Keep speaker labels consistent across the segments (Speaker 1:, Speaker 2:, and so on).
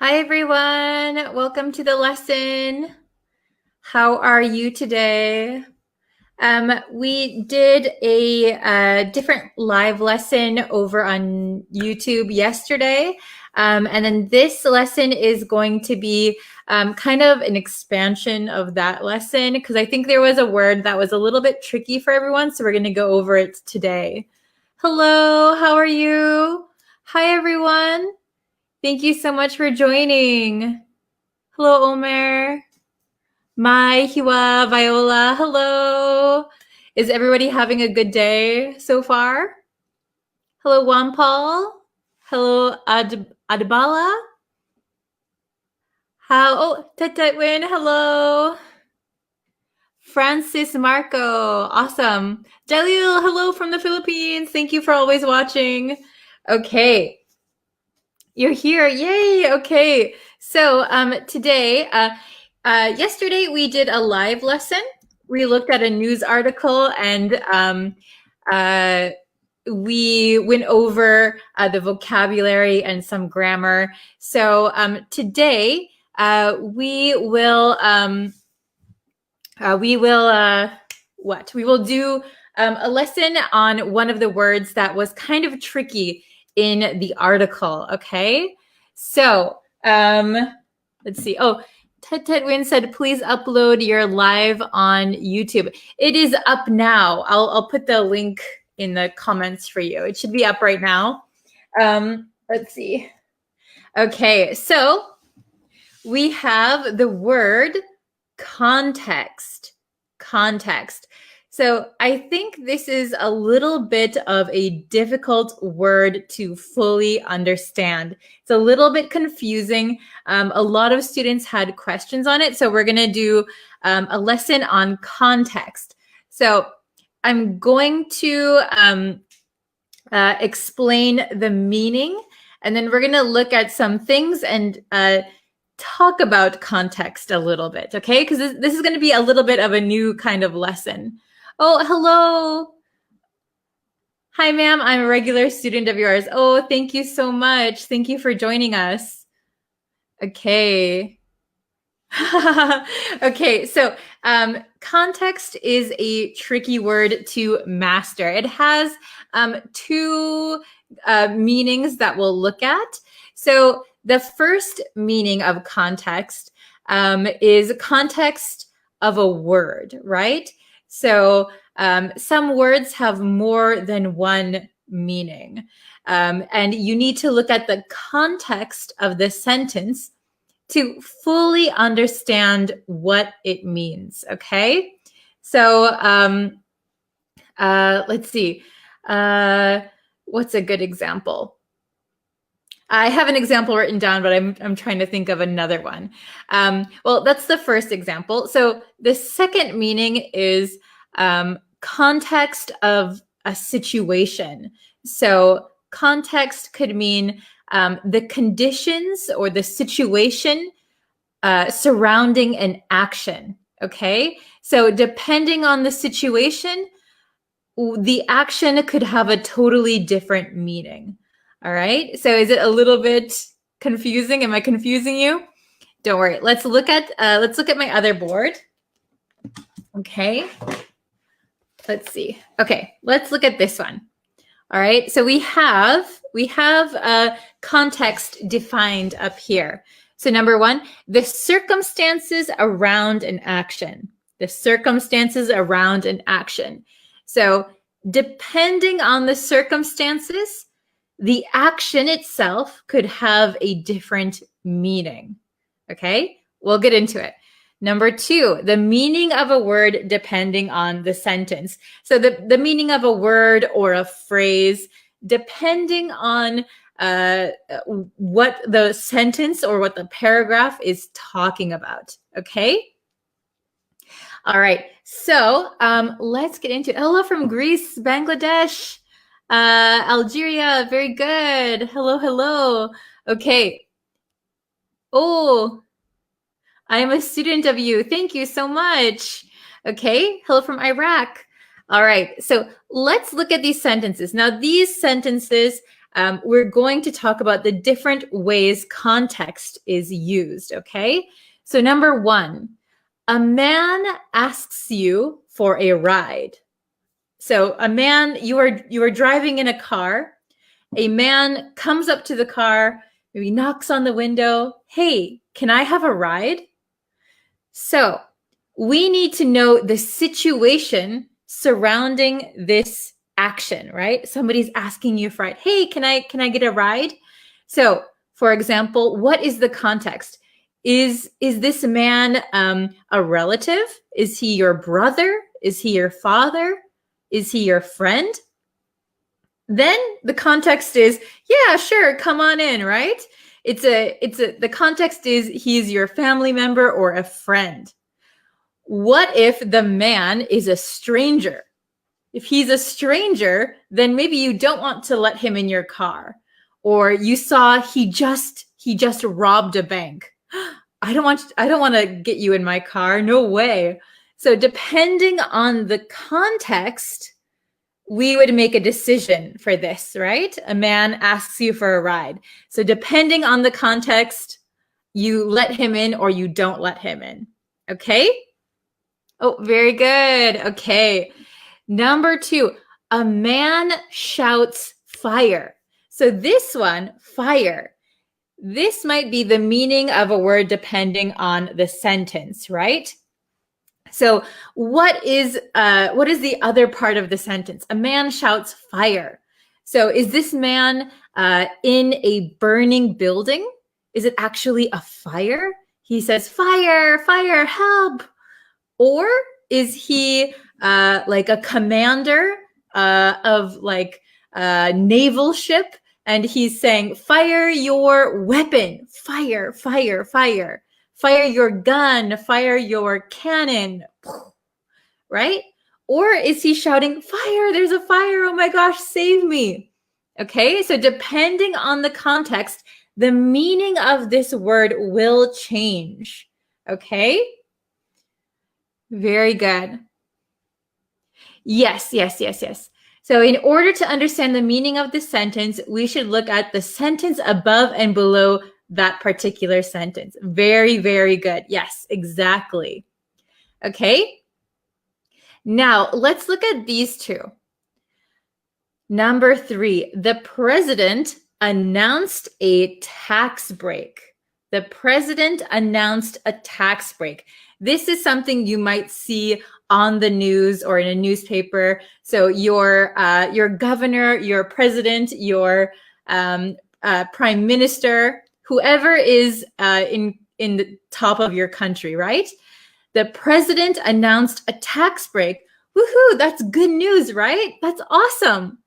Speaker 1: Hi, everyone. Welcome to the lesson. How are you today? We did a different live lesson over on YouTube yesterday. And then this lesson is going to be kind of an expansion of that lesson because I think there was a word that was a little bit tricky for everyone. So we're going to go over it today. Hello, how are you? Hi, everyone. Thank you so much for joining. Hello, Omer. Mai, Hiwa, Viola, hello. Is everybody having a good day so far? Hello, Wampal. Hello, Adbala. Tetwin, hello. Francis Marco, awesome. Jalil, hello from the Philippines. Thank you for always watching. Okay. You're here. Yay. Okay. So today, yesterday we did a live lesson. We looked at a news article and we went over the vocabulary and some grammar. So today we will do a lesson on one of the words that was kind of tricky in the article. Okay, so let's see. Oh, Ted Win said, please upload your live on YouTube. It is up now. I'll put the link in the comments for you. It should be up right now. Let's see. Okay, so we have the word context. Context. So I think this is a little bit of a difficult word to fully understand. It's a little bit confusing. A lot of students had questions on it. So we're going to do a lesson on context. So I'm going to explain the meaning, and then we're going to look at some things and talk about context a little bit, okay? Because this is going to be a little bit of a new kind of lesson. Oh, hello. Hi, ma'am. I'm a regular student of yours. Oh, thank you so much. Thank you for joining us. Okay. Okay, so context is a tricky word to master. It has two meanings that we'll look at. So the first meaning of context is context of a word, right? So some words have more than one meaning. And you need to look at the context of the sentence to fully understand what it means, okay? So let's see. What's a good example? I have an example written down, but I'm trying to think of another one. Well, that's the first example. So the second meaning is context of a situation. So context could mean the conditions or the situation surrounding an action, okay? So depending on the situation, the action could have a totally different meaning. All right, so is it a little bit confusing? Am I confusing you? Don't worry. Let's look at my other board. Okay, let's see. Okay, let's look at this one. All right, so we have context defined up here. So number one, the circumstances around an action. The circumstances around an action. So depending on the circumstances, the action itself could have a different meaning. Okay, we'll get into it. Number two, the meaning of a word depending on the sentence. So the meaning of a word or a phrase, depending on what the sentence or what the paragraph is talking about. Okay. All right. So let's get into it. Hello from Greece, Bangladesh. Algeria, very good. Hello, hello. Okay. Oh, I am a student of you. Thank you so much. Okay. Hello from Iraq. All right. So let's look at these sentences. Now, these sentences we're going to talk about the different ways context is used, okay? So number 1, a man asks you for a ride. So a man, you are driving in a car. A man comes up to the car, maybe knocks on the window. Hey, can I have a ride? So we need to know the situation surrounding this action, right? Somebody's asking you for a ride. Hey, can I get a ride? So, for example, what is the context? Is this man a relative? Is he your brother? Is he your father? Is he your friend? Then the context is, yeah, sure, come on in, right? The context is he's your family member or a friend. What if the man is a stranger? If he's a stranger, then maybe you don't want to let him in your car. Or you saw he just robbed a bank. I don't want to get you in my car. No way. So depending on the context, we would make a decision for this, right? A man asks you for a ride. So depending on the context, you let him in or you don't let him in. Okay? Oh, very good. Okay. Number 2, a man shouts fire. So this one, fire. This might be the meaning of a word depending on the sentence, right? So what is the other part of the sentence? A man shouts fire. So is this man in a burning building? Is it actually a fire? He says, fire, fire, help. Or is he like a commander of like a naval ship, and he's saying, fire your weapon, fire, fire, fire. Fire your gun, fire your cannon, right? Or is he shouting, fire, there's a fire, oh my gosh, save me. Okay, so depending on the context, the meaning of this word will change. Okay? Very good. Yes. So in order to understand the meaning of this sentence, we should look at the sentence above and below that particular sentence. Very, very good. Yes, exactly. Okay. Now let's look at these two. Number 3, the president announced a tax break. The president announced a tax break. This is something you might see on the news or in a newspaper. So your governor, your president, your prime minister, whoever is in the top of your country, right? The president announced a tax break. Woohoo, that's good news, right? That's awesome.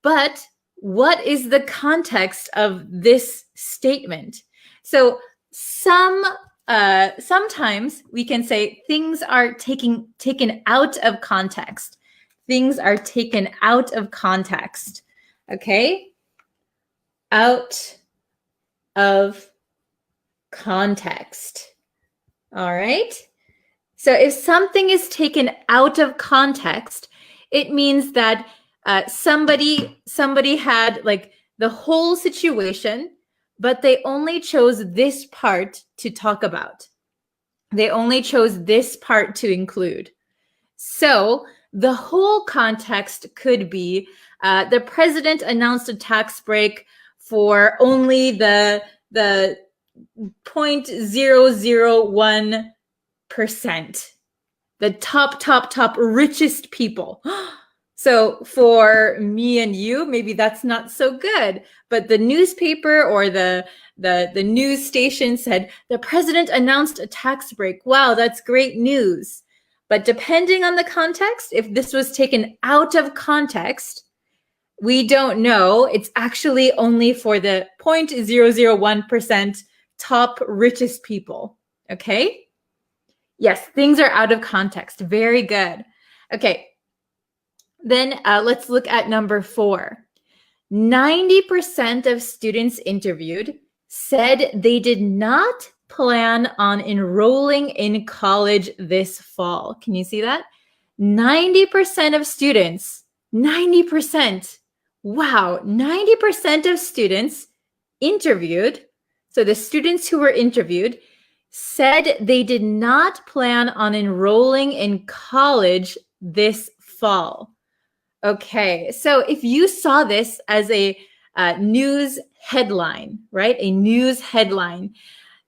Speaker 1: But what is the context of this statement? So sometimes we can say things are taken out of context. Things are taken out of context. Okay? Out of context. All right? So if something is taken out of context, it means that somebody had like the whole situation, but they only chose this part to talk about. They only chose this part to include. So the whole context could be the president announced a tax break for only the 0.001%, the top richest people. So for me and you, maybe that's not so good. But the newspaper or the news station said, the president announced a tax break. Wow, that's great news. But depending on the context, if this was taken out of context, we don't know. It's actually only for the 0.001% top richest people. Okay? Yes, things are out of context. Very good. Okay. Then let's look at number 4. 90% of students interviewed said they did not plan on enrolling in college this fall. Can you see that? 90% of students, 90%. Wow, 90% of students interviewed, so the students who were interviewed said they did not plan on enrolling in college this fall. Okay, so if you saw this as a news headline, right? A news headline,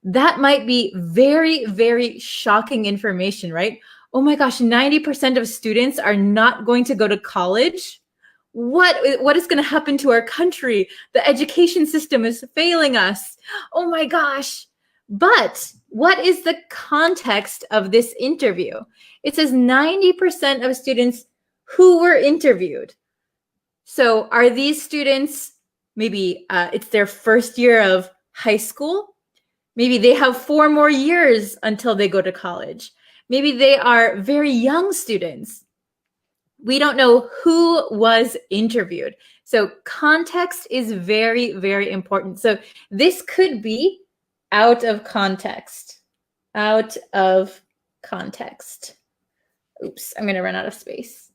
Speaker 1: that might be very, very shocking information, right? Oh my gosh, 90% of students are not going to go to college. What is going to happen to our country? The education system is failing us. Oh my gosh. But what is the context of this interview? It says 90% of students who were interviewed. So are these students, maybe it's their first year of high school? Maybe they have 4 more years until they go to college. Maybe they are very young students. We don't know who was interviewed. So context is very, very important. So this could be out of context. Out of context. Oops, I'm going to run out of space.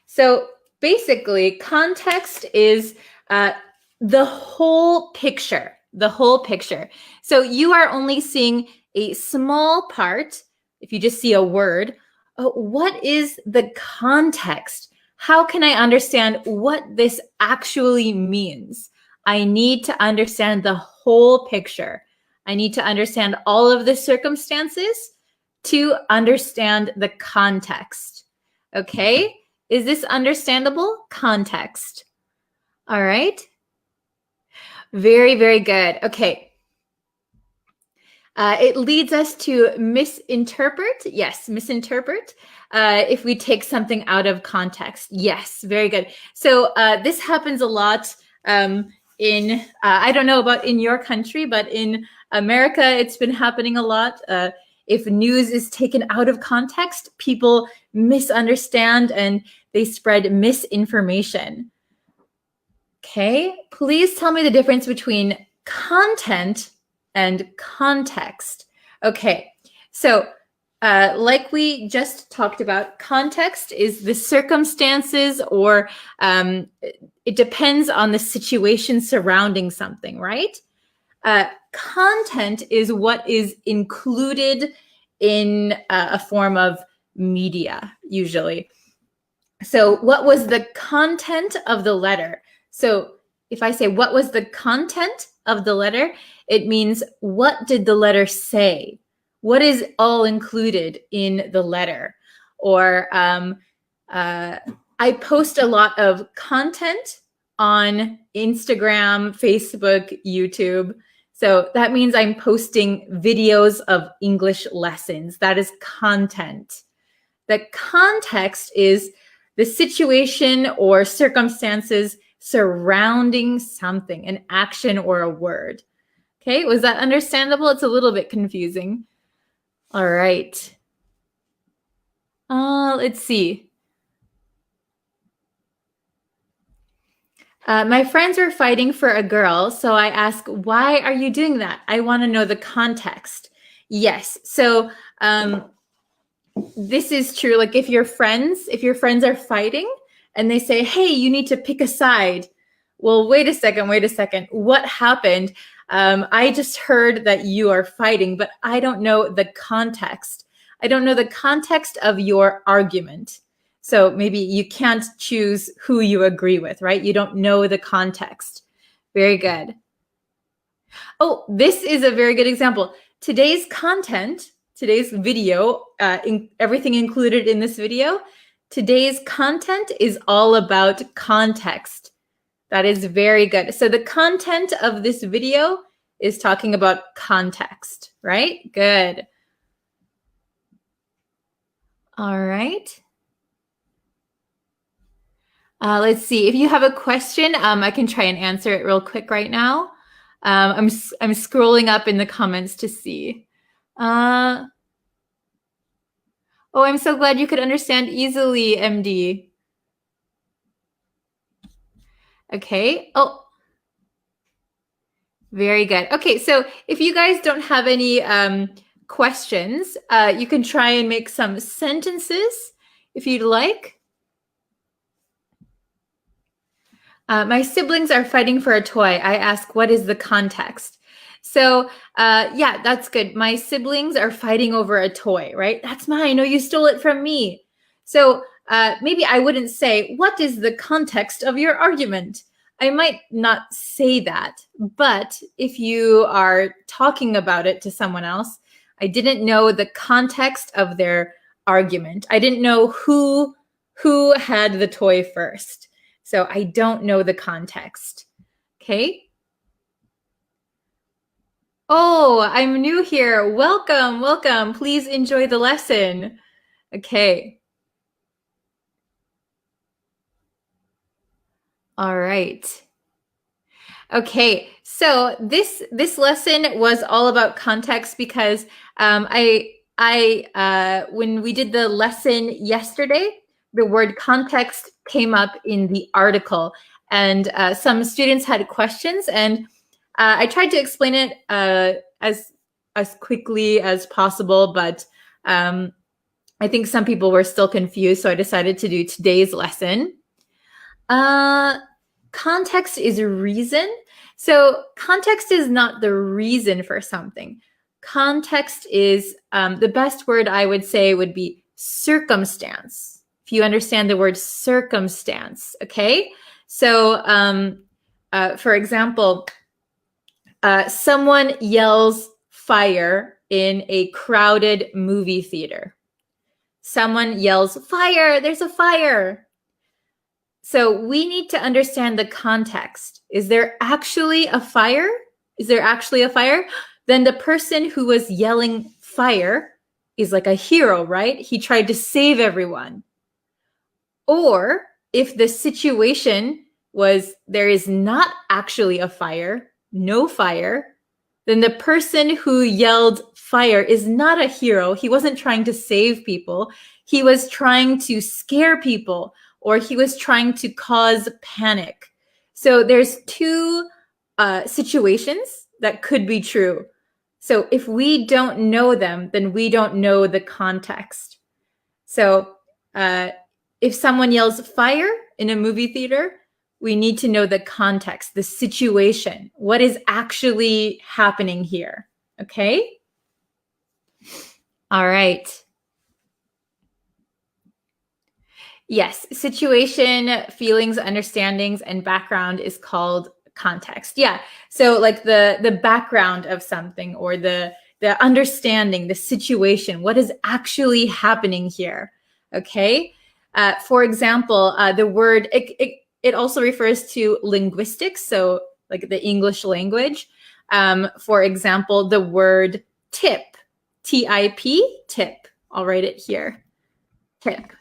Speaker 1: So basically, context is the whole picture, the whole picture. So you are only seeing a small part. If you just see a word, what is the context? How can I understand what this actually means? I need to understand the whole picture. I need to understand all of the circumstances to understand the context. Okay? Is this understandable? Context. All right. Very, very good. Okay. It leads us to misinterpret. Yes, misinterpret. If we take something out of context. Yes, very good. So this happens a lot in, I don't know about in your country, but in America, it's been happening a lot. If news is taken out of context, people misunderstand and they spread misinformation. Okay, please tell me the difference between content and context. Okay, so like we just talked about, context is the circumstances or it depends on the situation surrounding something, right? Content is what is included in a form of media, usually. So what was the content of the letter? So if I say, what was the content of the letter? It means, what did the letter say? What is all included in the letter? Or I post a lot of content on Instagram, Facebook, YouTube. So that means I'm posting videos of English lessons. That is content. The context is the situation or circumstances surrounding something, an action or a word. Okay, was that understandable? It's a little bit confusing. All right. Let's see. My friends were fighting for a girl, so I asked, why are you doing that? I want to know the context. Yes, so this is true. Like if your friends are fighting and they say, hey, you need to pick a side. Well, wait a second. What happened? I just heard that you are fighting, but I don't know the context. I don't know the context of your argument. So maybe you can't choose who you agree with, right? You don't know the context. Very good. Oh, this is a very good example. Today's content, today's video, everything included in this video, today's content is all about context. That is very good. So the content of this video is talking about context, right? Good. All right. Let's see. If you have a question, I can try and answer it real quick right now. I'm scrolling up in the comments to see. Oh, I'm so glad you could understand easily, MD. Okay. Oh, very good. Okay, so if you guys don't have any questions, you can try and make some sentences if you'd like. My siblings are fighting for a toy. I ask, what is the context? So, yeah, that's good. My siblings are fighting over a toy, right? That's mine. No, you stole it from me. So, maybe I wouldn't say, what is the context of your argument? I might not say that, but if you are talking about it to someone else, I didn't know the context of their argument. I didn't know who had the toy first. So I don't know the context. Okay. Oh, I'm new here. Welcome, welcome. Please enjoy the lesson. Okay. All right. Okay, so this lesson was all about context because when we did the lesson yesterday, the word context came up in the article, and some students had questions, and I tried to explain it as quickly as possible, but I think some people were still confused, so I decided to do today's lesson. Context is a reason. So context is not the reason for something. Context is, the best word I would say would be circumstance. If you understand the word circumstance, okay? So, for example, someone yells fire in a crowded movie theater. Someone yells, fire, there's a fire. So we need to understand the context. Is there actually a fire? Is there actually a fire? Then the person who was yelling fire is like a hero, right? He tried to save everyone. Or if the situation was there is not actually a fire, no fire, then the person who yelled fire is not a hero. He wasn't trying to save people. He was trying to scare people, or he was trying to cause panic. So there's two situations that could be true. So if we don't know them, then we don't know the context. So if someone yells fire in a movie theater, we need to know the context, the situation, what is actually happening here. Okay? All right. Yes, situation, feelings, understandings, and background is called context. Yeah. So like the background of something, or the understanding, the situation, what is actually happening here. Okay. For example, the word, it also refers to linguistics. So like the English language. For example, the word tip, T-I-P, tip. I'll write it here. Tip.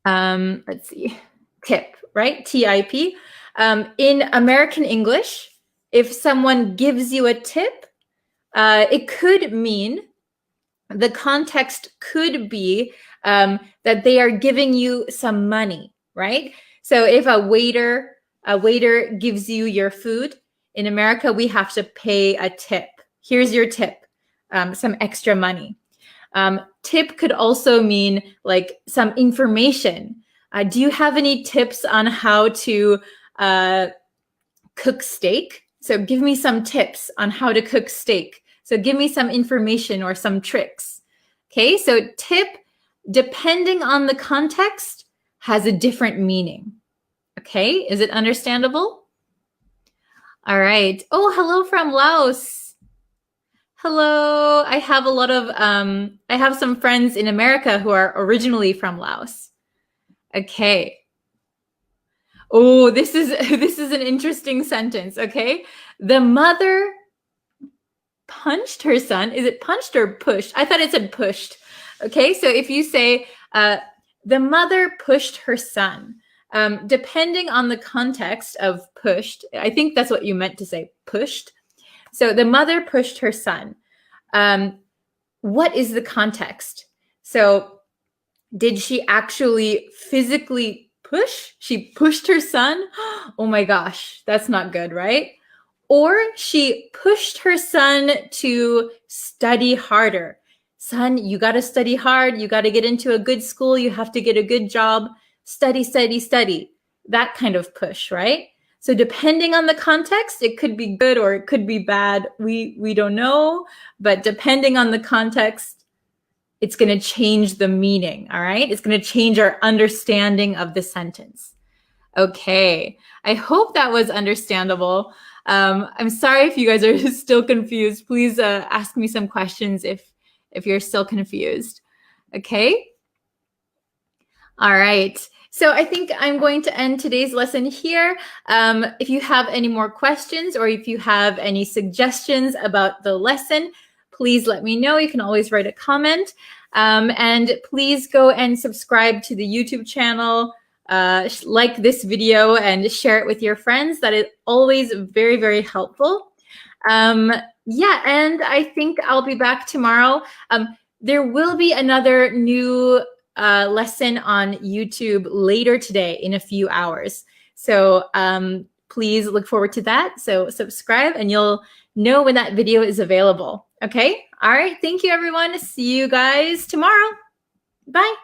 Speaker 1: Let's see, tip, right? T-I-P. In American English, if someone gives you a tip, it could mean, the context could be that they are giving you some money, right? So if a waiter gives you your food, in America, we have to pay a tip. Here's your tip, some extra money. Tip could also mean like some information. Do you have any tips on how to cook steak? So give me some tips on how to cook steak. So give me some information or some tricks. Okay, so tip, depending on the context, has a different meaning. Okay, is it understandable? All right. Oh, hello from Laos. Hello. I have a lot of, I have some friends in America who are originally from Laos. Okay. Oh, this is an interesting sentence. Okay. The mother punched her son. Is it punched or pushed? I thought it said pushed. Okay. So if you say, the mother pushed her son, depending on the context of pushed, I think that's what you meant to say, pushed. So the mother pushed her son. What is the context? So did she actually physically push? She pushed her son? Oh my gosh, that's not good, right? Or she pushed her son to study harder. Son, you got to study hard. You got to get into a good school. You have to get a good job. Study, study, study. that kind of push, right? So depending on the context, it could be good or it could be bad. We don't know, but depending on the context, it's going to change the meaning, all right? It's going to change our understanding of the sentence. Okay, I hope that was understandable. I'm sorry if you guys are still confused. Please ask me some questions if you're still confused. Okay? All right. So I think I'm going to end today's lesson here. If you have any more questions or if you have any suggestions about the lesson, please let me know. You can always write a comment. And please go and subscribe to the YouTube channel, like this video and share it with your friends. That is always very, very helpful. Yeah, and I think I'll be back tomorrow. There will be another new lesson on YouTube later today in a few hours. So please look forward to that. So subscribe and you'll know when that video is available. Okay? All right. Thank you, everyone. See you guys tomorrow. Bye.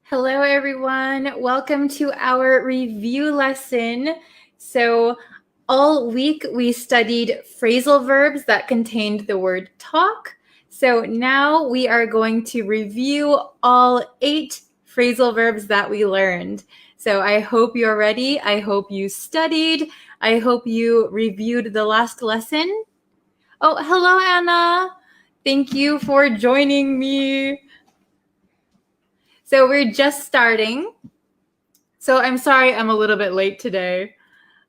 Speaker 1: Hello, everyone. Welcome to our review lesson. So all week we studied phrasal verbs that contained the word talk. So now we are going to review all 8 phrasal verbs that we learned. So I hope you're ready. I hope you studied. I hope you reviewed the last lesson. Oh, hello, Anna. Thank you for joining me. So we're just starting. So I'm sorry I'm a little bit late today.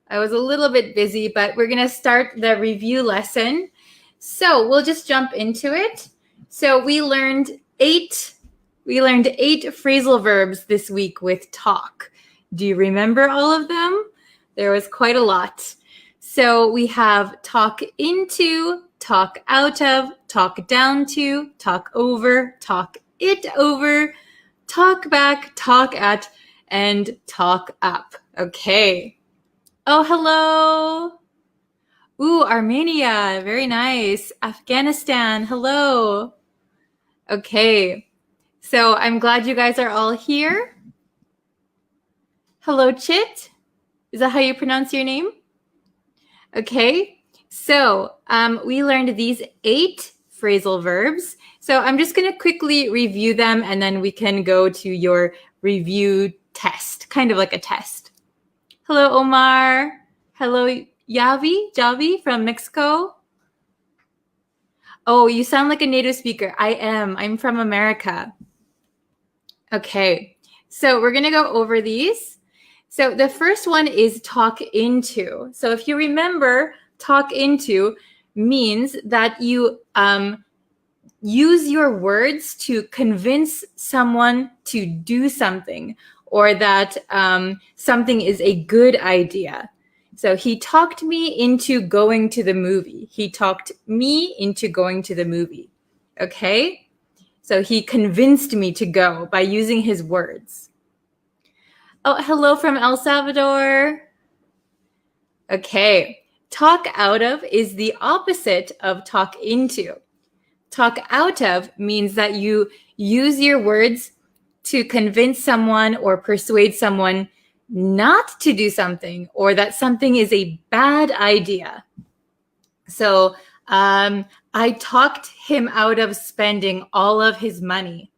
Speaker 1: I was a little bit busy, but we're going to start the review lesson. So we'll just jump into it. So we learned 8 phrasal verbs this week with talk. Do you remember all of them? There was quite a lot. So we have talk into, talk out of, talk down to, talk over, talk it over, talk back, talk at, and talk up. Okay. Oh, hello. Ooh, Armenia. Very nice. Afghanistan. Hello. Okay. So I'm glad you guys are all here. Hello, Chit. Is that how you pronounce your name? Okay. So we learned these 8 phrasal verbs. So I'm just going to quickly review them and then we can go to your review test, kind of like a test. Hello, Omar. Hello, Javi from Mexico. Oh, you sound like a native speaker. I am. I'm from America. Okay. So we're going to go over these. So the first one is talk into. So if you remember, talk into means that you use your words to convince someone to do something or that something is a good idea. So he talked me into going to the movie. He talked me into going to the movie. Okay? So he convinced me to go by using his words. Oh, hello from El Salvador. Okay. Talk out of is the opposite of talk into. Talk out of means that you use your words to convince someone or persuade someone not to do something or that something is a bad idea. So I talked him out of spending all of his money.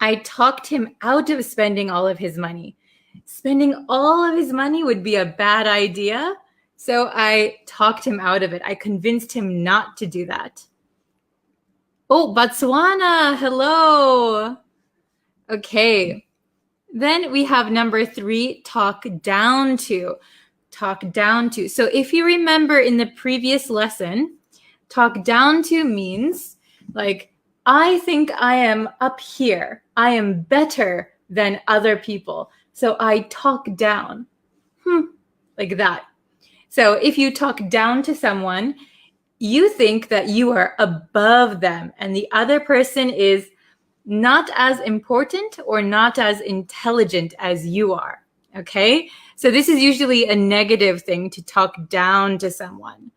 Speaker 1: I talked him out of spending all of his money. Spending all of his money would be a bad idea. So I talked him out of it. I convinced him not to do that. Oh, Botswana. Hello. Okay. Then we have number 3, talk down to. Talk down to. So if you remember in the previous lesson, talk down to means like, I think I am up here. I am better than other people. So I talk down. Like that. So if you talk down to someone, you think that you are above them and the other person is not as important or not as intelligent as you are. Okay? So this is usually a negative thing to talk down to someone.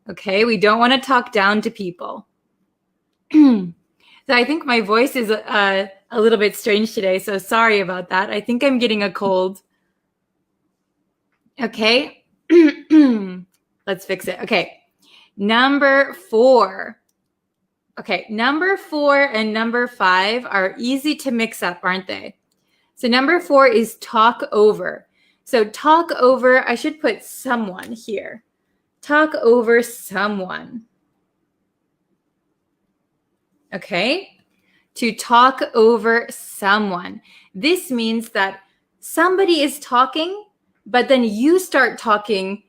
Speaker 1: Okay? We don't want to talk down to people. So I think my voice is a little bit strange today, so sorry about that. I think I'm getting a cold. Okay, let's fix it. Okay, number 4. Okay, number 4 and number 5 are easy to mix up, aren't they? So number 4 is talk over. So talk over, I should put someone here. Talk over someone. Okay, to talk over someone. This means that somebody is talking, but then you start talking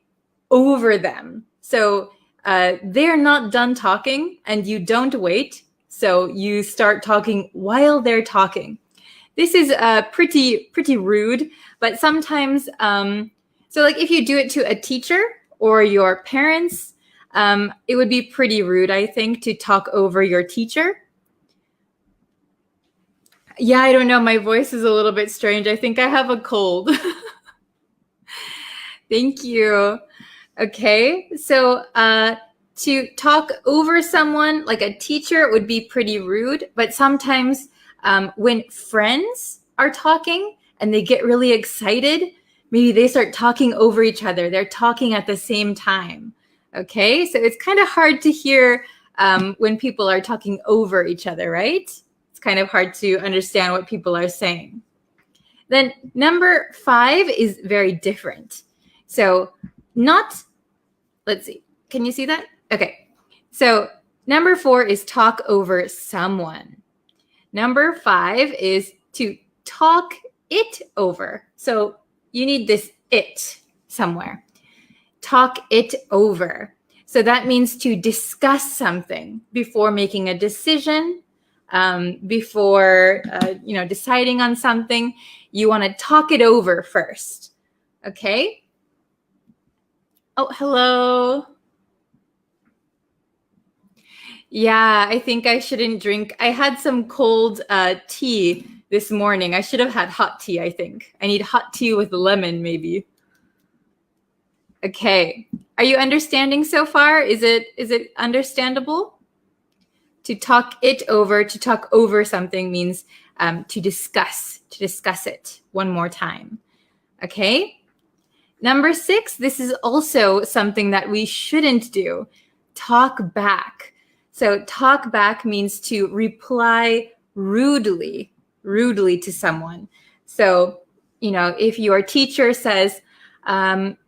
Speaker 1: over them. So they're not done talking and you don't wait. So you start talking while they're talking. This is pretty rude, but sometimes, so like if you do it to a teacher or your parents, it would be pretty rude, I think, to talk over your teacher. Yeah, I don't know. My voice is a little bit strange. I think I have a cold. Thank you. Okay, so to talk over someone, like a teacher, would be pretty rude, but sometimes when friends are talking and they get really excited, maybe they start talking over each other. They're talking at the same time. Okay, so it's kind of hard to hear when people are talking over each other, right? It's kind of hard to understand what people are saying. Then number 5 is very different. So let's see. Can you see that? Okay. So number 4 is talk over someone. Number 5 is to talk it over. So you need this it somewhere. Talk it over. So that means to discuss something before making a decision, before deciding on something. You want to talk it over first. Okay? Oh, hello. Yeah, I think I shouldn't drink. I had some cold tea this morning. I should have had hot tea, I think. I need hot tea with lemon, maybe. Okay. Are you understanding so far? Is it understandable? To talk it over, to talk over something means to discuss it one more time. Okay? Number 6, this is also something that we shouldn't do. Talk back. So talk back means to reply rudely to someone. So, if your teacher says,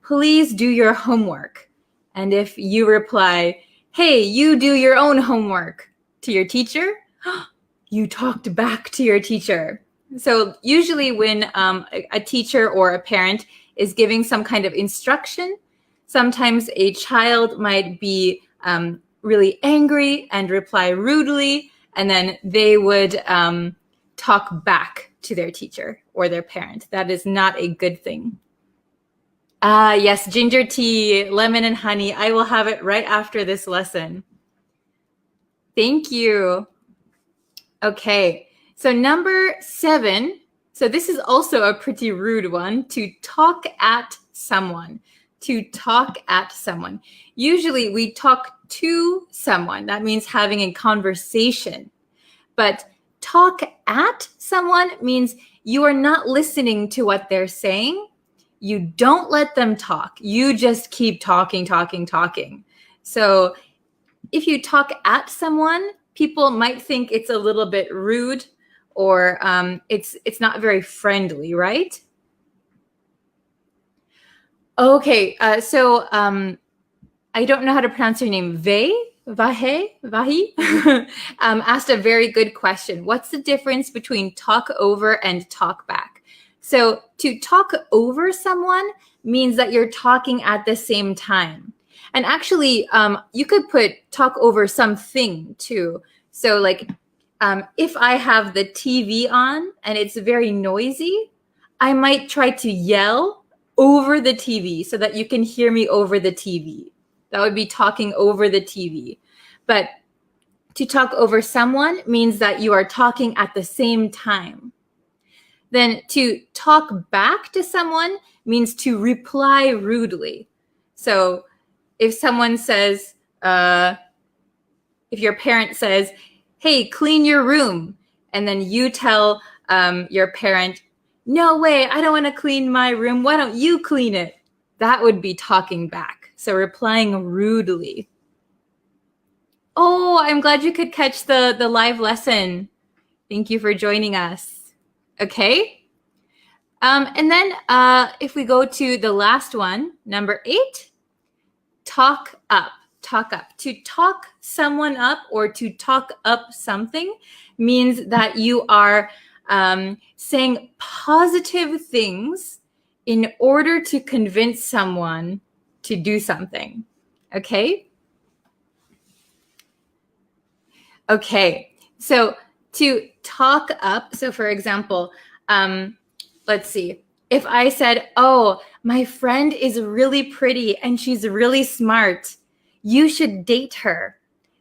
Speaker 1: please do your homework. And if you reply, hey, you do your own homework to your teacher, you talked back to your teacher. So usually when a teacher or a parent is giving some kind of instruction, sometimes a child might be really angry and reply rudely, and then they would talk back to their teacher or their parent. That is not a good thing. Yes, ginger tea, lemon and honey. I will have it right after this lesson. Thank you. Okay, so number 7. So this is also a pretty rude one, to talk at someone. To talk at someone. Usually we talk to someone. That means having a conversation. But talk at someone means you are not listening to what they're saying. You don't let them talk. You just keep talking. So if you talk at someone, people might think it's a little bit rude, or it's not very friendly, right? Okay, so I don't know how to pronounce your name. Vahi asked a very good question. What's the difference between talk over and talk back? So to talk over someone means that you're talking at the same time. And actually, you could put talk over something too. So like if I have the TV on and it's very noisy, I might try to yell over the TV so that you can hear me over the TV. That would be talking over the TV. But to talk over someone means that you are talking at the same time. Then to talk back to someone means to reply rudely. So if someone says, if your parent says, hey, clean your room. And then you tell your parent, no way, I don't want to clean my room. Why don't you clean it? That would be talking back. So replying rudely. Oh, I'm glad you could catch the live lesson. Thank you for joining us. Okay. And then if we go to the last one, number 8, talk up. Talk up. To talk someone up or to talk up something means that you are saying positive things in order to convince someone to do something. Okay? Okay. So to talk up, so for example, let's see. If I said, oh, my friend is really pretty and she's really smart, you should date her.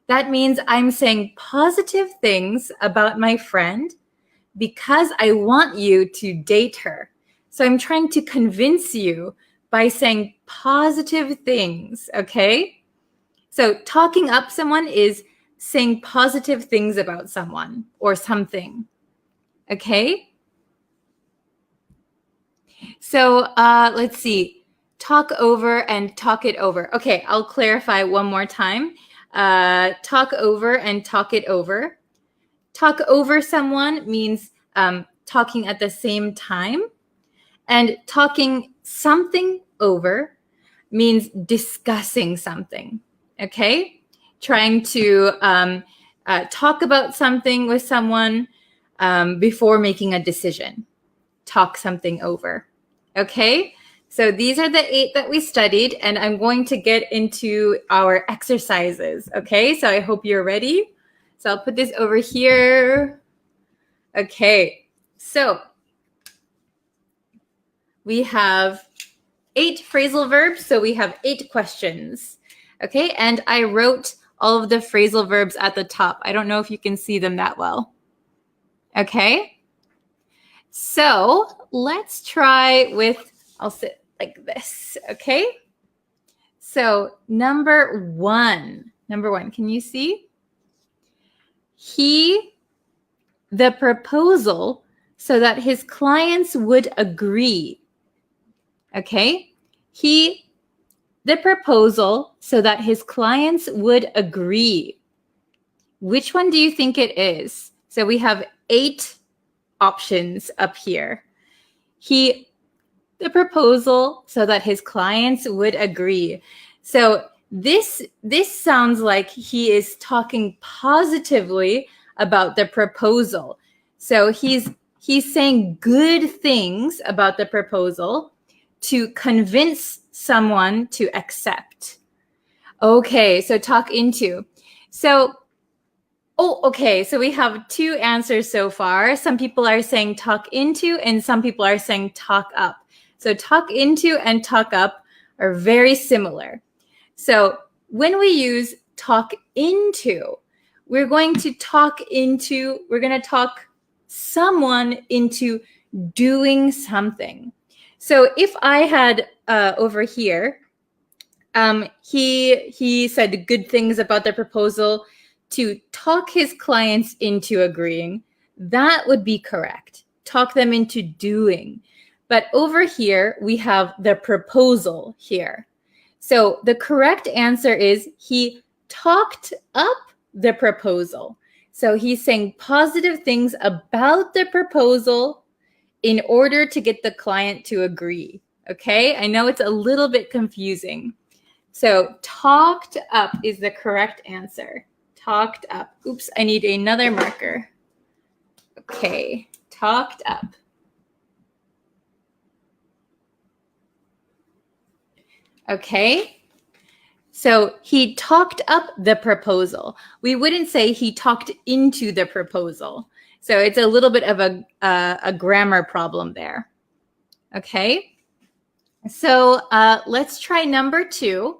Speaker 1: That means I'm saying positive things about my friend because I want you to date her. So I'm trying to convince you by saying positive things, okay? So talking up someone is saying positive things about someone or something, okay? So let's see. Talk over and talk it over. Okay, I'll clarify one more time. Talk over and talk it over. Talk over someone means talking at the same time. And talking something over means discussing something, okay? Trying to talk about something with someone before making a decision. Talk something over, okay? So these are the 8 that we studied, and I'm going to get into our exercises, okay? So I hope you're ready. So I'll put this over here. Okay, so we have 8 phrasal verbs, so we have 8 questions, okay? And I wrote all of the phrasal verbs at the top. I don't know if you can see them that well, okay? So let's try with, I'll sit like this, okay? So number one, can you see? The proposal so that his clients would agree, okay? The proposal so that his clients would agree. Which one do you think it is? So we have 8 options up here. The proposal so that his clients would agree. So this sounds like he is talking positively about the proposal. So he's saying good things about the proposal to convince someone to accept. Okay, so talk into. So okay, so we have 2 answers so far. Some people are saying talk into and some people are saying talk up. So talk into and talk up are very similar. So when we use talk into, we're going to talk someone into doing something. So if I had over here, he said good things about the proposal to talk his clients into agreeing, that would be correct. Talk them into doing. But over here, we have the proposal here. So the correct answer is he talked up the proposal. So he's saying positive things about the proposal in order to get the client to agree. Okay, I know it's a little bit confusing. So talked up is the correct answer. Talked up. Oops, I need another marker. Okay, talked up. Okay, so he talked up the proposal. We wouldn't say he talked into the proposal. So it's a little bit of a grammar problem there. Okay, so let's try number 2.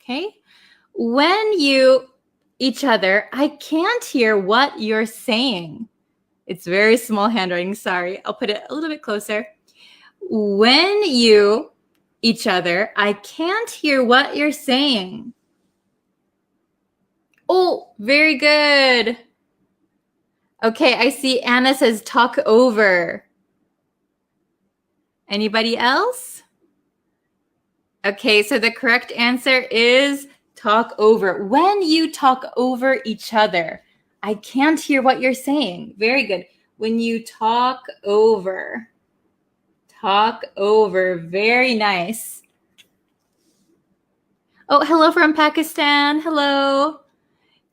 Speaker 1: Okay, when you each other, I can't hear what you're saying. It's very small handwriting, sorry. I'll put it a little bit closer. When you each other, I can't hear what you're saying. Oh, very good. Okay, I see Anna says talk over. Anybody else? Okay, so the correct answer is talk over. When you talk over each other, I can't hear what you're saying. Very good. When you talk over. Talk over. Very nice. Oh, hello from Pakistan. Hello.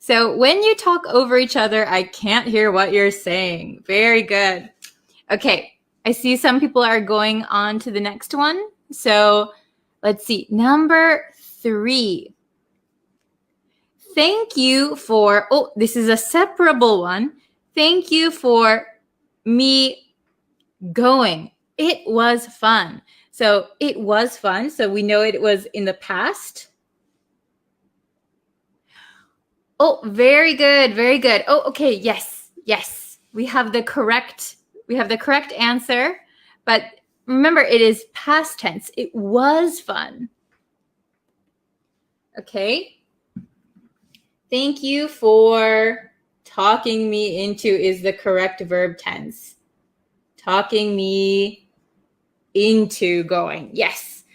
Speaker 1: So when you talk over each other, I can't hear what you're saying. Very good. Okay, I see some people are going on to the next one. So let's see. Number 3. Thank you for, oh, this is a separable one. Thank you for me going. It was fun. So it was fun. So we know it was in the past. Oh, very good. Very good. Oh, okay. Yes. Yes. We have the correct answer. But remember, it is past tense. It was fun. Okay. Thank you for talking me into is the correct verb tense. Talking me into going. Yes.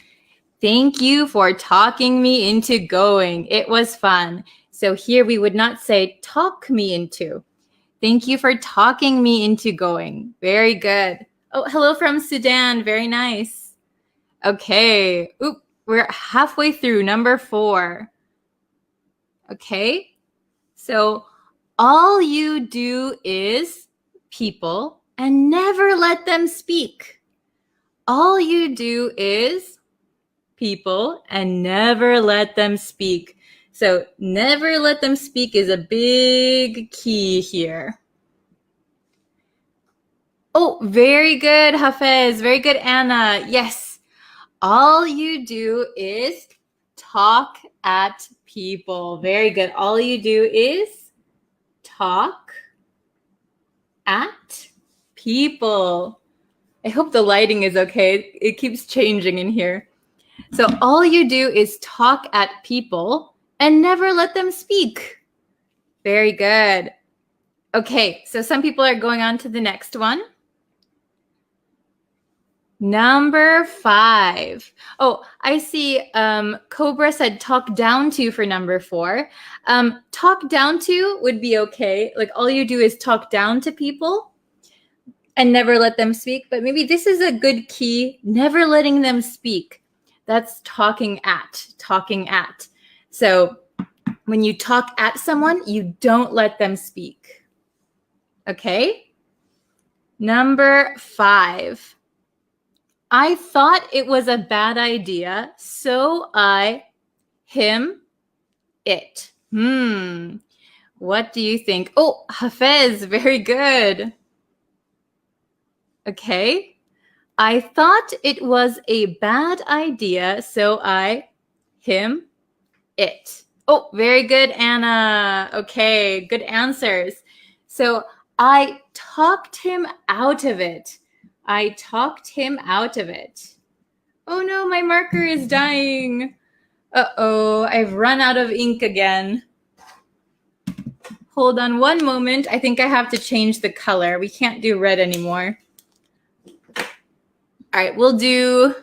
Speaker 1: Thank you for talking me into going. It was fun. So here we would not say talk me into. Thank you for talking me into going. Very good. Oh, hello from Sudan. Very nice. Okay. Oop, we're halfway through number 4. Okay. So all you do is people and never let them speak. All you do is people and never let them speak. So never let them speak is a big key here. Oh, very good, Hafez. Very good, Anna. Yes. All you do is talk at people. Very good. All you do is talk at people. I hope the lighting is okay. It keeps changing in here. So all you do is talk at people and never let them speak. Very good. Okay, so some people are going on to the next one. Number 5. Oh, I see Cobra said talk down to for number 4. Talk down to would be okay. Like all you do is talk down to people and never let them speak. But maybe this is a good key, never letting them speak. That's talking at. So when you talk at someone, you don't let them speak. Okay? Number 5. I thought it was a bad idea, so I, him, it. What do you think? Oh, Hafez, very good. Okay. I thought it was a bad idea, so I, him, it. Oh, very good, Anna. Okay, good answers. So I talked him out of it. I talked him out of it. Oh no, my marker is dying. Uh-oh, I've run out of ink again. Hold on one moment. I think I have to change the color. We can't do red anymore. All right, we'll do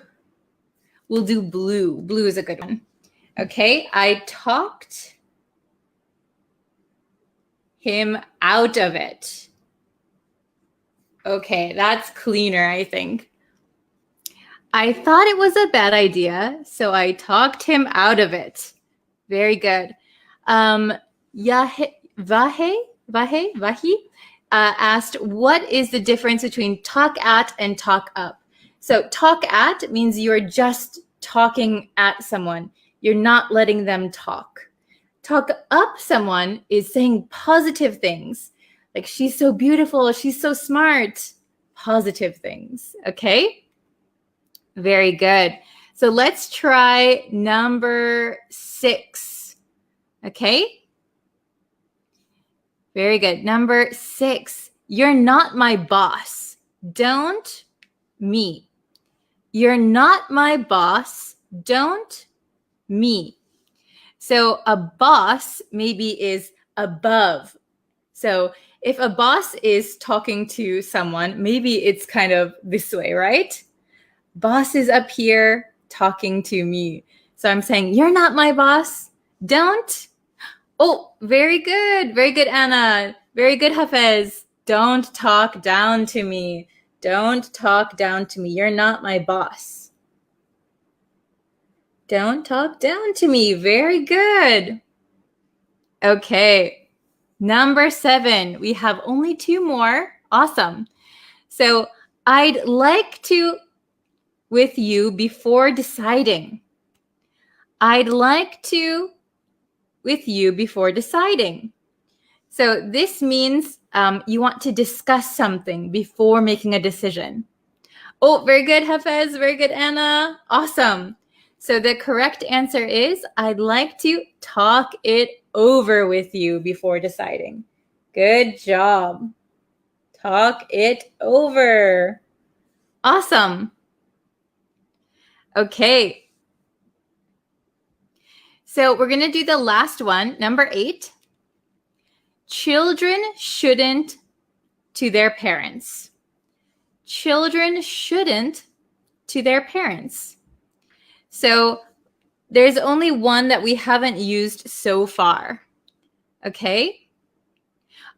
Speaker 1: blue. Blue is a good one. Okay, I talked him out of it. Okay, that's cleaner, I think. I thought it was a bad idea, so I talked him out of it. Very good. Vahi asked, what is the difference between talk at and talk up? So talk at means you're just talking at someone. You're not letting them talk. Talk up someone is saying positive things. Like, she's so beautiful, she's so smart. Positive things, okay? Very good. So let's try number 6, okay? Very good. Number 6, you're not my boss. Don't me. You're not my boss. Don't me. So a boss maybe is above. So if a boss is talking to someone, maybe it's kind of this way, right? Boss is up here talking to me. So I'm saying, you're not my boss. Don't. Oh, very good. Very good, Anna. Very good, Hafez. Don't talk down to me. Don't talk down to me. You're not my boss. Don't talk down to me. Very good. Okay. Number 7. We have only 2 more. Awesome. So I'd like to with you before deciding. I'd like to with you before deciding. So this means you want to discuss something before making a decision. Oh, very good, Hafez. Very good, Anna. Awesome. So the correct answer is, I'd like to talk it over with you before deciding. Good job. Talk it over. Awesome. Okay. So we're going to do the last one, number 8. Children shouldn't to their parents. Children shouldn't to their parents. So there's only one that we haven't used so far. Okay.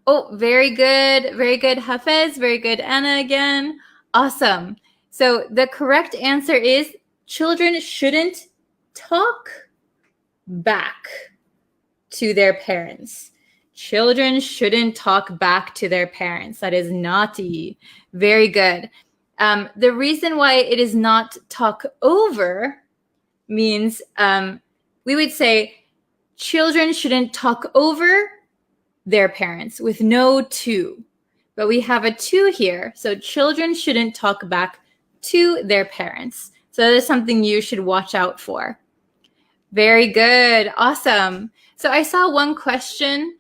Speaker 1: Oh, very good. Very good, Hafez. Very good, Anna again. Awesome. So the correct answer is children shouldn't talk back to their parents. Children shouldn't talk back to their parents. That is naughty. Very good. The reason why it is not talk over means we would say children shouldn't talk over their parents with no to. But we have a to here. So children shouldn't talk back to their parents. So that is something you should watch out for. Very good. Awesome. So I saw one question.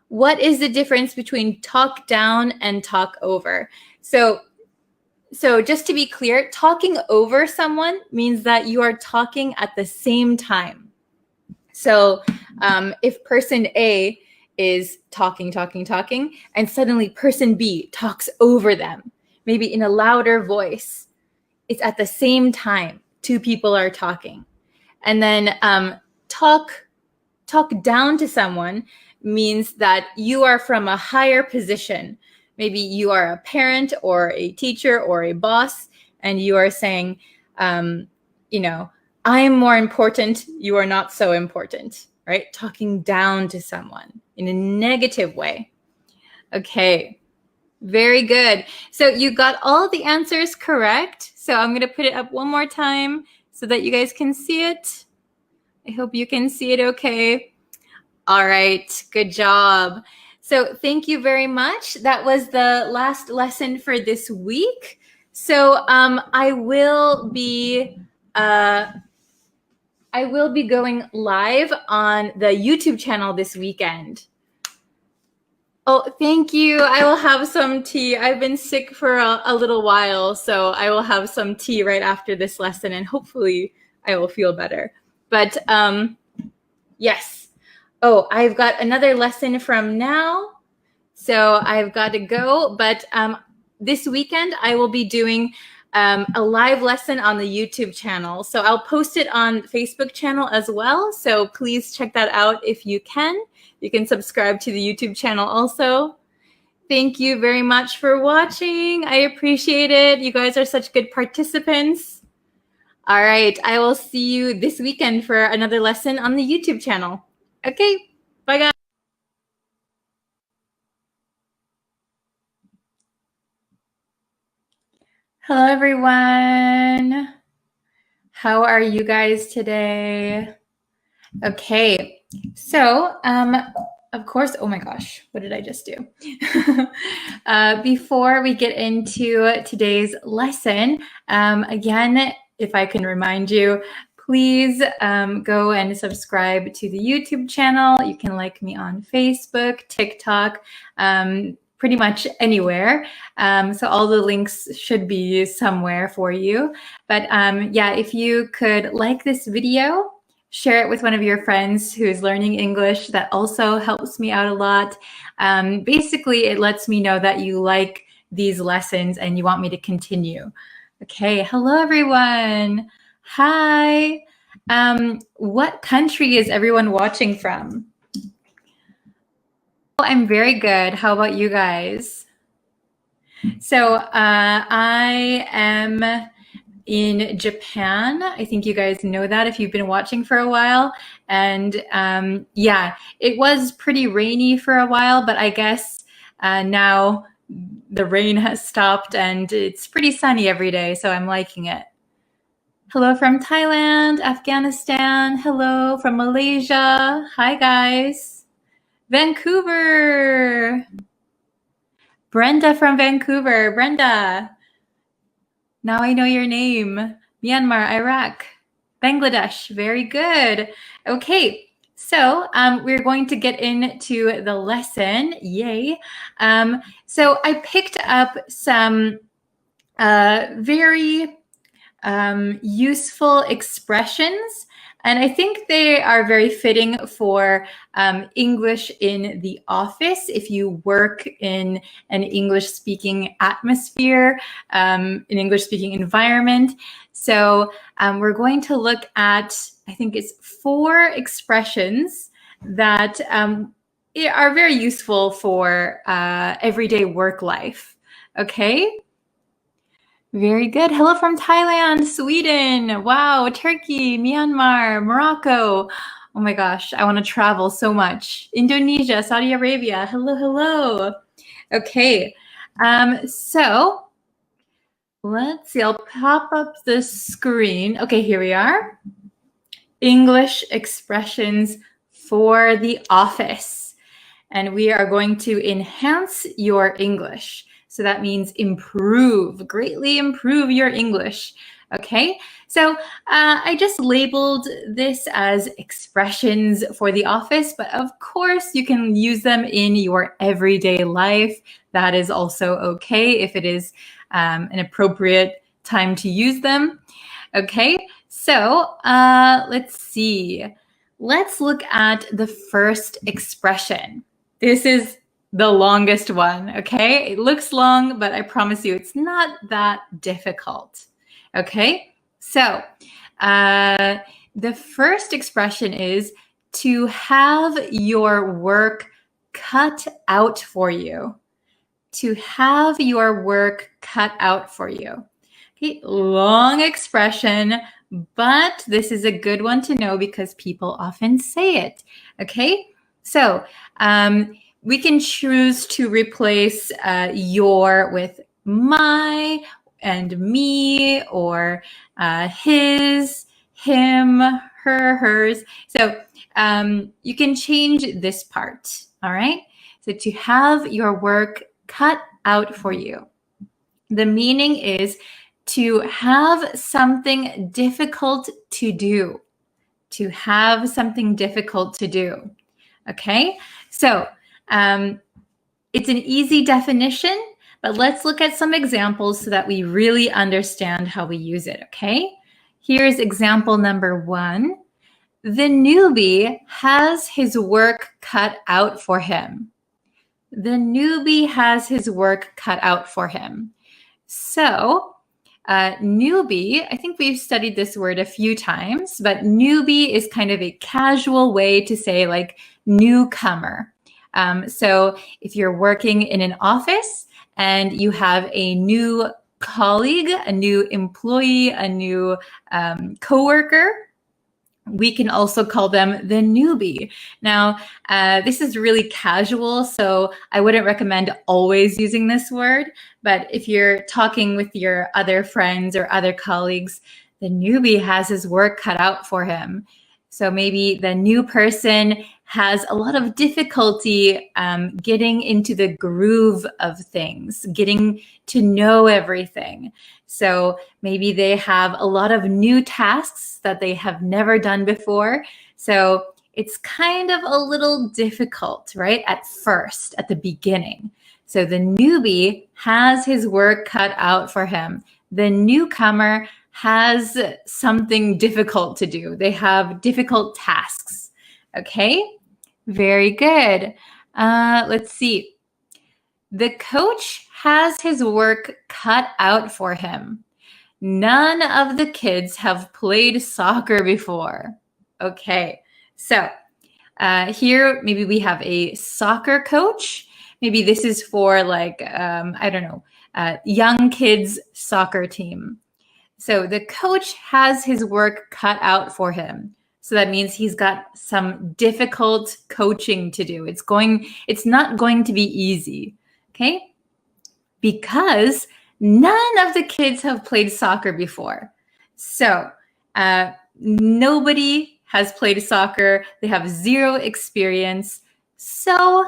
Speaker 1: What is the difference between talk down and talk over? So just to be clear, talking over someone means that you are talking at the same time. So if person A is talking, and suddenly person B talks over them, maybe in a louder voice, it's at the same time. 2 people are talking. And then talk down to someone means that you are from a higher position. Maybe you are a parent or a teacher or a boss, and you are saying, I'm more important, you are not so important, right? Talking down to someone in a negative way. Okay, very good. So you got all the answers correct. So I'm going to put it up one more time so that you guys can see it. I hope you can see it okay. All right, good job. So thank you very much. That was the last lesson for this week. So I will be going live on the YouTube channel this weekend. Oh, thank you. I will have some tea. I've been sick for a little while, so I will have some tea right after this lesson, and hopefully I will feel better. But yes. Oh, I've got another lesson from now, so I've got to go. But this weekend, I will be doing a live lesson on the YouTube channel. So I'll post it on Facebook channel as well. So please check that out if you can. You can subscribe to the YouTube channel also. Thank you very much for watching. I appreciate it. You guys are such good participants. All right, I will see you this weekend for another lesson on the YouTube channel. Okay, bye guys. Hello everyone. How are you guys today? Okay, so of course, oh my gosh, what did I just do? Before we get into today's lesson, again, if I can remind you, please go and subscribe to the YouTube channel. You can like me on Facebook, TikTok. pretty much anywhere. So all the links should be somewhere for you. But yeah, if you could like this video, share it with one of your friends who is learning English. That also helps me out a lot. Basically, it lets me know that you like these lessons and you want me to continue. Okay, hello everyone. Hi. What country is everyone watching from? Oh, I'm very good. How about you guys? So I am in Japan. I think you guys know that if you've been watching for a while. And yeah, it was pretty rainy for a while, but I guess now the rain has stopped and it's pretty sunny every day, so I'm liking it. Hello from Thailand, Afghanistan. Hello from Malaysia. Hi, guys. Vancouver. Brenda from Vancouver. Brenda. Now I know your name. Myanmar, Iraq, Bangladesh. Very good. Okay, so we're going to get into the lesson. Yay. So I picked up some very useful expressions, and I think they are very fitting for English in the office if you work in an English-speaking atmosphere, an English-speaking environment. So we're going to look at, I think it's 4 expressions that are very useful for everyday work life. Okay? Very good. Hello from Thailand, Sweden, wow, Turkey, Myanmar, Morocco. Oh my gosh, I want to travel so much. Indonesia, Saudi Arabia. Hello, hello. Okay, so let's see, I'll pop up the screen. Okay, here we are. English expressions for the office. And we are going to enhance your English. So that means improve, greatly improve your English. Okay, so I just labeled this as expressions for the office, but of course you can use them in your everyday life. That is also okay if it is an appropriate time to use them. Okay, so let's see. Let's look at the first expression. This is the longest one, okay? It looks long, but I promise you it's not that difficult, okay? So the first expression is to have your work cut out for you. To have your work cut out for you. Okay, long expression, but this is a good one to know because people often say it, okay? So we can choose to replace your with my and me, or his, him, her, hers. So you can change this part, all right? So to have your work cut out for you. The meaning is to have something difficult to do. To have something difficult to do, okay? So it's an easy definition, but let's look at some examples so that we really understand how we use it, okay? Here's example number 1. The newbie has his work cut out for him. The newbie has his work cut out for him. So newbie, I think we've studied this word a few times, but newbie is kind of a casual way to say like newcomer. So if you're working in an office and you have a new colleague, a new employee, a new coworker, we can also call them the newbie. Now, this is really casual, so I wouldn't recommend always using this word. But if you're talking with your other friends or other colleagues, the newbie has his work cut out for him. So maybe the new person has a lot of difficulty getting into the groove of things, getting to know everything. So maybe they have a lot of new tasks that they have never done before. So it's kind of a little difficult, right? At first, at the beginning. So the newbie has his work cut out for him. The newcomer has something difficult to do. They have difficult tasks. Okay, very good. Let's see. The coach has his work cut out for him. None of the kids have played soccer before. Okay, so here maybe we have a soccer coach. Maybe this is for like, I don't know, young kids soccer team. So the coach has his work cut out for him. So that means he's got some difficult coaching to do. It's not going to be easy, okay? Because none of the kids have played soccer before. So nobody has played soccer. They have zero experience. So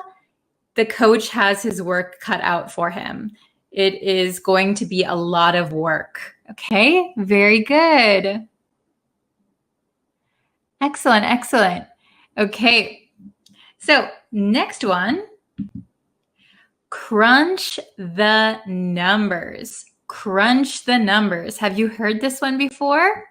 Speaker 1: the coach has his work cut out for him. It is going to be a lot of work. Okay, very good. Excellent, excellent. Okay, so next one, crunch the numbers. Crunch the numbers. Have you heard this one before?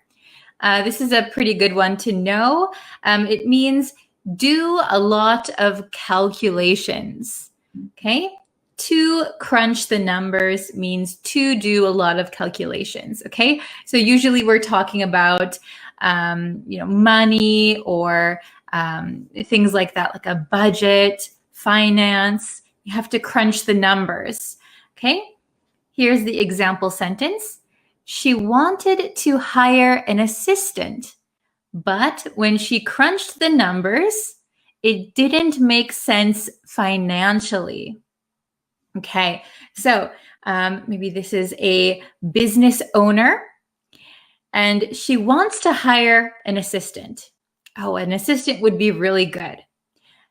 Speaker 1: This is a pretty good one to know. It means do a lot of calculations. Okay, to crunch the numbers means to do a lot of calculations. Okay, so usually we're talking about money or things like that, like a budget, finance. You have to crunch the numbers. Okay, here's the example sentence. She wanted to hire an assistant, but when she crunched the numbers, it didn't make sense financially. Okay, so maybe this is a business owner and she wants to hire an assistant. Oh, an assistant would be really good.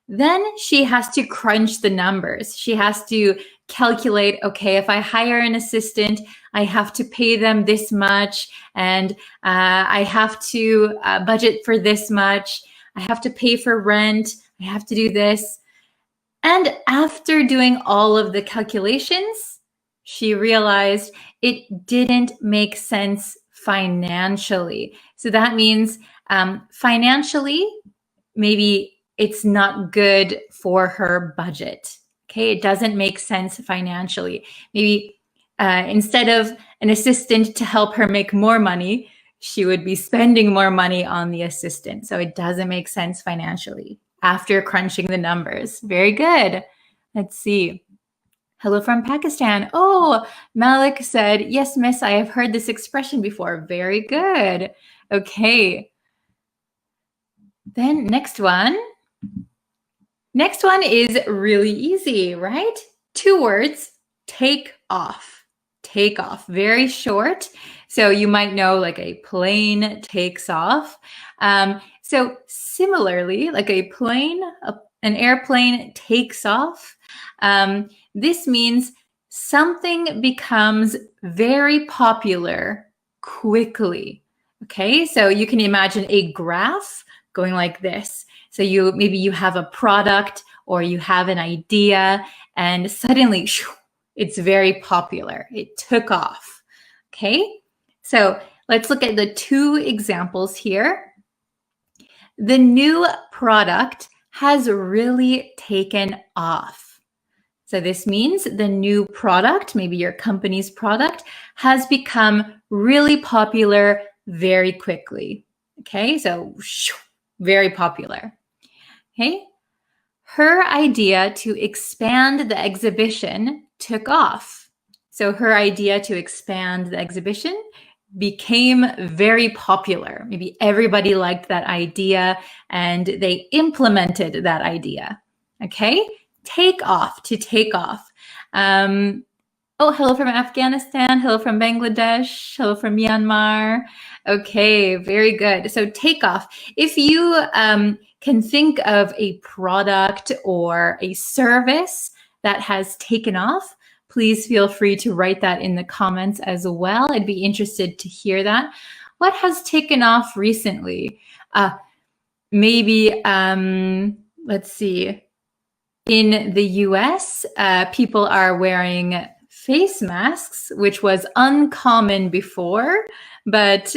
Speaker 1: Then she has to crunch the numbers. She has to calculate, okay, if I hire an assistant, I have to pay them this much, and I have to budget for this much. I have to pay for rent. I have to do this. And after doing all of the calculations, she realized it didn't make sense financially. So that means financially, maybe it's not good for her budget. Okay, it doesn't make sense financially. Maybe instead of an assistant to help her make more money, she would be spending more money on the assistant. So it doesn't make sense financially after crunching the numbers. Very good. Let's see. Hello from Pakistan. Oh, Malik said, yes, miss, I have heard this expression before. Very good. Okay. Then next one. Next one is really easy, right? 2 words, take off. Take off, very short. So you might know like a plane takes off. So similarly, like a plane, an airplane takes off. This means something becomes very popular quickly. Okay, so you can imagine a graph going like this. So maybe you have a product or you have an idea and suddenly it's very popular. It took off. Okay, so let's look at the 2 examples here. The new product has really taken off. So this means the new product, maybe your company's product, has become really popular very quickly. Okay, so very popular. Okay, her idea to expand the exhibition took off. So her idea to expand the exhibition became very popular. Maybe everybody liked that idea and they implemented that idea. Okay, take off, to take off. Oh, hello from Afghanistan. Hello from Bangladesh. Hello from Myanmar. Okay, very good. So take off. If you can think of a product or a service that has taken off, please feel free to write that in the comments as well. I'd be interested to hear that. What has taken off recently? Maybe, let's see. In the US, people are wearing face masks, which was uncommon before, but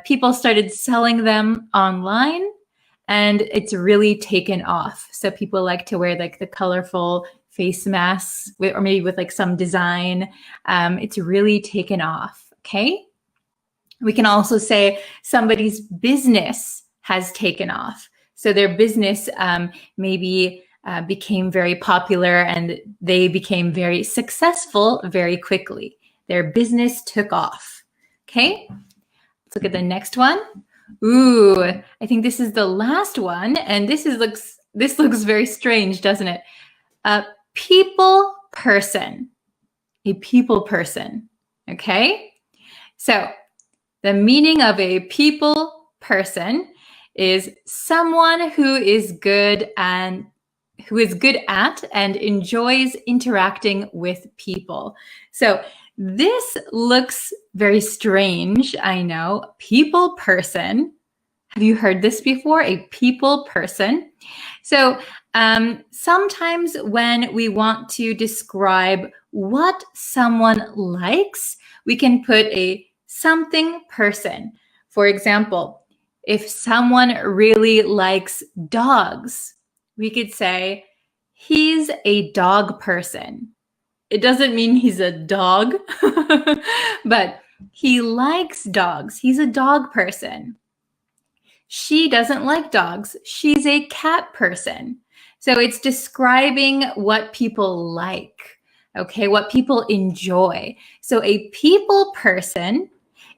Speaker 1: people started selling them online, and it's really taken off. So people like to wear like the colorful face masks, or maybe with like some design. It's really taken off. Okay. We can also say somebody's business has taken off. So their business maybe became very popular and they became very successful very quickly. Their business took off. Okay, let's look at the next one. Ooh, I think this is the last one, and this looks very strange, doesn't it? A people person. A people person. Okay, so the meaning of a people person is someone who is good at and enjoys interacting with people. So this looks very strange, I know. People person. Have you heard this before? A people person. So sometimes when we want to describe what someone likes, we can put a something person. For example, if someone really likes dogs, we could say, he's a dog person. It doesn't mean he's a dog, but he likes dogs. He's a dog person. She doesn't like dogs. She's a cat person. So it's describing what people like, okay, what people enjoy. So a people person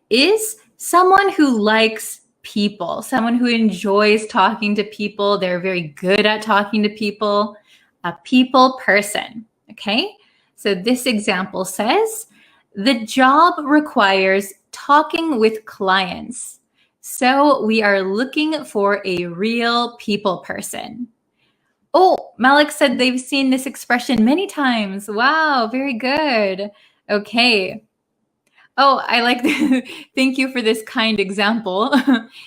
Speaker 1: is someone who likes people, someone who enjoys talking to people. They're very good at talking to people. A people person, okay? So this example says, the job requires talking with clients. So we are looking for a real people person. Oh, Malik said they've seen this expression many times. Wow, very good. Okay. Oh, I like the, thank you for this kind example.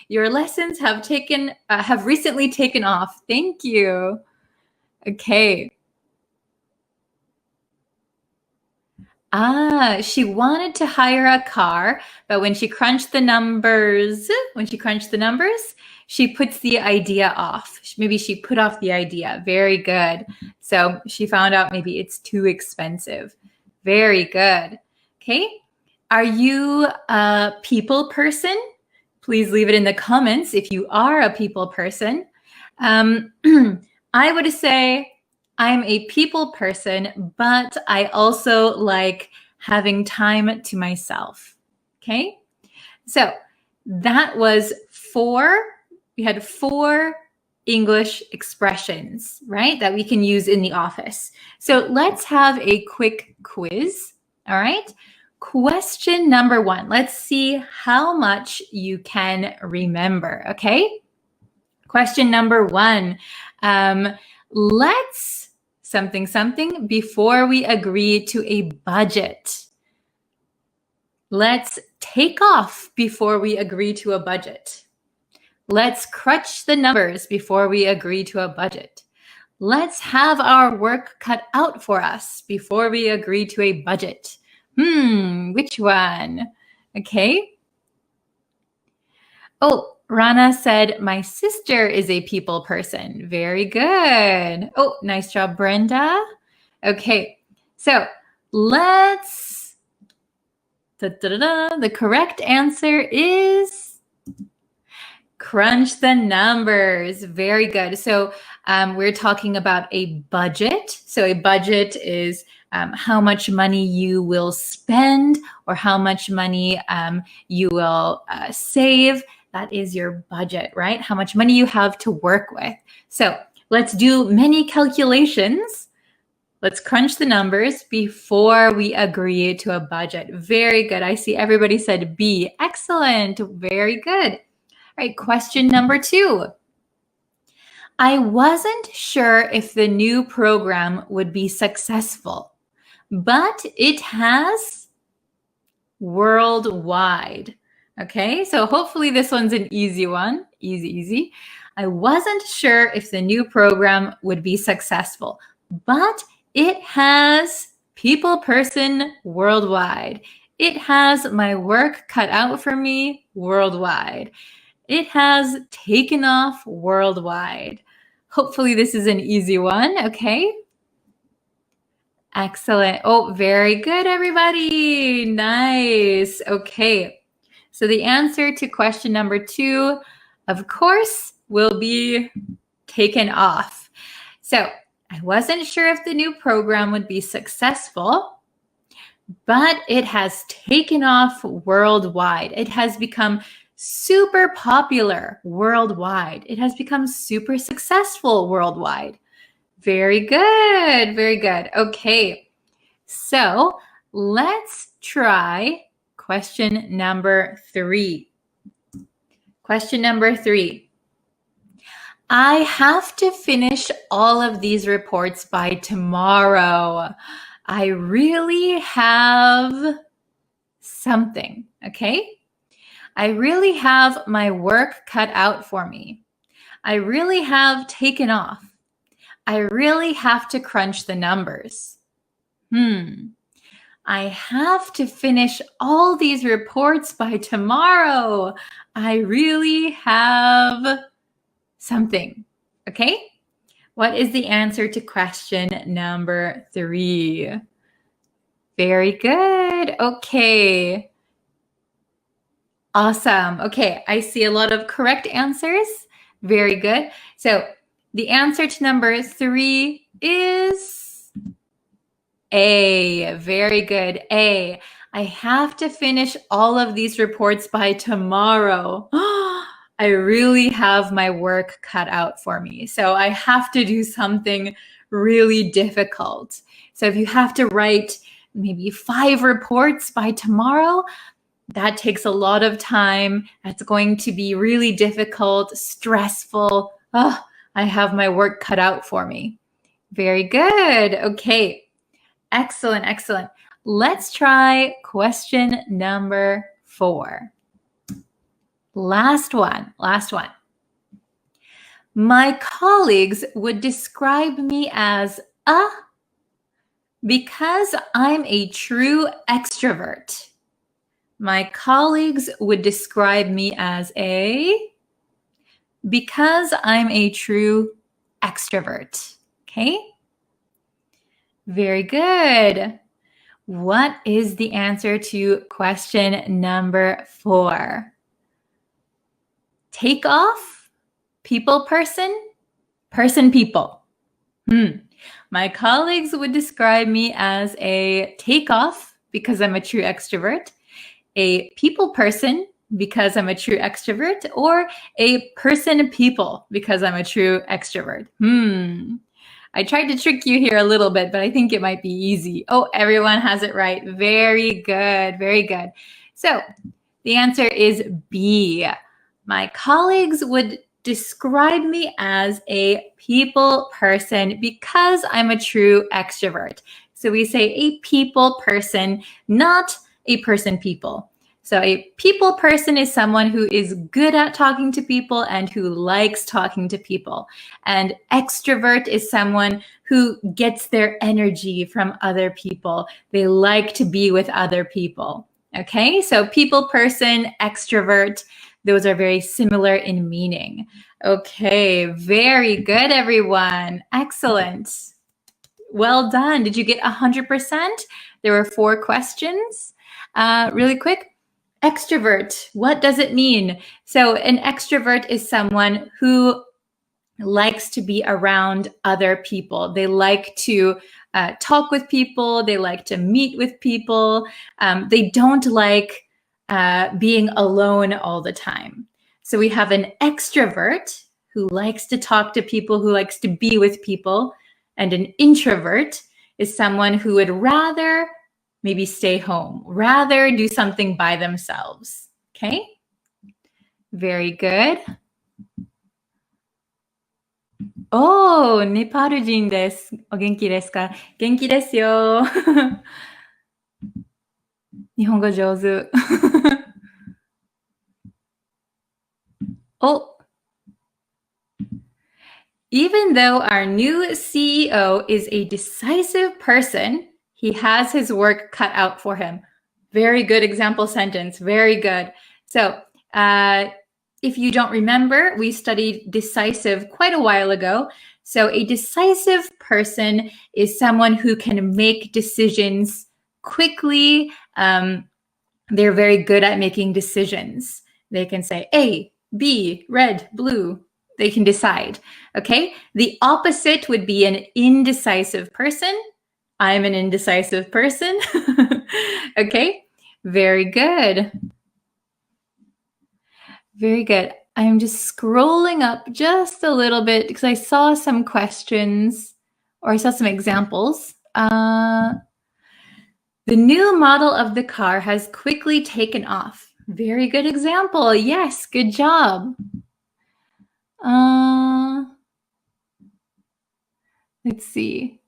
Speaker 1: Your lessons have recently taken off. Thank you. Okay. She wanted to hire a car, but when she crunched the numbers, she puts the idea off. Maybe she put off the idea. Very good. So she found out maybe it's too expensive. Very good. Okay. Are you a people person? Please leave it in the comments if you are a people person. I would say I'm a people person, but I also like having time to myself. Okay, so that was we had 4 English expressions, right, that we can use in the office. So let's have a quick quiz. All right. Question number 1. Let's see how much you can remember. Okay. Question number 1. Let's something before we agree to a budget. Let's take off before we agree to a budget. Let's crunch the numbers before we agree to a budget. Let's have our work cut out for us before we agree to a budget. Which one? Okay. Oh, Rana said, my sister is a people person. Very good. Oh, nice job, Brenda. Okay, so let's, the correct answer is crunch the numbers. Very good. So we're talking about a budget. So a budget is how much money you will spend or how much money you will save. That is your budget, right? How much money you have to work with. So let's do many calculations. Let's crunch the numbers before we agree to a budget. Very good. I see everybody said B. Excellent. Very good. All right, question number 2. I wasn't sure if the new program would be successful, but it has worldwide. Okay, so hopefully this one's an easy one. Easy. I wasn't sure if the new program would be successful, but it has people person worldwide. It has my work cut out for me worldwide. It has taken off worldwide. Hopefully this is an easy one, okay? Excellent. Oh, very good, everybody. Nice. Okay. So the answer to question number 2, of course, will be taken off. So I wasn't sure if the new program would be successful, but it has taken off worldwide. It has become super popular worldwide. It has become super successful worldwide. Very good. Very good. Okay. So let's try question number 3. Question number 3. I have to finish all of these reports by tomorrow. I really have something, okay? I really have my work cut out for me. I really have taken off. I really have to crunch the numbers. I have to finish all these reports by tomorrow. I really have something. Okay? What is the answer to question number 3? Very good. Okay. Awesome. Okay, I see a lot of correct answers. Very good. So the answer to number 3 is A. Very good. A. I have to finish all of these reports by tomorrow. I really have my work cut out for me. So I have to do something really difficult. So if you have to write maybe 5 reports by tomorrow, that takes a lot of time. That's going to be really difficult, stressful. Oh, I have my work cut out for me. Very good. Okay. Excellent, excellent. Let's try question number 4. Last one. My colleagues would describe me as a because I'm a true extrovert. My colleagues would describe me as a because I'm a true extrovert. Okay? Very good. What is the answer to question number 4? Take off, people, person, person, people. My colleagues would describe me as a takeoff because I'm a true extrovert, a people person because I'm a true extrovert, or a person people because I'm a true extrovert. I tried to trick you here a little bit, but I think it might be easy. Oh, everyone has it right. Very good. Very good. So the answer is B. My colleagues would describe me as a people person because I'm a true extrovert. So we say a people person, not a person people. So a people person is someone who is good at talking to people and who likes talking to people. And extrovert is someone who gets their energy from other people. They like to be with other people. Okay, so people person, extrovert, those are very similar in meaning. Okay, very good, everyone. Excellent. Well done. Did you get 100%? There were 4 questions. Really quick. Extrovert, what does it mean? So an extrovert is someone who likes to be around other people. They like to talk with people. They like to meet with people. They don't like being alone all the time. So we have an extrovert who likes to talk to people, who likes to be with people. And an introvert is someone who would rather maybe stay home, rather do something by themselves. Okay? Very good. Oh, ネパール人です。お元気ですか？元気ですよ。日本語上手。お、Even though our new CEO is a decisive person, he has his work cut out for him. Very good example sentence. Very good. So, if you don't remember, we studied decisive quite a while ago. So, a decisive person is someone who can make decisions quickly. They're very good at making decisions. They can say A, B, red, blue. They can decide. Okay. The opposite would be an indecisive person. I'm an indecisive person. Okay. Very good. Very good. I'm just scrolling up just a little bit because I saw some questions or I saw some examples. The new model of the car has quickly taken off. Very good example. Yes, good job. Let's see.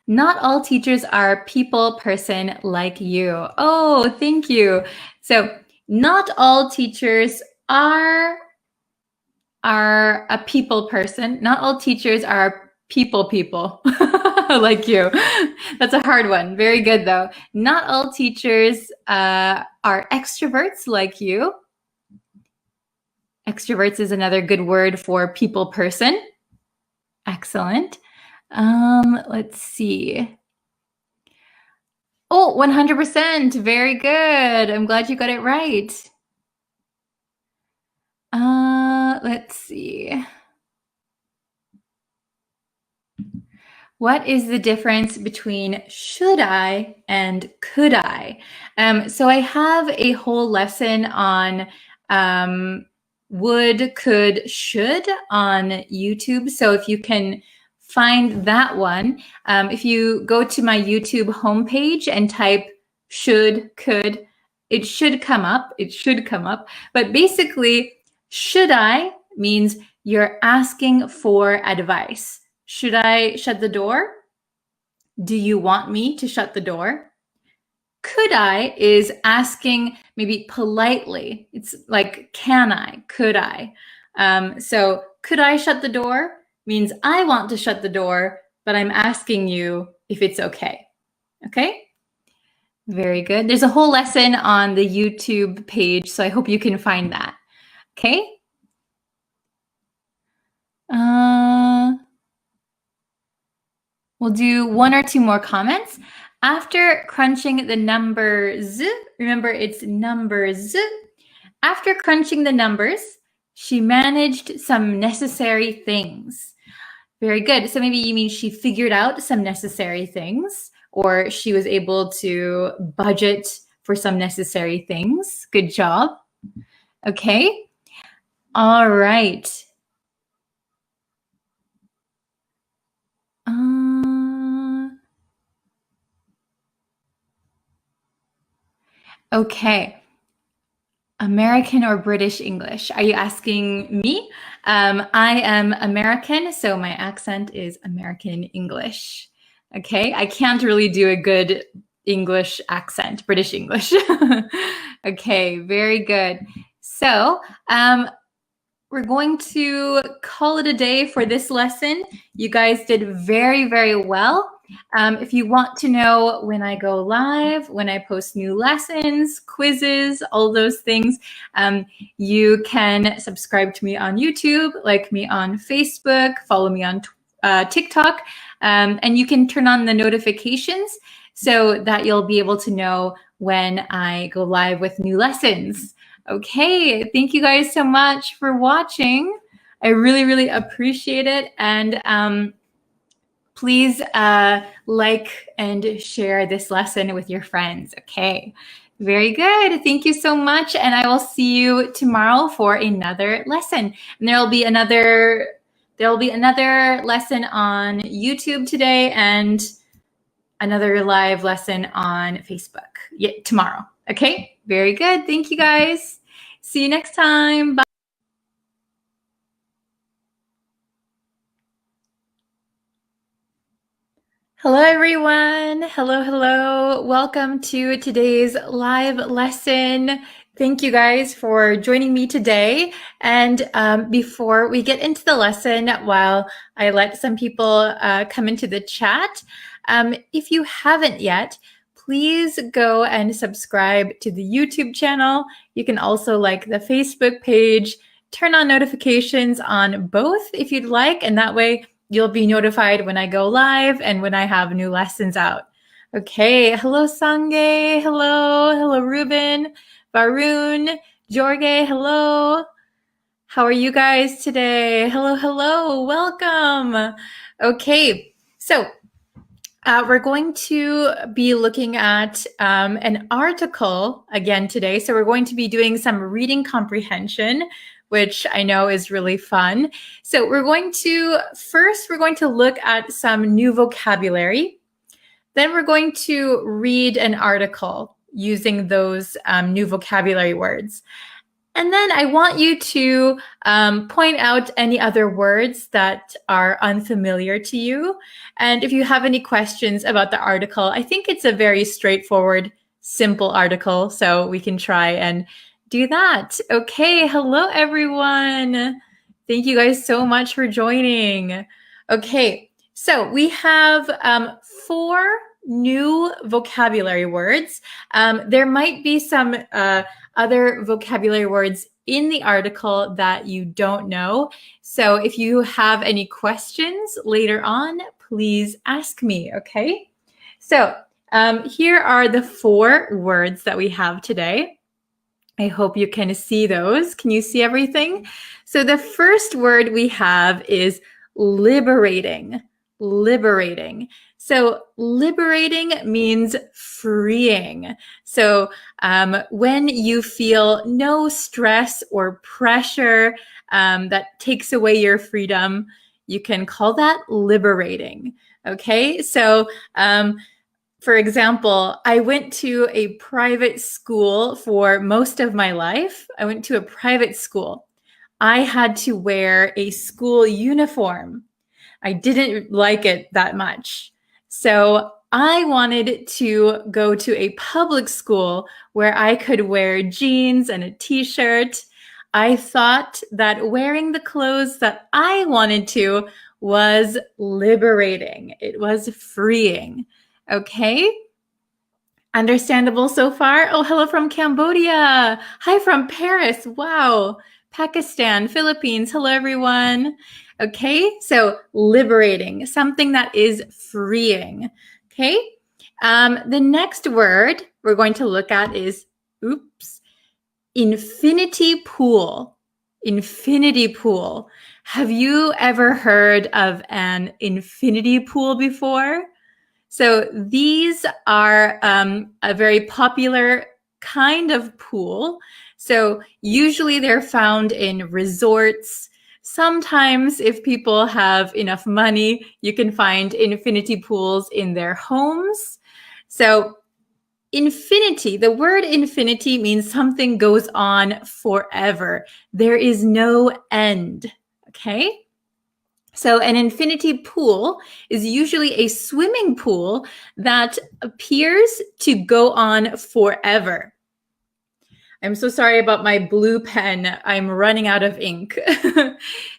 Speaker 1: Not all teachers are people person like you. Oh, thank you. So, not all teachers are a people person. Not all teachers are people like you. That's a hard one. Very good though. Not all teachers are extroverts like you. Extroverts is another good word for people person. Excellent. Let's see. Oh, 100%. Very good. I'm glad you got it right. Let's see. What is the difference between should I and could I? So I have a whole lesson on would, could, should on YouTube. So if you can find that one, if you go to my YouTube homepage and type should, could, it should come up. It should come up. But basically, should I means you're asking for advice. Should I shut the door? Do you want me to shut the door? Could I is asking maybe politely. It's like, can I? Could I? So could I shut the door means I want to shut the door, but I'm asking you if it's okay. Okay? Very good. There's a whole lesson on the YouTube page, so I hope you can find that. Okay? We'll do one or two more comments. After crunching the numbers, remember it's numbers. After crunching the numbers, she managed some necessary things. Very good. So maybe you mean she figured out some necessary things, or she was able to budget for some necessary things. Good job. Okay. All right. Okay. American or British English? Are you asking me? I am American, so my accent is American English. Okay, I can't really do a good English accent, British English. Okay, very good. So we're going to call it a day for this lesson. You guys did very, very well. If you want to know when I go live, when I post new lessons, quizzes, all those things, you can subscribe to me on YouTube, like me on Facebook, follow me on TikTok, and you can turn on the notifications so that you'll be able to know when I go live with new lessons. Okay, thank you guys so much for watching. I really, really appreciate it. And please like and share this lesson with your friends. Okay, very good. Thank you so much. And I will see you tomorrow for another lesson. And there'll be another lesson on YouTube today and another live lesson on Facebook tomorrow. Okay, very good. Thank you guys. See you next time. Bye. Hello, everyone. Hello, hello. Welcome to today's live lesson. Thank you guys for joining me today. And before we get into the lesson, while I let some people come into the chat, if you haven't yet, please go and subscribe to the YouTube channel. You can also like the Facebook page, turn on notifications on both if you'd like, and that way you'll be notified when I go live and when I have new lessons out. Okay, hello Sange, hello Ruben. Varun, Jorge, hello. How are you guys today? Hello, welcome. Okay, so we're going to be looking at an article again today. So we're going to be doing some reading comprehension, which I know is really fun. So we're going to look at some new vocabulary. Then we're going to read an article using those new vocabulary words. And then I want you to point out any other words that are unfamiliar to you. And if you have any questions about the article, I think it's a very straightforward, simple article. So we can try and do that. Okay, hello everyone. Thank you guys so much for joining. Okay, so we have 4 new vocabulary words. There might be some other vocabulary words in the article that you don't know. So if you have any questions later on, please ask me, okay? So here are the 4 words that we have today. I hope you can see those. Can you see everything? So the first word we have is liberating. Liberating. So liberating means freeing. So when you feel no stress or pressure that takes away your freedom, you can call that liberating. Okay, so for example, I went to a private school for most of my life. I went to a private school. I had to wear a school uniform. I didn't like it that much. So I wanted to go to a public school where I could wear jeans and a t-shirt. I thought that wearing the clothes that I wanted to was liberating. It was freeing. Okay? Understandable so far? Oh, hello from Cambodia. Hi from Paris. Wow. Pakistan, Philippines. Hello, everyone. Okay, so liberating, something that is freeing. Okay, the next word we're going to look at is, infinity pool. Infinity pool. Have you ever heard of an infinity pool before? So these are a very popular kind of pool. So usually they're found in resorts. Sometimes if people have enough money, you can find infinity pools in their homes. So infinity, the word infinity means something goes on forever. There is no end, okay? So an infinity pool is usually a swimming pool that appears to go on forever. I'm so sorry about my blue pen. I'm running out of ink.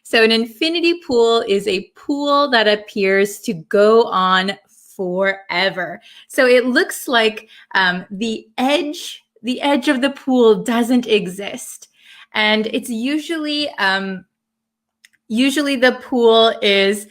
Speaker 1: So an infinity pool is a pool that appears to go on forever. So it looks like the edge of the pool doesn't exist. And it's usually the pool is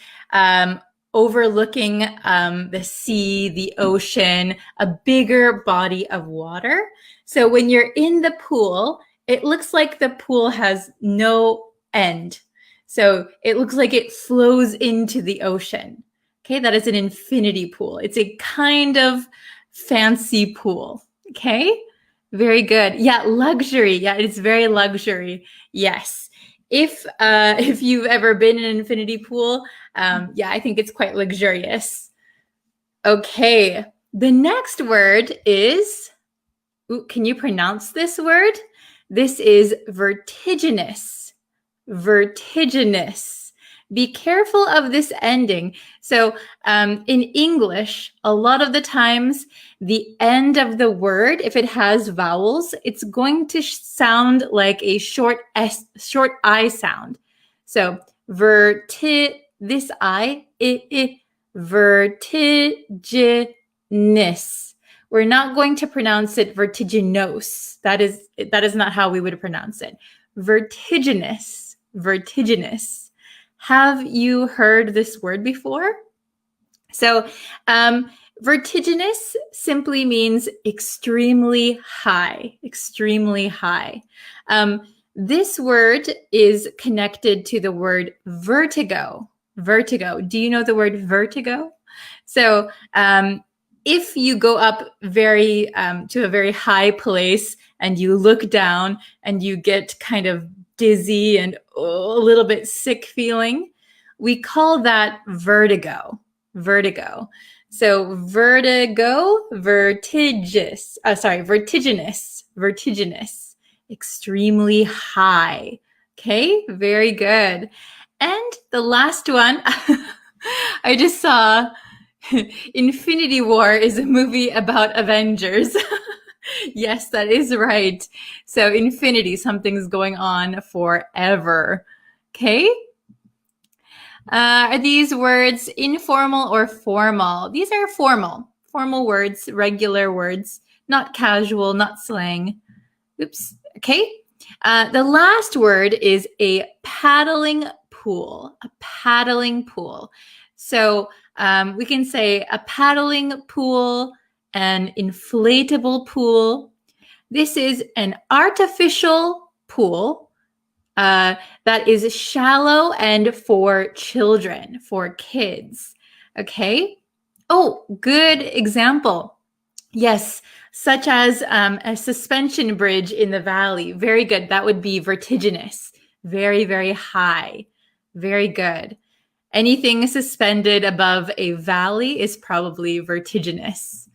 Speaker 1: overlooking the sea, the ocean, a bigger body of water. So when you're in the pool, it looks like the pool has no end. So it looks like it flows into the ocean. Okay, that is an infinity pool. It's a kind of fancy pool. Okay, very good. Yeah, luxury. Yeah, it's very luxury. Yes. If you've ever been in an infinity pool, yeah, I think it's quite luxurious. Okay, the next word is, can you pronounce this word? This is vertiginous. Vertiginous. Be careful of this ending. So in English, a lot of the times, the end of the word, if it has vowels, it's going to sound like a short I sound. So this I, vertiginous. We're not going to pronounce it vertiginous. That is not how we would pronounce it. Vertiginous, vertiginous. Have you heard this word before? So vertiginous simply means extremely high, extremely high. This word is connected to the word vertigo. Vertigo. Do you know the word vertigo? So if you go up to a very high place and you look down and you get kind of dizzy and a little bit sick feeling, we call that vertigo. Vertigo. So vertigo, vertiginous, vertiginous, extremely high. Okay, very good. And the last one, I just saw Infinity War is a movie about Avengers. Yes, that is right. So infinity, something's going on forever. Okay? Are these words informal or formal? These are formal. Formal words, regular words, not casual, not slang. Oops. Okay? The last word is a paddling pool. A paddling pool. So we can say a paddling pool, an inflatable pool. This is an artificial pool that is shallow and for children, for kids. Okay? Oh, good example. Yes, such as a suspension bridge in the valley. Very good. That would be vertiginous. Very, very high. Very good. Anything suspended above a valley is probably vertiginous.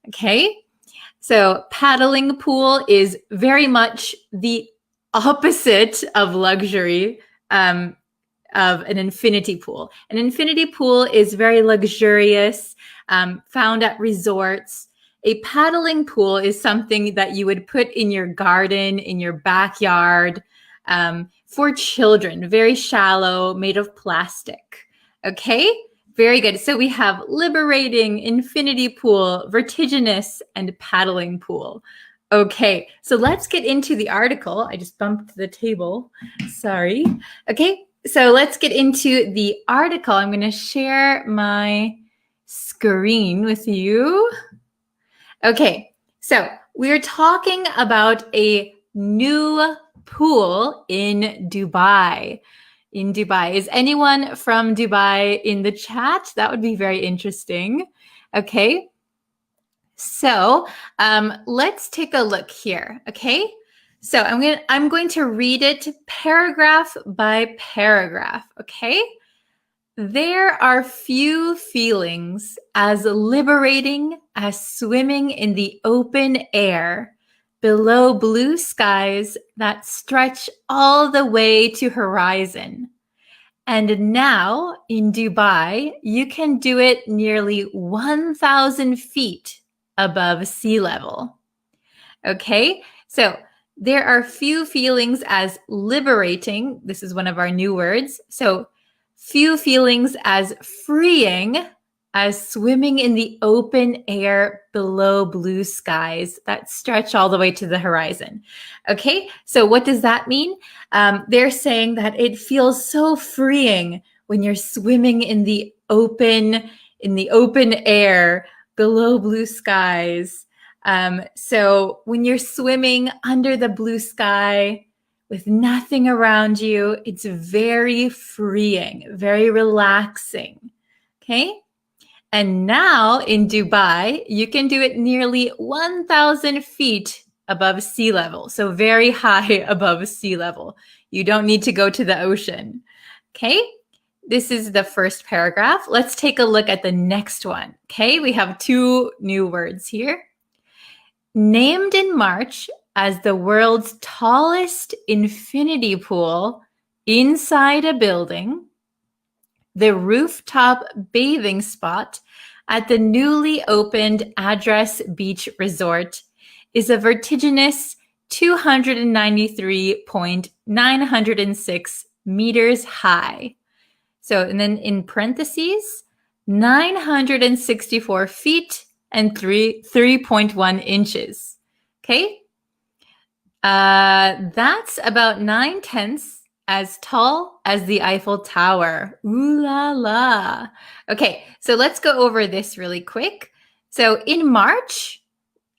Speaker 1: Okay? So paddling pool is very much the opposite of luxury of an infinity pool. An infinity pool is very luxurious, found at resorts. A paddling pool is something that you would put in your garden, in your backyard, for children, very shallow, made of plastic. Okay, very good. So we have liberating, infinity pool, vertiginous, and paddling pool. Okay, so let's get into the article. I just bumped the table. Sorry. Okay, so let's get into the article. I'm going to share my screen with you. Okay, so we're talking about a new pool in Dubai. In Dubai. Is anyone from Dubai in the chat? That would be very interesting. Okay. So let's take a look here. Okay. So I'm going to read it paragraph by paragraph. Okay. There are few feelings as liberating as swimming in the open air below blue skies that stretch all the way to horizon. And now in Dubai, you can do it nearly 1,000 feet above sea level. Okay, so there are few feelings as liberating. This is one of our new words. So few feelings as freeing as swimming in the open air below blue skies that stretch all the way to the horizon. Okay, so what does that mean? They're saying that it feels so freeing when you're swimming in the open air below blue skies. So when you're swimming under the blue sky with nothing around you, it's very freeing, very relaxing. Okay. And now in Dubai, you can do it nearly 1,000 feet above sea level. So very high above sea level. You don't need to go to the ocean. Okay. This is the first paragraph. Let's take a look at the next one. Okay. We have two new words here. Named in March as the world's tallest infinity pool inside a building, the rooftop bathing spot at the newly opened Address Beach Resort is a vertiginous 293.906 meters high. So, and then in parentheses, 964 feet and 3.1 inches. Okay. That's about 9/10 as tall as the Eiffel Tower. Ooh la la. Okay, so let's go over this really quick. So in March,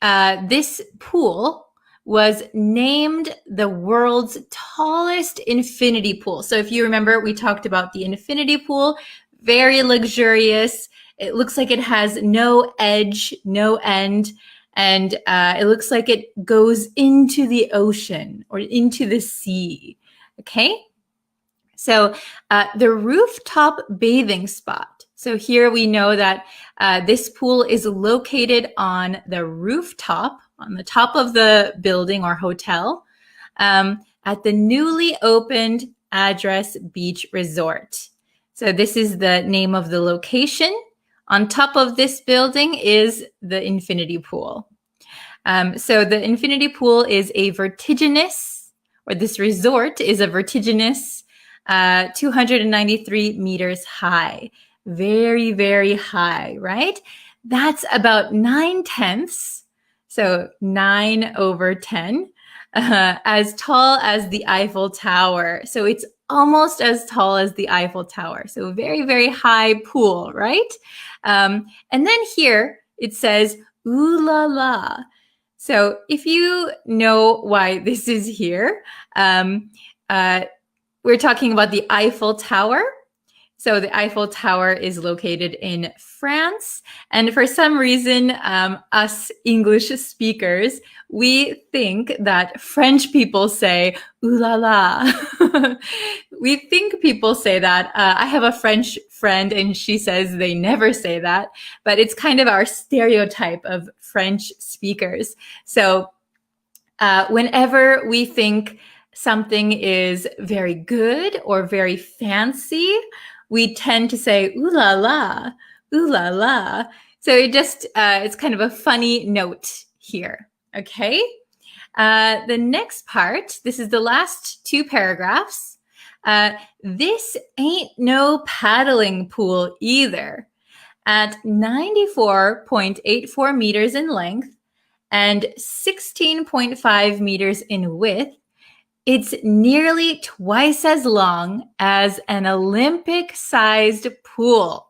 Speaker 1: this pool was named the world's tallest infinity pool. So if you remember, we talked about the infinity pool, very luxurious. It looks like it has no edge, no end. And it looks like it goes into the ocean or into the sea. Okay. So the rooftop bathing spot. So here we know that this pool is located on the rooftop, on the top of the building or hotel, at the newly opened Address Beach Resort. So this is the name of the location. On top of this building is the infinity pool. So the infinity pool is a vertiginous, or this resort is a vertiginous 293 meters high. Very, very high, right? That's about 9/10, so 9/10, as tall as the Eiffel Tower. So it's almost as tall as the Eiffel Tower. So very, very high pool, right? And then here it says, ooh la la. So if you know why this is here, we're talking about the Eiffel Tower. So the Eiffel Tower is located in France. And for some reason, us English speakers, we think that French people say, ooh la la. We think people say that. I have a French friend and she says they never say that, but it's kind of our stereotype of French speakers. So whenever we think something is very good or very fancy, we tend to say, ooh la la, ooh la la. So it just, it's kind of a funny note here, okay? The next part, this is the last two paragraphs. This ain't no paddling pool either. At 94.84 meters in length and 16.5 meters in width, it's nearly twice as long as an Olympic-sized pool.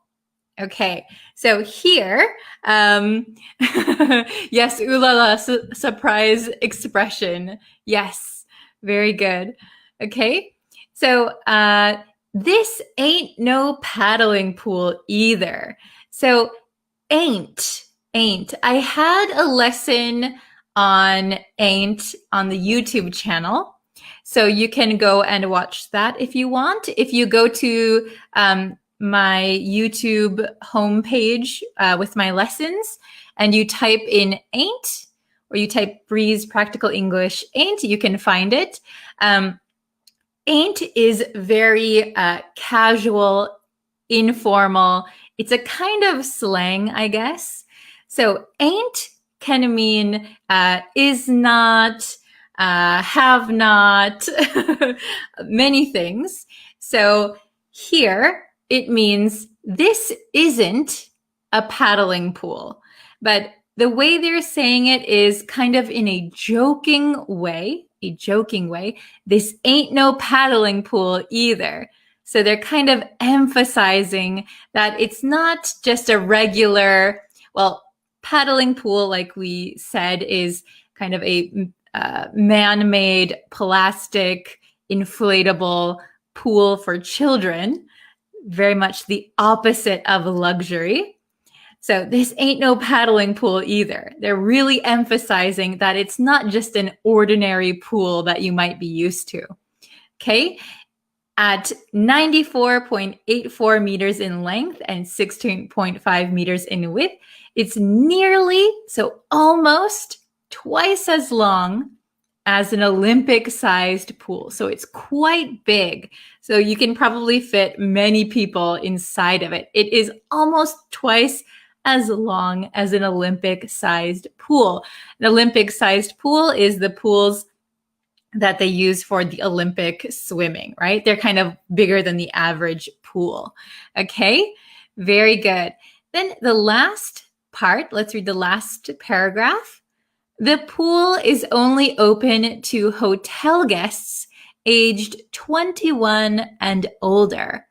Speaker 1: Okay, so here, yes, ooh la la, surprise expression. Yes, very good. Okay, so this ain't no paddling pool either. So ain't. I had a lesson on ain't on the YouTube channel. So you can go and watch that if you want. If you go to my YouTube homepage with my lessons and you type in ain't, or you type Breeze Practical English ain't, you can find it. Ain't is very casual, informal. It's a kind of slang, I guess. So ain't can mean is not, have not, many things. So here it means this isn't a paddling pool, but the way they're saying it is kind of in a joking way. This ain't no paddling pool either. So they're kind of emphasizing that it's not just a regular, well, paddling pool, like we said, is kind of a man-made plastic inflatable pool for children, very much the opposite of luxury. So this ain't no paddling pool either. They're really emphasizing that it's not just an ordinary pool that you might be used to. Okay. At 94.84 meters in length and 16.5 meters in width, it's nearly, so almost twice as long as an Olympic-sized pool. So it's quite big. So you can probably fit many people inside of it. It is almost twice as long as an Olympic-sized pool. An Olympic-sized pool is the pools that they use for the Olympic swimming, right? They're kind of bigger than the average pool. Okay, very good. Then the last part, let's read the last paragraph. The pool is only open to hotel guests aged 21 and older,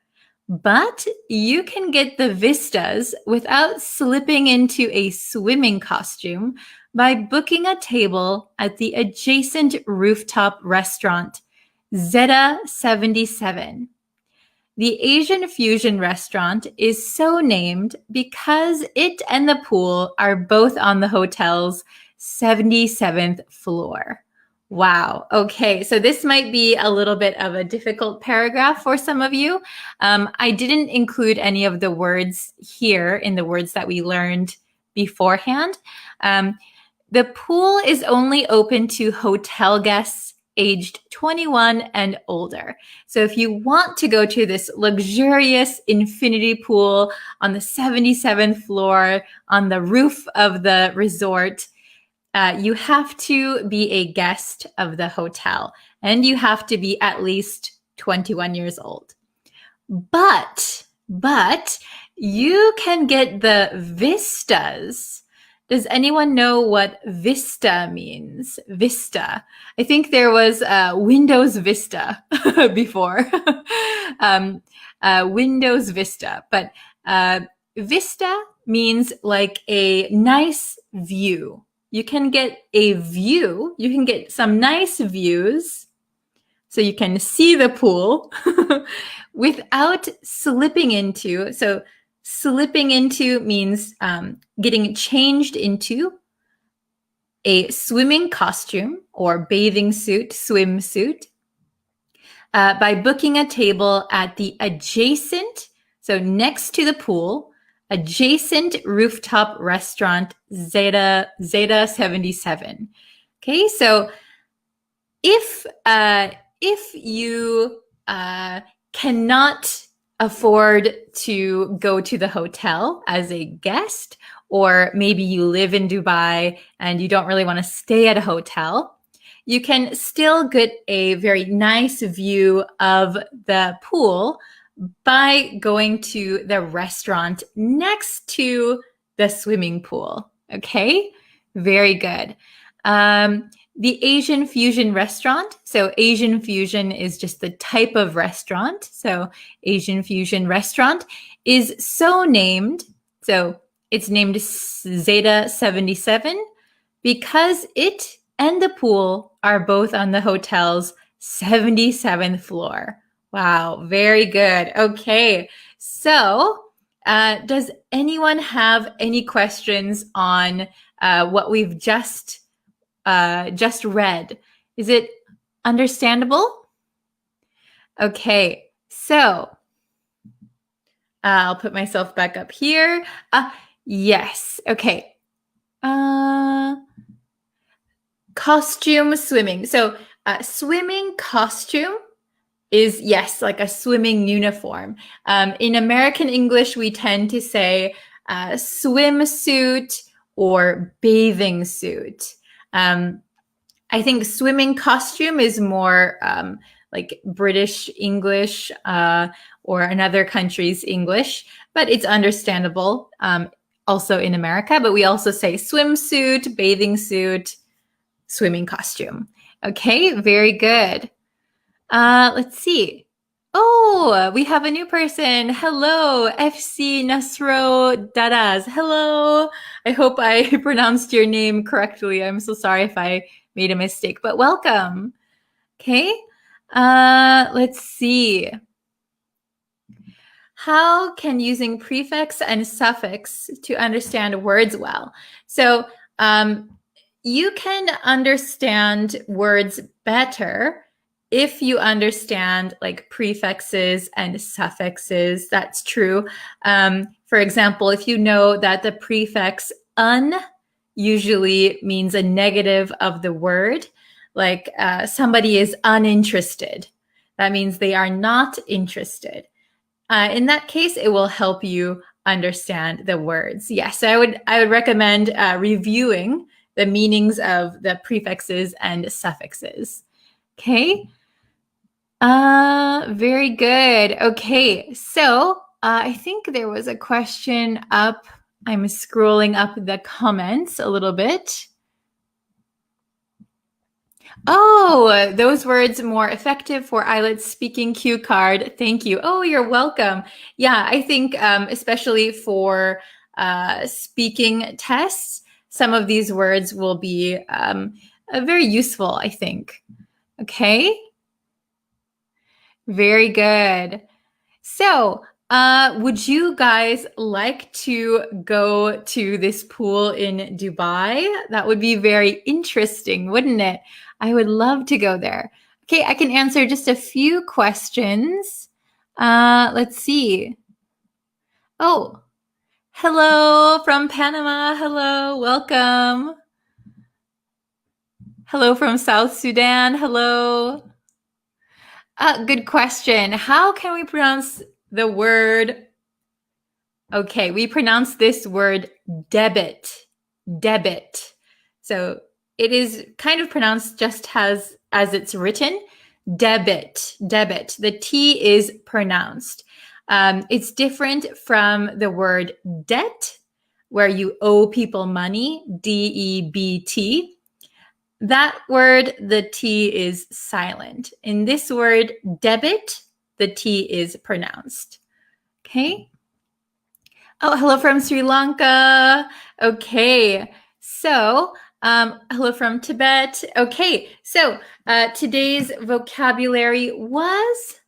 Speaker 1: but you can get the vistas without slipping into a swimming costume by booking a table at the adjacent rooftop restaurant, Zeta 77. The Asian fusion restaurant is so named because it and the pool are both on the hotel's 77th floor. Wow. Okay. So this might be a little bit of a difficult paragraph for some of you. I didn't include any of the words here in the words that we learned beforehand. The pool is only open to hotel guests aged 21 and older. So if you want to go to this luxurious infinity pool on the 77th floor on the roof of the resort, you have to be a guest of the hotel and you have to be at least 21 years old. But you can get the vistas. Does anyone know what Vista means? Vista. I think there was Windows Vista before. Windows Vista. But Vista means like a nice view. You can get a view. You can get some nice views so you can see the pool without slipping into. So slipping into means getting changed into a swimming costume or bathing suit, swimsuit, by booking a table at the adjacent, so next to the pool, adjacent rooftop restaurant, Zeta 77. Okay, so if you cannot afford to go to the hotel as a guest, or maybe you live in Dubai and you don't really want to stay at a hotel, you can still get a very nice view of the pool by going to the restaurant next to the swimming pool. Okay, very good. The Asian fusion restaurant. So Asian fusion is just the type of restaurant. So Asian fusion restaurant is so named. So it's named Zeta 77 because it and the pool are both on the hotel's 77th floor. Wow, very good. Okay, so does anyone have any questions on what we've just read? Is it understandable? Okay, so I'll put myself back up here. Yes, okay. Costume swimming. So swimming costume is, yes, like a swimming uniform. In American English, we tend to say swimsuit or bathing suit. I think swimming costume is more like British English or another country's English, but it's understandable also in America. But we also say swimsuit, bathing suit, swimming costume. Okay, very good. Let's see. Oh, we have a new person. Hello, FC Nasro Daraz. Hello. I hope I pronounced your name correctly. I'm so sorry if I made a mistake, but welcome. Okay. Let's see. How can using prefix and suffix to understand words well? So you can understand words better if you understand like prefixes and suffixes. That's true. For example, if you know that the prefix un usually means a negative of the word, like somebody is uninterested. That means they are not interested. In that case, it will help you understand the words. Yes, so I would recommend reviewing the meanings of the prefixes and suffixes. Okay. Very good. Okay, so I think there was a question up. I'm scrolling up the comments a little bit. Oh, those words more effective for IELTS speaking cue card. Thank you. Oh, you're welcome. Yeah, I think especially for speaking tests, some of these words will be very useful, I think. Okay. Very good. So, would you guys like to go to this pool in Dubai? That would be very interesting, wouldn't it? I would love to go there. Okay, I can answer just a few questions. Let's see. Oh, hello from Panama. Hello, welcome. Hello from South Sudan. Hello. Good question. How can we pronounce the word? Okay, we pronounce this word debit. Debit. So it is kind of pronounced just as it's written. Debit. Debit. The T is pronounced. It's different from the word debt, where you owe people money. DEBT. That word, the T is silent. In this word, debit, the T is pronounced. Okay. Oh, hello from Sri Lanka. Okay. So, hello from Tibet. Okay. So, today's vocabulary was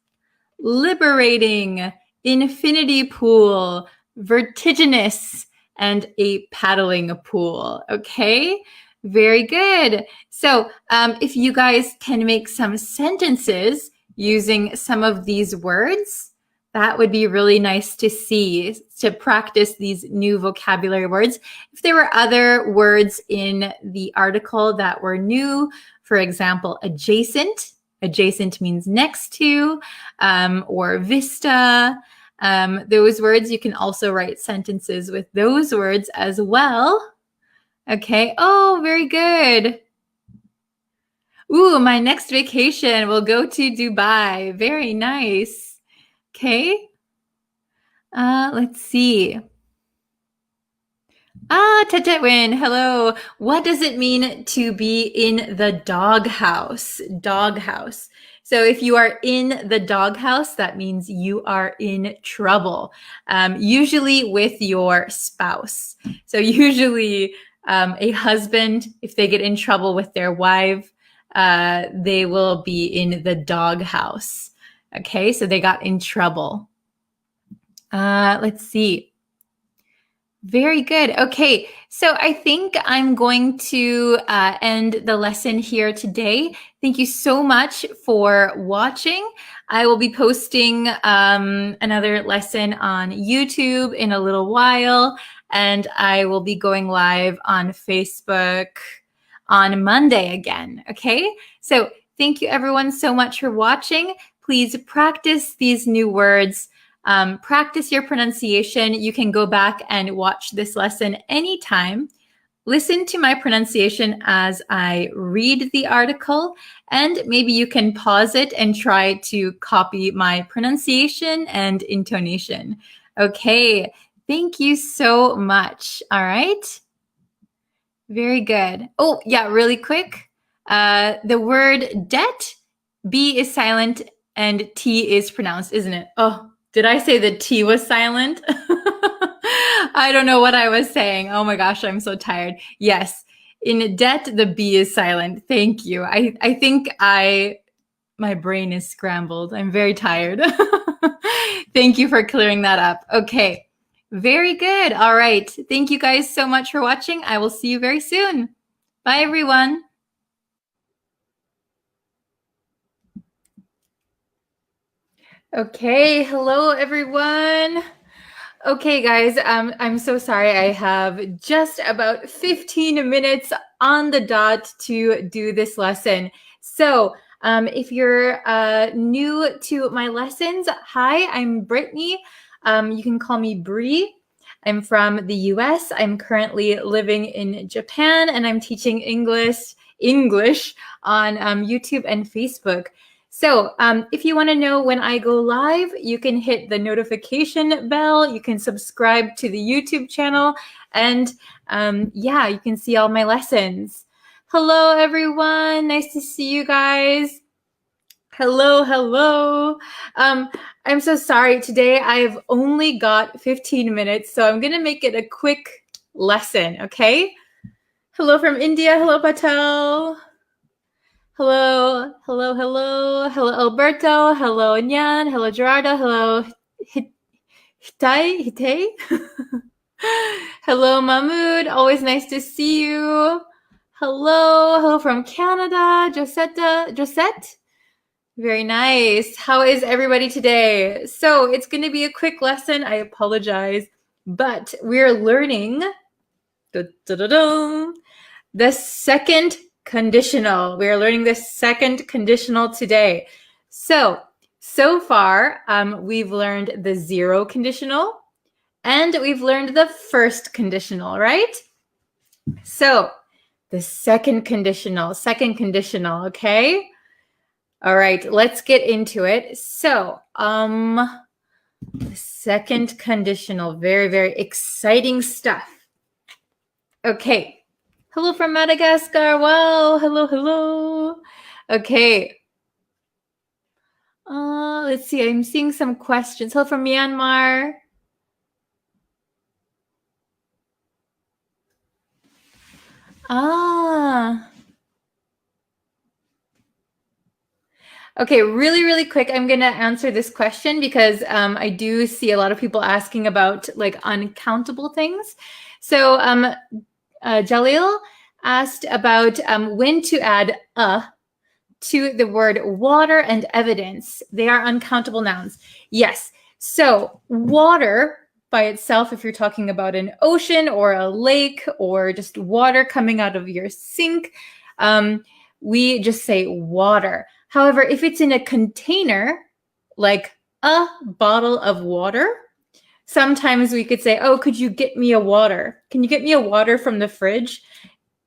Speaker 1: liberating, infinity pool, vertiginous, and a paddling pool. Okay. Very good. So if you guys can make some sentences using some of these words, that would be really nice to see, to practice these new vocabulary words. If there were other words in the article that were new, for example, adjacent. Adjacent means next to, or vista. Those words, you can also write sentences with those words as well. Okay. Oh, very good. Ooh, my next vacation will go to Dubai. Very nice. Okay. Let's see. Tetetwin, hello. What does it mean to be in the doghouse? Doghouse. So if you are in the doghouse, that means you are in trouble, usually with your spouse. So usually a husband, if they get in trouble with their wife, they will be in the doghouse. Okay, so they got in trouble. Let's see. Very good. Okay, so I think I'm going to end the lesson here today. Thank you so much for watching. I will be posting another lesson on YouTube in a little while, and I will be going live on Facebook on Monday again. Okay, so thank you everyone so much for watching. Please practice these new words. Practice your pronunciation. You can go back and watch this lesson anytime. Listen to my pronunciation as I read the article, and maybe you can pause it and try to copy my pronunciation and intonation. Okay, thank you so much. All right. Very good. Oh, yeah, really quick. The word debt, B is silent and T is pronounced, isn't it? Oh, did I say the T was silent? I don't know what I was saying. Oh my gosh, I'm so tired. Yes, in debt, the B is silent. Thank you. I think my brain is scrambled. I'm very tired. Thank you for clearing that up. Okay, very good. All right. Thank you guys so much for watching. I will see you very soon. Bye, everyone. Okay, hello everyone. Okay, guys, I'm so sorry. I have just about 15 minutes on the dot to do this lesson. So, if you're new to my lessons, hi, I'm Brittany. You can call me Bree. I'm from the US. I'm currently living in Japan, and I'm teaching English on YouTube and Facebook. So if you want to know when I go live, you can hit the notification bell. You can subscribe to the YouTube channel. And yeah, you can see all my lessons. Hello, everyone. Nice to see you guys. Hello, hello. I'm so sorry. Today I've only got 15 minutes, so I'm going to make it a quick lesson, okay? Hello from India. Hello, Patel. Hello, hello, hello, hello, Alberto. Hello, Nyan. Hello, Gerardo. Hello, Hitay. Hello, Mahmood. Always nice to see you. Hello from Canada, Josette. Very nice. How is everybody today? So it's going to be a quick lesson. I apologize, but we're learning the second conditional. We are learning the second conditional today. So far, we've learned the zero conditional and we've learned the first conditional, right? So the second conditional, okay? All right, let's get into it. So, the second conditional, very, very exciting stuff. Okay. Hello from Madagascar. Wow. Hello. Okay. Let's see. I'm seeing some questions. Hello from Myanmar. Okay, really quick, I'm going to answer this question because I do see a lot of people asking about like uncountable things. So Jalil asked about when to add to the word water and evidence. They are uncountable nouns. Yes. So water by itself, if you're talking about an ocean or a lake or just water coming out of your sink, we just say water. However, if it's in a container, like a bottle of water, sometimes we could say, oh, could you get me a water? Can you get me a water from the fridge?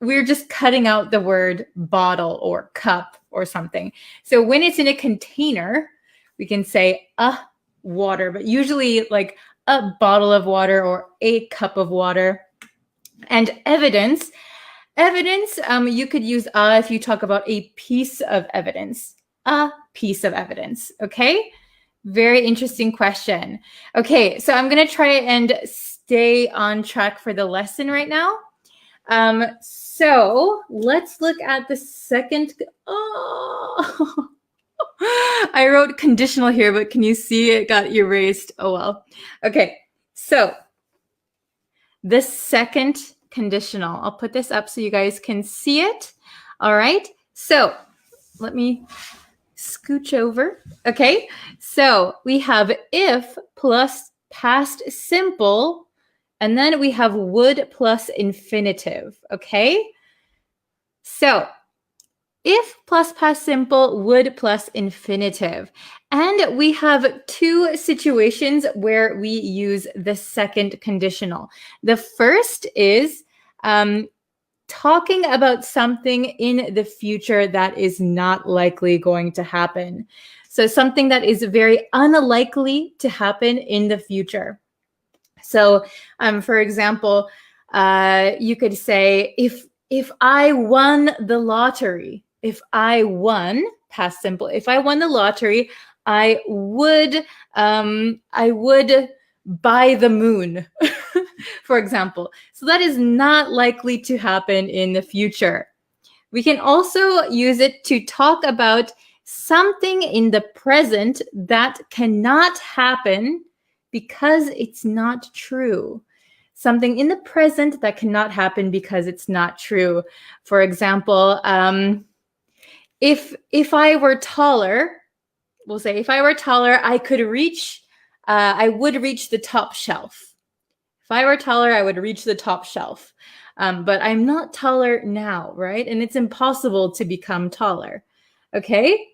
Speaker 1: We're just cutting out the word bottle or cup or something. So when it's in a container, we can say a water, but usually like a bottle of water or a cup of water. And evidence, you could use if you talk about a piece of evidence, okay? Very interesting question. Okay, so I'm going to try and stay on track for the lesson right now. So let's look at the second. Oh, I wrote conditional here, but can you see it got erased? Oh, well. Okay, so the second conditional. I'll put this up so you guys can see it. All right, so let me scooch over. Okay, so we have if plus past simple, and then we have would plus infinitive, okay? So if plus past simple, would plus infinitive. And we have two situations where we use the second conditional. The first is talking about something in the future that is not likely going to happen. So something that is very unlikely to happen in the future. So, for example, you could say, if I won the lottery, if I won, past simple, if I won the lottery, I would buy the moon, for example. So that is not likely to happen in the future. We can also use it to talk about something in the present that cannot happen because it's not true. Something in the present that cannot happen because it's not true. For example, if I were taller, we'll say if I were taller, I could reach I would reach the top shelf. If I were taller, I would reach the top shelf. But I'm not taller now, right? And it's impossible to become taller. Okay?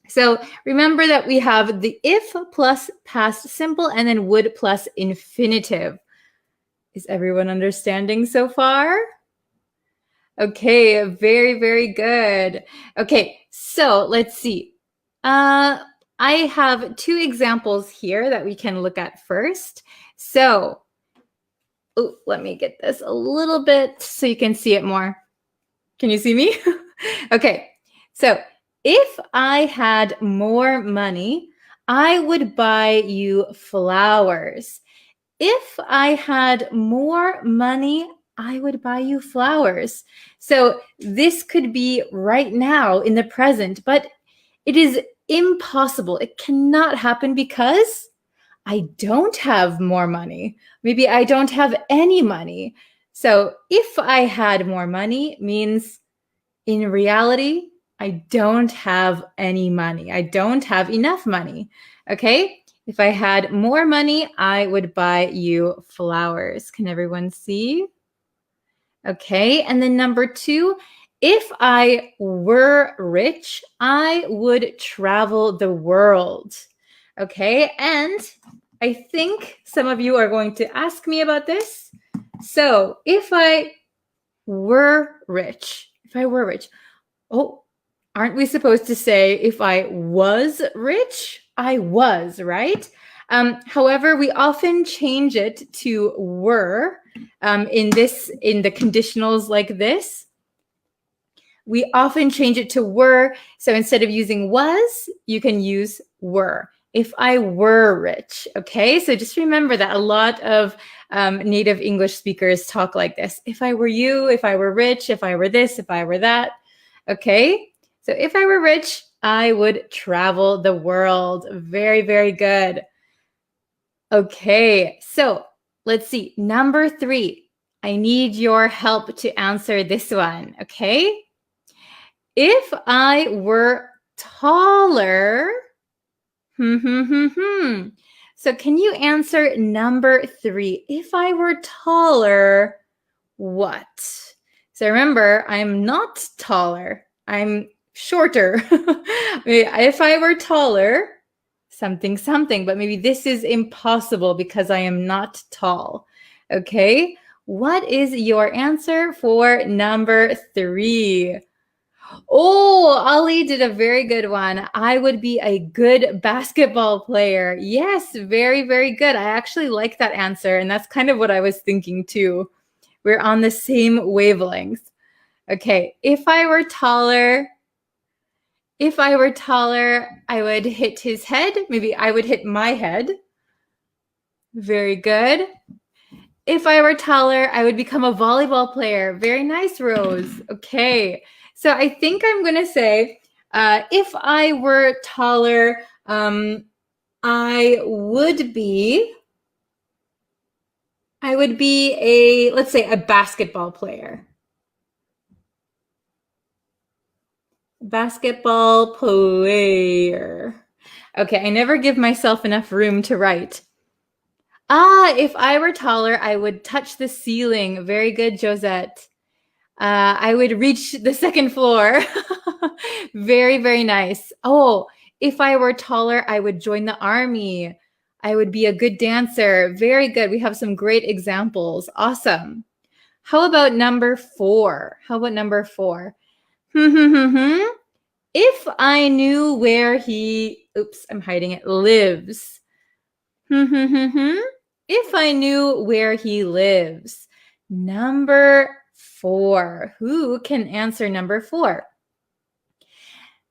Speaker 1: So remember that we have the if plus past simple and then would plus infinitive. Is everyone understanding so far? Okay, very, very good. Okay, so let's see. I have two examples here that we can look at first. So, let me get this a little bit so you can see it more. Can you see me? Okay, so if I had more money, I would buy you flowers. If I had more money, I would buy you flowers. So this could be right now in the present, but it is impossible. It cannot happen because I don't have more money. Maybe I don't have any money. So if I had more money means in reality, I don't have any money. I don't have enough money. Okay? If I had more money, I would buy you flowers. Can everyone see? Okay, and then number 2, if I were rich, I would travel the world. Okay, and I think some of you are going to ask me about this. So if I were rich, oh, aren't we supposed to say if I was rich? I was, right? However, we often change it to were in the conditionals like this. We often change it to were. So instead of using was, you can use were. If I were rich, okay? So just remember that a lot of native English speakers talk like this. If I were you, if I were rich, if I were this, if I were that, okay? So if I were rich, I would travel the world. Very, very good. Okay, so let's see. Number 3, I need your help to answer this one, okay? If I were taller, So can you answer number 3? If I were taller, what? So remember, I'm not taller. I'm shorter. If I were taller, something, but maybe this is impossible because I am not tall. Okay, what is your answer for number 3? Oh, Ali did a very good one. I would be a good basketball player. Yes, very, very good. I actually like that answer, and that's kind of what I was thinking too. We're on the same wavelength. Okay, if I were taller, I would hit his head. Maybe I would hit my head. Very good. If I were taller, I would become a volleyball player. Very nice, Rose. Okay. So I think I'm going to say, if I were taller, I would be let's say a basketball player. Basketball player. Okay, I never give myself enough room to write. If I were taller, I would touch the ceiling. Very good, Josette. I would reach the second floor. Very, very nice. Oh, if I were taller, I would join the army. I would be a good dancer. Very good. We have some great examples. Awesome. How about number 4? If I knew where he, I'm hiding it, lives. If I knew where he lives. Number 4. Who can answer number 4?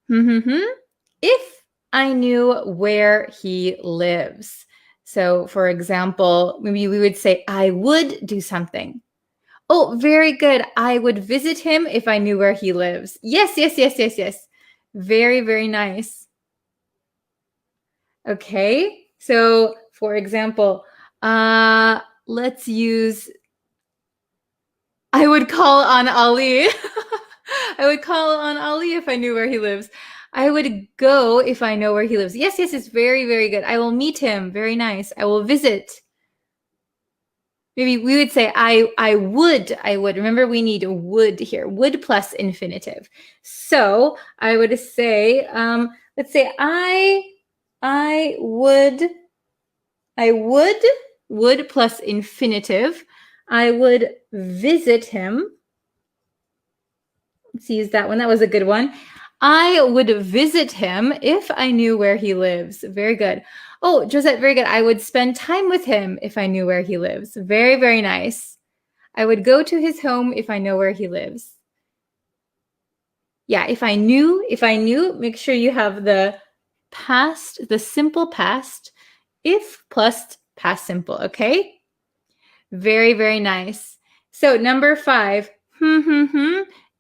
Speaker 1: If I knew where he lives. So, for example, maybe we would say, I would do something. Oh, very good. I would visit him if I knew where he lives. Yes. Very, very nice. Okay. So, for example, let's use, I would call on Ali. I would call on Ali if I knew where he lives. I would go if I know where he lives. Yes, it's very, very good. I will meet him. Very nice. I will visit. Maybe we would say I would. Remember, we need would here. Would plus infinitive. So I would say, let's say I would plus infinitive. I would visit him. Let's use that one. That was a good one. I would visit him if I knew where he lives. Very good. Oh, Josette, very good. I would spend time with him if I knew where he lives. Very, very nice. I would go to his home if I know where he lives. Yeah, if I knew, make sure you have the past, the simple past, if plus past simple, okay? Very, very nice. So number 5,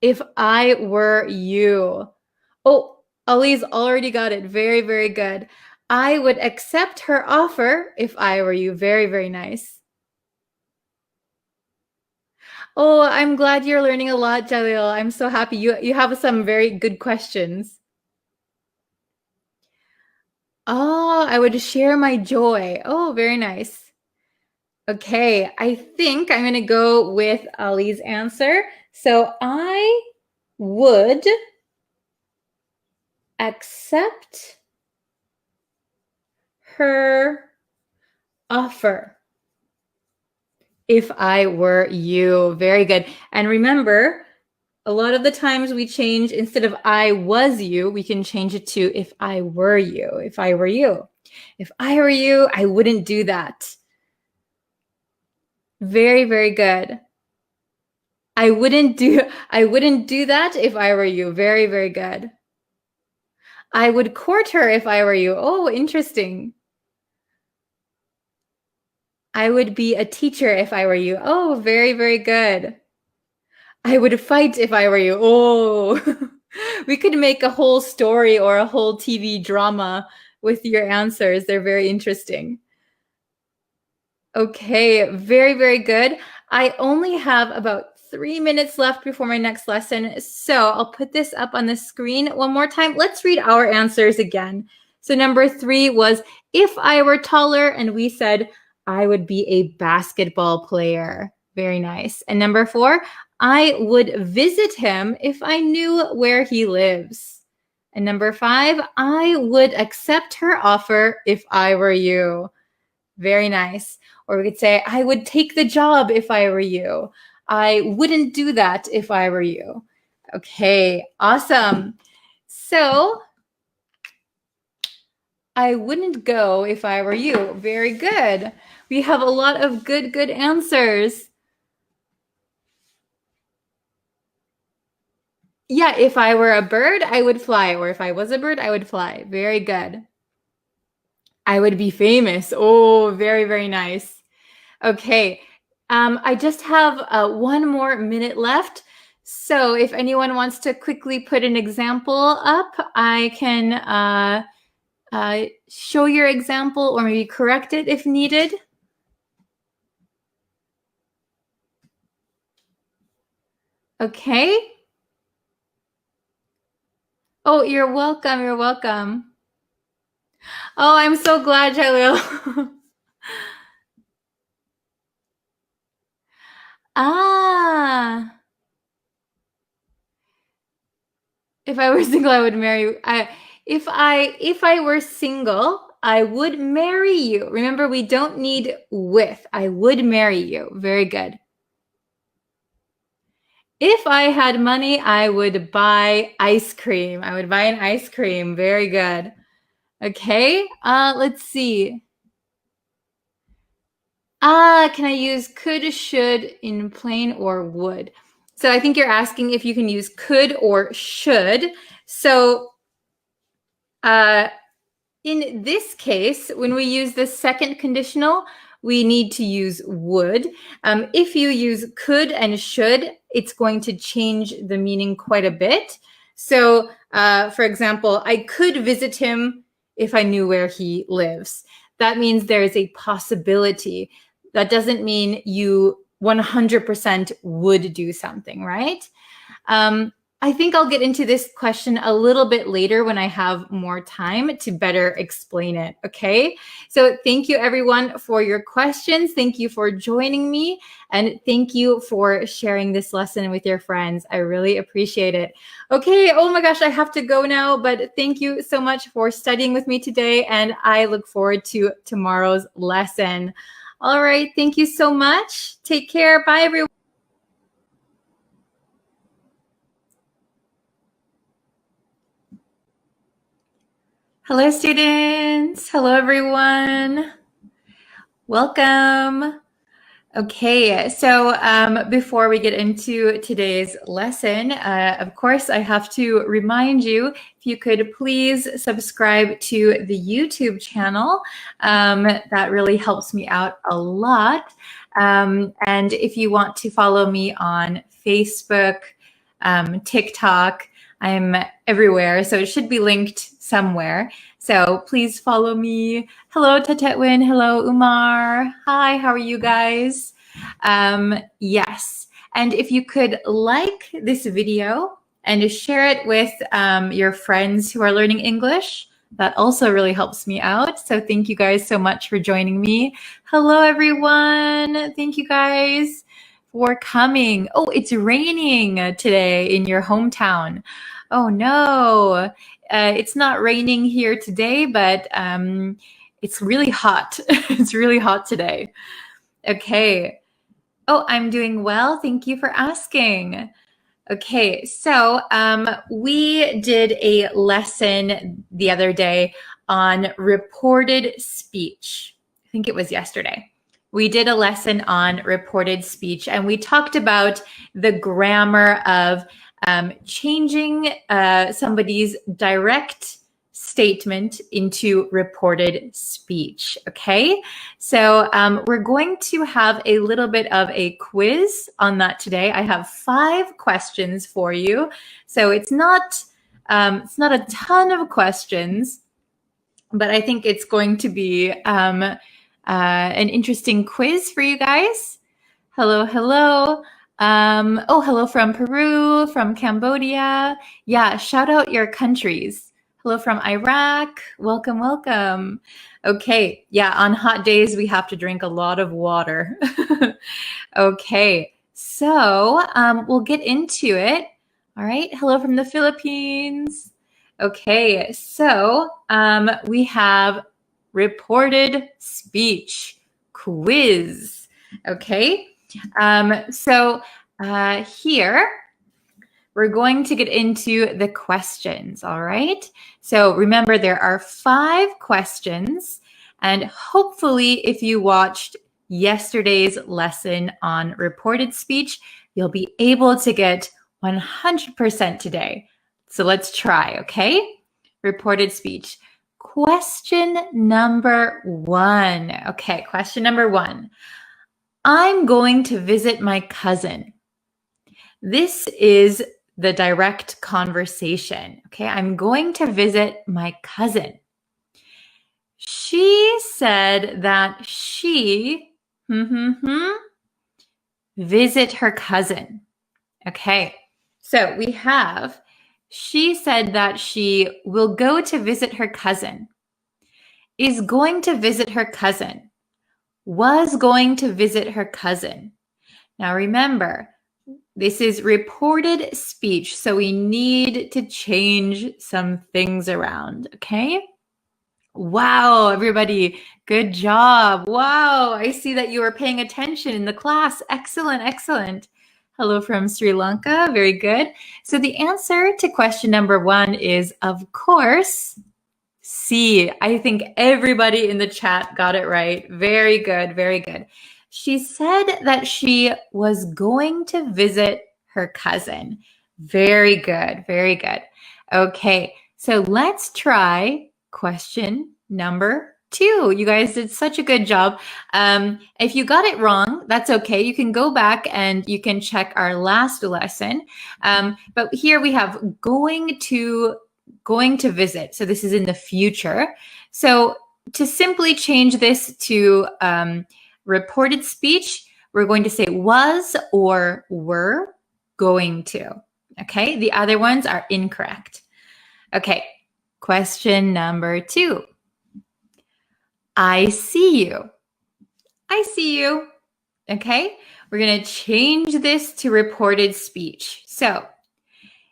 Speaker 1: if I were you. Oh, Ali's already got it. Very, very good. I would accept her offer if I were you. Very, very nice. Oh, I'm glad you're learning a lot, Jalil. I'm so happy. You have some very good questions. Oh, I would share my joy. Oh, very nice. Okay, I think I'm going to go with Ali's answer. So I would accept her offer if I were you. Very good. And remember, a lot of the times we change, instead of I was you, we can change it to if I were you. If I were you. If I were you, I wouldn't do that. Very, very good. I wouldn't do that if I were you. Very, very good. I would court her if I were you. Oh, interesting. I would be a teacher if I were you. Oh, very, very good. I would fight if I were you. Oh, we could make a whole story or a whole TV drama with your answers. They're very interesting. Okay, very, very good. I only have about 3 minutes left before my next lesson, so I'll put this up on the screen one more time. Let's read our answers again. So number 3 was, if I were taller, and we said, I would be a basketball player. Very nice. And number 4, I would visit him if I knew where he lives. And number 5, I would accept her offer if I were you. Very nice. Or we could say, I would take the job if I were you. I wouldn't do that if I were you. Okay, awesome. So I wouldn't go if I were you. Very good. We have a lot of good answers. Yeah, if I were a bird, I would fly. Or if I was a bird, I would fly. Very good. I would be famous. Oh, very, very nice. Okay. I just have 1 more minute left. So if anyone wants to quickly put an example up, I can show your example or maybe correct it if needed. Okay. Oh, you're welcome. You're welcome. Oh, I'm so glad, Jalil. Ah. If I were single, I would marry. If I were single, I would marry you. Remember, we don't need with. I would marry you. Very good. If I had money, I would buy ice cream. I would buy an ice cream. Very good. Okay. Let's see. Can I use could, should in plain or would? So I think you're asking if you can use could or should. So in this case, when we use the second conditional, we need to use would. If you use could and should, it's going to change the meaning quite a bit. So, for example, I could visit him if I knew where he lives. That means there is a possibility. That doesn't mean you 100% would do something, right? I think I'll get into this question a little bit later when I have more time to better explain it, okay? So thank you everyone for your questions. Thank you for joining me, and thank you for sharing this lesson with your friends. I really appreciate it. Okay, oh my gosh, I have to go now, but thank you so much for studying with me today, and I look forward to tomorrow's lesson. All right, thank you so much. Take care. Bye, everyone. Hello, students. Hello, everyone. Welcome. Okay, so before we get into today's lesson, of course, I have to remind you, if you could please subscribe to the YouTube channel. That really helps me out a lot. And if you want to follow me on Facebook, TikTok, I'm everywhere, so it should be linked somewhere. So please follow me. Hello, Tatetwin. Hello, Umar. Hi, how are you guys? Yes, and if you could like this video and share it with your friends who are learning English, that also really helps me out. So thank you guys so much for joining me. Hello, everyone. Thank you guys for coming. Oh, it's raining today in your hometown. Oh no, it's not raining here today, but it's really hot. It's really hot today. Okay. Oh, I'm doing well. Thank you for asking. Okay, so we did a lesson the other day on reported speech. I think it was yesterday. We did a lesson on reported speech, and we talked about the grammar of changing somebody's direct statement into reported speech. Okay, so we're going to have a little bit of a quiz on that today. I have 5 questions for you, so it's not a ton of questions, but I think it's going to be an interesting quiz for you guys. Hello, hello. Oh, hello from Peru, from Cambodia. Yeah, shout out your countries. Hello from Iraq. Welcome, welcome. Okay, yeah, on hot days, we have to drink a lot of water. Okay, so we'll get into it. All right, hello from the Philippines. Okay, so we have reported speech quiz. Okay, so here we're going to get into the questions, all right? So remember, there are 5 questions, and hopefully if you watched yesterday's lesson on reported speech, you'll be able to get 100% today. So let's try, okay? Reported speech. Question number 1. Okay, question number 1. I'm going to visit my cousin. This is the direct conversation. Okay, I'm going to visit my cousin. She said that she visit her cousin. Okay, so we have, she said that she will go to visit her cousin, is going to visit her cousin, was going to visit her cousin. Now remember, this is reported speech, so we need to change some things around, okay? Wow, everybody, good job. Wow, I see that you are paying attention in the class. Excellent, excellent. Hello from Sri Lanka, very good. So the answer to question number 1 is, of course, C. I think everybody in the chat got it right. Very good, very good. She said that she was going to visit her cousin. Very good, very good. Okay, so let's try question number 2. You guys did such a good job. If you got it wrong, that's okay. You can go back and you can check our last lesson. But here we have going to visit. So this is in the future. So to simply change this to reported speech, we're going to say was or were going to. Okay, the other ones are incorrect. Okay, question number 2. I see you. I see you. Okay, we're going to change this to reported speech. So,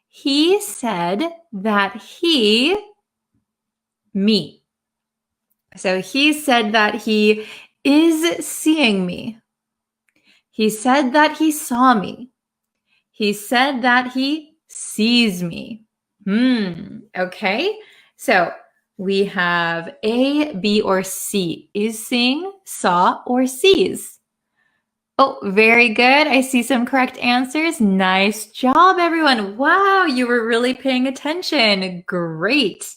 Speaker 1: he said that me. So he said that he is seeing me. He said that he saw me. He said that he sees me. Okay. So we have A, B, or C. Is seeing, saw, or sees. Oh, very good. I see some correct answers. Nice job, everyone. Wow, you were really paying attention. Great.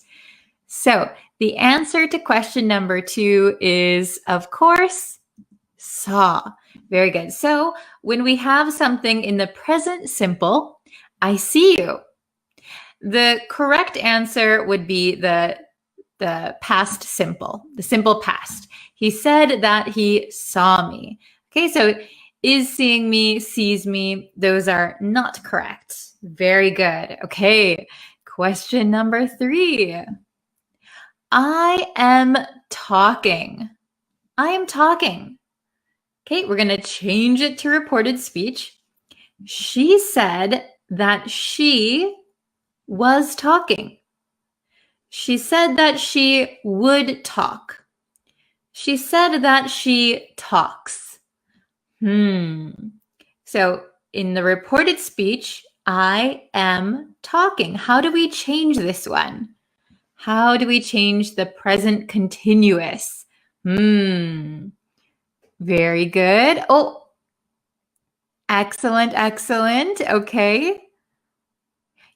Speaker 1: So the answer to question number 2 is, of course, saw. Very good. So when we have something in the present simple, I see you. The correct answer would be the past simple, the simple past. He said that he saw me. Okay, so is seeing me, sees me, those are not correct. Very good. Okay, question number 3. I am talking. I am talking. Okay, we're going to change it to reported speech. She said that she was talking. She said that she would talk. She said that she talks. So in the reported speech, I am talking. How do we change this one? How do we change the present continuous? Very good. Oh, excellent, excellent. Okay.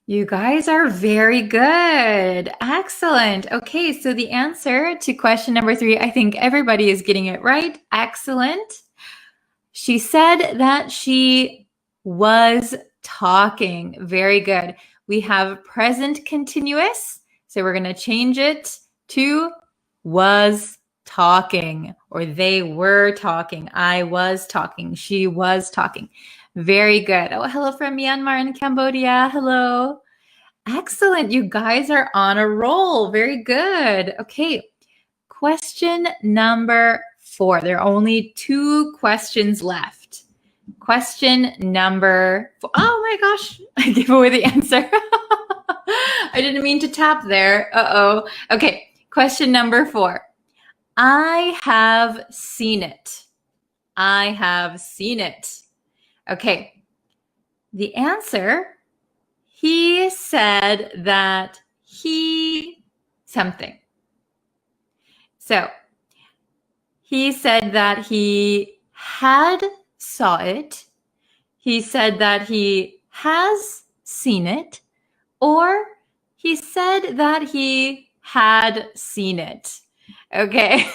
Speaker 1: You guys are very good. Excellent. Okay, so the answer to question number 3, I think everybody is getting it right. Excellent. She said that she was talking. Very good. We have present continuous, so we're going to change it to was talking, or they were talking. I was talking. She was talking. Very good. Oh, hello from Myanmar and Cambodia. Hello. Excellent. You guys are on a roll. Very good. Okay. Question number 4. There are only 2 questions left. Question number 4. Oh my gosh. I gave away the answer. I didn't mean to tap there. Uh-oh. Okay. Question number 4. I have seen it. I have seen it. Okay. The answer, he said that he something. So he said that he had saw it. He said that he has seen it. Or he said that he had seen it. Okay.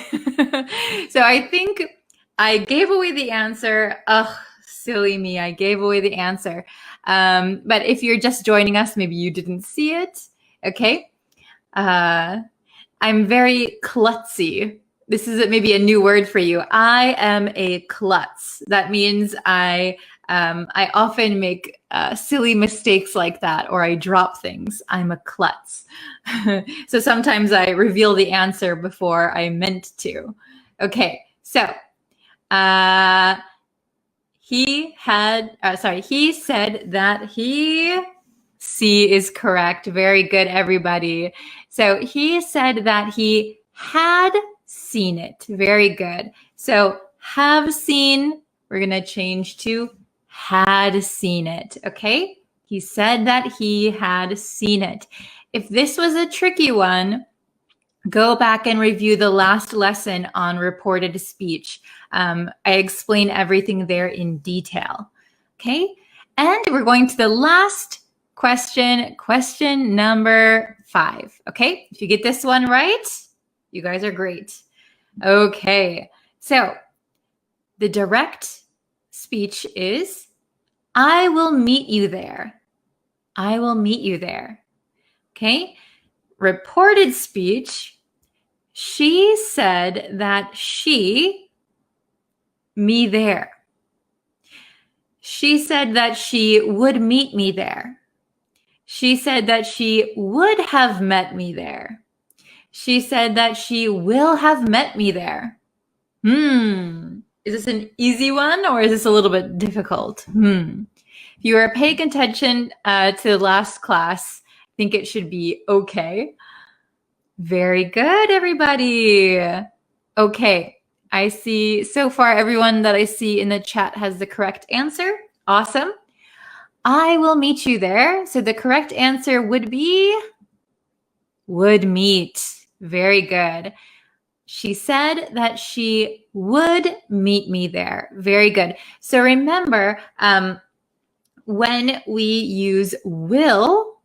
Speaker 1: So I think I gave away the answer. Ugh, silly me. I gave away the answer. But if you're just joining us, maybe you didn't see it. Okay. I'm very klutzy. This is maybe a new word for you. I am a klutz. That means I often make silly mistakes like that, or I drop things. I'm a klutz. So sometimes I reveal the answer before I meant to. Okay, so he said that C is correct. Very good, everybody. So he said that he had seen it. Very good. So have seen, we're going to change to had seen it. Okay. He said that he had seen it. If this was a tricky one, go back and review the last lesson on reported speech. I explain everything there in detail. Okay. And we're going to the last question number 5. Okay. If you get this one right, you guys are great. Okay. So the direct speech is, I will meet you there. I will meet you there. Okay. Reported speech, she said that she, me there. She said that she would meet me there. She said that she would have met me there. She said that she will have met me there. Is this an easy one or is this a little bit difficult? If you are paying attention to the last class, I think it should be okay. Very good, everybody. Okay, I see so far everyone that I see in the chat has the correct answer. Awesome. I will meet you there. So the correct answer would be would meet. Very good. She said that she would meet me there. Very good. So remember, when we use will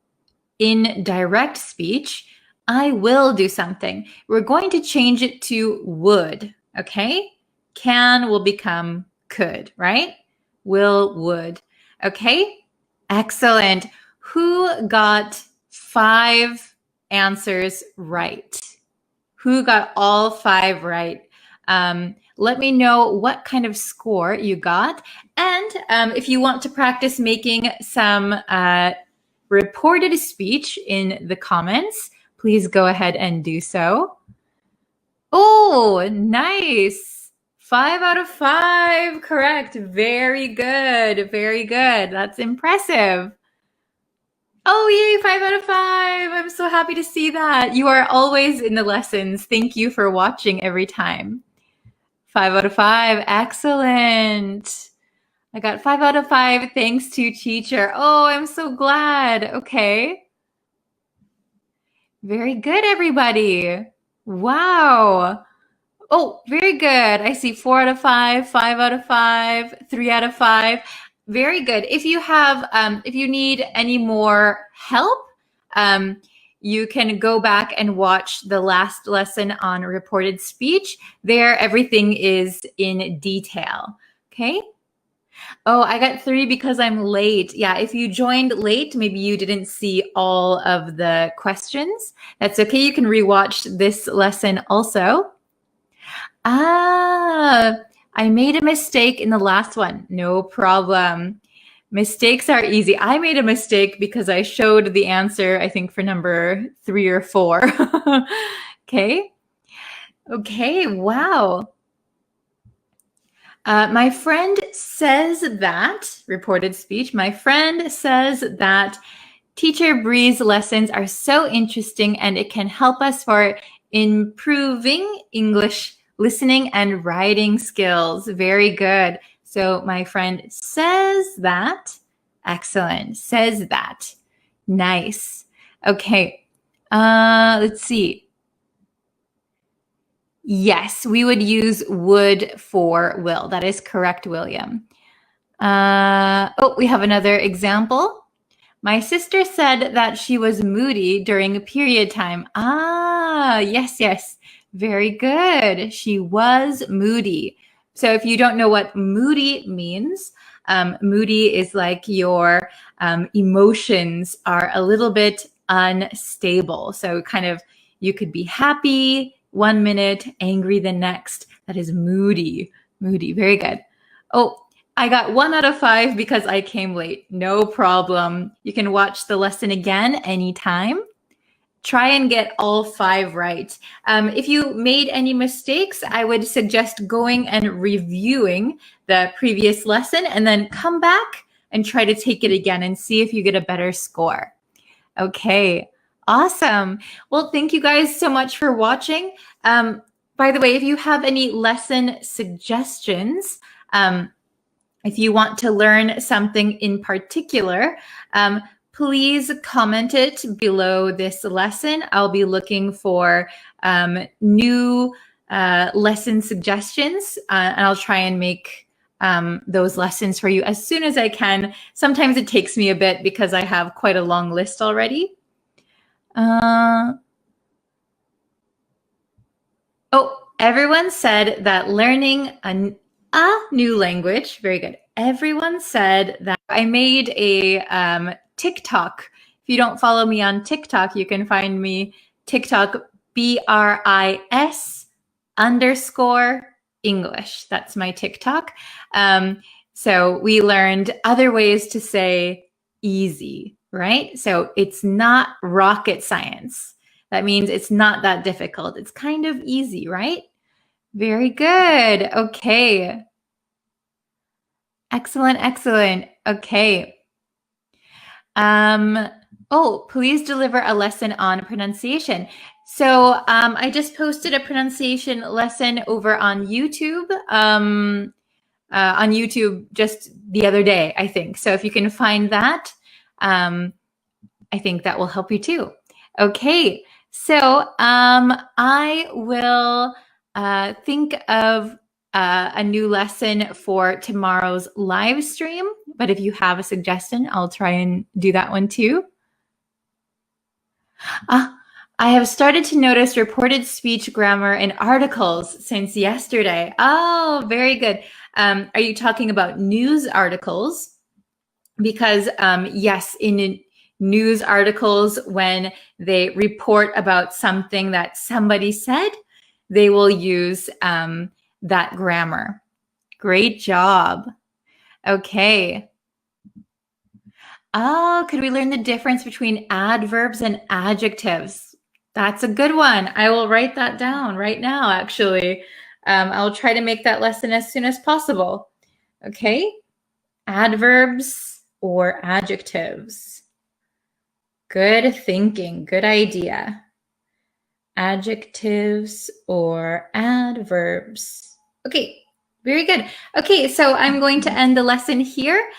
Speaker 1: in direct speech, I will do something. We're going to change it to would, okay? Can will become could, right? Will, would. Okay, excellent. Who got 5 answers right? Who got all 5 right? Let me know what kind of score you got. And if you want to practice making some reported speech in the comments, please go ahead and do so. Oh, nice. 5 out of 5, correct. Very good, very good. That's impressive. Oh, yay, 5 out of 5. I'm so happy to see that. You are always in the lessons. Thank you for watching every time. 5 out of 5, excellent. I got 5 out of 5 thanks to teacher. Oh, I'm so glad. Okay. Very good, everybody. Wow. Oh, very good. I see 4 out of 5, 5 out of 5, 3 out of 5. Very good. If you have, if you need any more help, you can go back and watch the last lesson on reported speech. There, everything is in detail. Okay. Oh, I got 3 because I'm late. Yeah, if you joined late, maybe you didn't see all of the questions. That's okay. You can rewatch this lesson also. I made a mistake in the last one. No problem. Mistakes are easy. I made a mistake because I showed the answer, I think, for number 3 or 4. Okay. Okay, wow. My friend says that, reported speech, my friend says that Teacher Bree's lessons are so interesting and it can help us for improving English listening and writing skills. Very good. So my friend says that. Excellent. Says that. Nice. Okay. Let's see. Yes, we would use would for will. That is correct, William. Oh, we have another example. My sister said that she was moody during period time. Yes, yes. Very good. She was moody. So if you don't know what moody means, moody is like your emotions are a little bit unstable. So kind of you could be happy 1 minute, angry the next. That is moody. Moody. Very good. Oh, I got 1 out of 5 because I came late. No problem. You can watch the lesson again anytime. Try and get all 5 right. If you made any mistakes, I would suggest going and reviewing the previous lesson and then come back and try to take it again and see if you get a better score. Okay, awesome. Well, thank you guys so much for watching. By the way, if you have any lesson suggestions, if you want to learn something in particular, please comment it below this lesson. I'll be looking for new lesson suggestions, and I'll try and make those lessons for you as soon as I can. Sometimes it takes me a bit because I have quite a long list already. Oh, everyone said that learning a new language, very good. Everyone said that I made a TikTok. If you don't follow me on TikTok, you can find me TikTok BRIS_English. That's my TikTok. So we learned other ways to say easy. right? So it's not rocket science. That means it's not that difficult. It's kind of easy, right? Very good. Okay. Excellent, excellent. Okay. Please deliver a lesson on pronunciation. So I just posted a pronunciation lesson over on YouTube. On YouTube just the other day, I think. So if you can find that, I think that will help you too. Okay, so I will think of a new lesson for tomorrow's live stream. But if you have a suggestion, I'll try and do that one too. I have started to notice reported speech grammar in articles since yesterday. Oh, very good. Are you talking about news articles? Because yes, in news articles, when they report about something that somebody said, they will use that grammar. Great job. Okay. Oh, could we learn the difference between adverbs and adjectives? That's a good one. I will write that down right now, actually. I'll try to make that lesson as soon as possible. Okay. Adverbs or adjectives? Good thinking. Good idea. Adjectives or adverbs? Okay. Very good. Okay, so I'm going to end the lesson here.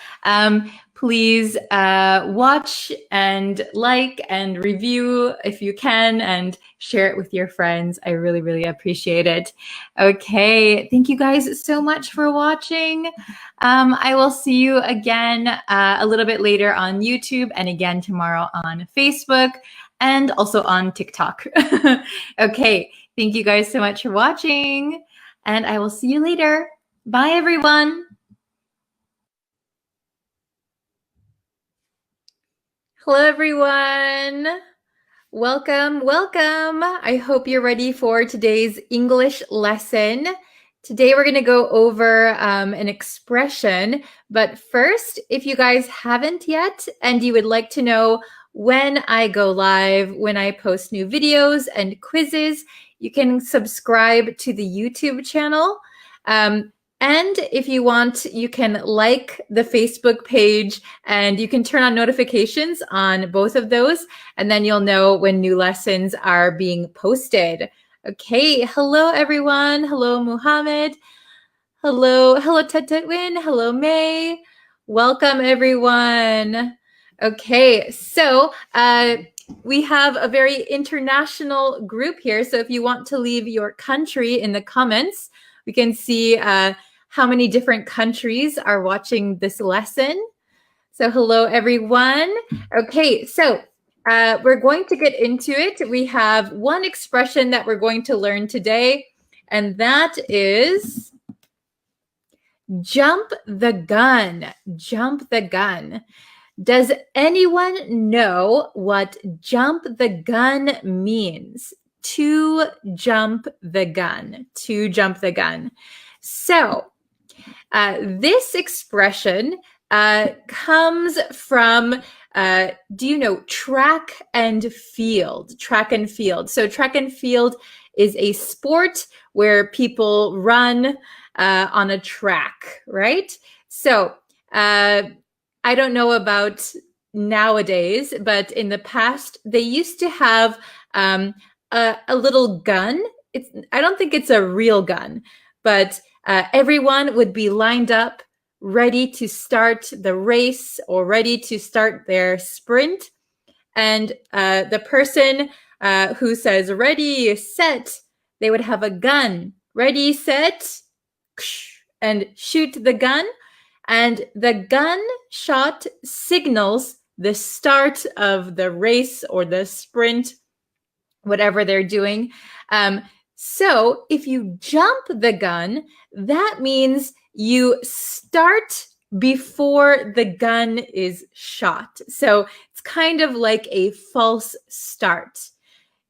Speaker 1: Please watch and like and review if you can and share it with your friends. I really, really appreciate it. Okay, thank you guys so much for watching. I will see you again a little bit later on YouTube and again tomorrow on Facebook and also on TikTok. Okay, thank you guys so much for watching and I will see you later. Bye, everyone. Hello, everyone. Welcome, welcome. I hope you're ready for today's English lesson. Today, we're going to go over an expression. But first, if you guys haven't yet and you would like to know when I go live, when I post new videos and quizzes, you can subscribe to the YouTube channel. And if you want, you can like the Facebook page and you can turn on notifications on both of those. And then you'll know when new lessons are being posted. Okay. Hello, everyone. Hello, Muhammad. Hello, Tetwin. Hello, May. Welcome, everyone. Okay. So we have a very international group here. So if you want to leave your country in the comments, we can see how many different countries are watching this lesson. So hello, everyone. Okay, so we're going to get into it. We have one expression that we're going to learn today, and that is jump the gun. Jump the gun. Does anyone know what jump the gun means? To jump the gun. To jump the gun. So this expression comes from, do you know, track and field? Track and field. So track and field is a sport where people run on a track, right? So I don't know about nowadays, but in the past, they used to have a little gun. I don't think it's a real gun, but everyone would be lined up, ready to start the race or ready to start their sprint. And the person who says, ready, set, they would have a gun. Ready, set, and shoot the gun. And the gun shot signals the start of the race or the sprint, whatever they're doing. So if you jump the gun, that means you start before the gun is shot. So it's kind of like a false start.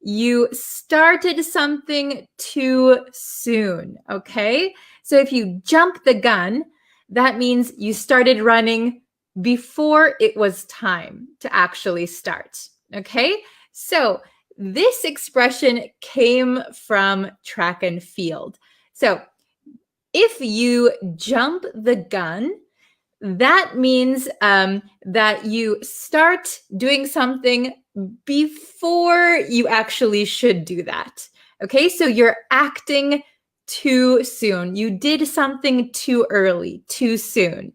Speaker 1: You started something too soon, okay? So if you jump the gun, that means you started running before it was time to actually start. Okay, so this expression came from track and field. So if you jump the gun, that means that you start doing something before you actually should do that. Okay, so you're acting too soon. You did something too early, too soon.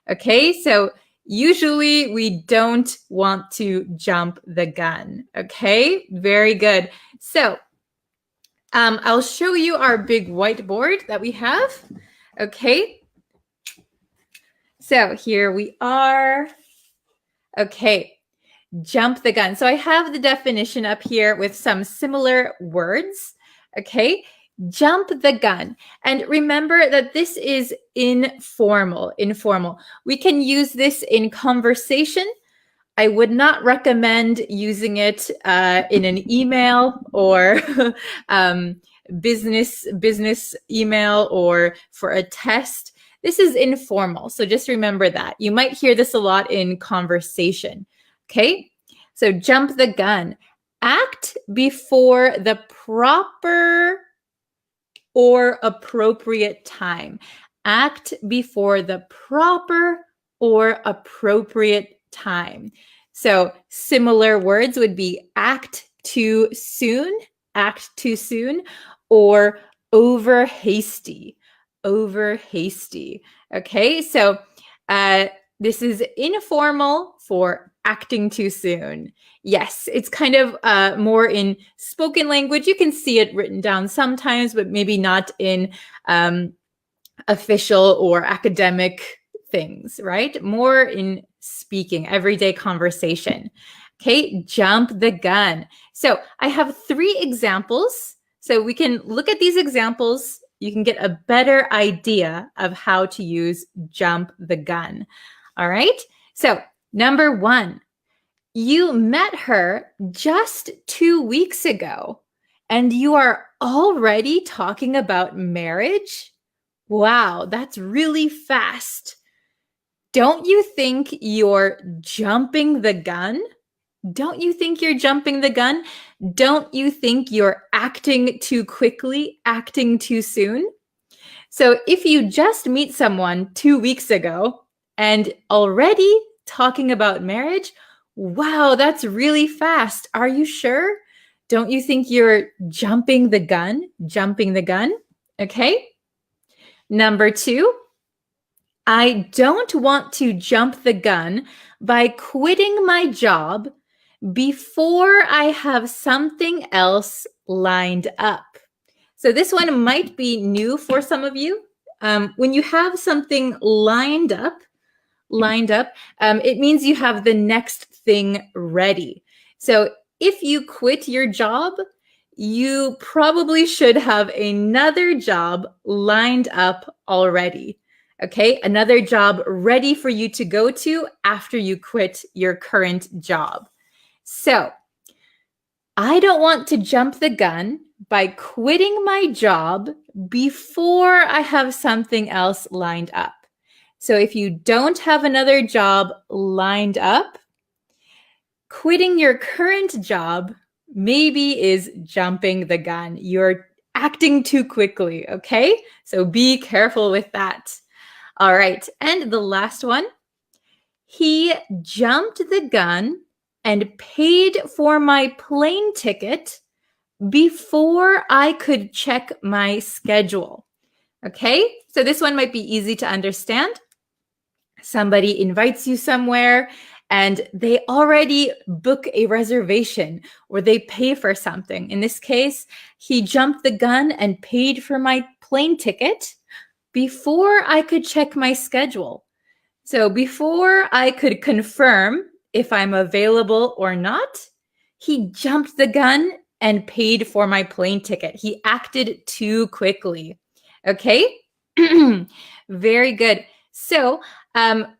Speaker 1: Okay, so usually we don't want to jump the gun. Okay, very good. So I'll show you our big whiteboard that we have. Okay, so here we are. Okay, jump the gun. So I have the definition up here with some similar words. Okay, jump the gun. And remember that this is informal. We can use this in conversation. I would not recommend using it in an email or business email or for a test. This is informal, so just remember that. You might hear this a lot in conversation. Okay, so jump the gun. Act before the proper or appropriate time. Act before the proper or appropriate time. So similar words would be act too soon, or over hasty. Okay, so this is informal for acting too soon. Yes, it's kind of more in spoken language. You can see it written down sometimes, but maybe not in official or academic things, right? More in speaking, everyday conversation. Okay, jump the gun. So I have 3 examples. So we can look at these examples. You can get a better idea of how to use jump the gun. All right. So number 1, you met her just 2 weeks ago and you are already talking about marriage? Wow, that's really fast. Don't you think you're jumping the gun? Don't you think you're jumping the gun? Don't you think you're acting too quickly, acting too soon? So if you just meet someone 2 weeks ago and already talking about marriage, wow, that's really fast. Are you sure? Don't you think you're jumping the gun? Okay. Number 2, I don't want to jump the gun by quitting my job before I have something else lined up. So this one might be new for some of you. When you have something lined up, it means you have the next thing ready. So if you quit your job, you probably should have another job lined up already. Okay, another job ready for you to go to after you quit your current job. So I don't want to jump the gun by quitting my job before I have something else lined up. So if you don't have another job lined up, quitting your current job maybe is jumping the gun. You're acting too quickly, okay? So be careful with that. All right, and the last one. He jumped the gun and paid for my plane ticket before I could check my schedule. Okay, so this one might be easy to understand. Somebody invites you somewhere and they already book a reservation or they pay for something. In this case, he jumped the gun and paid for my plane ticket before I could check my schedule. So before I could confirm if I'm available or not, he jumped the gun and paid for my plane ticket. He acted too quickly. Okay, very good. So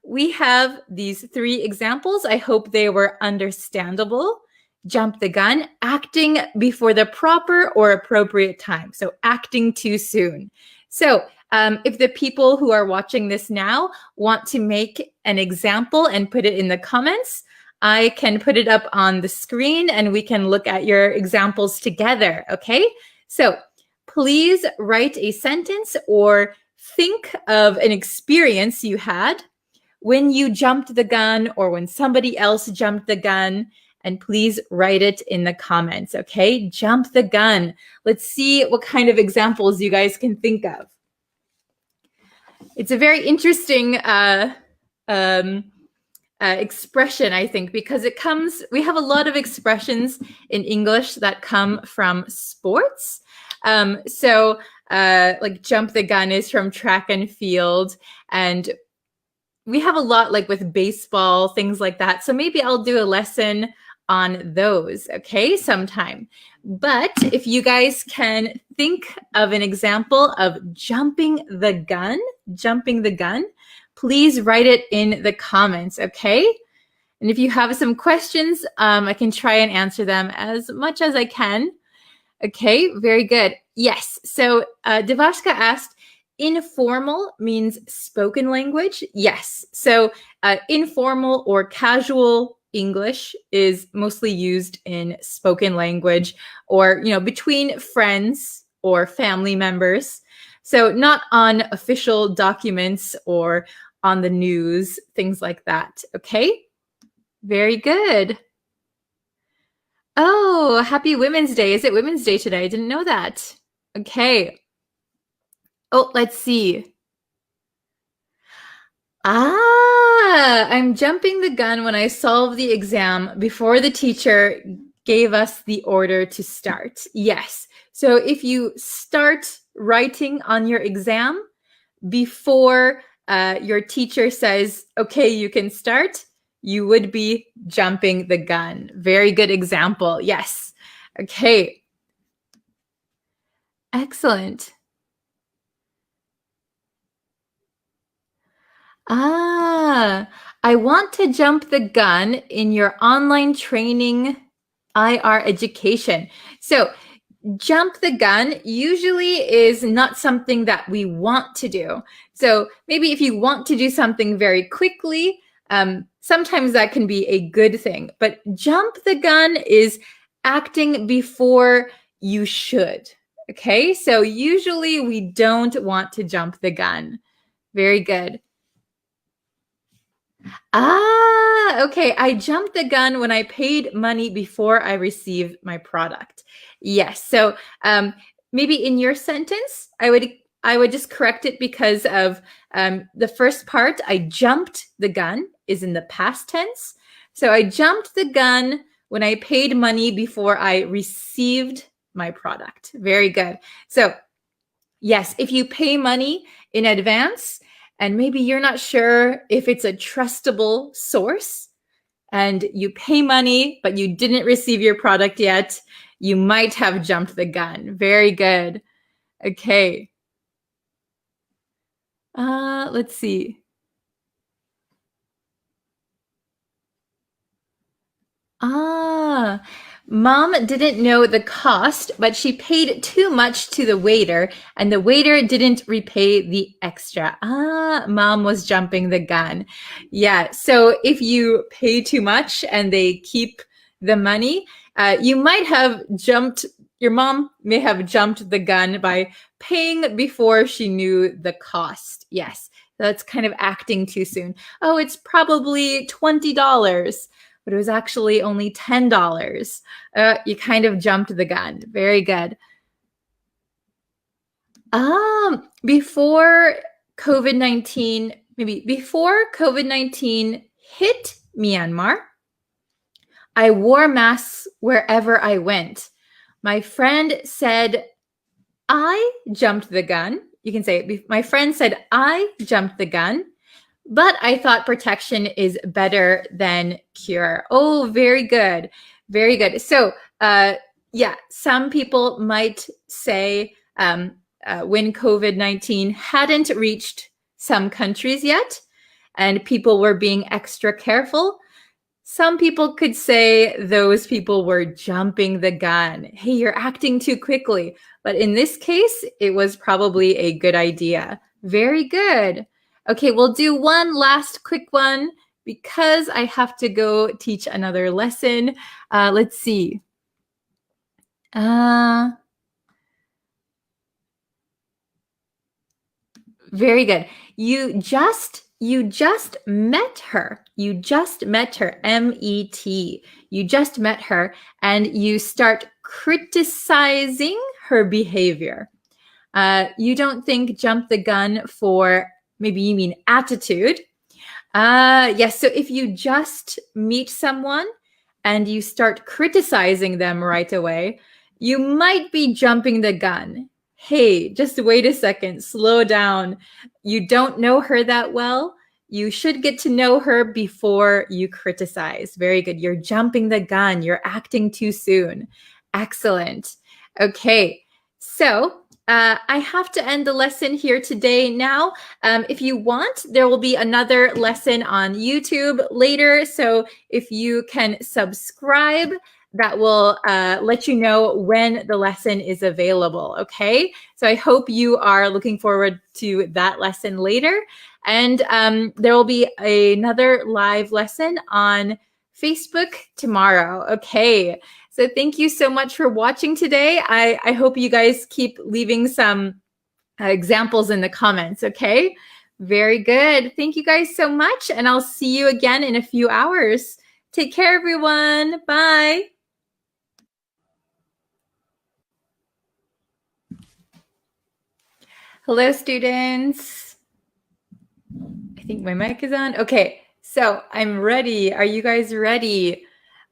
Speaker 1: we have these 3 examples. I hope they were understandable. Jump the gun, acting before the proper or appropriate time. So acting too soon. So If the people who are watching this now want to make an example and put it in the comments, I can put it up on the screen and we can look at your examples together, okay? So please write a sentence or think of an experience you had when you jumped the gun or when somebody else jumped the gun, and please write it in the comments, okay? Jump the gun. Let's see what kind of examples you guys can think of. It's a very interesting expression, I think, because we have a lot of expressions in English that come from sports. Like jump the gun is from track and field, and we have a lot like with baseball, things like that. So maybe I'll do a lesson on those, okay, sometime. But if you guys can think of an example of jumping the gun, please write it in the comments, okay? And if you have some questions, I can try and answer them as much as I can. Okay, very good. Yes, so Devashka asked, informal means spoken language? Yes, so informal or casual English is mostly used in spoken language or, between friends or family members. So not on official documents or on the news, things like that. Okay, very good. Oh, happy Women's Day. Is it Women's Day today? I didn't know that. Okay. Oh, let's see. I'm jumping the gun when I solve the exam before the teacher gave us the order to start. Yes. So if you start writing on your exam before your teacher says, okay, you can start, you would be jumping the gun. Very good example. Yes. Okay. Excellent. I want to jump the gun in your online training IR education. So jump the gun usually is not something that we want to do. So maybe if you want to do something very quickly, sometimes that can be a good thing. But jump the gun is acting before you should. Okay, so usually we don't want to jump the gun. Very good. Okay. I jumped the gun when I paid money before I received my product. Yes. So maybe in your sentence, I would just correct it because of the first part, I jumped the gun is in the past tense. So I jumped the gun when I paid money before I received my product. Very good. So yes, if you pay money in advance, and maybe you're not sure if it's a trustable source and you pay money, but you didn't receive your product yet, you might have jumped the gun. Very good. Okay. Let's see. Mom didn't know the cost, but she paid too much to the waiter, and the waiter didn't repay the extra. Mom was jumping the gun. Yeah, so if you pay too much and they keep the money, you might have jumped, your mom may have jumped the gun by paying before she knew the cost. Yes, that's kind of acting too soon. Oh, it's probably $20. But it was actually only $10. You kind of jumped the gun. Very good. Before COVID-19, maybe before COVID-19 hit Myanmar, I wore masks wherever I went. My friend said, I jumped the gun. You can say, my friend said, I jumped the gun. But I thought protection is better than cure. Oh, very good. Very good. So, yeah, some people might say when COVID-19 hadn't reached some countries yet and people were being extra careful, some people could say those people were jumping the gun. Hey, you're acting too quickly. But in this case, it was probably a good idea. Very good. Okay, we'll do one last quick one because I have to go teach another lesson. Let's see. Very good. You just met her. You just met her. M-E-T. You just met her and you start criticizing her behavior. You don't think jump the gun for, maybe you mean attitude. Yes, so if you just meet someone and you start criticizing them right away, you might be jumping the gun. Hey, just wait a second, slow down. You don't know her that well. You should get to know her before you criticize. Very good. You're jumping the gun. You're acting too soon. Excellent. Okay, so I have to end the lesson here today now. If you want, there will be another lesson on YouTube later. So if you can subscribe, that will let you know when the lesson is available, okay? So I hope you are looking forward to that lesson later. And there will be another live lesson on Facebook tomorrow, okay? So thank you so much for watching today. I hope you guys keep leaving some examples in the comments, okay? Very good. Thank you guys so much, and I'll see you again in a few hours. Take care, everyone. Bye. Hello, students. I think my mic is on. Okay, so I'm ready. Are you guys ready?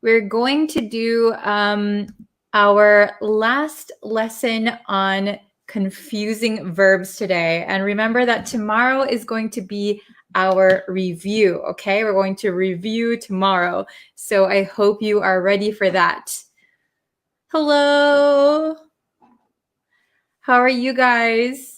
Speaker 1: We're going to do our last lesson on confusing verbs today. And remember that tomorrow is going to be our review, okay? We're going to review tomorrow. So I hope you are ready for that. Hello. How are you guys?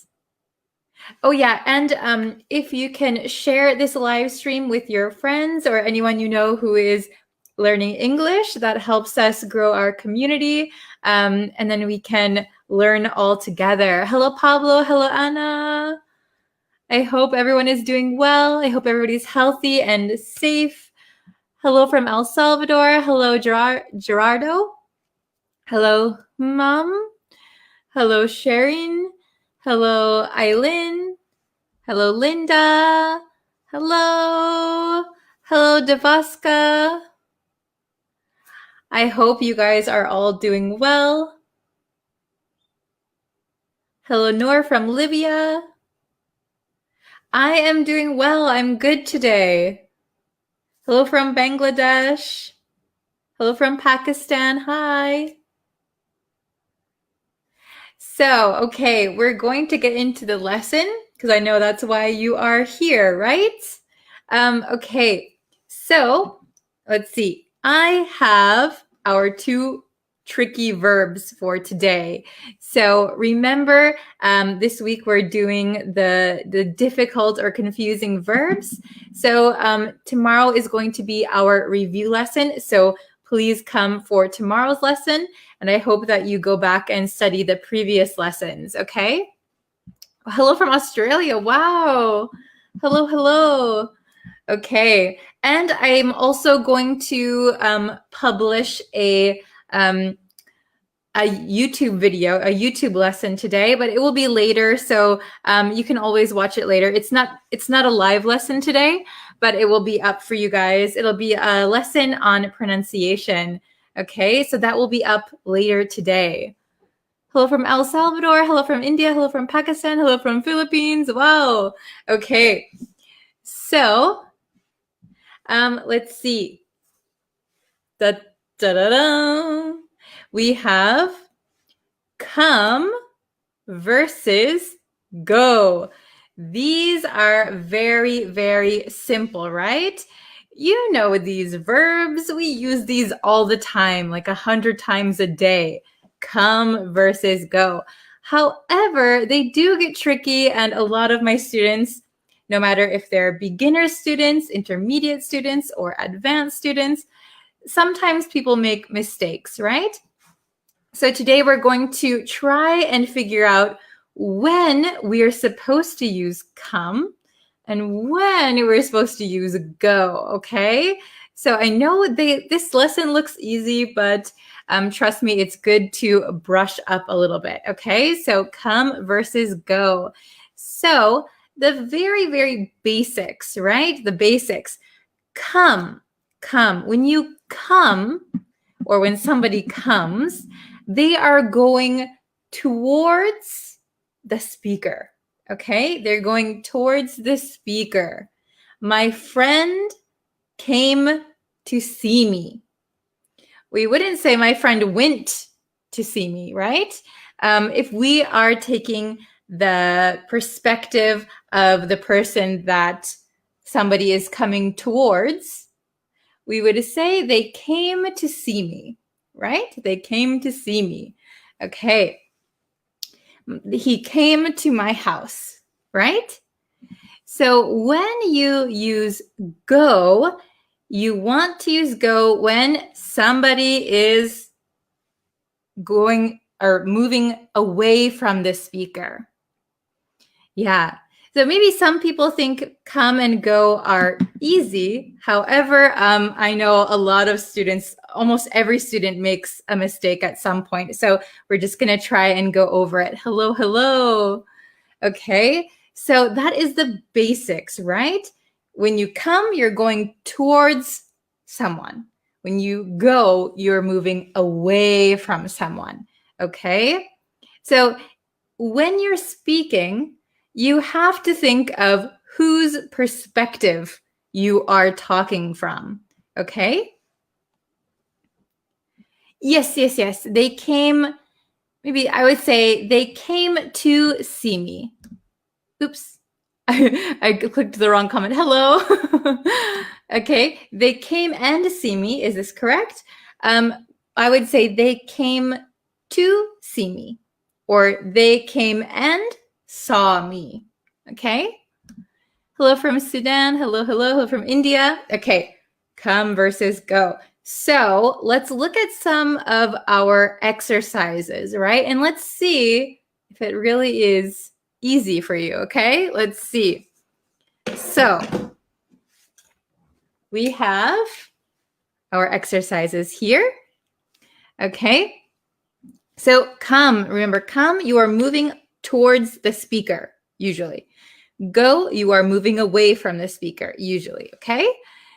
Speaker 1: Oh yeah, and if you can share this live stream with your friends or anyone you know who is learning English, that helps us grow our community, and then we can learn all together. Hello, Pablo. Hello, Anna. I hope everyone is doing well. I hope everybody's healthy and safe. Hello from El Salvador. Hello, Gerardo. Hello, Mom. Hello, Sharon. Hello, Eileen. Hello, Linda. Hello. Hello, Devaska. I hope you guys are all doing well. Hello, Noor from Libya. I am doing well. I'm good today. Hello from Bangladesh. Hello from Pakistan. Hi. So, okay, we're going to get into the lesson because I know that's why you are here, right? Okay, so let's see. I have our two tricky verbs for today. So remember, this week we're doing the difficult or confusing verbs. So tomorrow is going to be our review lesson. So please come for tomorrow's lesson. And I hope that you go back and study the previous lessons, okay? Hello from Australia. Wow. Hello, hello. Okay. And I'm also going to publish a YouTube video, a YouTube lesson today, but it will be later. So you can always watch it later. It's not a live lesson today, but it will be up for you guys. It'll be a lesson on pronunciation. Okay, so that will be up later today. Hello from El Salvador. Hello from India. Hello from Pakistan. Hello from Philippines. Wow. Okay, so let's see. Da-da-da-da. We have come versus go. These are very, very simple, right? You know these verbs. We use these all the time, like 100 times a day. Come versus go. However, they do get tricky, and a lot of my students, no matter if they're beginner students, intermediate students, or advanced students, sometimes people make mistakes, right? So today we're going to try and figure out when we're supposed to use come and when we're supposed to use go, okay? So I know this lesson looks easy, but trust me, it's good to brush up a little bit, okay? So come versus go. So the very, very basics, right? The basics. Come. When you come, or when somebody comes, they are going towards the speaker, okay? They're going towards the speaker. My friend came to see me. We wouldn't say my friend went to see me, right? If we are taking the perspective of the person that somebody is coming towards, we would say they came to see me, right? They came to see me. Okay. He came to my house, right? So when you use go, you want to use go when somebody is going or moving away from the speaker. Yeah. So maybe some people think come and go are easy. However, I know a lot of students, almost every student makes a mistake at some point. So we're just going to try and go over it. Hello, hello. Okay. So that is the basics, right? When you come, you're going towards someone. When you go, you're moving away from someone. Okay. So when you're speaking, you have to think of whose perspective you are talking from, okay? Yes. They came, maybe I would say they came to see me. Oops, I clicked the wrong comment. Hello. Okay, they came and see me. Is this correct? I would say they came to see me, or they came and saw me. Okay. Hello from Sudan. Hello from India. Okay. Come versus go. So let's look at some of our exercises, right? And let's see if it really is easy for you. Okay. Let's see. So we have our exercises here. Okay. So come, remember, come, you are moving towards the speaker, usually. Go, you are moving away from the speaker, usually, okay?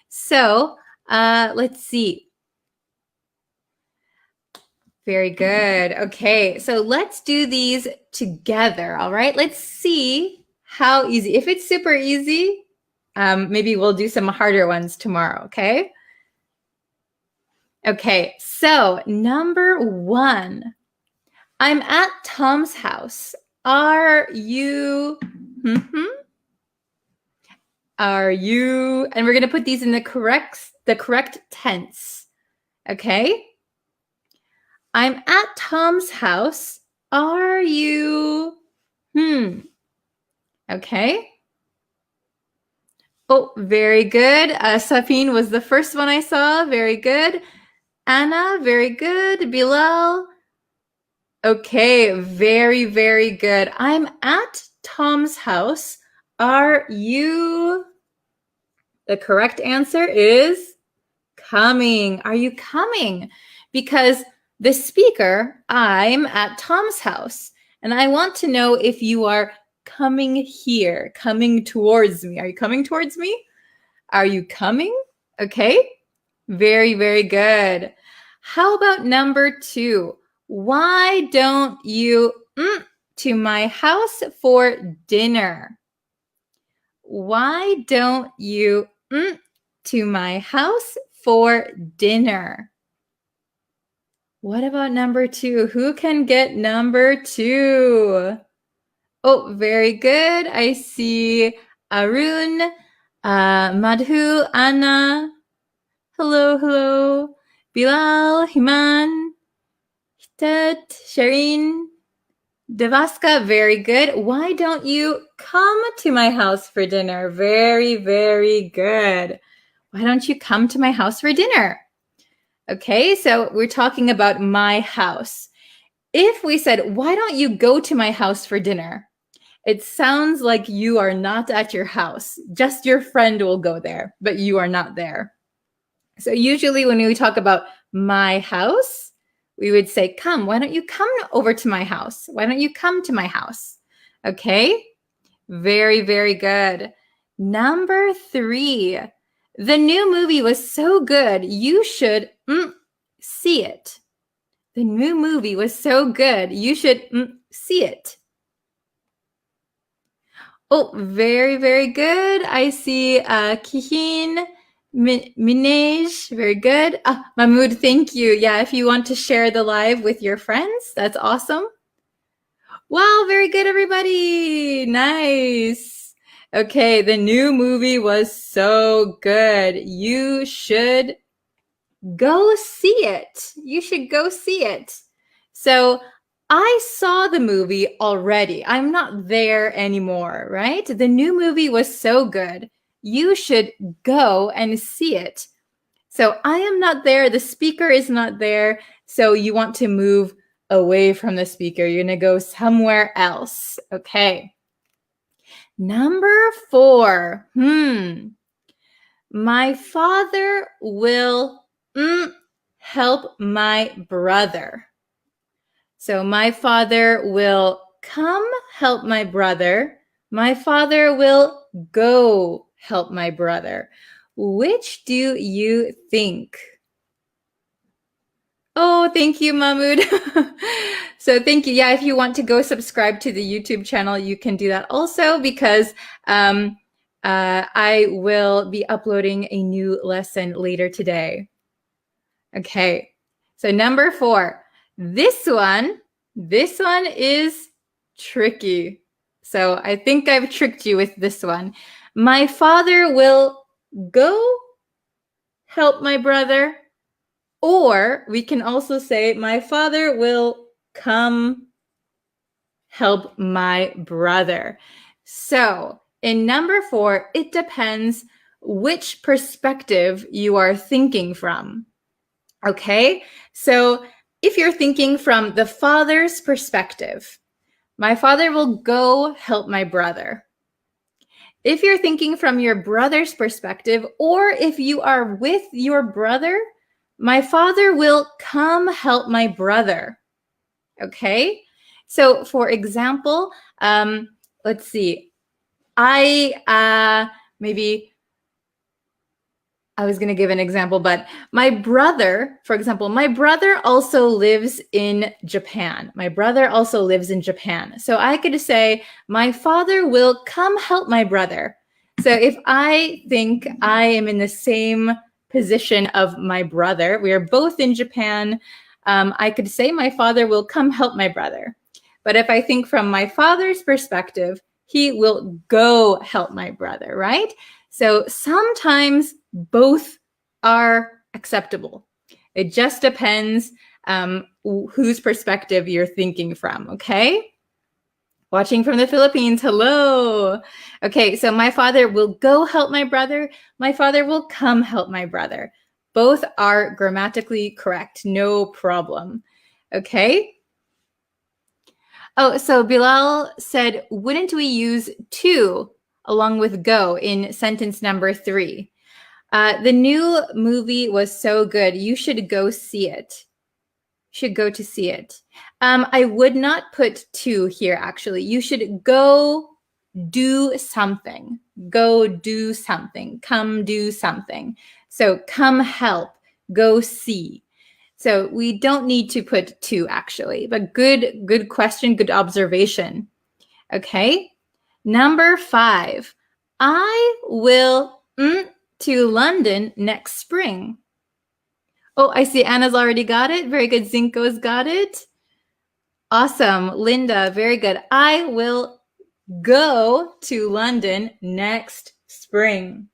Speaker 1: So let's see. Very good. Okay, so let's do these together, all right? Let's see how easy. If it's super easy, maybe we'll do some harder ones tomorrow, okay? Okay, so number 1. I'm at Tom's house. Are you? Are you? And we're going to put these in the correct tense. Okay? I'm at Tom's house. Are you? Okay. Oh, very good. Safin was the first one I saw. Very good. Anna, very good. Bilal. Okay, very, very good. I'm at Tom's house. Are you? The correct answer is coming. Are you coming? Because the speaker, I'm at Tom's house, and I want to know if you are coming here, coming towards me. Are you coming towards me? Are you coming? Okay, very, very good. How about number 2? Why don't you to my house for dinner? Why don't you to my house for dinner? What about number 2? Who can get number 2? Oh, very good. I see Arun, Madhu, Anna. Hello. Bilal, Himan, Hitat, Shireen, Devaska, very good. Why don't you come to my house for dinner? Very, very good. Why don't you come to my house for dinner? Okay, so we're talking about my house. If we said, why don't you go to my house for dinner? It sounds like you are not at your house. Just your friend will go there, but you are not there. So usually when we talk about my house, we would say, come, why don't you come over to my house? Why don't you come to my house? Okay, very, very good. Number 3, the new movie was so good, you should see it. The new movie was so good, you should see it. Oh, very, very good. I see Kihin, Minaj, very good. Mahmoud, thank you. Yeah, if you want to share the live with your friends, that's awesome. Wow, very good, everybody. Nice. Okay, the new movie was so good. You should go see it. You should go see it. So I saw the movie already. I'm not there anymore, right? The new movie was so good. You should go and see it. So I am not there. The speaker is not there. So you want to move away from the speaker. You're going to go somewhere else. Okay. Number 4. My father will help my brother. So my father will come help my brother. My father will go help my brother. Which do you think? Oh, thank you, Mahmoud. So thank you. Yeah, if you want to go subscribe to the YouTube channel, you can do that also because I will be uploading a new lesson later today. Okay, so number 4. This one is tricky. So I think I've tricked you with this one. My father will go help my brother. Or we can also say, my father will come help my brother. So in number 4, it depends which perspective you are thinking from. Okay, so if you're thinking from the father's perspective, my father will go help my brother. If you're thinking from your brother's perspective, or if you are with your brother, my father will come help my brother. Okay, so for example, let's see. I was going to give an example, but my brother, for example, my brother also lives in Japan. My brother also lives in Japan. So I could say, my father will come help my brother. So if I think I am in the same position of my brother, we are both in Japan, I could say my father will come help my brother. But if I think from my father's perspective, he will go help my brother, right? So sometimes both are acceptable. It just depends whose perspective you're thinking from, okay? Watching from the Philippines, hello. Okay, so my father will go help my brother. My father will come help my brother. Both are grammatically correct, no problem. Okay? Oh, so Bilal said, wouldn't we use to along with go in sentence number 3? The new movie was so good. You should go see it. Should go to see it. I would not put to here, actually. You should go do something. Go do something. Come do something. So come help. Go see. So we don't need to put to, actually. But good question, good observation. Okay. Number 5. I will to London next spring. Oh, I see Anna's already got it. Very good. Zinko's got it. Awesome. Linda, very good. I will go to London next spring.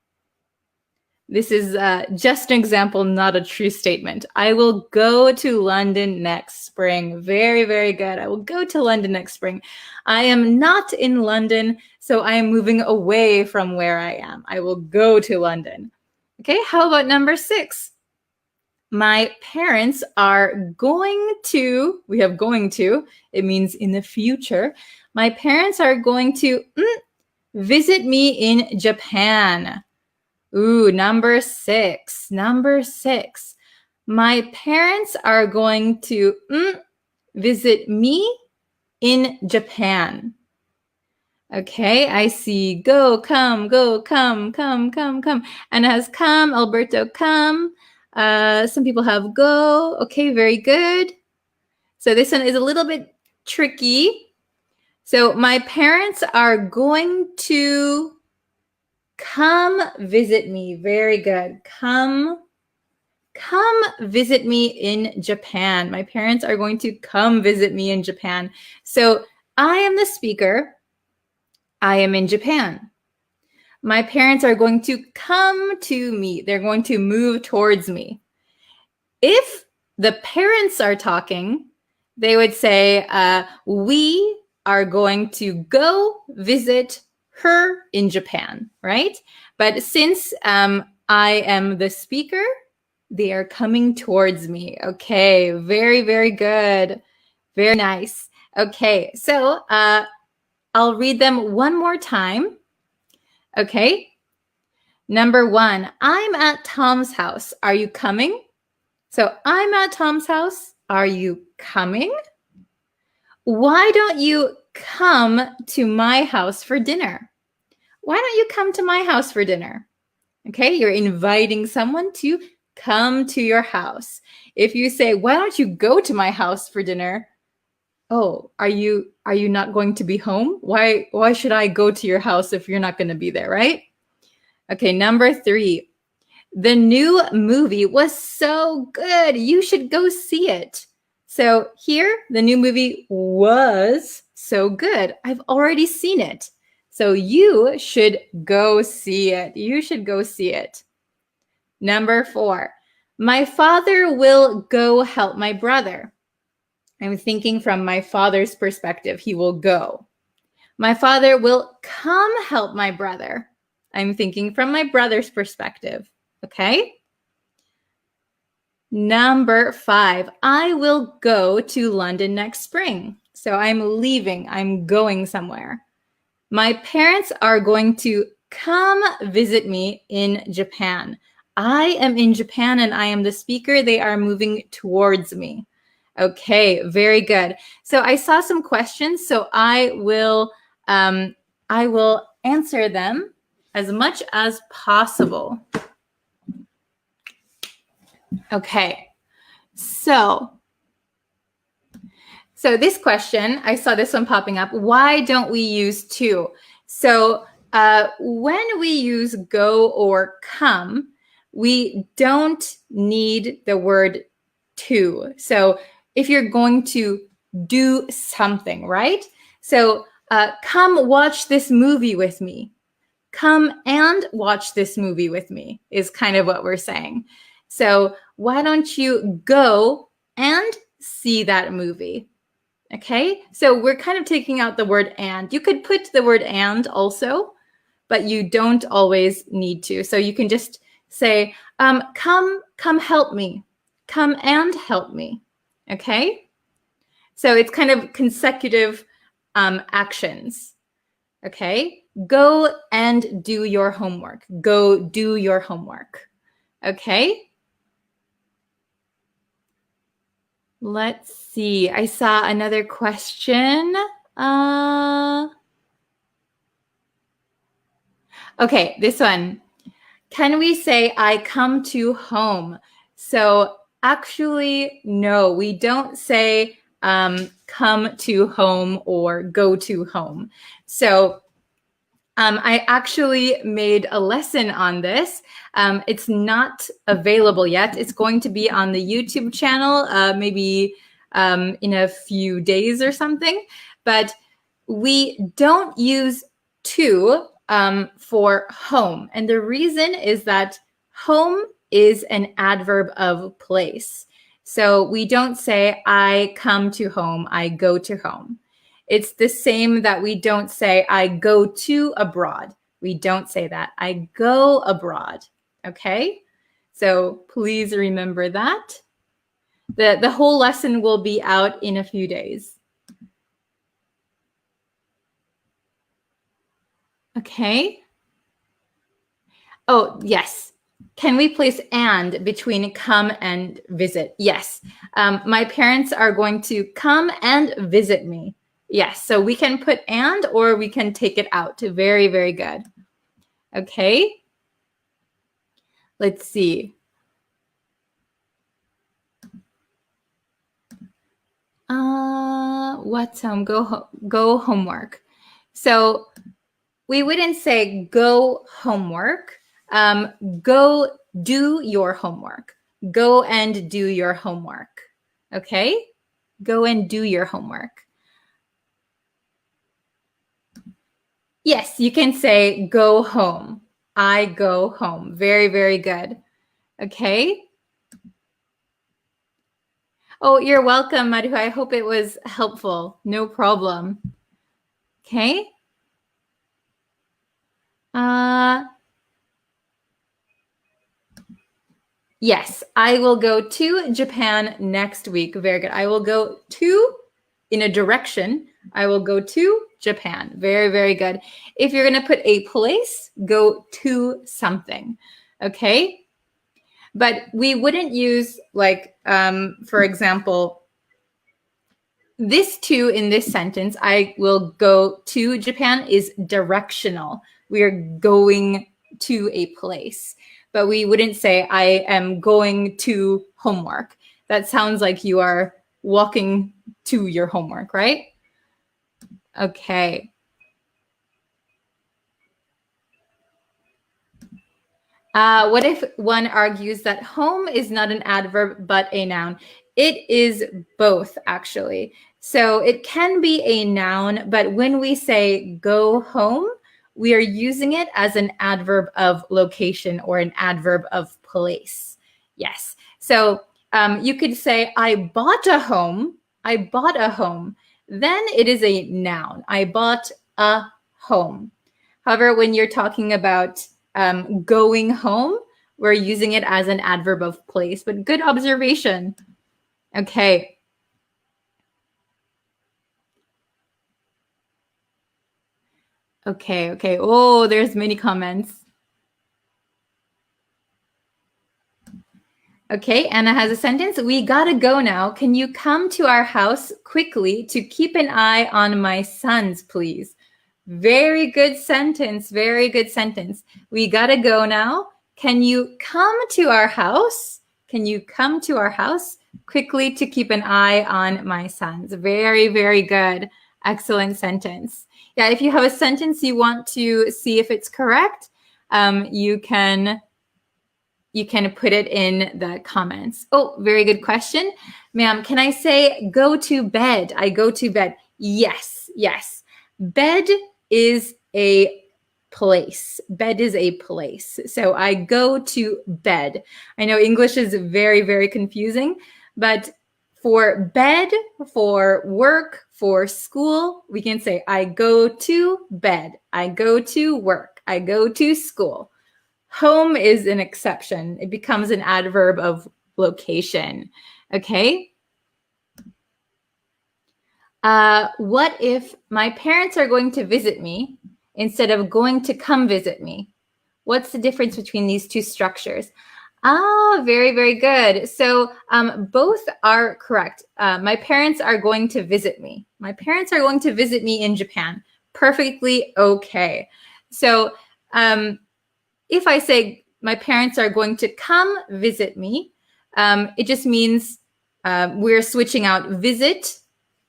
Speaker 1: This is just an example, not a true statement. I will go to London next spring. Very, very good. I will go to London next spring. I am not in London, so I am moving away from where I am. I will go to London. Okay, how about number 6? My parents are going to, we have going to, it means in the future. My parents are going to visit me in Japan. Ooh, number 6. Number 6. My parents are going to visit me in Japan. Okay, I see go, come, come. Anna has come, Alberto come. Some people have go. Okay, very good. So this one is a little bit tricky. So my parents are going to come visit me. Very good. Come visit me in Japan. My parents are going to come visit me in Japan. So I am the speaker. I am in Japan. My parents are going to come to me. They're going to move towards me. If the parents are talking, they would say, we are going to go visit her in Japan, right? But since I am the speaker, they are coming towards me. Okay, very, very good. Very nice. Okay, so I'll read them one more time. Okay. Number 1, I'm at Tom's house. Are you coming? So I'm at Tom's house. Are you coming? Why don't you come to my house for dinner? Why don't you come to my house for dinner? Okay, you're inviting someone to come to your house. If you say, why don't you go to my house for dinner? Oh, are you not going to be home? Why should I go to your house if you're not going to be there, right? Okay, number 3. The new movie was so good. You should go see it. So here, the new movie was so good. I've already seen it. So you should go see it. You should go see it. Number 4. My father will go help my brother. I'm thinking from my father's perspective. He will go. My father will come help my brother. I'm thinking from my brother's perspective. Okay? Number 5. I will go to London next spring. So I'm leaving. I'm going somewhere. My parents are going to come visit me in Japan. I am in Japan and I am the speaker. They are moving towards me. Okay, very good. So I saw some questions, so I will answer them as much as possible. Okay, so this question, I saw this one popping up. Why don't we use to? So when we use go or come, we don't need the word to. So if you're going to do something, right? So come watch this movie with me. Come and watch this movie with me is kind of what we're saying. So why don't you go and see that movie? Okay, so we're kind of taking out the word and. You could put the word and also, but you don't always need to. So you can just say, come help me. Come and help me. Okay, so it's kind of consecutive actions. Okay, go and do your homework. Go do your homework. Okay. Let's see. I saw another question. Okay, this one. Can we say I come to home? So actually, no, we don't say come to home or go to home. So I actually made a lesson on this. It's not available yet. It's going to be on the YouTube channel, maybe in a few days or something. But we don't use to for home. And the reason is that home is an adverb of place. So we don't say I come to home, I go to home. It's the same that we don't say, I go to abroad. We don't say that. I go abroad. Okay? So please remember that. The whole lesson will be out in a few days. Okay. Oh, yes. Can we place and between come and visit? Yes. My parents are going to come and visit me. Yes. So we can put and, or we can take it out. Very, very good. Okay. Let's see. What's go homework? So we wouldn't say go homework. Go do your homework. Go and do your homework. Okay? Go and do your homework. Yes, you can say go home. I go home. Very, very good. Okay? Oh, you're welcome, Maru. I hope it was helpful. No problem. Okay? Yes, I will go to Japan next week. Very good. I will go to, in a direction, I will go to Japan. Very, very good. If you're going to put a place, go to something. Okay? But we wouldn't use, like, for example, this to in this sentence, I will go to Japan, is directional. We are going to a place. But we wouldn't say, I am going to homework. That sounds like you are walking to your homework, right? Okay. What if one argues that home is not an adverb but a noun? It is both, actually. So it can be a noun, but when we say go home, we are using it as an adverb of location or an adverb of place. Yes. So you could say, I bought a home. I bought a home. Then it is a noun. I bought a home. However, when you're talking about going home, we're using it as an adverb of place. But good observation. Okay. Okay. Oh, there's many comments. Okay, Anna has a sentence. We gotta go now. Can you come to our house quickly to keep an eye on my sons, please? Very good sentence. Very good sentence. We gotta go now. Can you come to our house? Can you come to our house quickly to keep an eye on my sons? Very, very good. Excellent sentence. Yeah, if you have a sentence you want to see if it's correct, you can put it in the comments. Oh, very good question. Ma'am, can I say go to bed? I go to bed. Yes. Bed is a place. Bed is a place. So I go to bed. I know English is very, very confusing, but for bed, for work, for school, we can say I go to bed. I go to work. I go to school. Home is an exception. It becomes an adverb of location. Okay? What if my parents are going to visit me instead of going to come visit me? What's the difference between these two structures? Very, very good. So both are correct. My parents are going to visit me. My parents are going to visit me in Japan. Perfectly okay. So if I say my parents are going to come visit me, it just means we're switching out visit.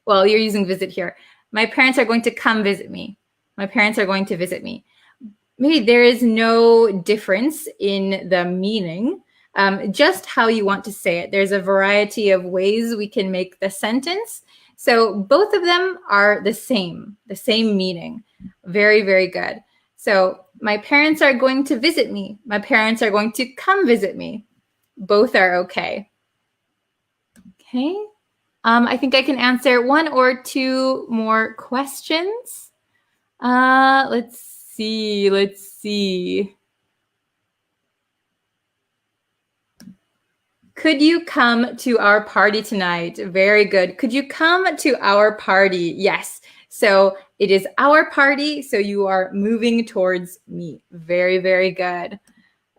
Speaker 1: Well, you're using visit here. My parents are going to come visit me. My parents are going to visit me. Maybe there is no difference in the meaning, just how you want to say it. There's a variety of ways we can make the sentence. So both of them are the same meaning. Very, very good. So my parents are going to visit me. My parents are going to come visit me. Both are okay. Okay. I think I can answer one or two more questions. Let's see. Could you come to our party tonight? Very good. Could you come to our party? Yes. So it is our party, so you are moving towards me. Very, very good.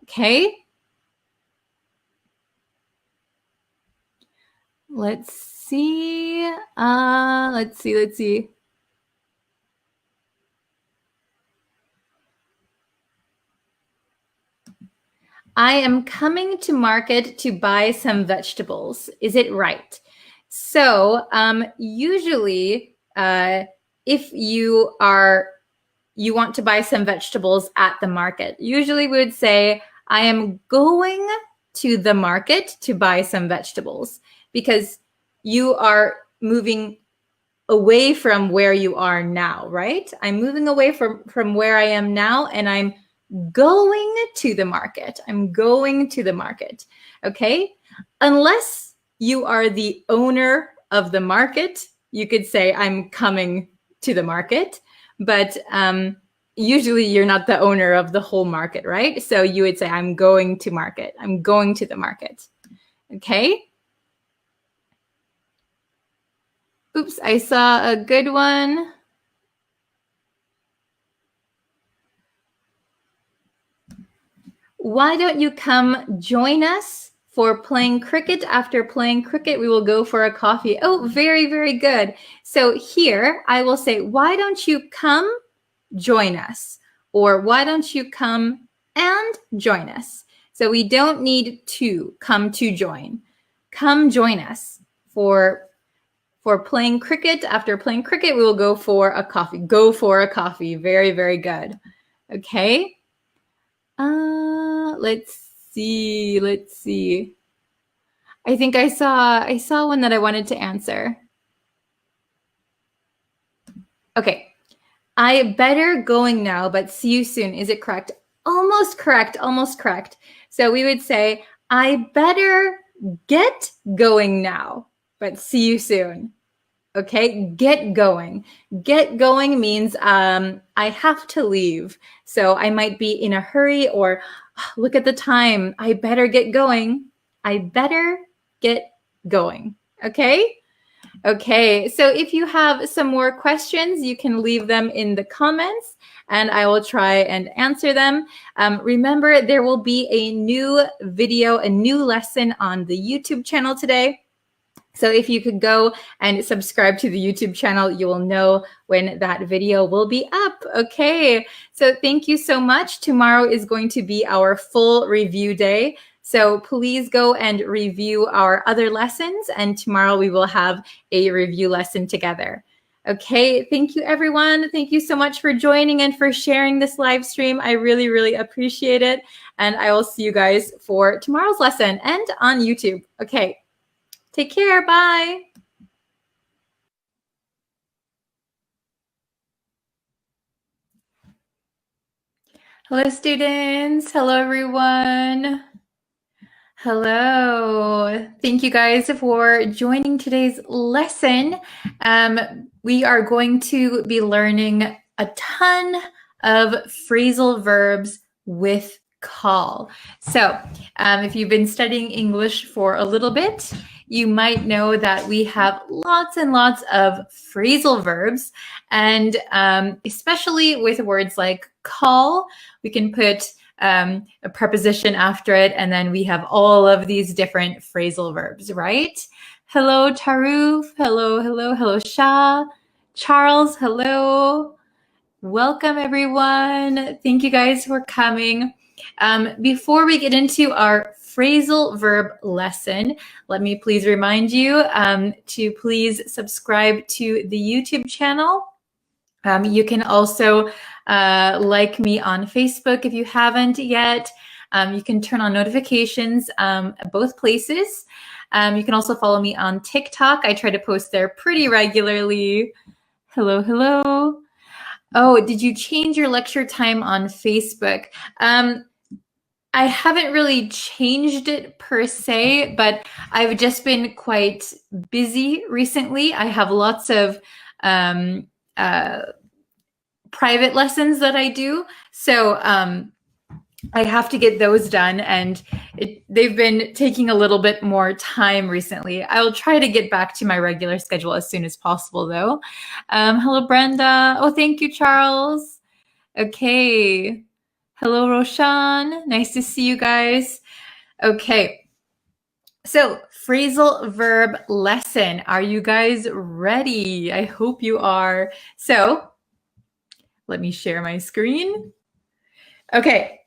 Speaker 1: Okay. Let's see. Let's see. I am coming to market to buy some vegetables. Is it right? So usually if you want to buy some vegetables at the market, usually we would say, I am going to the market to buy some vegetables, because you are moving away from where you are now, right? I'm moving away from where I am now, and I'm going to the market. I'm going to the market. Okay. Unless you are the owner of the market, you could say I'm coming to the market, but usually you're not the owner of the whole market, right? So you would say I'm going to market. I'm going to the market. Okay. Oops, I saw a good one. Why don't you come join us for playing cricket? After playing cricket, we will go for a coffee. Oh, very, very good. So here I will say, why don't you come join us? Or why don't you come and join us? So we don't need to come to join. Come join us for playing cricket. After playing cricket, we will go for a coffee. Go for a coffee. Very, very good. Okay. Let's see. I think I saw one that I wanted to answer. Okay. I better going now, but see you soon. Is it correct? Almost correct. Almost correct. So we would say, I better get going now, but see you soon. Okay, get going. Get going means I have to leave. So I might be in a hurry, or look at the time. I better get going. I better get going. Okay? Okay, so if you have some more questions, you can leave them in the comments and I will try and answer them. Remember, there will be a new video, a new lesson on the YouTube channel today. So if you could go and subscribe to the YouTube channel, you will know when that video will be up. Okay, so thank you so much. Tomorrow is going to be our full review day. So please go and review our other lessons, and tomorrow we will have a review lesson together. Okay, thank you everyone. Thank you so much for joining and for sharing this live stream. I really, really appreciate it. And I will see you guys for tomorrow's lesson and on YouTube. Okay. Take care. Bye. Hello, students. Hello, everyone. Hello. Thank you guys for joining today's lesson. We are going to be learning a ton of phrasal verbs with call. So if you've been studying English for a little bit, you might know that we have lots and lots of phrasal verbs, and especially with words like call, we can put a preposition after it, and then we have all of these different phrasal verbs, right? Hello, Taruf. Hello, Shah. Charles, hello. Welcome, everyone. Thank you guys for coming. Before we get into our phrasal verb lesson, let me please remind you to please subscribe to the YouTube channel. You can also like me on Facebook if you haven't yet. You can turn on notifications at both places. You can also follow me on TikTok. I try to post there pretty regularly. Hello. Oh, did you change your lecture time on Facebook? I haven't really changed it per se, but I've just been quite busy recently. I have lots of private lessons that I do. So I have to get those done, and they've been taking a little bit more time recently. I'll try to get back to my regular schedule as soon as possible, though. Hello, Brenda. Oh, thank you, Charles. Okay. Hello, Roshan. Nice to see you guys. Okay. So, phrasal verb lesson. Are you guys ready? I hope you are. So, let me share my screen. Okay.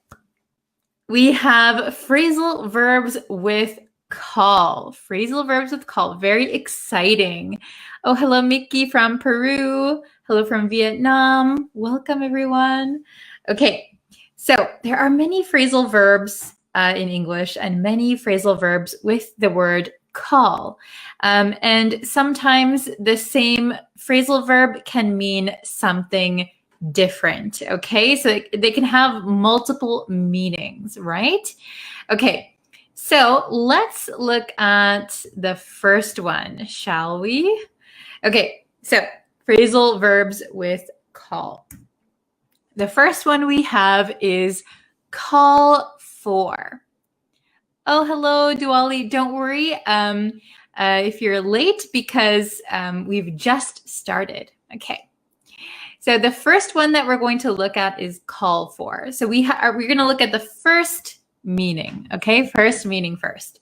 Speaker 1: We have phrasal verbs with call. Phrasal verbs with call. Very exciting. Oh, hello, Mickey from Peru. Hello from Vietnam. Welcome, everyone. Okay, so there are many phrasal verbs in English and many phrasal verbs with the word call. And sometimes the same phrasal verb can mean something different. Okay, so they can have multiple meanings, right? Okay, so let's look at the first one, shall we? Okay, so phrasal verbs with call. The first one we have is call for. Oh, hello, Duali. Don't worry if you're late because we've just started. Okay. So the first one that we're going to look at is call for. So we're going to look at the first meaning, okay? First meaning first.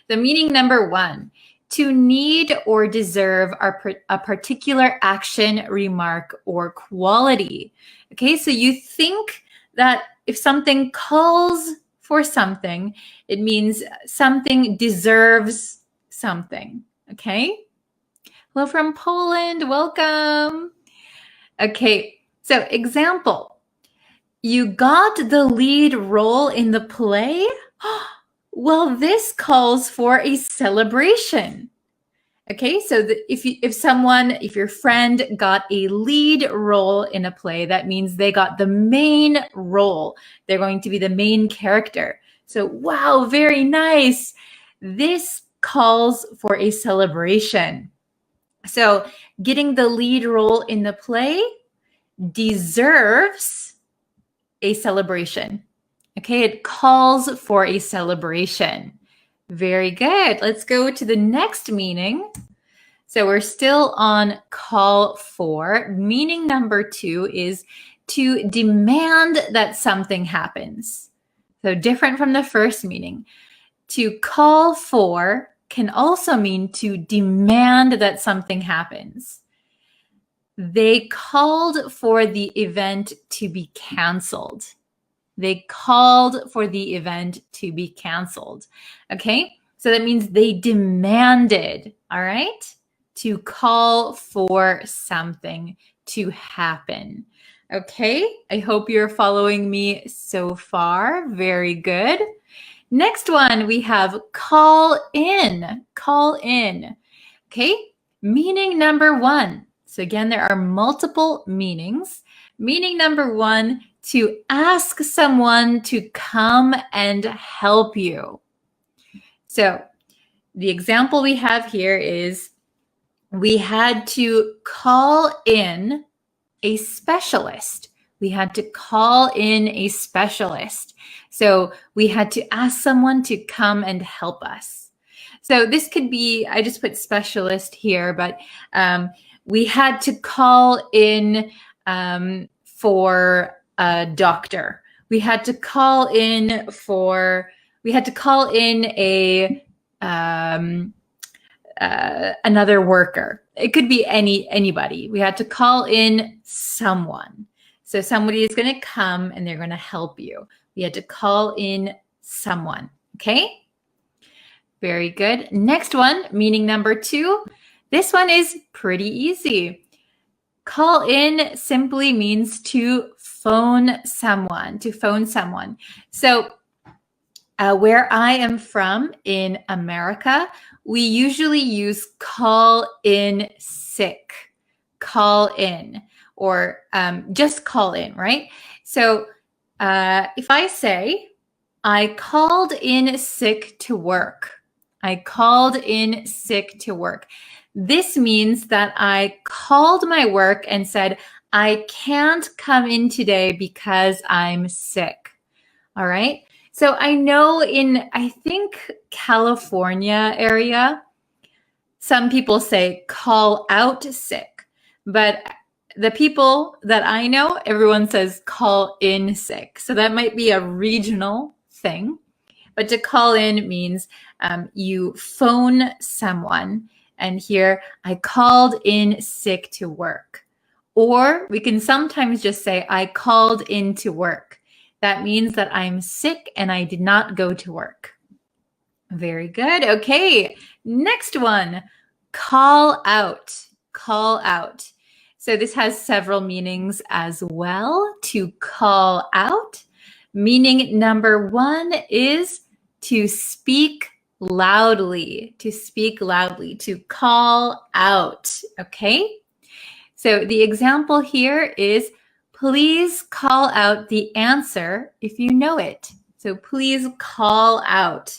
Speaker 1: The meaning number one, to need or deserve a particular action, remark, or quality. Okay, so you think that if something calls for something, it means something deserves something, okay? Hello from Poland, welcome. Okay, so example, you got the lead role in the play? Well, this calls for a celebration. Okay, so if your friend got a lead role in a play, that means they got the main role. They're going to be the main character. So, wow, very nice. This calls for a celebration. So getting the lead role in the play deserves a celebration. Okay, it calls for a celebration. Very good. Let's go to the next meaning. So we're still on call for. Meaning number two is to demand that something happens. So different from the first meaning. To call for can also mean to demand that something happens. They called for the event to be canceled. They called for the event to be canceled. Okay, so that means they demanded, all right, to call for something to happen. Okay, I hope you're following me so far. Very good. Next one, we have call in. Call in. Okay, meaning number one. So again, there are multiple meanings. Meaning number one, to ask someone to come and help you. So the example we have here is we had to call in a specialist. We had to call in a specialist. So we had to ask someone to come and help us. So this could be, I just put specialist here, but we had to call in for a doctor. We had to call in a another worker. It could be anybody. We had to call in someone. So somebody is going to come and they're going to help you. We had to call in someone. Okay? Very good. Next one, meaning number two. This one is pretty easy. Call in simply means to phone someone, So where I am from in America, we usually use call in sick, call in, or just call in, right? So if I say, I called in sick to work, I called in sick to work. This means that I called my work and said, I can't come in today because I'm sick. All right. So I know in, I think, California area, some people say call out sick, but the people that I know, everyone says call in sick. So that might be a regional thing. But to call in means you phone someone, and here, I called in sick to work. Or we can sometimes just say, I called in to work. That means that I'm sick and I did not go to work. Very good. Okay, next one, call out. Call out. So this has several meanings as well. To call out. Meaning number one is to speak loudly, to call out, okay? So the example here is, please call out the answer if you know it. So please call out.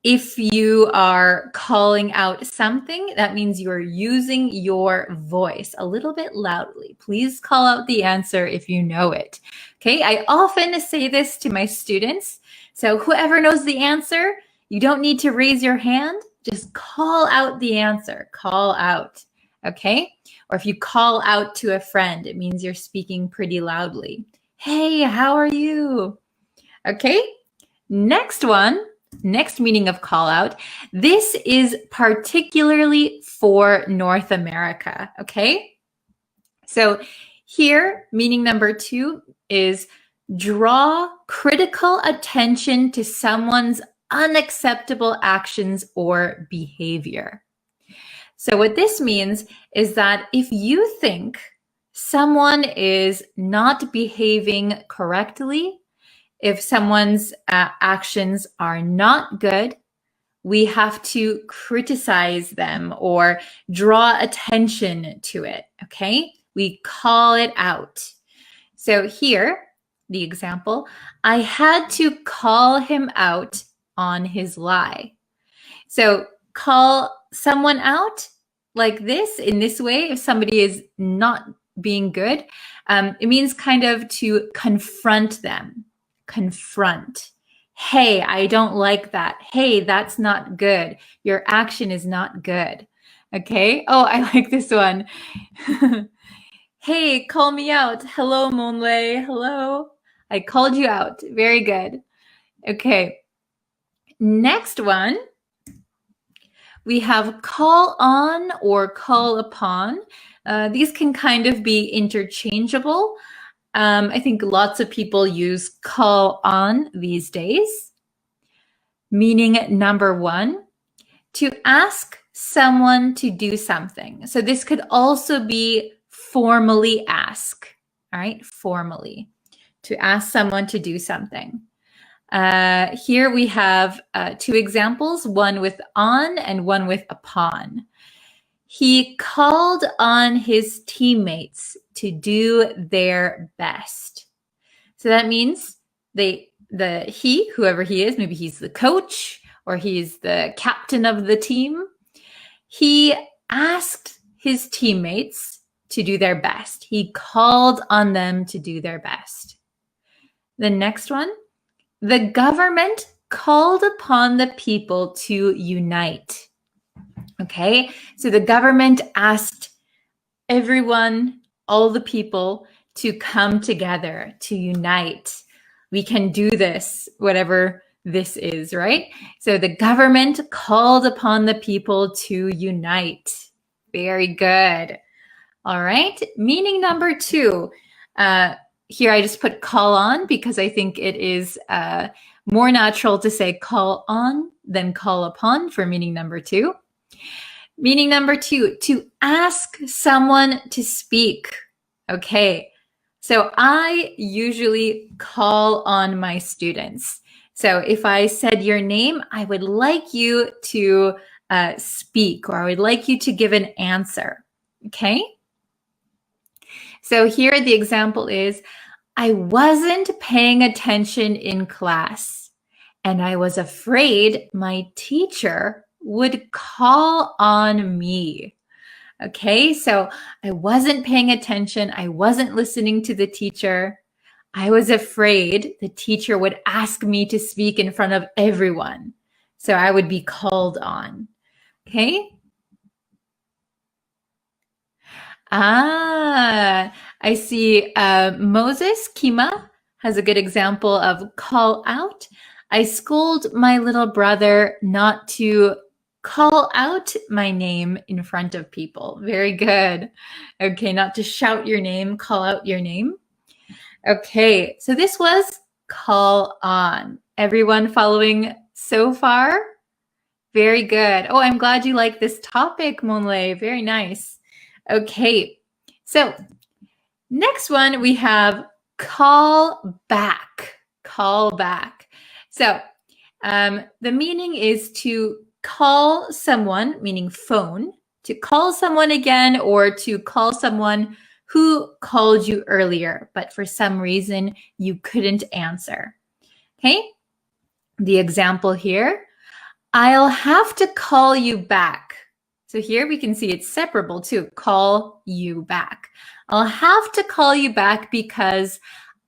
Speaker 1: If you are calling out something, that means you are using your voice a little bit loudly. Please call out the answer if you know it. Okay, I often say this to my students. So whoever knows the answer, you don't need to raise your hand. Just call out the answer. Call out. Okay? Or if you call out to a friend, it means you're speaking pretty loudly. Hey, how are you? Okay, next one. Next meaning of call out. This is particularly for North America, okay? So here, meaning number two is draw critical attention to someone's unacceptable actions or behavior. So what this means is that if you think someone is not behaving correctly, if someone's actions are not good, we have to criticize them or draw attention to it, okay? We call it out. So here, the example, I had to call him out on his lie. So call someone out like this, in this way, if somebody is not being good, it means kind of to confront them. Confront. Hey, I don't like that. Hey, that's not good. Your action is not good. Okay. Oh, I like this one. Hey, call me out. Hello, Monley. Hello. I called you out. Very good. Okay. Next one. We have call on or call upon. These can kind of be interchangeable. I think lots of people use call on these days. Meaning number one, to ask someone to do something. So this could also be formally ask, all right? Formally, to ask someone to do something. Here we have two examples, one with on and one with upon. He called on his teammates to do their best. So that means whoever he is, maybe he's the coach or he's the captain of the team, he asked his teammates to do their best. He called on them to do their best. The next one, the government called upon the people to unite. Okay, so the government asked everyone, all the people, to come together, to unite. We can do this, whatever this is, right? So the government called upon the people to unite. Very good. All right, meaning number two. Here I just put call on because I think it is more natural to say call on than call upon for meaning number two. Meaning number two, to ask someone to speak. Okay, so I usually call on my students. So if I said your name, I would like you to speak, or I would like you to give an answer. Okay? So here the example is, I wasn't paying attention in class, and I was afraid my teacher would call on me. Okay, so I wasn't paying attention. I wasn't listening to the teacher. I was afraid the teacher would ask me to speak in front of everyone, so I would be called on. Okay? I see Moses Kima has a good example of call out. I scold my little brother not to call out my name in front of people. Very good. Okay, not to shout your name, call out your name. Okay, so this was call on. Everyone following so far? Very good. Oh, I'm glad you like this topic, Monlei. Very nice. Okay, so next one we have call back. Call back. So the meaning is to call someone, meaning phone, to call someone again or to call someone who called you earlier, but for some reason you couldn't answer. Okay, the example here, I'll have to call you back. So here we can see it's separable too, call you back. I'll have to call you back because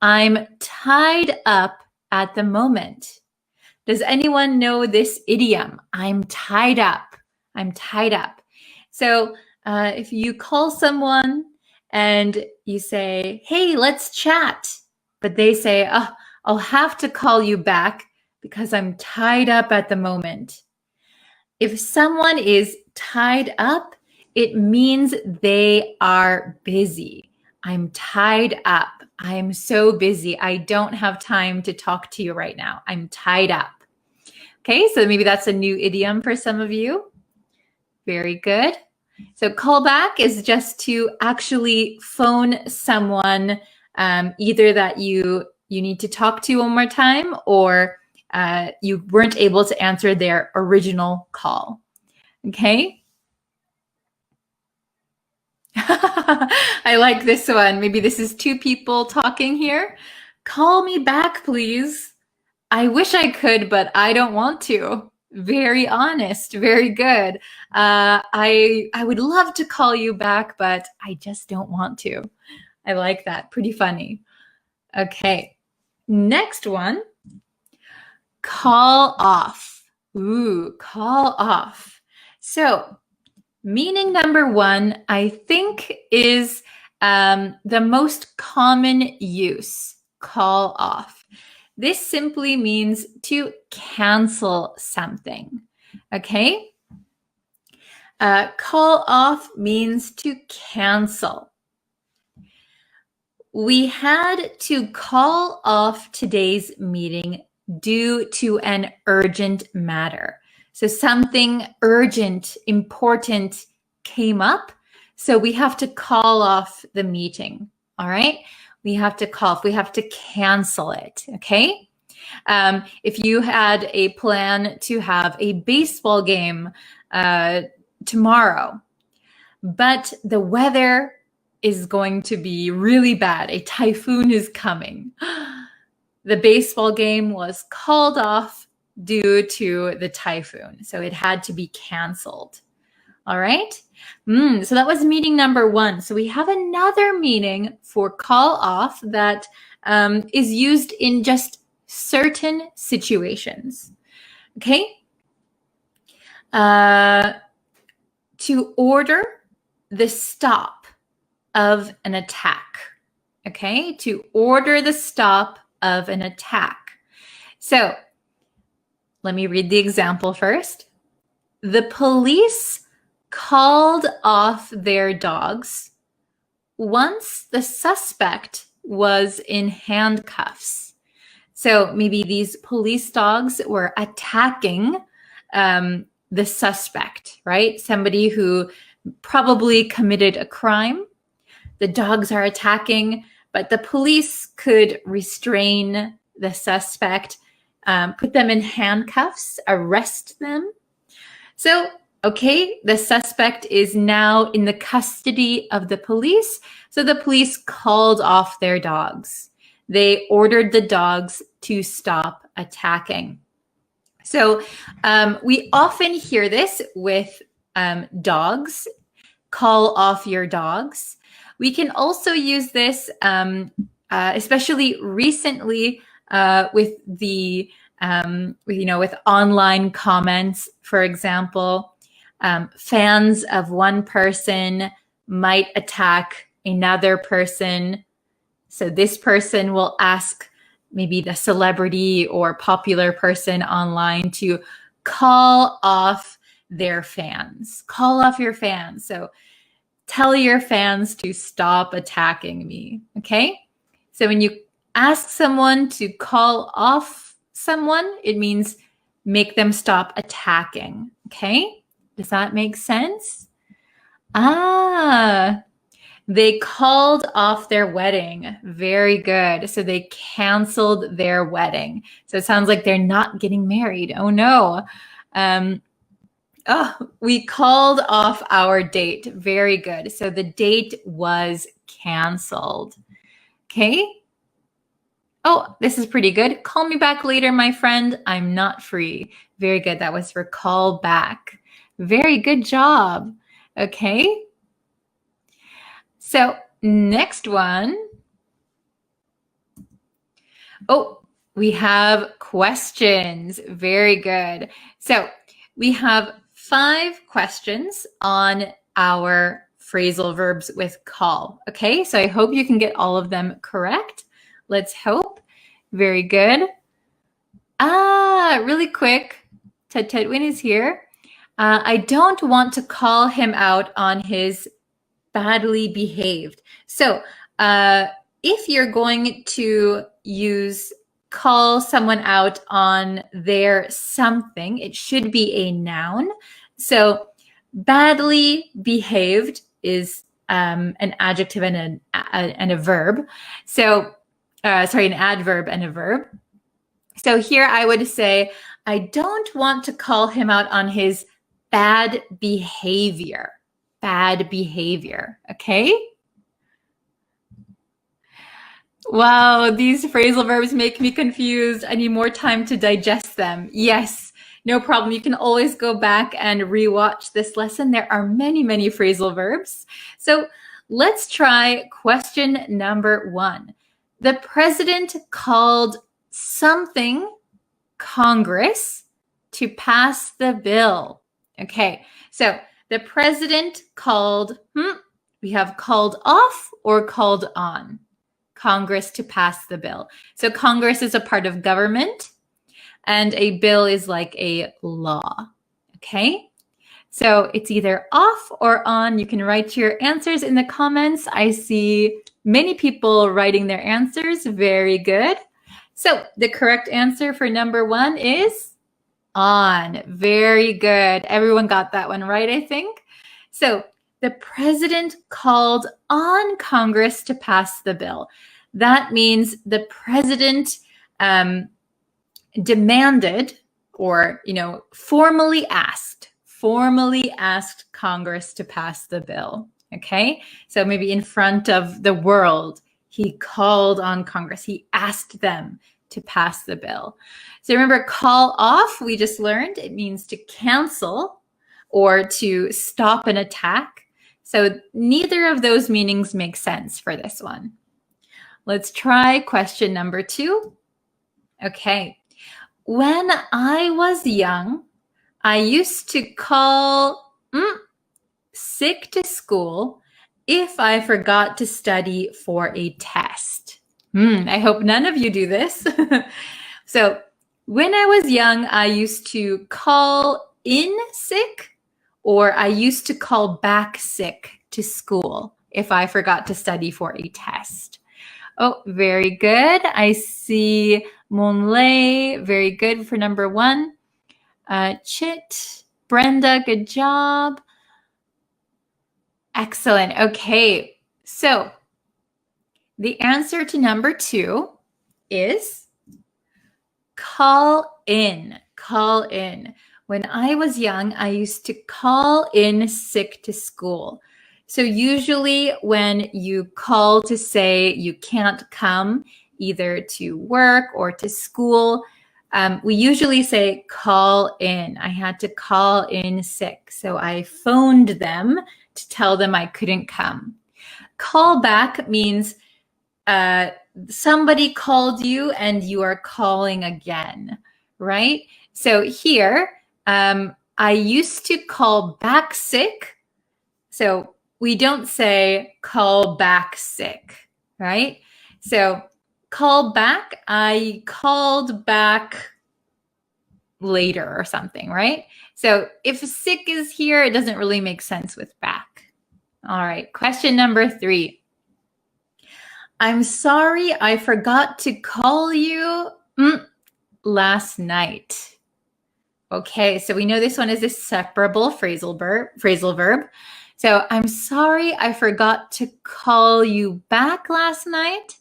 Speaker 1: I'm tied up at the moment. Does anyone know this idiom? I'm tied up. I'm tied up. So if you call someone and you say, hey, let's chat, but they say, oh, I'll have to call you back because I'm tied up at the moment. If someone is tied up, it means they are busy. I'm tied up. I'm so busy. I don't have time to talk to you right now. I'm tied up. Okay, so maybe that's a new idiom for some of you. Very good. So call back is just to actually phone someone, either that you need to talk to one more time or you weren't able to answer their original call. Okay? I like this one. Maybe this is two people talking here. Call me back, please. I wish I could, but I don't want to. Very honest. Very good. I would love to call you back, but I just don't want to. I like that. Pretty funny. Okay. Next one. Call off. Ooh, call off. So meaning number one, I think, is the most common use, call off. This simply means to cancel something, okay? Call off means to cancel. We had to call off today's meeting due to an urgent matter. So something urgent, important came up. So we have to call off the meeting. All right. We have to call off. We have to cancel it. Okay. If you had a plan to have a baseball game tomorrow, but the weather is going to be really bad. A typhoon is coming. The baseball game was called off due to the typhoon. So it had to be canceled. All right. So that was meaning number one. So we have another meaning for call off that is used in just certain situations. Okay. To order the stop of an attack. Okay. To order the stop of an attack. So let me read the example first. The police called off their dogs once the suspect was in handcuffs. So maybe these police dogs were attacking the suspect, right? Somebody who probably committed a crime. The dogs are attacking, but the police could restrain the suspect, put them in handcuffs, arrest them. So, okay, the suspect is now in the custody of the police. So the police called off their dogs. They ordered the dogs to stop attacking. So we often hear this with dogs, call off your dogs. We can also use this especially recently with the, with online comments, for example, fans of one person might attack another person. So this person will ask maybe the celebrity or popular person online to call off their fans. Call off your fans. So tell your fans to stop attacking me. Okay? So when you ask someone to call off someone, it means make them stop attacking. Okay? Does that make sense? They called off their wedding. Very good. So they canceled their wedding. So it sounds like they're not getting married. Oh no. We called off our date. Very good. So the date was canceled. Okay. Oh, this is pretty good. Call me back later, my friend. I'm not free. Very good. That was for call back. Very good job. Okay. So next one. Oh, we have questions. Very good. So we have 5 questions on our phrasal verbs with call. Okay, so I hope you can get all of them correct. Let's hope. Very good. Really quick. Tedwin is here. I don't want to call him out on his badly behaved. So if you're going to use call someone out on their something, it should be a noun. So badly behaved is an adjective and a verb. So an adverb and a verb. So here I would say, I don't want to call him out on his bad behavior. Bad behavior. Okay? Wow, these phrasal verbs make me confused. I need more time to digest them. Yes, no problem. You can always go back and rewatch this lesson. There are many, many phrasal verbs. So let's try question number 1. The president called something Congress to pass the bill. Okay, so the president called, we have called off or called on Congress to pass the bill. So Congress is a part of government and a bill is like a law. Okay, so it's either off or on. You can write your answers in the comments. I see many people writing their answers. Very good. So the correct answer for number 1 is on. Very good. Everyone got that one right, I think. So the president called on Congress to pass the bill. That means the president demanded or, formally asked Congress to pass the bill. Okay, so maybe in front of the world, he called on Congress. He asked them to pass the bill. So remember, call off, we just learned, it means to cancel or to stop an attack. So neither of those meanings make sense for this one. Let's try question number 2. Okay. When I was young, I used to call sick to school if I forgot to study for a test. I hope none of you do this. So when I was young, I used to call in sick or I used to call back sick to school if I forgot to study for a test. Oh, very good. I see Monlay, very good for number 1. Chit, Brenda, good job. Excellent. Okay, so the answer to number 2 is call in. Call in. When I was young, I used to call in sick to school. So usually when you call to say you can't come either to work or to school, we usually say call in. I had to call in sick. So I phoned them to tell them I couldn't come. Call back means somebody called you and you are calling again, right? So here, I used to call back sick. So we don't say call back sick, right? So call back, I called back later or something, right? So if sick is here, it doesn't really make sense with back. All right, question number 3. I'm sorry, I forgot to call you last night. Okay, so we know this one is a separable phrasal verb. So I'm sorry, I forgot to call you back last night.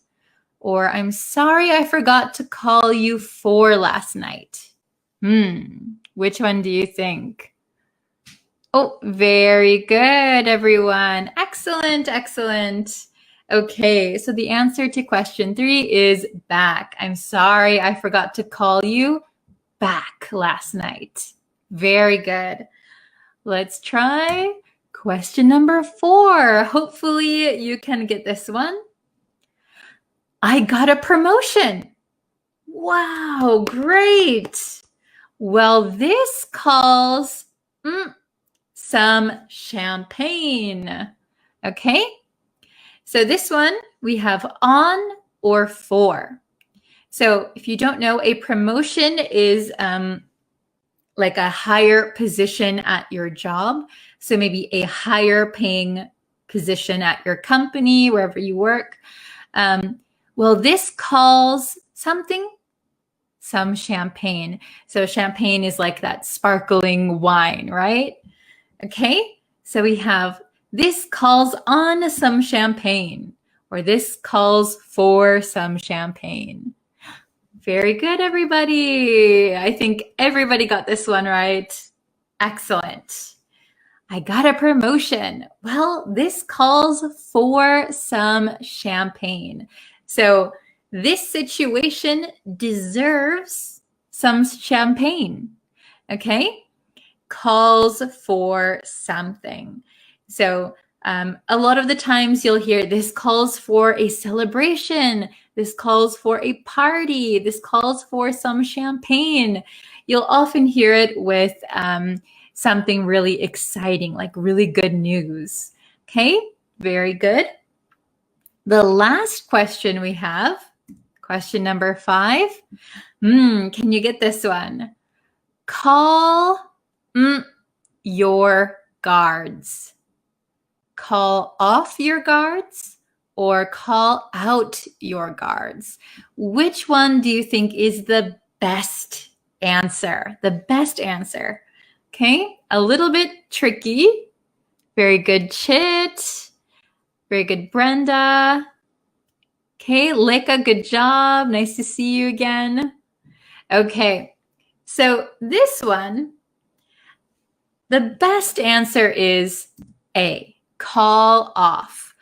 Speaker 1: Or I'm sorry, I forgot to call you for last night. Which one do you think? Oh, very good, everyone. Excellent, excellent. Okay, so the answer to question 3 is back. I'm sorry, I forgot to call you back last night. Very good. Let's try question number 4. Hopefully you can get this one. I got a promotion. Wow, great. Well, this calls some champagne. Okay, so this one we have on or for. So if you don't know, a promotion is like a higher position at your job. So maybe a higher paying position at your company, wherever you work. Well, this calls something some champagne. So champagne is like that sparkling wine, right? Okay, so we have this calls on some champagne, or this calls for some champagne. Very good, everybody. I think everybody got this one right. Excellent. I got a promotion. Well, this calls for some champagne. So this situation deserves some champagne. Okay? Calls for something. So a lot of the times you'll hear this calls for a celebration. This calls for a party. This calls for some champagne. You'll often hear it with something really exciting, like really good news. Okay, very good. The last question we have, question number 5. Can you get this one? Call your guards. Call off your guards or call out your guards. Which one do you think is the best answer? The best answer. Okay, a little bit tricky. Very good, Chit. Very good, Brenda. Okay, Leka, good job. Nice to see you again. Okay, so this one, the best answer is A, call off.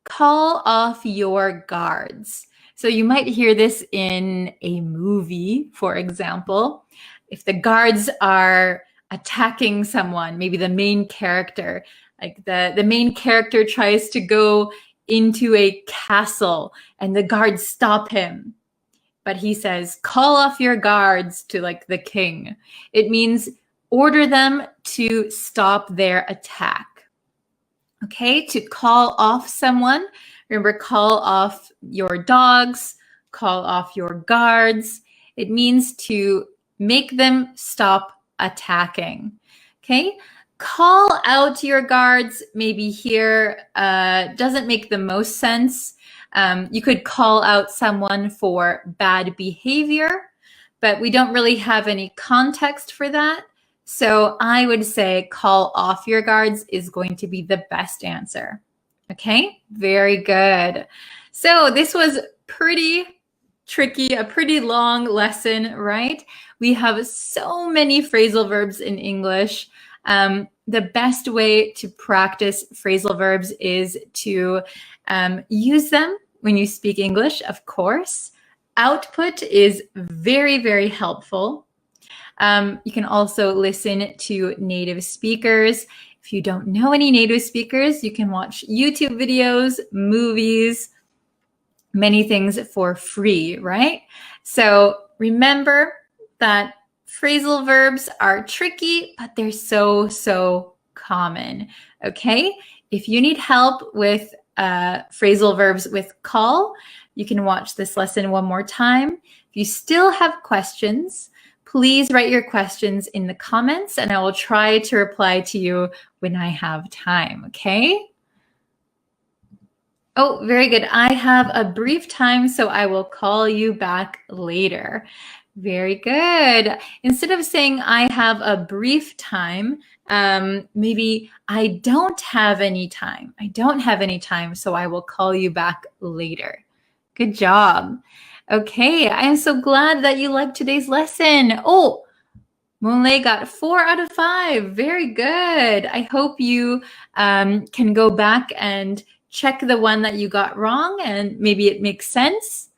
Speaker 1: Call off your guards. So you might hear this in a movie, for example. If the guards are attacking someone, maybe the main character, like the main character tries to go into a castle and the guards stop him. But he says, call off your guards to like the king. It means order them to stop their attack. Okay, to call off someone, remember, call off your dogs, call off your guards. It means to make them stop attacking. Okay, call out your guards, maybe here doesn't make the most sense. You could call out someone for bad behavior, but we don't really have any context for that. So I would say call off your guards is going to be the best answer. Okay, very good. So this was pretty tricky, a pretty long lesson, right? We have so many phrasal verbs in English. The best way to practice phrasal verbs is to use them when you speak English, of course. Output is very, very helpful. You can also listen to native speakers. If you don't know any native speakers, you can watch YouTube videos, movies, many things for free, right? So remember that phrasal verbs are tricky, but they're so common, okay? If you need help with phrasal verbs with call, you can watch this lesson one more time. If you still have questions, please write your questions in the comments and I will try to reply to you when I have time, okay? Oh, very good. I have a brief time, so I will call you back later. Very good. Instead of saying I have a brief time, maybe I don't have any time. I don't have any time, so I will call you back later. Good job. Okay, I am so glad that you liked today's lesson. Oh, Moonlay got 4 out of 5. Very good. I hope you can go back and check the one that you got wrong and maybe it makes sense.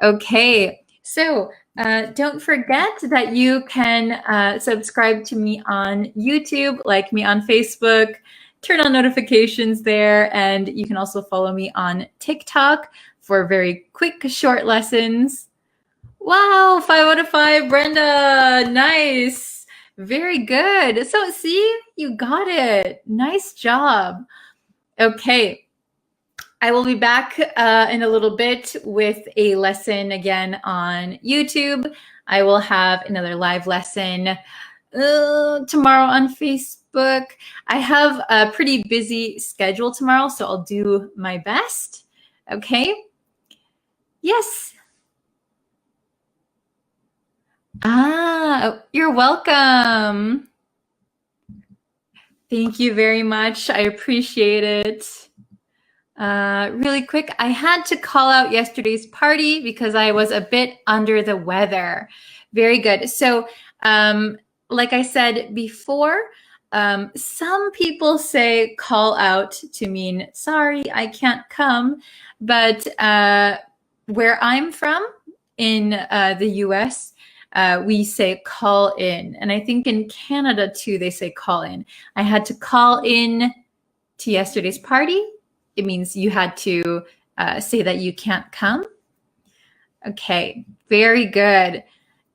Speaker 1: Okay, so don't forget that you can subscribe to me on YouTube, like me on Facebook, turn on notifications there, and you can also follow me on TikTok for very quick, short lessons. Wow, 5 out of 5, Brenda. Nice. Very good. So see, you got it. Nice job. Okay. I will be back in a little bit with a lesson again on YouTube. I will have another live lesson tomorrow on Facebook. I have a pretty busy schedule tomorrow, so I'll do my best. Okay? Yes. You're welcome. Thank you very much. I appreciate it. Really quick, I had to call out yesterday's party because I was a bit under the weather. Very good. So, like I said before, some people say call out to mean, sorry, I can't come. But where I'm from in the US, we say call in. And I think in Canada too, they say call in. I had to call in to yesterday's party. It means you had to say that you can't come. Okay, very good.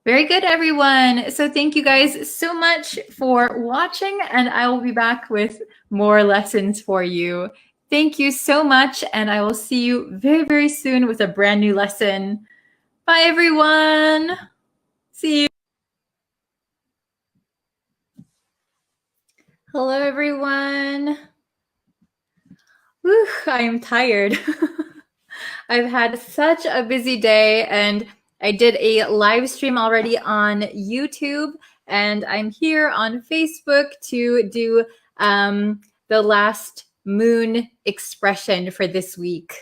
Speaker 1: Very good, everyone. So thank you guys so much for watching, and I will be back with more lessons for you. Thank you so much, and I will see you very soon with a brand new lesson. Bye, everyone. See you. Hello, everyone. Whew, I am tired. I've had such a busy day and I did a live stream already on YouTube and I'm here on Facebook to do the last moon expression for this week.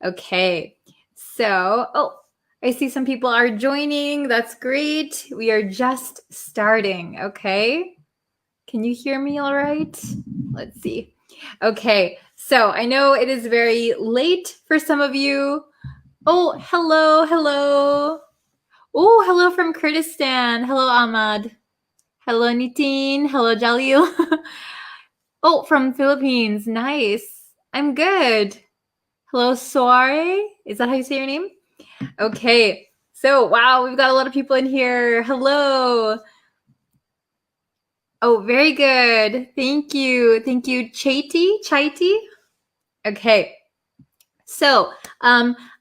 Speaker 1: Okay, so, I see some people are joining. That's great. We are just starting, okay? Can you hear me all right? Let's see. Okay, so I know it is very late for some of you. Oh, hello. Oh, hello from Kurdistan. Hello, Ahmad. Hello, Nitin. Hello, Jalil. Oh, from Philippines. Nice. I'm good. Hello, Soare. Is that how you say your name? Okay, so wow, we've got a lot of people in here. Hello. Oh, very good. Thank you. Thank you, Chaiti. Okay. So,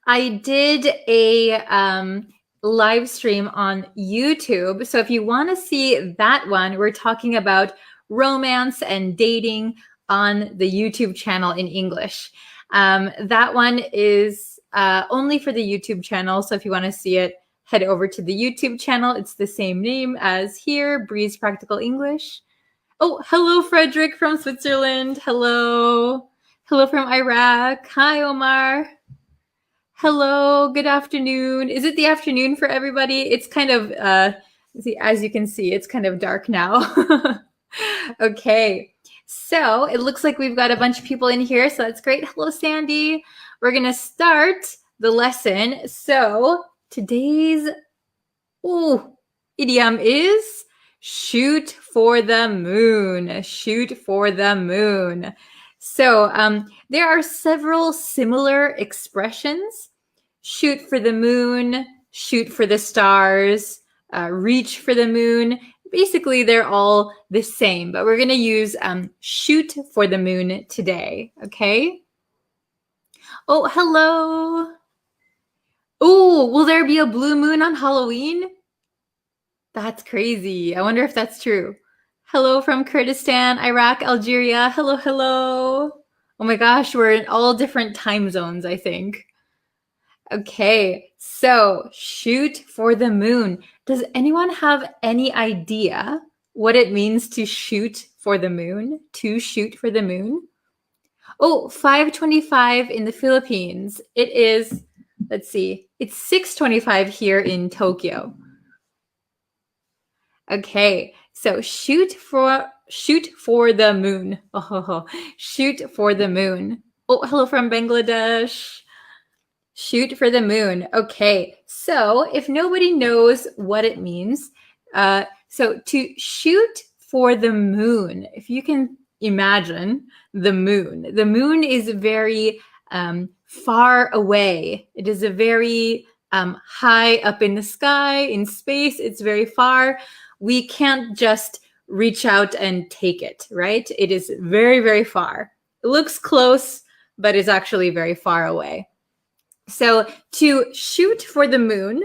Speaker 1: I did a live stream on YouTube. So if you want to see that one, we're talking about romance and dating on the YouTube channel in English. That one is only for the YouTube channel. So if you want to see it, head over to the YouTube channel. It's the same name as here, Breeze Practical English. Oh, hello, Frederick from Switzerland. Hello. Hello from Iraq. Hi, Omar. Hello, good afternoon. Is it the afternoon for everybody? It's kind of, as you can see, it's kind of dark now. Okay, so it looks like we've got a bunch of people in here, so that's great. Hello, Sandy. We're going to start the lesson. So today's idiom is shoot for the moon. Shoot for the moon. So there are several similar expressions shoot for the moon, shoot for the stars, reach for the moon. Basically, they're all the same, but we're going to use shoot for the moon today, okay? Oh, hello. Oh, will there be a blue moon on Halloween? That's crazy. I wonder if that's true. Hello from Kurdistan, Iraq, Algeria. Hello, hello. Oh my gosh, we're in all different time zones, I think. Okay, so shoot for the moon. Does anyone have any idea what it means to shoot for the moon? To shoot for the moon? Oh, 5:25 in the Philippines. It is, let's see, it's 6:25 here in Tokyo. Okay, so shoot for the moon. Oh, shoot for the moon. Oh, hello from Bangladesh. Shoot for the moon. Okay, so if nobody knows what it means, so to shoot for the moon, if you can imagine the moon is very far away. It is a very high up in the sky, in space. It's very far. We can't just reach out and take it, right? It is very, very far. It looks close, but it's actually very far away. So to shoot for the moon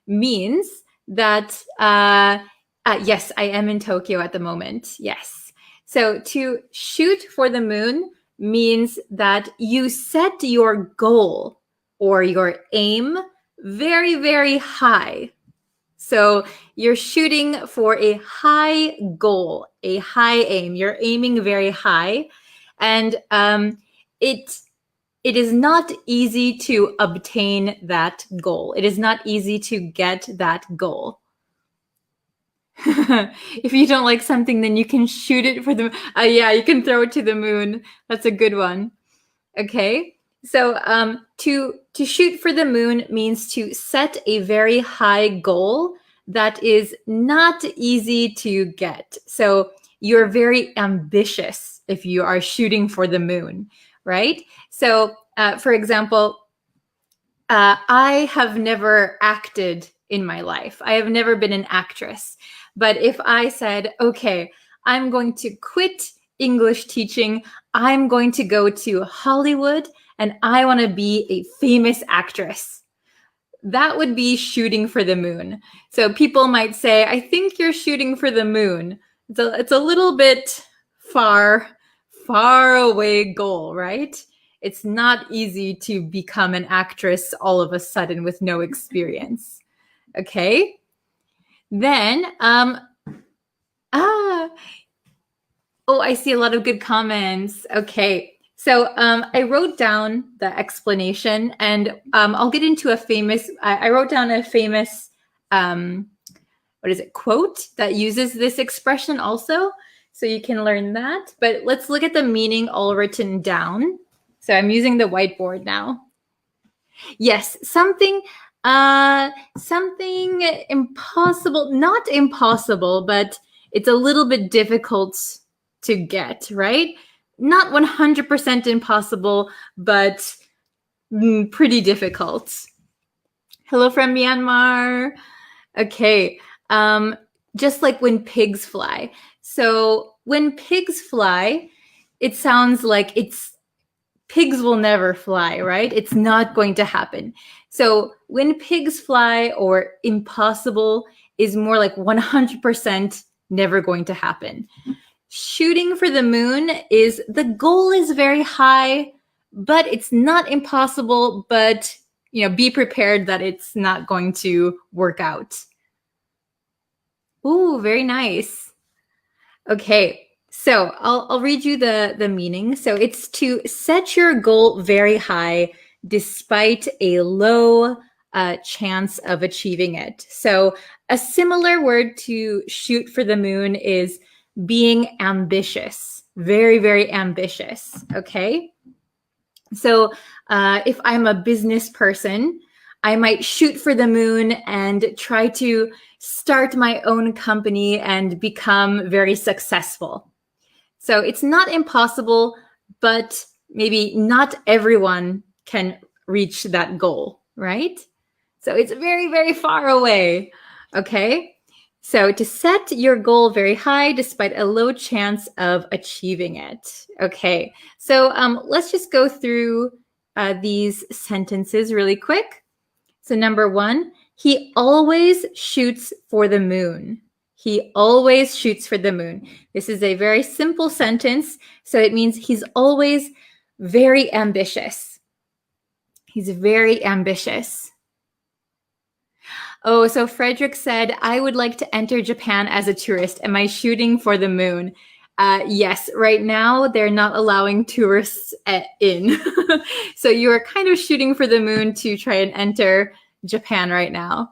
Speaker 1: means that, yes, I am in Tokyo at the moment. Yes. So to shoot for the moon means that you set your goal or your aim very, very high. So you're shooting for a high goal, a high aim. You're aiming very high. And it is not easy to obtain that goal. It is not easy to get that goal. If you don't like something, then you can shoot it for the, yeah, you can throw it to the moon. That's a good one. Okay. So to shoot for the moon means to set a very high goal that is not easy to get. So you're very ambitious if you are shooting for the moon, right? So, for example, I have never acted in my life. I have never been an actress. But if I said, okay, I'm going to quit English teaching, I'm going to go to Hollywood, and I want to be a famous actress, that would be shooting for the moon. So people might say, I think you're shooting for the moon. It's a little bit far away goal, right? It's not easy to become an actress all of a sudden with no experience. Okay. Then, oh, I see a lot of good comments. Okay. So I wrote down the explanation, and I'll get into a famous, I wrote down a famous, quote that uses this expression also. So you can learn that. But let's look at the meaning all written down. So I'm using the whiteboard now. Yes, something impossible, not impossible, but it's a little bit difficult to get, right? Not 100% impossible, but pretty difficult. Hello from Myanmar. Okay, just like when pigs fly. So when pigs fly, it sounds like pigs will never fly, right? It's not going to happen. So when pigs fly or impossible is more like 100% never going to happen. Shooting for the moon is the goal is very high, but it's not impossible, but be prepared that it's not going to work out. Ooh, very nice. Okay, so I'll read you the meaning. So it's to set your goal very high despite a low chance of achieving it. So a similar word to shoot for the moon is being ambitious, very, very ambitious, okay? So if I'm a business person, I might shoot for the moon and try to start my own company and become very successful. So it's not impossible, but maybe not everyone can reach that goal, right? So it's very, very far away, okay? So to set your goal very high despite a low chance of achieving it. Okay, so let's just go through these sentences really quick. So number 1, he always shoots for the moon. He always shoots for the moon. This is a very simple sentence, so it means he's always very ambitious. He's very ambitious. Oh, so Frederick said, I would like to enter Japan as a tourist. Am I shooting for the moon? Yes, right now they're not allowing tourists in. So you are kind of shooting for the moon to try and enter Japan right now.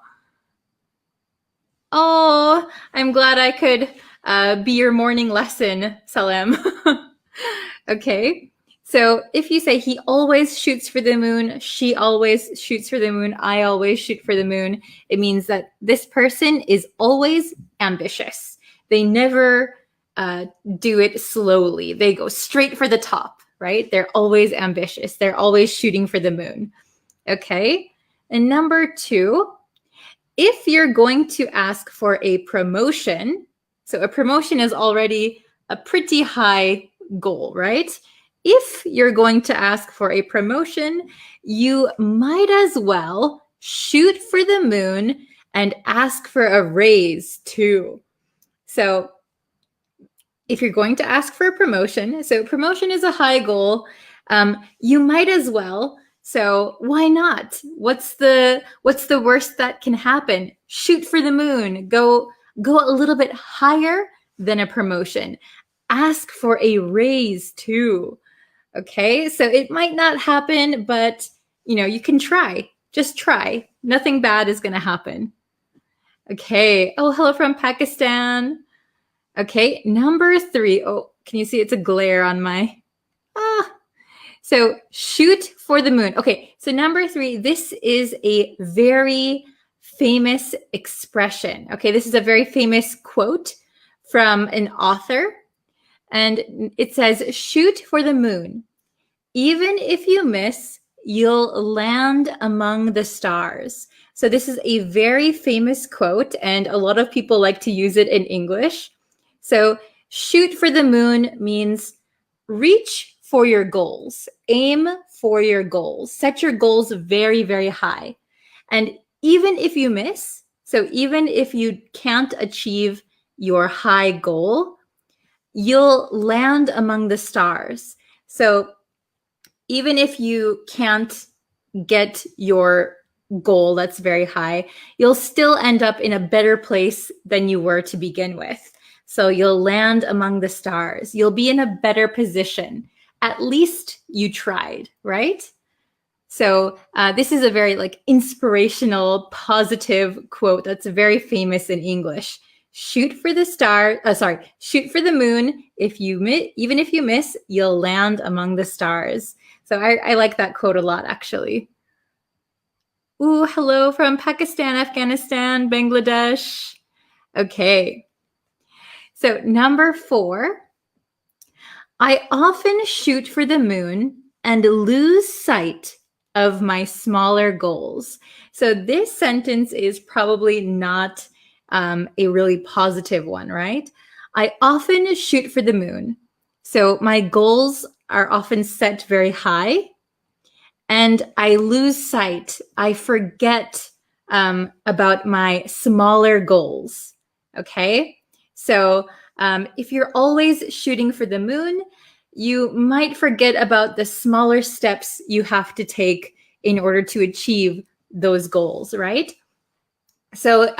Speaker 1: Oh, I'm glad I could be your morning lesson, Salem. Okay. So if you say he always shoots for the moon, she always shoots for the moon, I always shoot for the moon, it means that this person is always ambitious. They never do it slowly. They go straight for the top, right? They're always ambitious. They're always shooting for the moon. Okay. And number 2, if you're going to ask for a promotion, so a promotion is already a pretty high goal, right? If you're going to ask for a promotion, you might as well shoot for the moon and ask for a raise too. So if you're going to ask for a promotion, so promotion is a high goal, you might as well. So why not? What's the worst that can happen? Shoot for the moon. Go a little bit higher than a promotion. Ask for a raise too. Okay, so it might not happen, but you can try. Just try. Nothing bad is going to happen. Okay. Oh, hello from Pakistan. Okay, number 3. Oh, can you see it's a glare on my... So shoot for the moon. Okay, so number 3, this is a very famous expression. Okay, this is a very famous quote from an author. And it says, shoot for the moon. Even if you miss, you'll land among the stars. So this is a very famous quote, and a lot of people like to use it in English. So shoot for the moon means reach for your goals. Aim for your goals. Set your goals very, very high. And even if you miss, so even if you can't achieve your high goal, you'll land among the stars. So even if you can't get your goal that's very high, you'll still end up in a better place than you were to begin with. So you'll land among the stars. You'll be in a better position. At least you tried, right? So this is a very inspirational, positive quote that's very famous in English. Shoot for the shoot for the moon. Even if you miss, you'll land among the stars. So I like that quote a lot, actually. Ooh, hello from Pakistan, Afghanistan, Bangladesh. Okay. So number 4, I often shoot for the moon and lose sight of my smaller goals. So this sentence is probably not a really positive one, right? I often shoot for the moon. So my goals are often set very high, and I lose sight. I forget about my smaller goals. Okay? So if you're always shooting for the moon, you might forget about the smaller steps you have to take in order to achieve those goals, right? So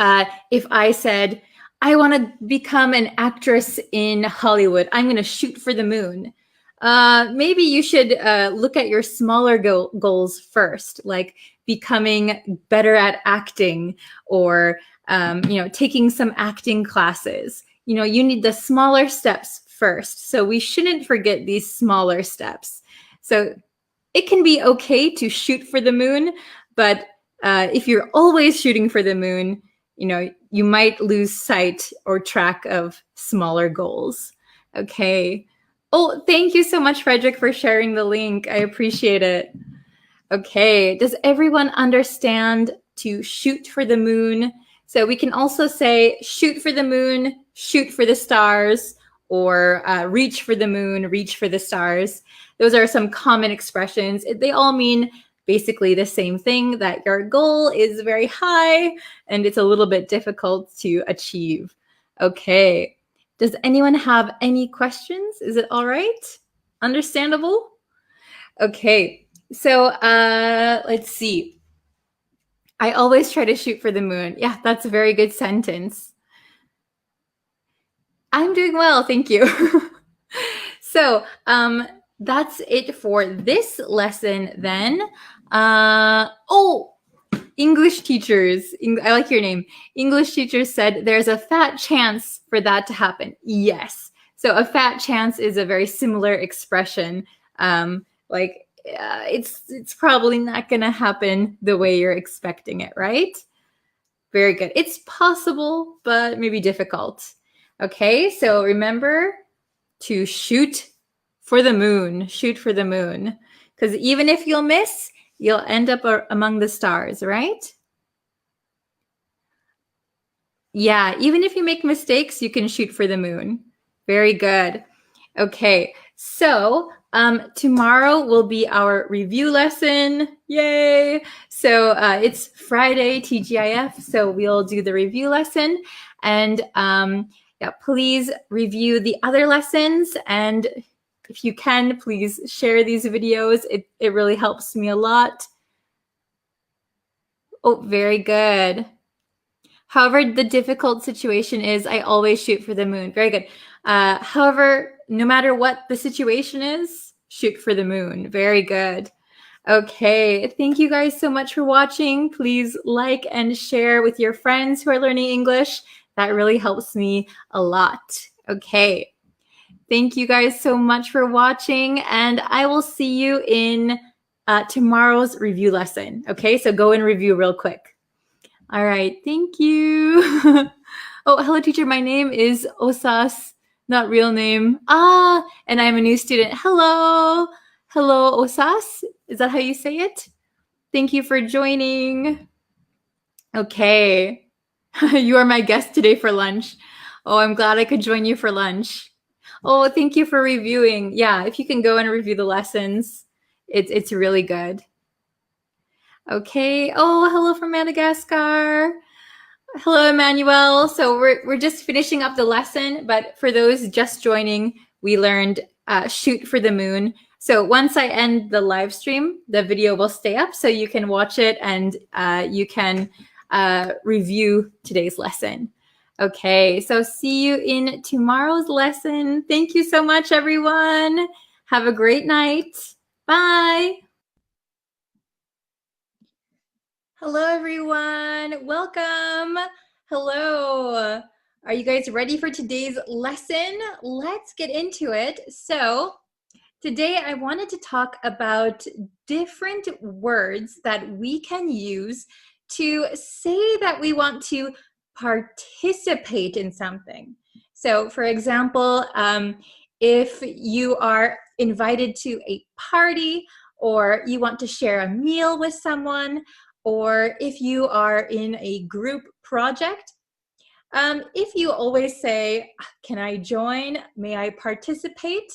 Speaker 1: if I said, I want to become an actress in Hollywood, I'm going to shoot for the moon. Maybe you should look at your smaller goals first, like becoming better at acting or, taking some acting classes. You need the smaller steps first. So we shouldn't forget these smaller steps. So it can be okay to shoot for the moon, but if you're always shooting for the moon, you might lose sight or track of smaller goals. Okay. Oh, thank you so much, Frederick, for sharing the link. I appreciate it. Okay, does everyone understand to shoot for the moon? So we can also say shoot for the moon, shoot for the stars, or reach for the moon, reach for the stars. Those are some common expressions. They all mean basically the same thing, that your goal is very high and it's a little bit difficult to achieve. Okay, does anyone have any questions? Is it all right? Understandable? Okay, so let's see. I always try to shoot for the moon. Yeah, that's a very good sentence. I'm doing well, thank you. So that's it for this lesson then. Oh, English teachers, I like your name. English teachers said there's a fat chance for that to happen. Yes. So a fat chance is a very similar expression. It's probably not going to happen the way you're expecting it, right? Very good. It's possible, but maybe difficult. Okay, so remember to shoot for the moon. Shoot for the moon. Because even if you'll miss, you'll end up among the stars, right? Yeah, even if you make mistakes, you can shoot for the moon. Very good. Okay, so tomorrow will be our review lesson. Yay! So it's Friday, TGIF, so we'll do the review lesson. And yeah, please review the other lessons. And if you can, please share these videos. It really helps me a lot. Oh, very good. However, the difficult situation is, I always shoot for the moon. Very good. However, no matter what the situation is, shoot for the moon. Very good. Okay, thank you guys so much for watching. Please like and share with your friends who are learning English. That really helps me a lot. Okay, thank you guys so much for watching, and I will see you in tomorrow's review lesson. Okay, so go and review real quick. All right, thank you. Oh, hello, teacher. My name is Osas, not real name. And I'm a new student. Hello. Hello, Osas. Is that how you say it? Thank you for joining. Okay. You are my guest today for lunch. Oh, I'm glad I could join you for lunch. Oh, thank you for reviewing. Yeah, if you can go and review the lessons, it's really good. Okay. Oh, hello from Madagascar. Hello, Emmanuel. So we're just finishing up the lesson, but for those just joining, we learned shoot for the moon. So once I end the live stream, the video will stay up so you can watch it and you can review today's lesson. Okay, so see you in tomorrow's lesson. Thank you so much, everyone. Have a great night. Bye. Hello, everyone. Welcome. Hello. Are you guys ready for today's lesson? Let's get into it. So today I wanted to talk about different words that we can use to say that we want to participate in something. So for example, if you are invited to a party, or you want to share a meal with someone, or if you are in a group project, if you always say, can I join? May I participate?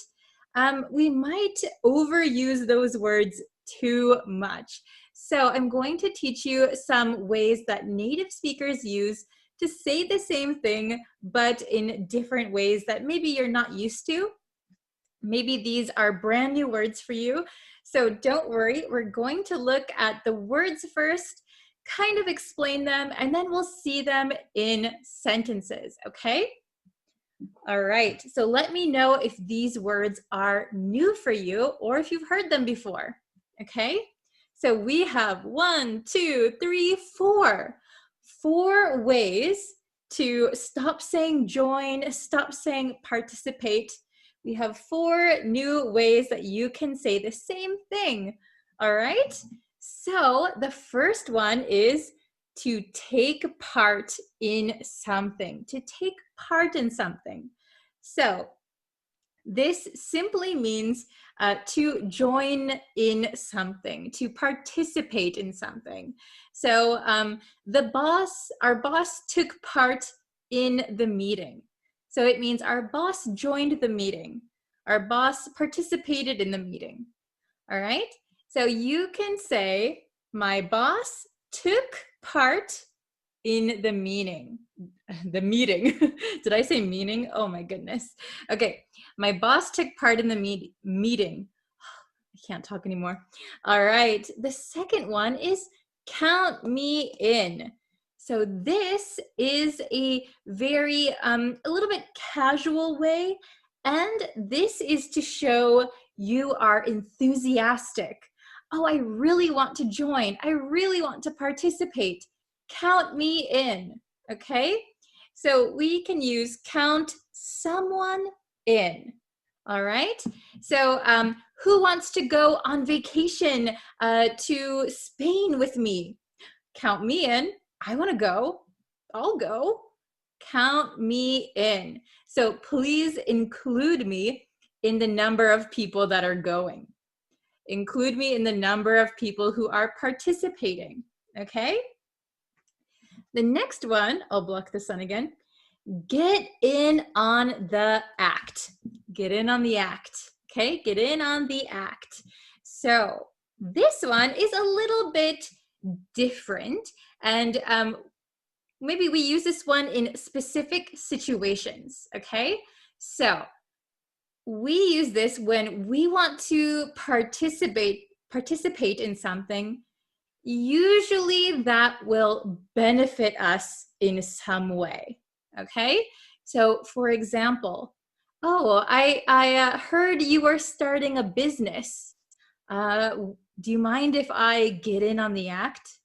Speaker 1: We might overuse those words too much. So I'm going to teach you some ways that native speakers use to say the same thing, but in different ways that maybe you're not used to. Maybe these are brand new words for you. So don't worry, we're going to look at the words first, kind of explain them, and then we'll see them in sentences, okay? All right, so let me know if these words are new for you or if you've heard them before, okay? So we have 1, 2, 3, 4. 4 ways to stop saying join, stop saying participate. We have 4 new ways that you can say the same thing, all right? So the first one is to take part in something, to take part in something. So This simply means to join in something, to participate in something. So our boss took part in the meeting. So it means our boss joined the meeting. Our boss participated in the meeting. All right? So you can say, my boss took part in the meeting. The meeting. Did I say meaning? Oh my goodness. Okay. My boss took part in the meeting. I can't talk anymore. All right. The second one is count me in. So this is a very, a little bit casual way. And this is to show you are enthusiastic. Oh, I really want to join. I really want to participate. Count me in. Okay. So we can use count someone in. All right. So who wants to go on vacation to Spain with me? Count me in. I want to go. I'll go. Count me in. So please include me in the number of people that are going. Include me in the number of people who are participating. Okay? The next one, I'll block the sun again. Get in on the act. Get in on the act. Okay, get in on the act. So this one is a little bit different, and maybe we use this one in specific situations. Okay, so we use this when we want to participate in something. Usually that will benefit us in some way. Okay, so for example, oh, I heard you are starting a business. Do you mind if I get in on the act?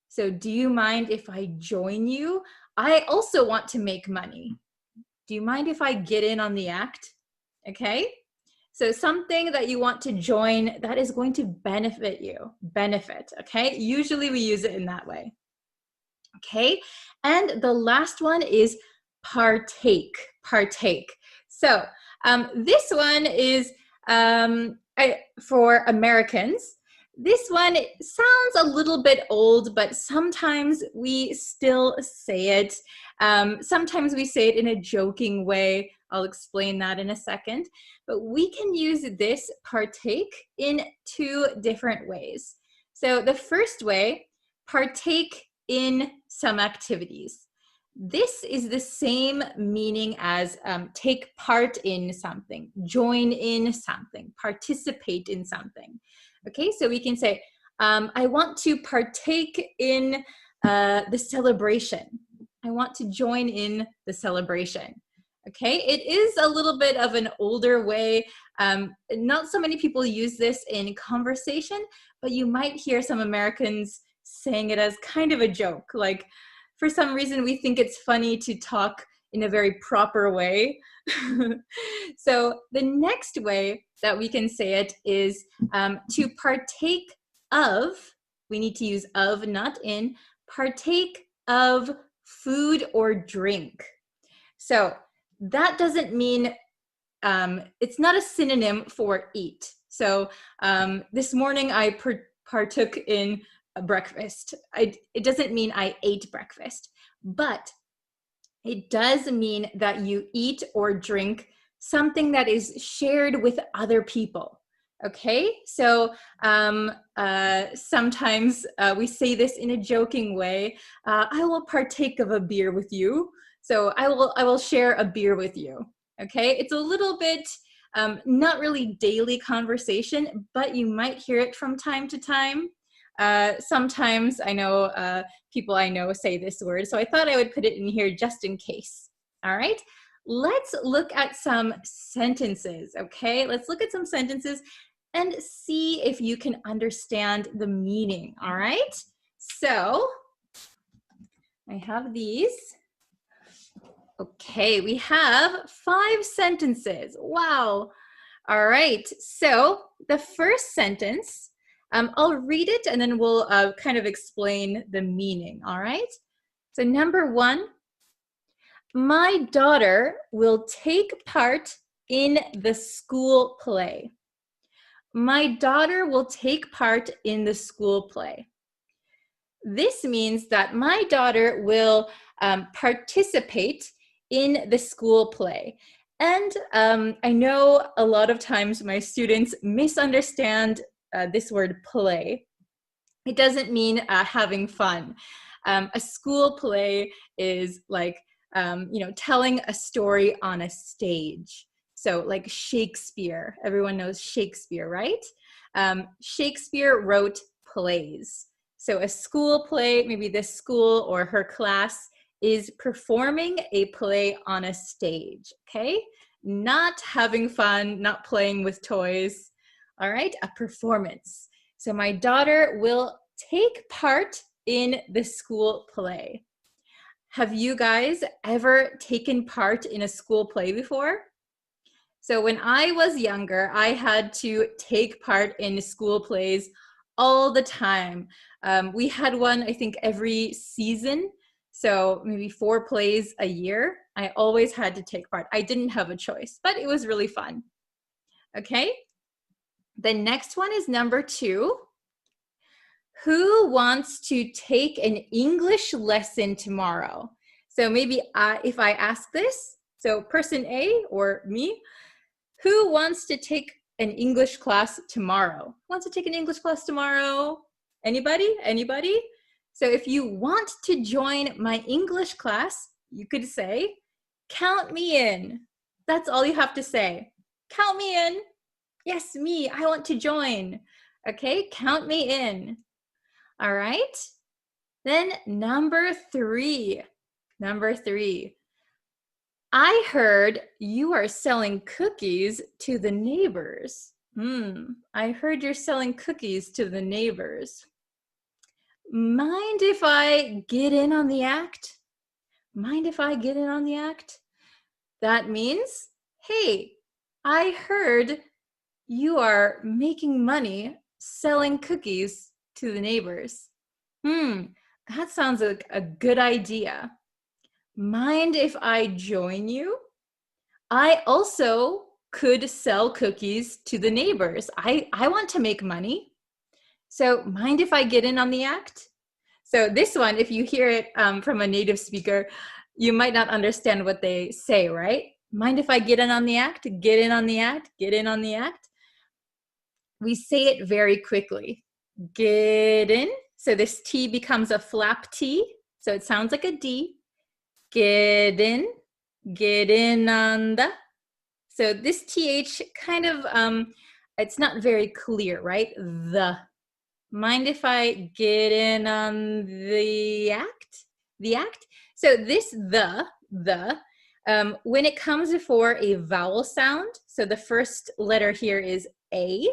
Speaker 1: So do you mind if I join you? I also want to make money. Do you mind if I get in on the act? Okay, so something that you want to join that is going to benefit you. Benefit, okay? Usually we use it in that way. Okay, and the last one is partake. Partake. So this one is for Americans. This one sounds a little bit old, but sometimes we still say it. Sometimes we say it in a joking way. I'll explain that in a second. But we can use this partake in two different ways. So the first way, partake in some activities. This is the same meaning as take part in something, join in something, participate in something. Okay, so we can say, I want to partake in the celebration. I want to join in the celebration. Okay, it is a little bit of an older way. Not so many people use this in conversation, but you might hear some Americans saying it as kind of a joke. Like, for some reason, we think it's funny to talk in a very proper way. So the next way that we can say it is to partake of, we need to use of, not in, partake of food or drink. So that doesn't mean, it's not a synonym for eat. So this morning I partook in a breakfast. It doesn't mean I ate breakfast, but it does mean that you eat or drink something that is shared with other people. Okay, so sometimes we say this in a joking way. I will partake of a beer with you. So I will share a beer with you. Okay, it's a little bit not really daily conversation, but you might hear it from time to time. Sometimes I know people I know say this word, so I thought I would put it in here just in case. All right, let's look at some sentences, okay? Let's look at some sentences and see if you can understand the meaning, all right? So I have these. Okay, we have 5 sentences. Wow. All right, so the first sentence, I'll read it and then we'll kind of explain the meaning, all right? So number 1, my daughter will take part in the school play. My daughter will take part in the school play. This means that my daughter will participate in the school play. And I know a lot of times my students misunderstand this word play. It doesn't mean having fun. A school play is like, telling a story on a stage. So like Shakespeare, everyone knows Shakespeare, right? Shakespeare wrote plays. So a school play, maybe this school or her class is performing a play on a stage, okay? Not having fun, not playing with toys, all right? A performance. So my daughter will take part in the school play. Have you guys ever taken part in a school play before? So when I was younger, I had to take part in school plays all the time. We had one, I think, every season. So maybe 4 plays a year. I always had to take part. I didn't have a choice, but it was really fun. Okay. The next one is number 2. Who wants to take an English lesson tomorrow? So maybe if I ask this, so person A or me, who wants to take an English class tomorrow? Who wants to take an English class tomorrow? Anybody? Anybody? So if you want to join my English class, you could say, count me in. That's all you have to say. Count me in. Yes, me, I want to join. Okay, count me in. All right. Then number 3. Number 3. I heard you are selling cookies to the neighbors. I heard you're selling cookies to the neighbors. Mind if I get in on the act? Mind if I get in on the act? That means, hey, I heard you are making money selling cookies to the neighbors. That sounds like a good idea. Mind if I join you? I also could sell cookies to the neighbors. I want to make money. So mind if I get in on the act? So this one, if you hear it from a native speaker, you might not understand what they say, right? Mind if I get in on the act? Get in on the act? Get in on the act? We say it very quickly. Get in. So this T becomes a flap T. So it sounds like a D. Get in. Get in on the. So this TH kind of, it's not very clear, right? The. Mind if I get in on the act? The act? So this the, when it comes before a vowel sound, so the first letter here is A.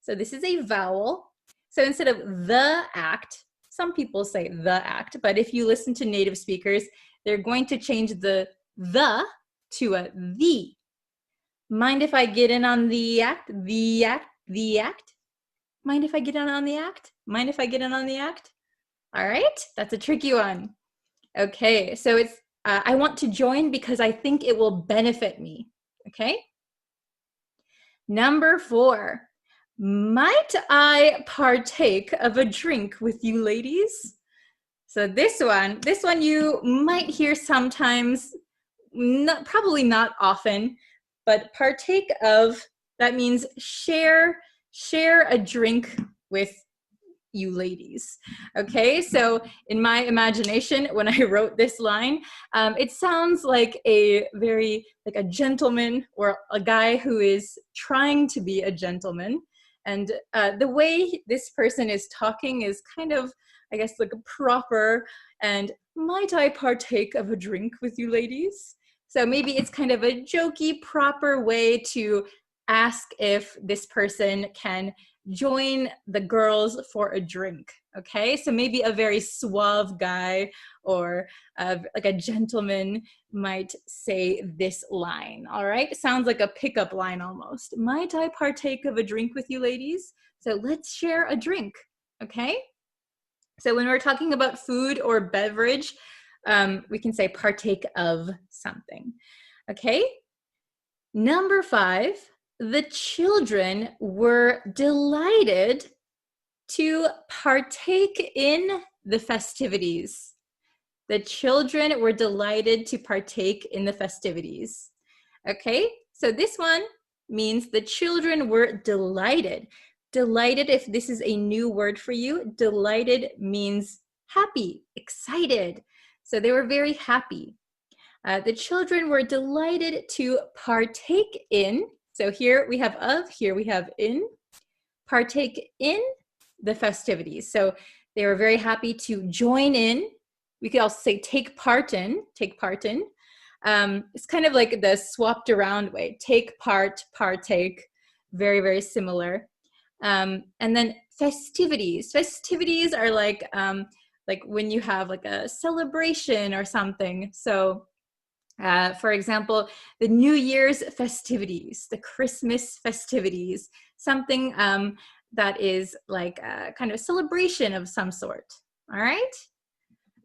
Speaker 1: So this is a vowel. So instead of the act, some people say the act, but if you listen to native speakers, they're going to change the to a the. Mind if I get in on the act? The act? The act? Mind if I get in on the act? Mind if I get in on the act? All right, that's a tricky one. Okay, so it's, I want to join because I think it will benefit me, okay? Number 4, might I partake of a drink with you ladies? So this one you might hear sometimes, probably not often, but partake of, that means share a drink with you ladies. Okay, so in my imagination, when I wrote this line, it sounds like a gentleman or a guy who is trying to be a gentleman. And the way this person is talking is kind of, I guess, like a proper, and might I partake of a drink with you ladies? So maybe it's kind of a jokey, proper way to ask if this person can join the girls for a drink, okay? So maybe a very suave guy or like a gentleman might say this line, all right? Sounds like a pickup line almost. Might I partake of a drink with you ladies? So let's share a drink, okay? So when we're talking about food or beverage, we can say partake of something, okay? Number 5, the children were delighted to partake in the festivities. The children were delighted to partake in the festivities. Okay, so this one means the children were delighted. Delighted, if this is a new word for you, delighted means happy, excited. So they were very happy. The children were delighted to partake in. So here we have of, here we have in. Partake in the festivities. So they were very happy to join in. We could also say take part in, take part in. It's kind of like the swapped around way. Take part, partake, very, very similar. And then festivities. Festivities are like when you have like a celebration or something. So for example, the New Year's festivities, the Christmas festivities, something that is like a kind of celebration of some sort. All right?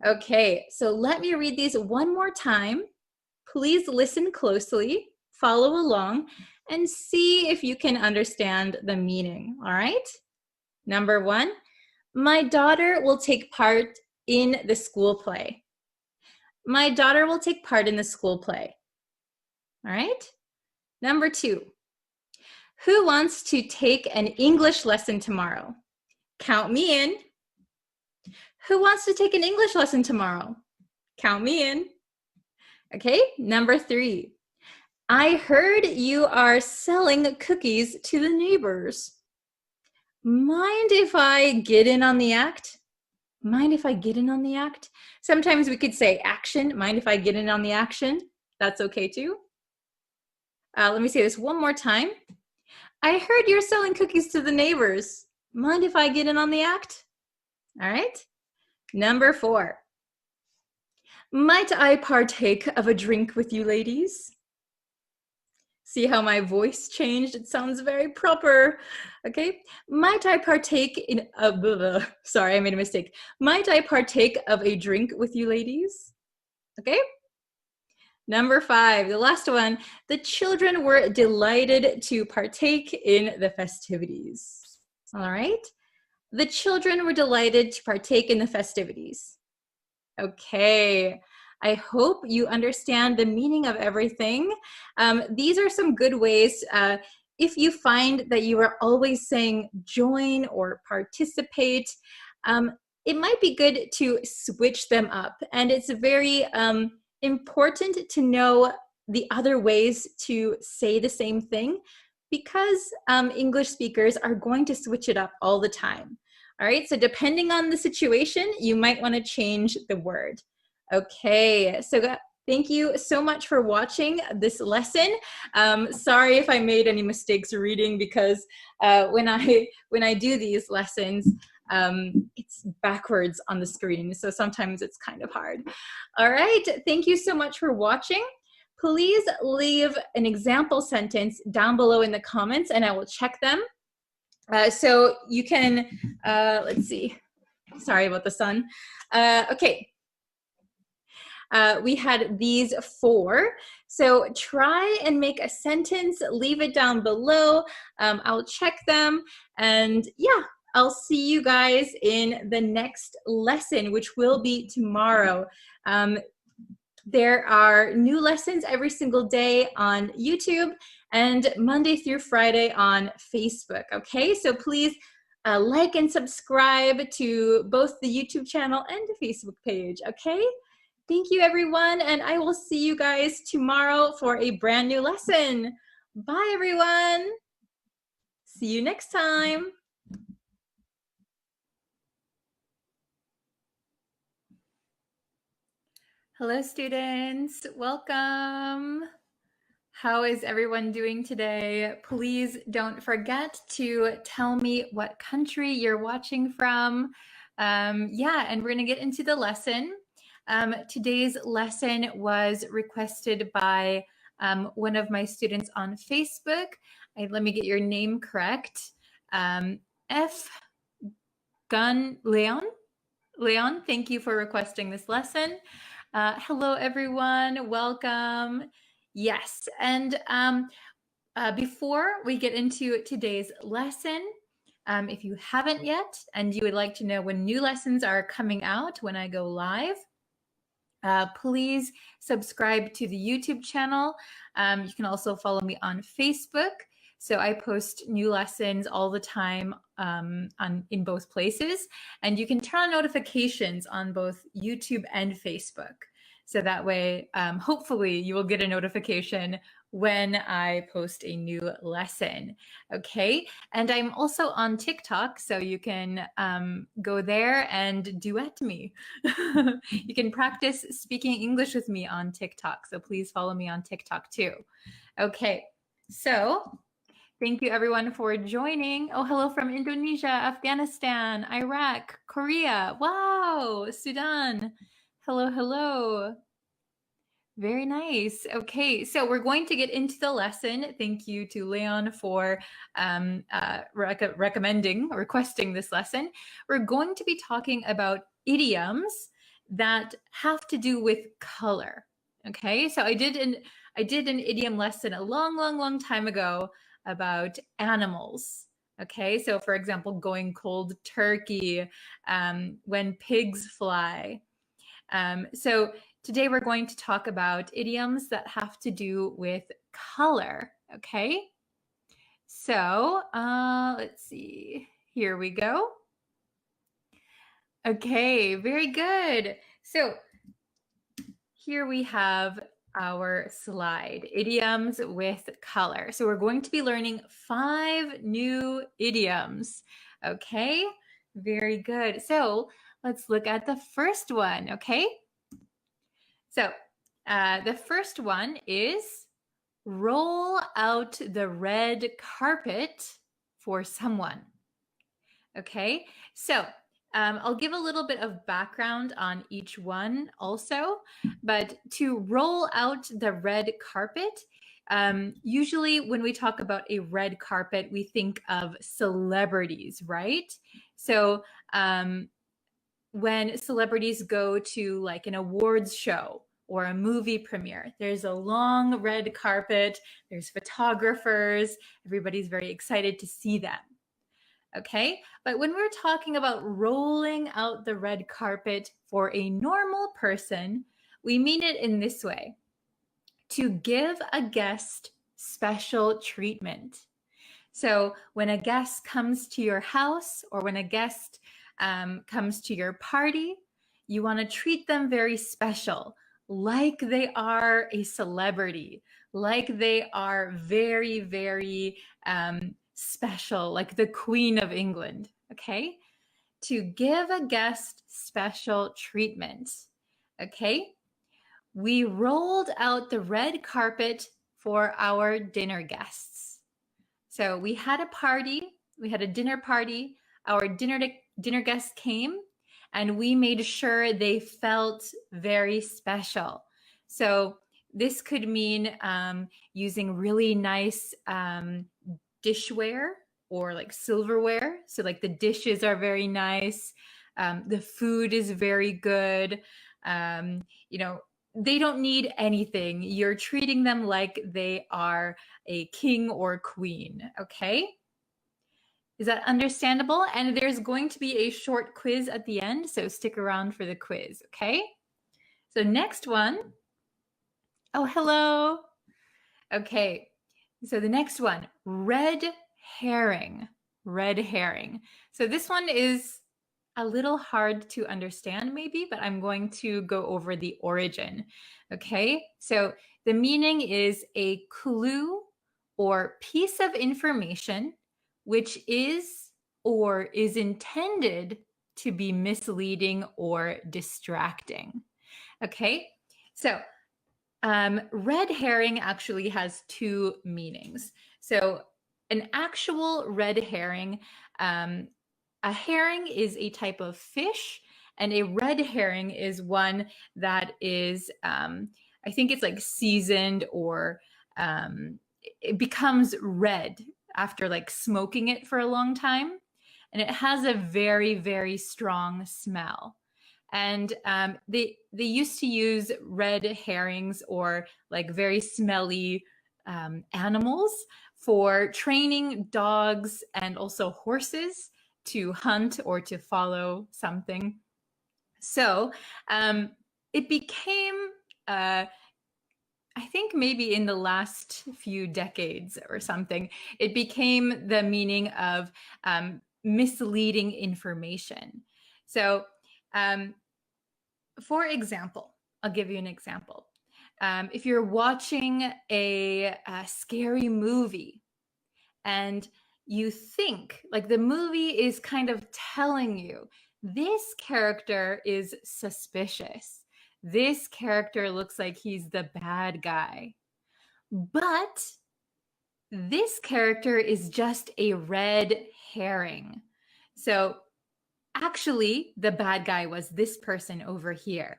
Speaker 1: Okay, so let me read these one more time. Please listen closely, follow along, and see if you can understand the meaning. All right? Number 1, my daughter will take part in the school play. My daughter will take part in the school play. All right? Number 2, who wants to take an English lesson tomorrow? Count me in. Who wants to take an English lesson tomorrow? Count me in. Okay, number 3, I heard you are selling cookies to the neighbors. Mind if I get in on the act? Mind if I get in on the act? Sometimes we could say action. Mind if I get in on the action? That's okay too. Let me say this one more time. I heard you're selling cookies to the neighbors. Mind if I get in on the act? All right. Number 4. Might I partake of a drink with you ladies? See how my voice changed? It sounds very proper. Okay. Might I partake in a, sorry, I made a mistake. Might I partake of a drink with you ladies? Okay. Number 5, the last one. The children were delighted to partake in the festivities. All right. The children were delighted to partake in the festivities. Okay. I hope you understand the meaning of everything. These are some good ways. If you find that you are always saying join or participate, it might be good to switch them up. And it's very important to know the other ways to say the same thing, because English speakers are going to switch it up all the time. All right, so depending on the situation, you might want to change the word. Okay, so thank you so much for watching this lesson. Sorry if I made any mistakes reading, because when I do these lessons, it's backwards on the screen, so sometimes it's kind of hard. All right, thank you so much for watching. Please leave an example sentence down below in the comments and I will check them. So you can, let's see, sorry about the sun. Okay. We had these 4. So try and make a sentence, leave it down below. I'll check them. And yeah, I'll see you guys in the next lesson, which will be tomorrow. There are new lessons every single day on YouTube and Monday through Friday on Facebook. Okay, so please like and subscribe to both the YouTube channel and the Facebook page. Okay. Thank you, everyone, and I will see you guys tomorrow for a brand new lesson. Bye, everyone. See you next time. Hello, students. Welcome. How is everyone doing today? Please don't forget to tell me what country you're watching from. Yeah, and we're going to get into the lesson. Today's lesson was requested by one of my students on Facebook. Let me get your name correct. F. Gun Leon. Leon, thank you for requesting this lesson. Hello, everyone. Welcome. Yes. And before we get into today's lesson, if you haven't yet and you would like to know when new lessons are coming out when I go live, please subscribe to the YouTube channel. You can also follow me on Facebook. So I post new lessons all the time in both places. And you can turn on notifications on both YouTube and Facebook. So that way, hopefully you will get a notification when I post a new lesson. Okay. And I'm also on TikTok, so you can go there and duet me. You can practice speaking English with me on TikTok. So please follow me on TikTok too. Okay. So thank you everyone for joining. Oh, hello from Indonesia, Afghanistan, Iraq, Korea. Wow, Sudan. Hello, hello. Very nice. Okay, so we're going to get into the lesson. Thank you to Leon for requesting this lesson. We're going to be talking about idioms that have to do with color. Okay, so I did an idiom lesson a long time ago about animals. Okay, so for example, going cold turkey, when pigs fly. So today we're going to talk about idioms that have to do with color, okay? So let's see. Here we go. Okay, very good. So here we have our slide, idioms with color. So we're going to be learning 5 new idioms, okay? Very good. So let's look at the first one, okay? So the first one is roll out the red carpet for someone. Okay, so I'll give a little bit of background on each one also, but to roll out the red carpet, usually when we talk about a red carpet, we think of celebrities, right? So when celebrities go to like an awards show or a movie premiere, there's a long red carpet, there's photographers, everybody's very excited to see them. Okay, but when we're talking about rolling out the red carpet for a normal person, we mean it in this way: to give a guest special treatment. So when a guest comes to your house or when a guest comes to your party, you want to treat them very special, like they are a celebrity, like they are very, very special, like the Queen of England, okay? To give a guest special treatment, okay? We rolled out the red carpet for our dinner guests. So we had a party, we had a dinner party, our dinner guests came, and we made sure they felt very special. So this could mean using really nice dishware or like silverware. So like the dishes are very nice. The food is very good. You know, they don't need anything. You're treating them like they are a king or queen, okay? Is that understandable? And there's going to be a short quiz at the end, so stick around for the quiz, okay? So next one. Oh, hello. Okay, so the next one, red herring. Red herring. So this one is a little hard to understand maybe, but I'm going to go over the origin. Okay, so the meaning is a clue or piece of information which is or is intended to be misleading or distracting. Okay, so red herring actually has 2 meanings. So an actual red herring, a herring is a type of fish, and a red herring is one that is, I think it's like seasoned or it becomes red after like smoking it for a long time. And it has a very, very strong smell. And they used to use red herrings or like very smelly animals for training dogs and also horses to hunt or to follow something. So it became, I think maybe in the last few decades or something, it became the meaning of misleading information. So, for example, I'll give you an example. If you're watching a scary movie and you think, like the movie is kind of telling you, this character is suspicious. This character looks like he's the bad guy. But this character is just a red herring. So actually, the bad guy was this person over here.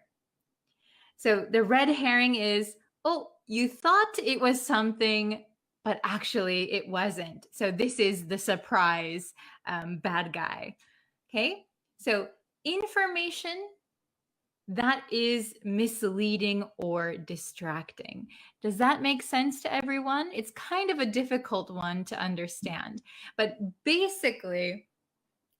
Speaker 1: So the red herring is, oh, you thought it was something, but actually it wasn't. So this is the surprise bad guy. Okay, so information that is misleading or distracting. Does that make sense to everyone? It's kind of a difficult one to understand, but basically,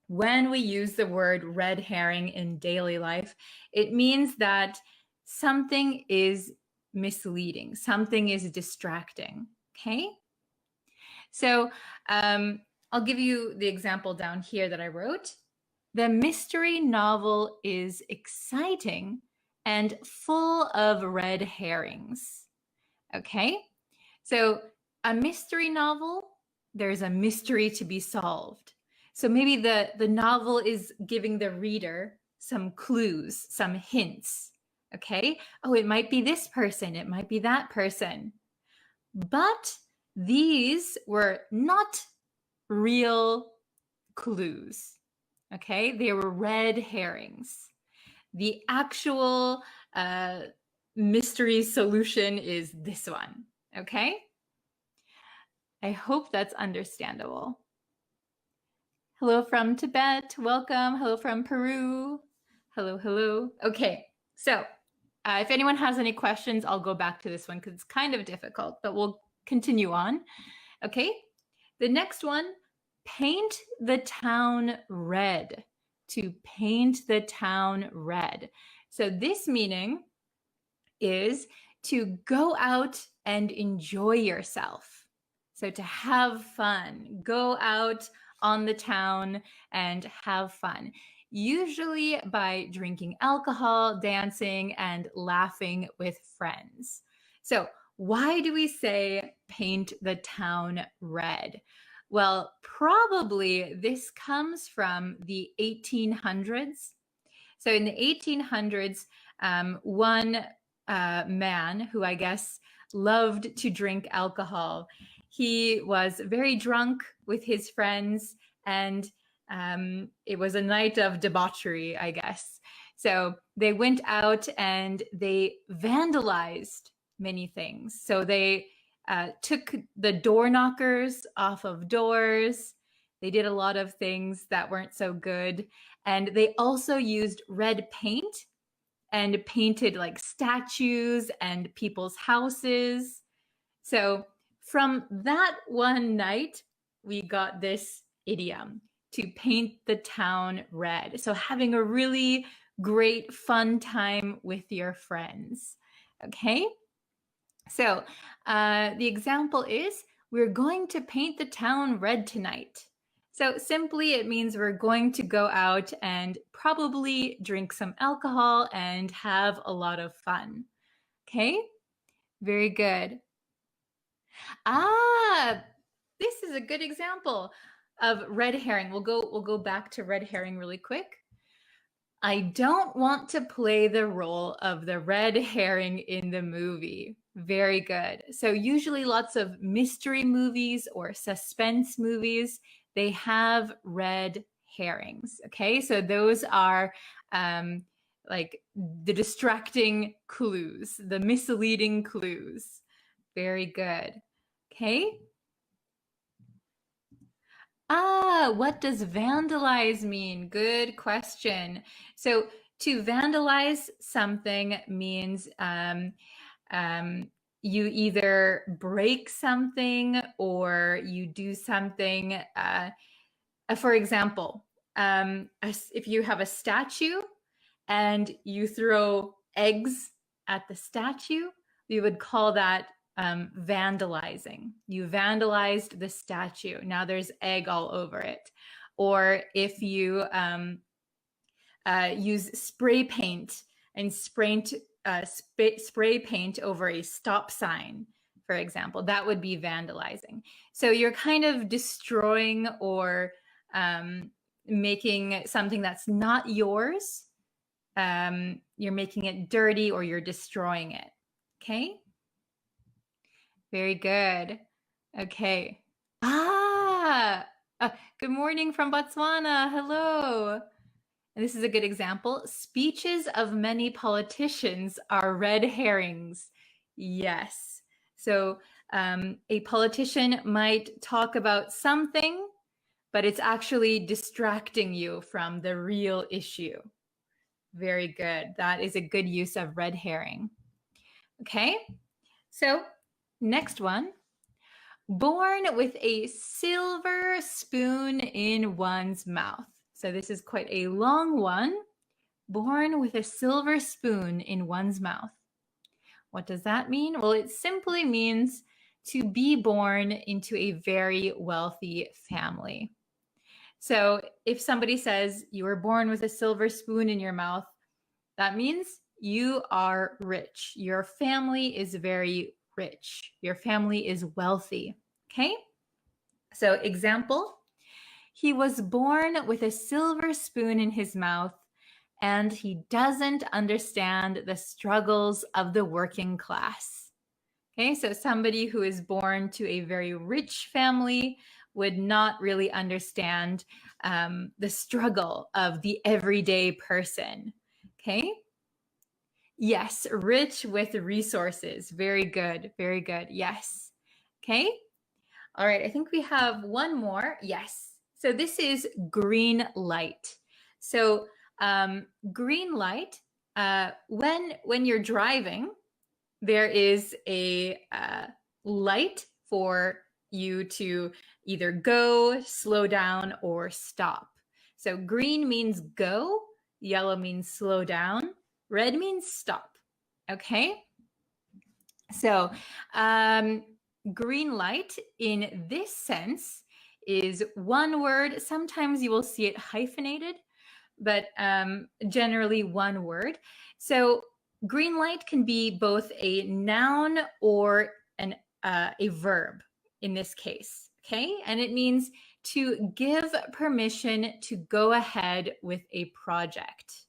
Speaker 1: when we use the word red herring in daily life, it means that something is misleading, something is distracting. Okay? So I'll give you the example down here that I wrote. The mystery novel is exciting and full of red herrings. Okay? So a mystery novel, there's a mystery to be solved. So maybe the novel is giving the reader some clues, some hints. Okay? Oh, it might be this person, it might be that person. But these were not real clues. Okay? They were red herrings. The actual mystery solution is this one. Okay? I hope that's understandable. Hello from Tibet. Welcome. Hello from Peru. Hello, hello. Okay, so if anyone has any questions, I'll go back to this one because it's kind of difficult, but we'll continue on. Okay, the next one, paint the town red. To paint the town red. So this meaning is to go out and enjoy yourself. So to have fun, go out on the town and have fun. Usually by drinking alcohol, dancing, and laughing with friends. So why do we say paint the town red? Well, probably this comes from the 1800s. So in the 1800s, one man who I guess loved to drink alcohol, he was very drunk with his friends, and it was a night of debauchery, I guess. So they went out and they vandalized many things. So they took the door knockers off of doors. They did a lot of things that weren't so good. And they also used red paint and painted like statues and people's houses. So from that one night, we got this idiom, to paint the town red. So having a really great fun time with your friends. Okay? So the example is, we're going to paint the town red tonight. So simply it means we're going to go out and probably drink some alcohol and have a lot of fun. Okay? Very good. This is a good example of red herring. We'll go back to red herring really quick. I don't want to play the role of the red herring in the movie. Very good. So usually lots of mystery movies or suspense movies, they have red herrings. Okay, so those are like the distracting clues, the misleading clues. Very good. Okay. What does vandalize mean? Good question. So To vandalize something means you either break something or you do something. For example, if you have a statue and you throw eggs at the statue, we would call that vandalizing. You vandalized the statue. Now there's egg all over it. Or if you use spray paint and spray paint over a stop sign, for example, that would be vandalizing. So you're kind of destroying or making something that's not yours. You're making it dirty or you're destroying it. Okay? Very good. Okay. Good morning from Botswana. Hello. And this is a good example. Speeches of many politicians are red herrings. Yes. So a politician might talk about something, but it's actually distracting you from the real issue. Very good. That is a good use of red herring. Okay. So next one. Born with a silver spoon in one's mouth. So this is quite a long one. Born with a silver spoon in one's mouth. What does that mean? Well, it simply means to be born into a very wealthy family. So if somebody says you were born with a silver spoon in your mouth, that means you are rich. Your family is very rich. Your family is wealthy. Okay? So example, he was born with a silver spoon in his mouth, and he doesn't understand the struggles of the working class. Okay, so somebody who is born to a very rich family would not really understand the struggle of the everyday person. Okay? Yes, rich with resources. Very good, very good. Yes. Okay? All right, I think we have one more. Yes. So this is green light. So green light, when you're driving, there is a light for you to either go, slow down, or stop. So green means go, yellow means slow down, red means stop. Okay? So green light in this sense is one word. Sometimes you will see it hyphenated, but generally one word. So green light can be both a noun or a verb in this case, okay? And it means to give permission to go ahead with a project.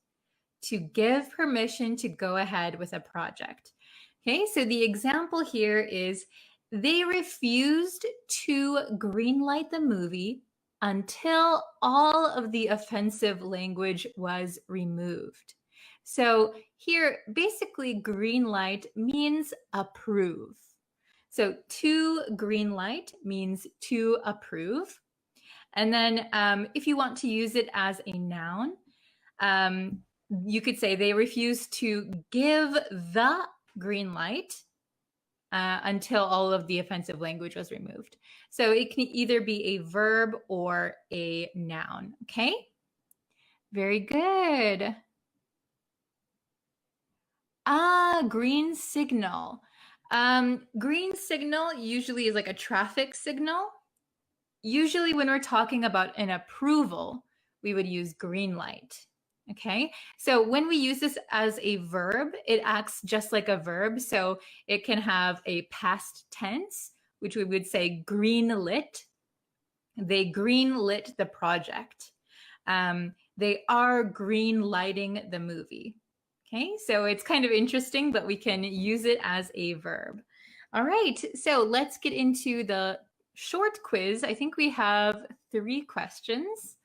Speaker 1: To give permission to go ahead with a project. Okay, so the example here is they refused to greenlight the movie until all of the offensive language was removed. So here, basically, green light means approve. So to green light means to approve. And then if you want to use it as a noun, you could say they refused to give the green light until all of the offensive language was removed. So it can either be a verb or a noun. Okay? Very good. Green signal. Green signal usually is like a traffic signal. Usually when we're talking about an approval, we would use green light. Okay, so when we use this as a verb, it acts just like a verb. So it can have a past tense, which we would say green lit. They green lit the project. They are green lighting the movie. Okay, so it's kind of interesting, but we can use it as a verb. All right, so let's get into the short quiz. I think we have 3 questions.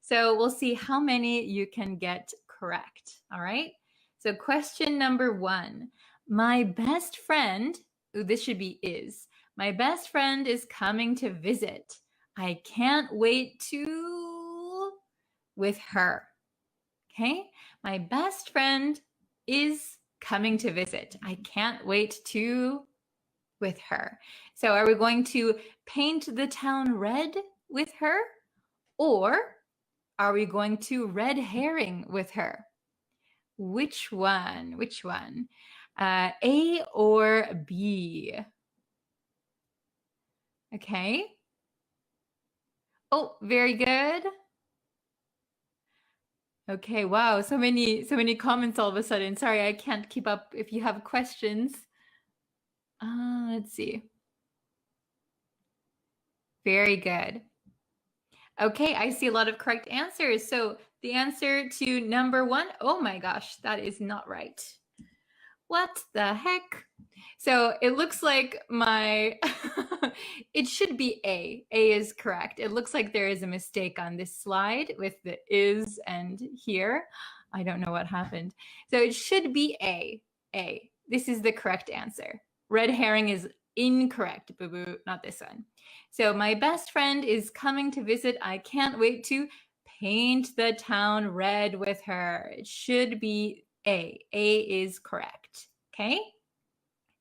Speaker 1: So we'll see how many you can get correct. All right. So question number 1, my best friend, this should be is, my best friend is coming to visit. I can't wait to with her. Okay. My best friend is coming to visit. I can't wait to with her. So are we going to paint the town red with her? Or are we going to red herring with her? Which one? Which one? A or B? Okay. Oh, very good. Okay, wow, so many comments all of a sudden. Sorry, I can't keep up if you have questions. Let's see. Very good. Okay, I see a lot of correct answers. So the answer to number 1, oh my gosh, that is not right. What the heck? So it looks like my, it should be A. A is correct. It looks like there is a mistake on this slide with the is and here. I don't know what happened. So it should be A. A. This is the correct answer. Red herring is incorrect. Boo boo, not this one. So my best friend is coming to visit. I can't wait to paint the town red with her. It should be A. A is correct. Okay?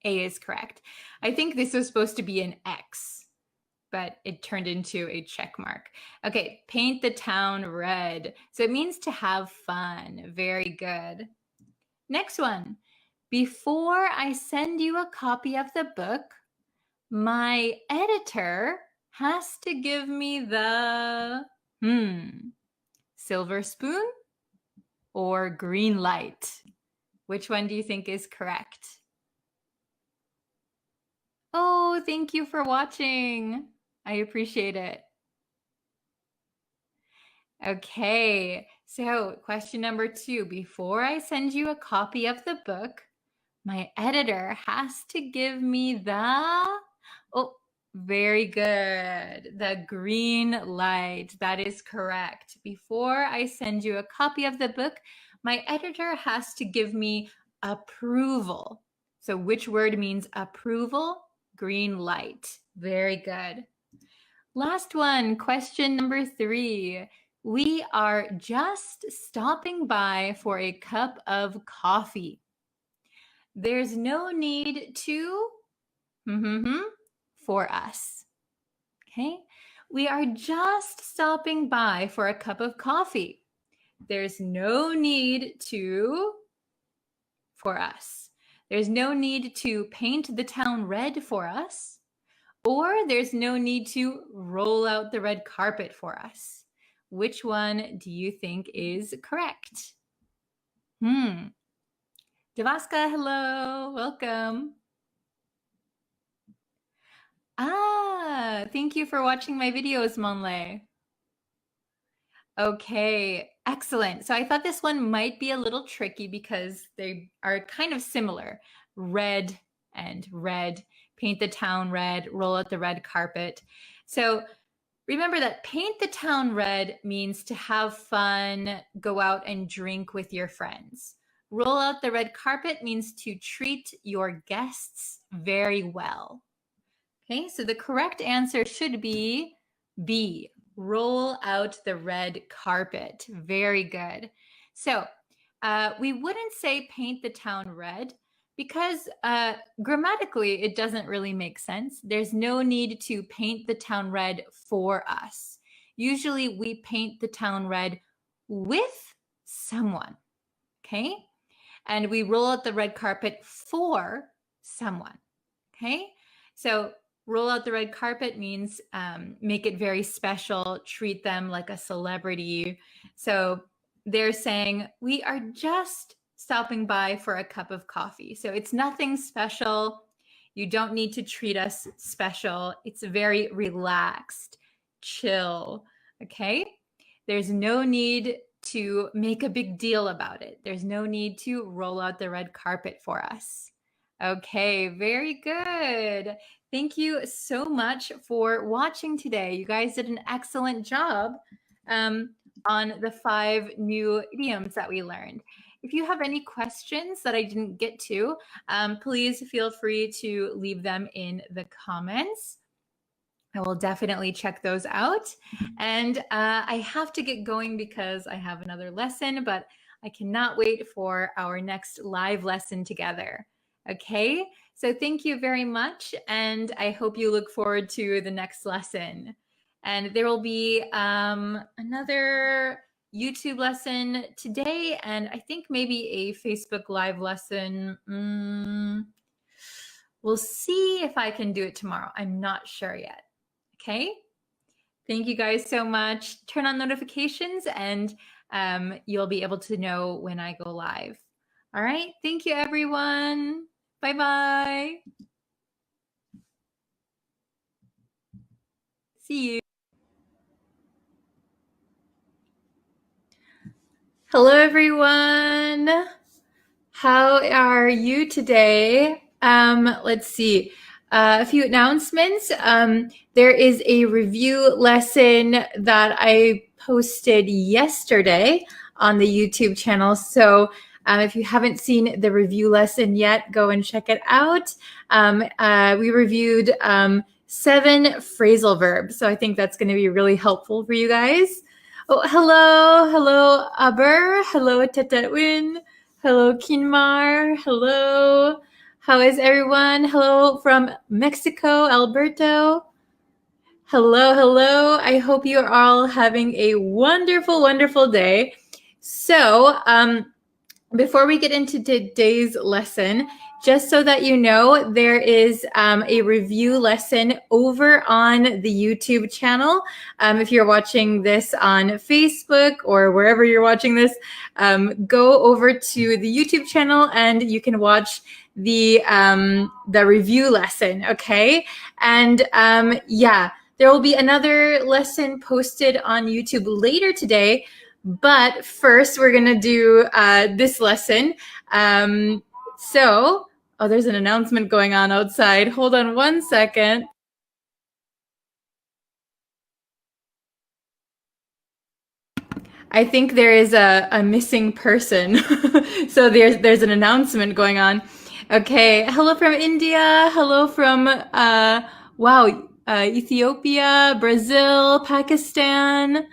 Speaker 1: A is correct. I think this was supposed to be an X, but it turned into a check mark. Okay, paint the town red. So it means to have fun. Very good. Next one. Before I send you a copy of the book, my editor has to give me the silver spoon or green light. Which one do you think is correct? Oh, thank you for watching. I appreciate it. Okay, so question number 2. Before I send you a copy of the book, my editor has to give me the, oh, very good, the green light. That is correct. Before I send you a copy of the book, my editor has to give me approval. So which word means approval? Green light. Very good. Last one, question number 3. We are just stopping by for a cup of coffee. There's no need to for us. Okay? We are just stopping by for a cup of coffee. There's no need to for us. There's no need to paint the town red for us, or there's no need to roll out the red carpet for us. Which one do you think is correct? Javaska, hello, welcome. Thank you for watching my videos, Monlay. Okay, excellent. So I thought this one might be a little tricky because they are kind of similar. Red and red, paint the town red, roll out the red carpet. So remember that paint the town red means to have fun, go out and drink with your friends. Roll out the red carpet means to treat your guests very well. Okay, so the correct answer should be B. Roll out the red carpet. Very good. So we wouldn't say paint the town red because grammatically it doesn't really make sense. There's no need to paint the town red for us. Usually we paint the town red with someone, okay? And we roll out the red carpet for someone, okay? So roll out the red carpet means make it very special, treat them like a celebrity. So they're saying, we are just stopping by for a cup of coffee. So it's nothing special. You don't need to treat us special. It's very relaxed, chill, okay? There's no need to make a big deal about it. There's no need to roll out the red carpet for us. Okay, very good. Thank you so much for watching today. You guys did an excellent job on the 5 new idioms that we learned. If you have any questions that I didn't get to, please feel free to leave them in the comments. I will definitely check those out. And I have to get going because I have another lesson, but I cannot wait for our next live lesson together. Okay, so thank you very much, and I hope you look forward to the next lesson. And there will be another YouTube lesson today, and I think maybe a Facebook Live lesson. We'll see if I can do it tomorrow. I'm not sure yet. Okay? Thank you guys so much. Turn on notifications and you'll be able to know when I go live. All right. Thank you, everyone. Bye-bye. See you. Hello, everyone. How are you today? Let's see. A few announcements. There is a review lesson that I posted yesterday on the YouTube channel. So if you haven't seen the review lesson yet, go and check it out. We reviewed 7 phrasal verbs. So I think that's going to be really helpful for you guys. Oh, hello. Hello, Aber. Hello, Tetewin. Hello, Kinmar. Hello. How is everyone? Hello from Mexico, Alberto. Hello, hello. I hope you are all having a wonderful, wonderful day. So, before we get into today's lesson, just so that you know, there is a review lesson over on the YouTube channel. If you're watching this on Facebook or wherever you're watching this, go over to the YouTube channel and you can watch the review lesson, okay? And yeah, there will be another lesson posted on YouTube later today. But first, we're going to do this lesson. Oh, there's an announcement going on outside. Hold on one second. I think there is a missing person. So there's an announcement going on. Okay, hello from India. Hello from, Ethiopia, Brazil, Pakistan,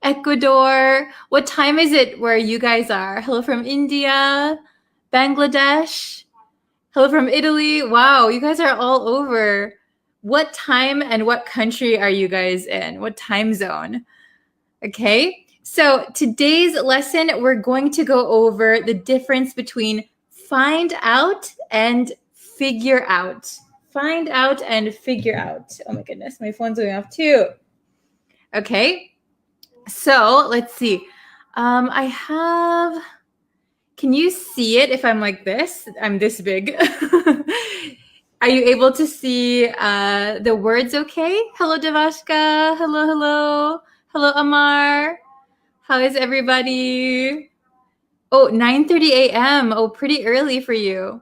Speaker 1: Ecuador. What time is it where you guys are? Hello from India, Bangladesh. Hello from Italy. Wow, you guys are all over. What time and what country are you guys in? What time zone? Okay, so today's lesson, we're going to go over the difference between find out and figure out. Find out and figure out. Oh my goodness, my phone's going off too. Okay. So let's see. Can you see it if I'm like this? I'm this big. Are you able to see the words okay? Hello, Devashka. Hello, hello. Hello, Amar. How is everybody? Oh, 9:30 a.m. Oh, pretty early for you.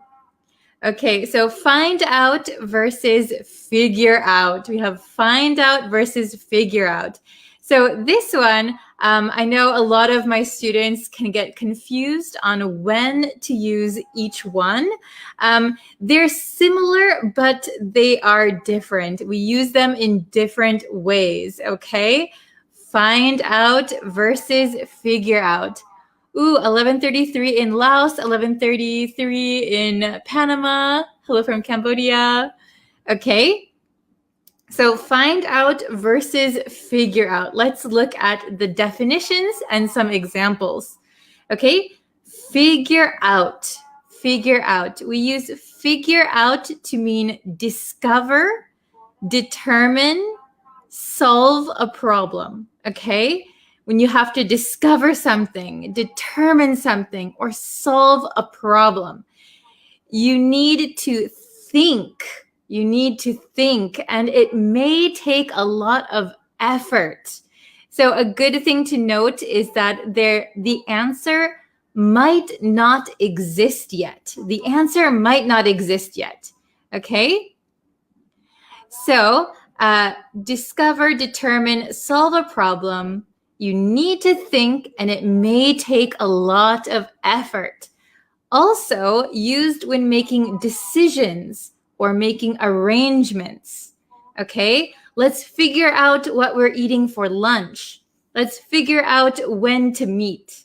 Speaker 1: Okay, so find out versus figure out. We have find out versus figure out. So this one, I know a lot of my students can get confused on when to use each one. They're similar, but they are different. We use them in different ways, okay? Find out versus figure out. Ooh, 11:33 in Laos, 11:33 in Panama. Hello from Cambodia. Okay. So find out versus figure out. Let's look at the definitions and some examples. Okay. Figure out. Figure out. We use figure out to mean discover, determine, solve a problem. Okay. When you have to discover something, determine something, or solve a problem, you need to think. You need to think, and it may take a lot of effort. So a good thing to note is that the answer might not exist yet. The answer might not exist yet. Okay? So discover, determine, solve a problem. You need to think, and it may take a lot of effort. Also used when making decisions or making arrangements. Okay, let's figure out what we're eating for lunch. Let's figure out when to meet.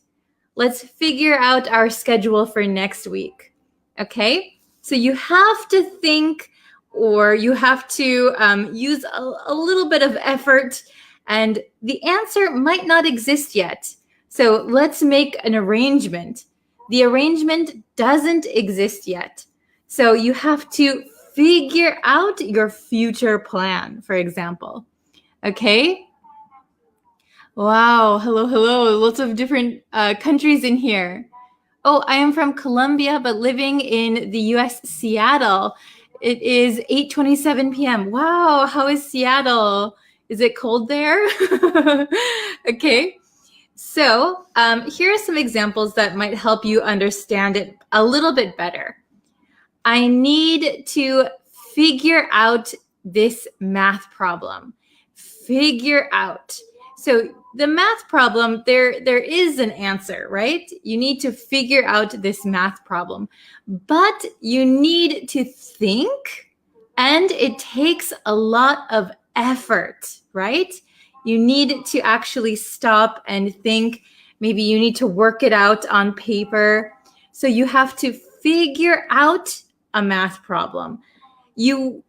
Speaker 1: let's figure out our schedule for next week. Okay? So you have to think, or you have to use a little bit of effort, and the answer might not exist yet. So let's make an arrangement. The arrangement doesn't exist yet. So you have to figure out your future plan, for example. Okay? Wow, hello, hello. Lots of different countries in here. Oh, I am from Colombia, but living in the US, Seattle. It is 8:27 p.m. Wow, how is Seattle? Is it cold there? Okay. So here are some examples that might help you understand it a little bit better. I need to figure out this math problem. Figure out. So the math problem, there is an answer, right? You need to figure out this math problem, but you need to think, and it takes a lot of effort, right? You need to actually stop and think. Maybe you need to work it out on paper. So you have to figure out a math problem. You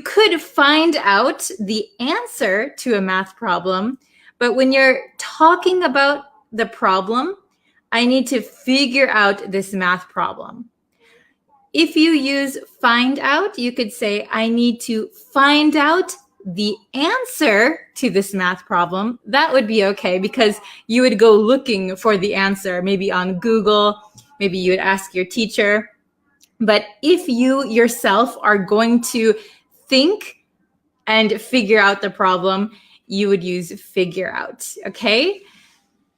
Speaker 1: could find out the answer to a math problem, but when you're talking about the problem, I need to figure out this math problem. If you use find out, you could say, I need to find out the answer to this math problem. That would be okay, because you would go looking for the answer, maybe on Google, maybe you would ask your teacher. But if you yourself are going to think and figure out the problem, you would use figure out, okay?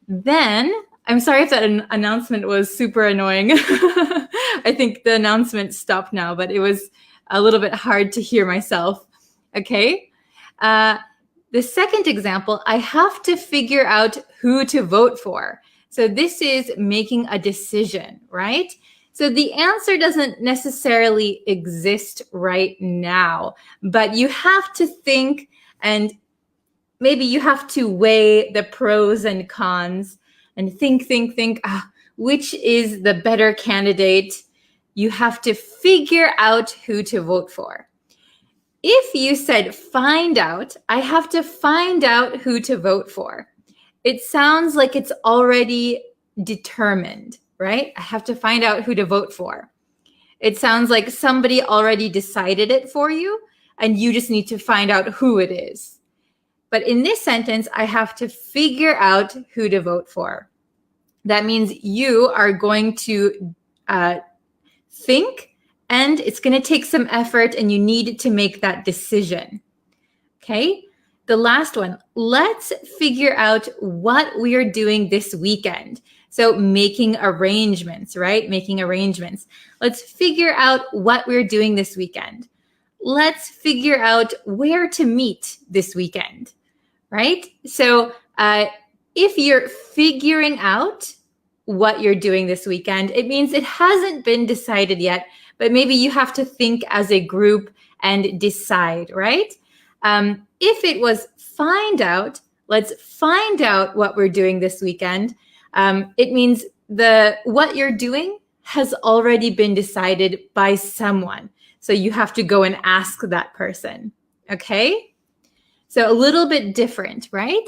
Speaker 1: Then, I'm sorry if that announcement was super annoying. I think the announcement stopped now, but it was a little bit hard to hear myself, okay? The second example, I have to figure out who to vote for. So this is making a decision, right? So the answer doesn't necessarily exist right now, but you have to think, and maybe you have to weigh the pros and cons and think, which is the better candidate. You have to figure out who to vote for. If you said find out, I have to find out who to vote for. It sounds like it's already determined, right? I have to find out who to vote for. It sounds like somebody already decided it for you, and you just need to find out who it is. But in this sentence, I have to figure out who to vote for. That means you are going to think, and it's going to take some effort, and you need to make that decision. Okay? The last one, let's figure out what we are doing this weekend. So making arrangements, right? Making arrangements. Let's figure out what we're doing this weekend. Let's figure out where to meet this weekend, right? So if you're figuring out what you're doing this weekend, it means it hasn't been decided yet, but maybe you have to think as a group and decide, right? If it was find out, let's find out what we're doing this weekend. It means what you're doing has already been decided by someone. So you have to go and ask that person, okay? So a little bit different, right?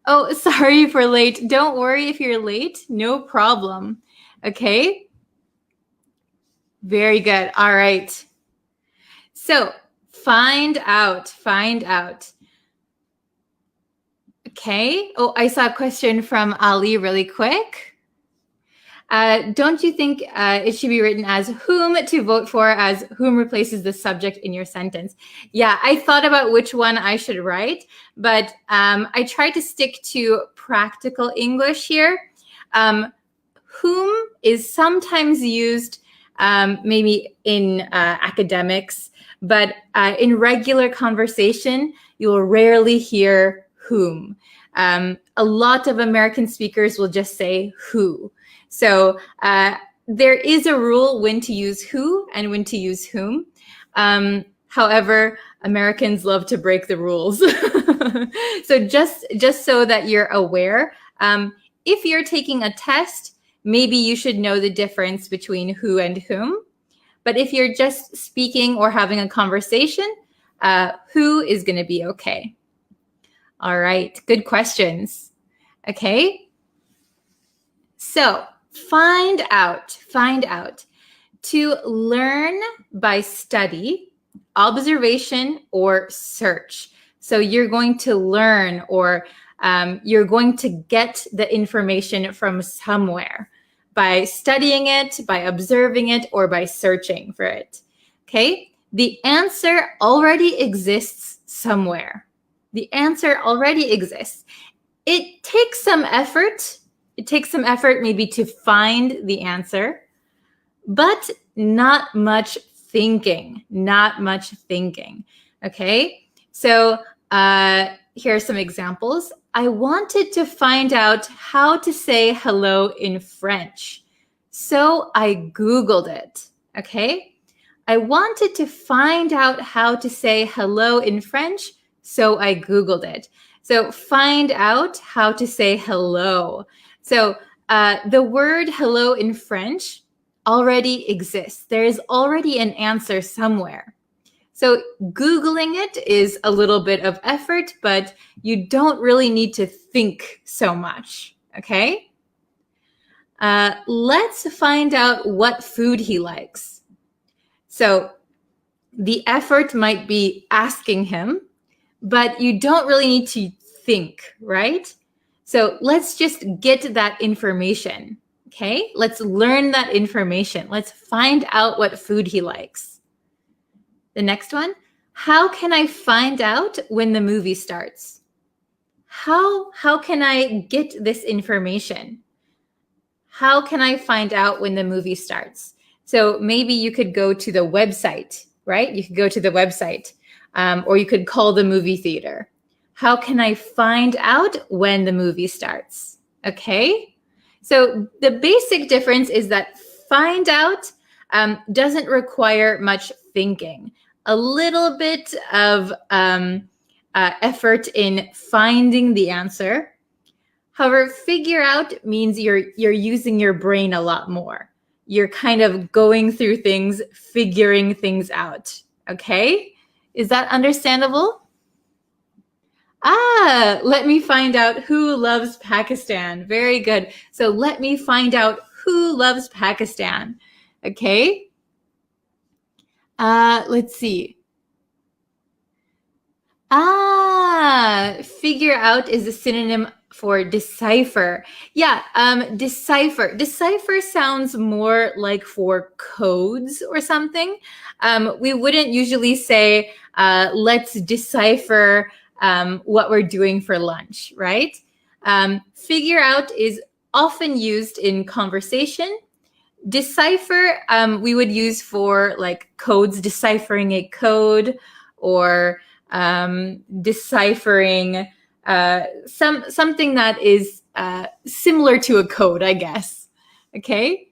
Speaker 1: Oh, sorry for late. Don't worry if you're late. No problem. Okay? Very good. All right. So find out. Okay. Oh, I saw a question from Ali really quick. Don't you think it should be written as whom to vote for, as whom replaces the subject in your sentence? Yeah, I thought about which one I should write, but I tried to stick to practical English here. Whom is sometimes used maybe in academics, but in regular conversation, you will rarely hear whom. A lot of American speakers will just say who. So there is a rule when to use who and when to use whom. However, Americans love to break the rules. So just so that you're aware, if you're taking a test, maybe you should know the difference between who and whom. But if you're just speaking or having a conversation, who is going to be okay. All right, good questions. Okay. So find out. To learn by study, observation, or search. So you're going to learn, or you're going to get the information from somewhere by studying it, by observing it, or by searching for it. Okay? The answer already exists somewhere. The answer already exists. It takes some effort. It takes some effort maybe to find the answer, but not much thinking. Okay? So here are some examples. I wanted to find out how to say hello in French, so I Googled it. Okay? I wanted to find out how to say hello in French, so I Googled it. So find out how to say hello. So the word hello in French already exists. There is already an answer somewhere. So Googling it is a little bit of effort, but you don't really need to think so much, okay? Let's find out what food he likes. So the effort might be asking him, but you don't really need to think, right? So let's just get that information, okay? Let's learn that information. Let's find out what food he likes. The next one, how can I find out when the movie starts? How can I get this information? How can I find out when the movie starts? So maybe you could go to the website, right? You could go to the website, or you could call the movie theater. How can I find out when the movie starts? Okay. So the basic difference is that find out doesn't require much thinking. A little bit of effort in finding the answer. However, figure out means you're using your brain a lot more. You're kind of going through things, figuring things out. Okay? Is that understandable? Let me find out who loves Pakistan. Very good. So let me find out who loves Pakistan. Okay? Let's see. Figure out is a synonym for decipher. Yeah, decipher. Decipher sounds more like for codes or something. We wouldn't usually say, let's decipher what we're doing for lunch, right? Figure out is often used in conversation. Decipher, we would use for like codes, deciphering a code, or deciphering something that is similar to a code, I guess. Okay.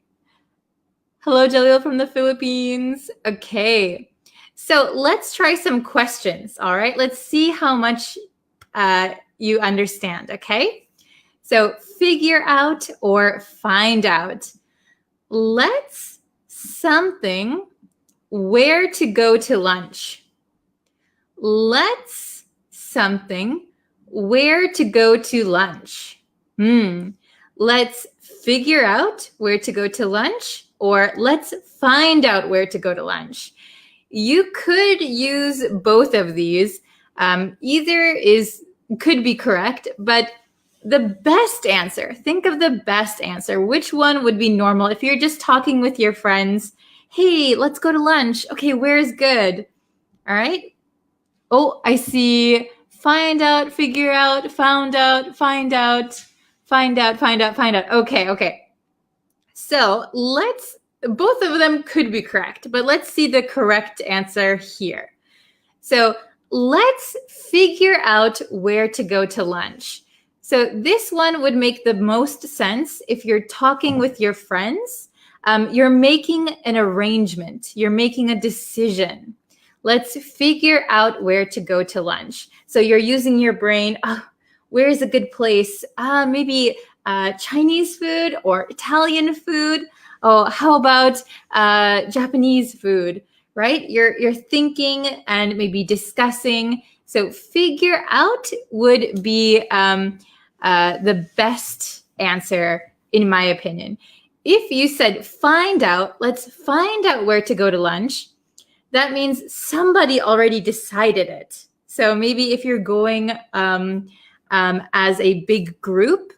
Speaker 1: Hello, Jalil from the Philippines. Okay. So let's try some questions. All right. Let's see how much you understand. Okay. So figure out or find out. Let's something where to go to lunch. Let's something where to go to lunch. Let's figure out where to go to lunch, or let's find out where to go to lunch. You could use both of these. Either could be correct, but the best answer, think of the best answer. Which one would be normal? If you're just talking with your friends, hey, let's go to lunch. Okay, where's good? All right. Oh, I see. Find out, figure out, found out, find out, find out, find out, find out. Okay. So both of them could be correct, but let's see the correct answer here. So let's figure out where to go to lunch. So this one would make the most sense if you're talking with your friends. You're making an arrangement. You're making a decision. Let's figure out where to go to lunch. So you're using your brain. Where is a good place? Maybe Chinese food or Italian food? Oh, how about Japanese food, right? You're thinking and maybe discussing. So figure out would be the best answer, in my opinion. If you said find out, let's find out where to go to lunch, that means somebody already decided it. So maybe if you're going as a big group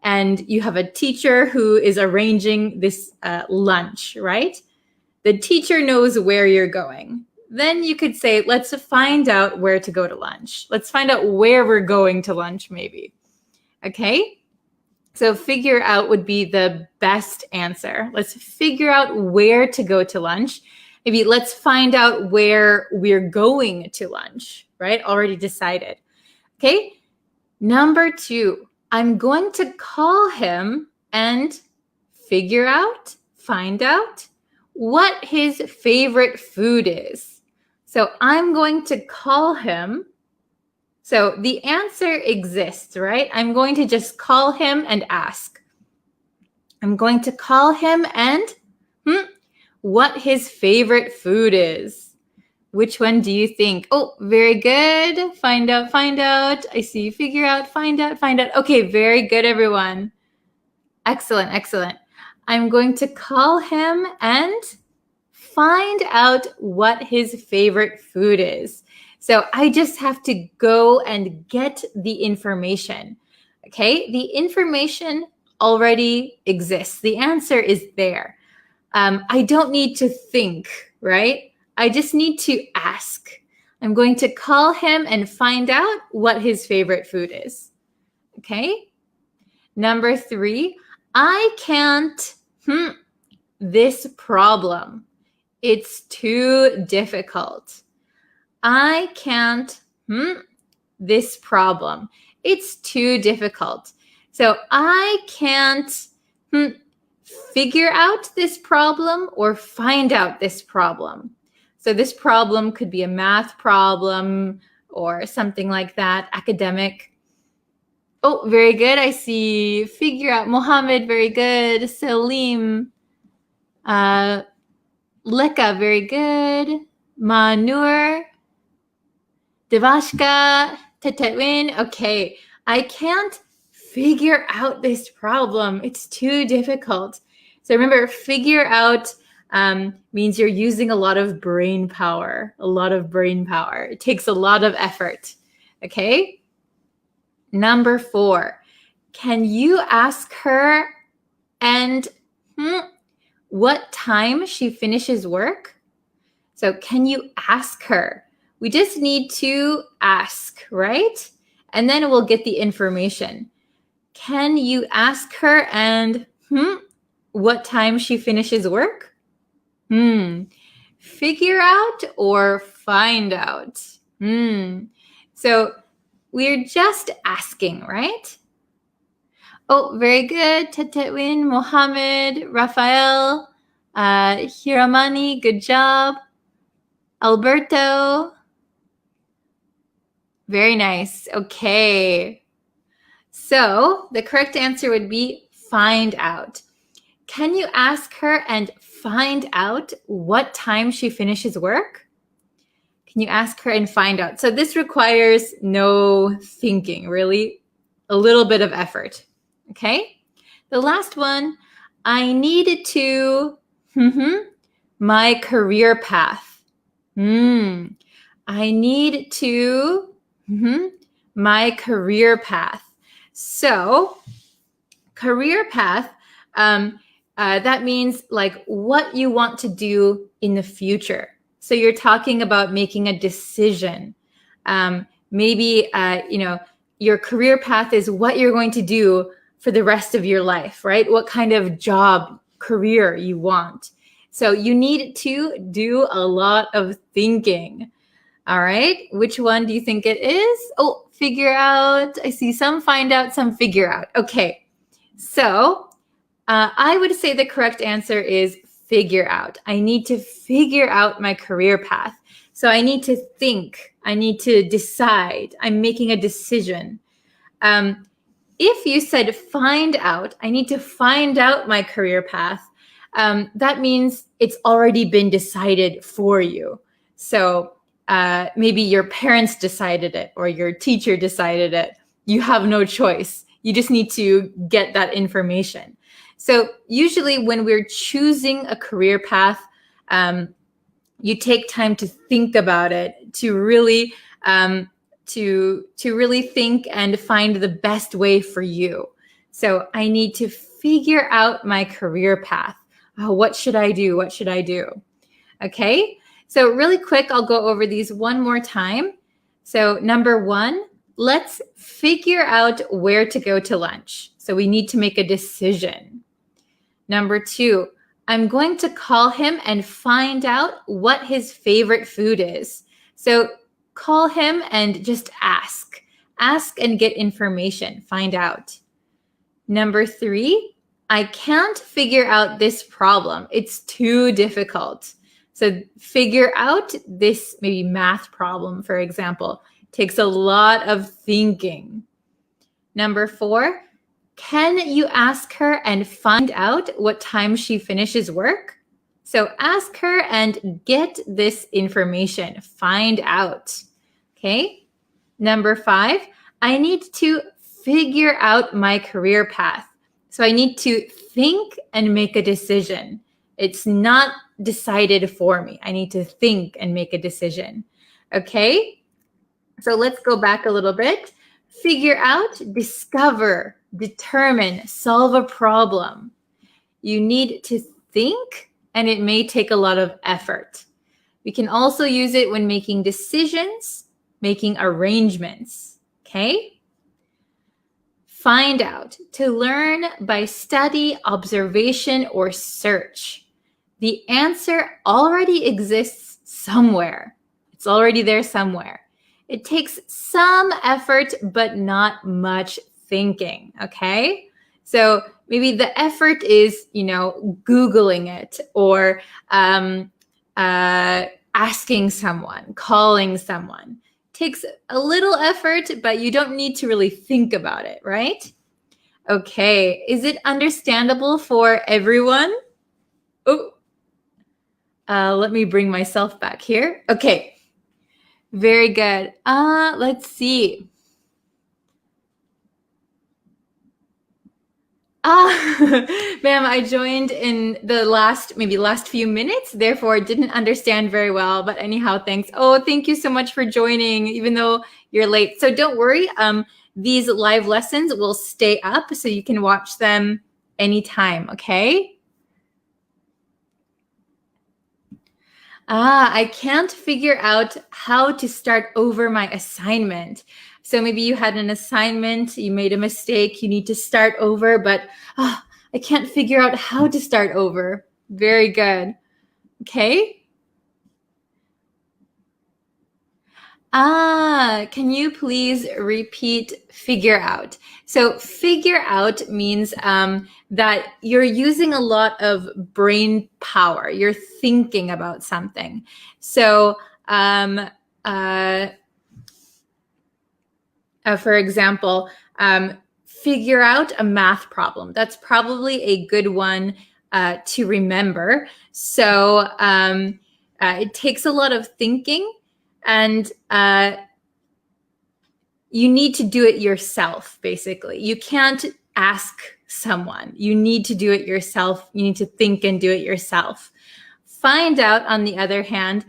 Speaker 1: and you have a teacher who is arranging this lunch, right? The teacher knows where you're going. Then you could say, let's find out where to go to lunch. Let's find out where we're going to lunch, maybe. Okay? So figure out would be the best answer. Let's figure out where to go to lunch. Maybe let's find out where we're going to lunch, right? Already decided. Okay? Number 2, I'm going to call him and find out what his favorite food is. So I'm going to call him. So the answer exists, right? I'm going to just call him and ask. I'm going to call him and what his favorite food is. Which one do you think? Oh, very good. Find out. I see you figure out, find out. Okay, very good, everyone. Excellent. I'm going to call him and find out what his favorite food is. So I just have to go and get the information. Okay, the information already exists. The answer is there. I don't need to think, right? I just need to ask. I'm going to call him and find out what his favorite food is. Okay. Number 3, I can't this problem. It's too difficult. I can't this problem. It's too difficult. So I can't figure out this problem or find out this problem. So this problem could be a math problem or something like that, academic. Oh, very good. I see figure out. Mohammed, very good. Salim. Leka, very good. Manur. Devashka. Tetewin. Okay. I can't figure out this problem. It's too difficult. So remember, figure out means you're using a lot of brain power. It takes a lot of effort. Okay. Number 4, can you ask her and what time she finishes work? So can you ask her? We just need to ask, right? And then we'll get the information. Can you ask her and what time she finishes work? Figure out or find out? So we're just asking, right? Oh, very good. Tetewin, Mohammed, Rafael, Hiramani, good job. Alberto. Very nice. Okay. So the correct answer would be find out. Can you ask her and find out what time she finishes work? Can you ask her and find out? So this requires no thinking, really, a little bit of effort. Okay. The last one, I needed to, my career path. I need to, my career path. So career path, that means like what you want to do in the future. So you're talking about making a decision. Maybe, your career path is what you're going to do for the rest of your life, right? What kind of job, career you want. So you need to do a lot of thinking. All right. Which one do you think it is? Oh, figure out. I see some find out, some figure out. Okay. So I would say the correct answer is figure out. I need to figure out my career path. So I need to think. I need to decide. I'm making a decision. if you said find out, I need to find out my career path, that means it's already been decided for you. So maybe your parents decided it or your teacher decided it. You have no choice. You just need to get that information. So usually when we're choosing a career path, you take time to think about it, to really really think and find the best way for you. So I need to figure out my career path. What should I do? What should I do? Okay, so really quick, I'll go over these one more time. So number one, let's figure out where to go to lunch. So we need to make a decision. Number two, I'm going to call him and find out what his favorite food is. So call him and just ask. Ask and get information. Find out. Number three, I can't figure out this problem. It's too difficult. So figure out this maybe math problem, for example. Takes a lot of thinking. Number four, can you ask her and find out what time she finishes work? So ask her and get this information. Find out. Okay. Number five, I need to figure out my career path. So I need to think and make a decision. It's not decided for me. I need to think and make a decision. Okay. So let's go back a little bit. Figure out, discover, determine, solve a problem. You need to think, and it may take a lot of effort. We can also use it when making decisions, making arrangements. Okay? Find out, to learn by study, observation, or search. The answer already exists somewhere. It's already there somewhere. It takes some effort, but not much thinking, okay? So maybe the effort is, Googling it or asking someone, calling someone. Takes a little effort, but you don't need to really think about it, right? Okay, is it understandable for everyone? Oh, let me bring myself back here. Okay. Very good. Let's see. Ma'am, I joined in the last few minutes, therefore didn't understand very well. But anyhow, thanks. Oh, thank you so much for joining, even though you're late. So don't worry. These live lessons will stay up so you can watch them anytime, okay? I can't figure out how to start over my assignment. So maybe you had an assignment, you made a mistake, you need to start over, but I can't figure out how to start over. Very good. Okay. Can you please repeat figure out? So figure out means that you're using a lot of brain power. You're thinking about something. So for example, figure out a math problem. That's probably a good one to remember. So it takes a lot of thinking. And you need to do it yourself, basically. You can't ask someone. You need to do it yourself. You need to think and do it yourself. Find out, on the other hand,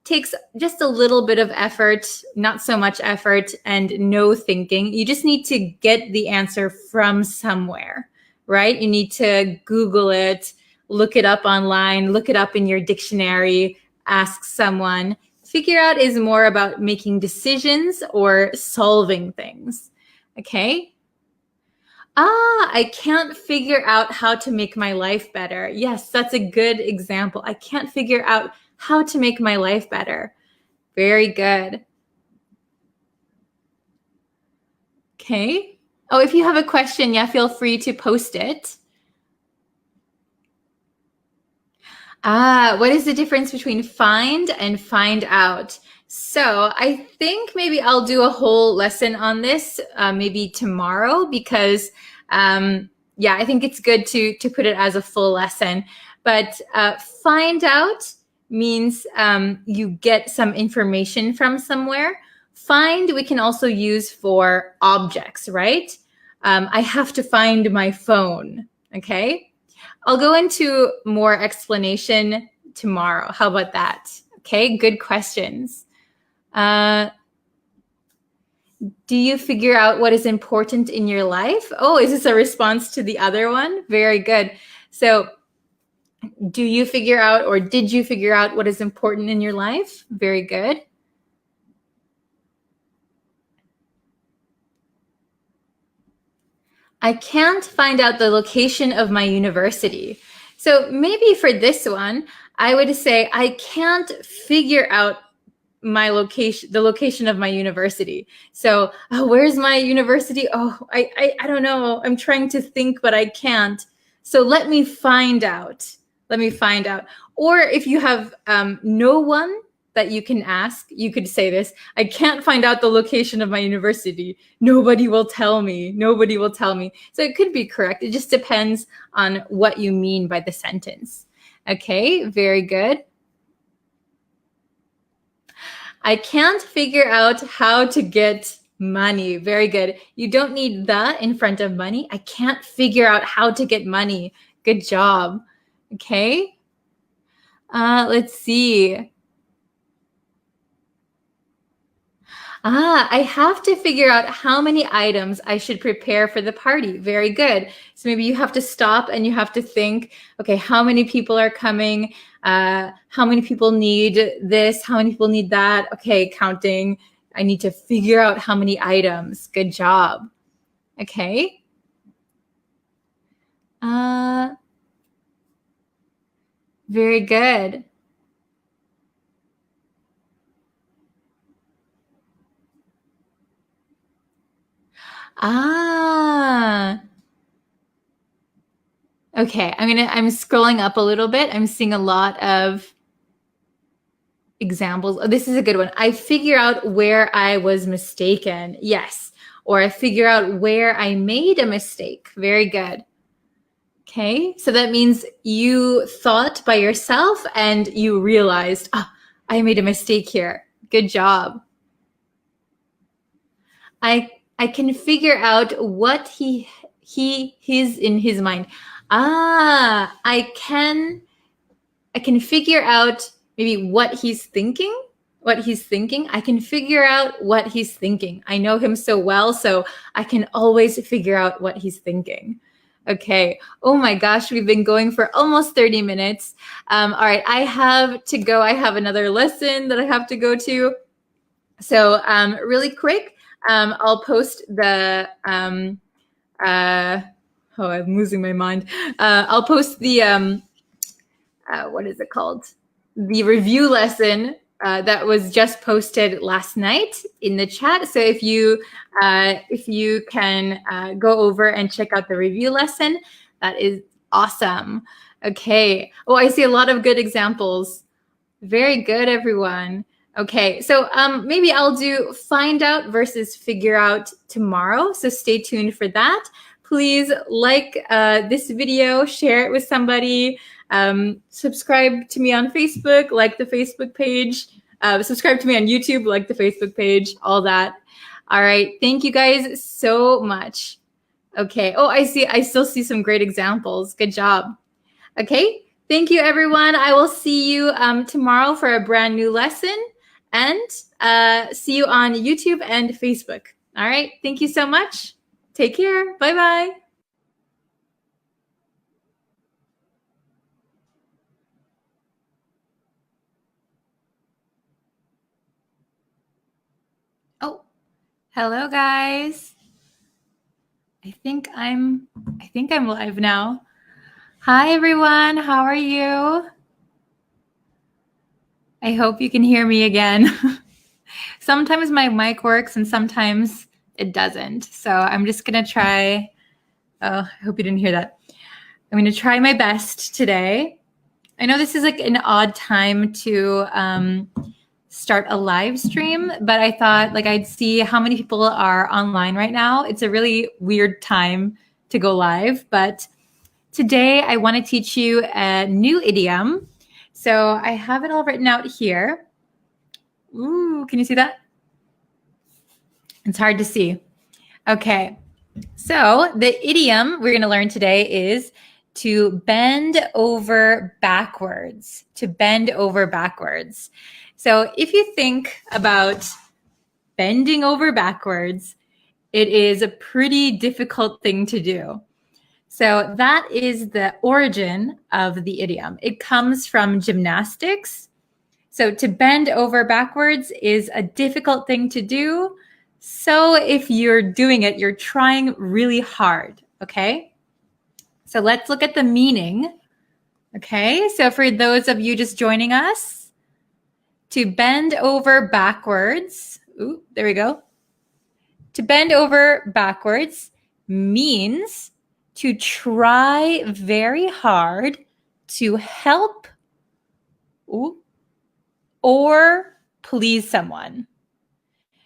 Speaker 1: takes just a little bit of effort, not so much effort, and no thinking. You just need to get the answer from somewhere, right? You need to Google it, look it up online, look it up in your dictionary, ask someone. Figure out is more about making decisions or solving things. Okay? I can't figure out how to make my life better. Yes, that's a good example. I can't figure out how to make my life better. Very good. Okay. Oh, if you have a question, yeah, feel free to post it. What is the difference between find and find out? So I think maybe I'll do a whole lesson on this maybe tomorrow because yeah, I think it's good to put it as a full lesson. But find out means you get some information from somewhere. Find we can also use for objects, right? I have to find my phone. Okay. I'll go into more explanation tomorrow. How about that? Okay, good questions. Do you figure out what is important in your life? Oh, is this a response to the other one? Very good. So, do you figure out or did you figure out what is important in your life? Very good. I can't find out the location of my university. So maybe for this one, I would say I can't figure out my location, the location of my university. So where's my university? Oh, I don't know. I'm trying to think, but I can't. So let me find out. Let me find out. Or if you have no one that you can ask, you could say this: I can't find out the location of my university. Nobody will tell me. Nobody will tell me. So it could be correct. It just depends on what you mean by the sentence. Okay, very good. I can't figure out how to get money. Very good. You don't need the in front of money. I can't figure out how to get money. Good job. Okay. Let's see. I have to figure out how many items I should prepare for the party. Very good. So maybe you have to stop and you have to think, okay, how many people are coming? How many people need this? How many people need that? Okay, counting. I need to figure out how many items. Good job. Okay. Very good. Okay, I'm scrolling up a little bit. I'm seeing a lot of examples. Oh, this is a good one. I figure out where I was mistaken. Yes. Or I figure out where I made a mistake. Very good. Okay, so that means you thought by yourself and you realized, I made a mistake here. Good job. I can figure out what his in his mind. I can figure out maybe what he's thinking. I can figure out what he's thinking. I know him so well, so I can always figure out what he's thinking. Okay. Oh my gosh, we've been going for almost 30 minutes. All right, I have to go. I have another lesson that I have to go to. So really quick, I'll post the, I'm losing my mind. I'll post the, what is it called? The review lesson that was just posted last night in the chat. So if you can go over and check out the review lesson, that is awesome. Okay. Oh, I see a lot of good examples. Very good, everyone. Okay, so maybe I'll do find out versus figure out tomorrow. So stay tuned for that. Please like this video, share it with somebody. Subscribe to me on Facebook, like the Facebook page. Subscribe to me on YouTube, like the Facebook page, all that. All right, thank you guys so much. Okay, oh, I still see some great examples. Good job. Okay, thank you, everyone. I will see you tomorrow for a brand new lesson, and see you on YouTube and Facebook. All right, thank you so much. Take care. Bye-bye. Oh, hello, guys. I think I'm live now. Hi, everyone. How are you? I hope you can hear me again. Sometimes my mic works and sometimes it doesn't. So I'm just going to try. Oh, I hope you didn't hear that. I'm going to try my best today. I know this is like an odd time to start a live stream, but I thought like I'd see how many people are online right now. It's a really weird time to go live, but today I want to teach you a new idiom. So I have it all written out here. Ooh, can you see that? It's hard to see. Okay, so the idiom we're going to learn today is to bend over backwards, to bend over backwards. So if you think about bending over backwards, it is a pretty difficult thing to do. So that is the origin of the idiom. It comes from gymnastics. So to bend over backwards is a difficult thing to do. So if you're doing it, you're trying really hard, okay? So let's look at the meaning, okay? So for those of you just joining us, to bend over backwards, ooh, there we go. To bend over backwards means to try very hard to help or please someone.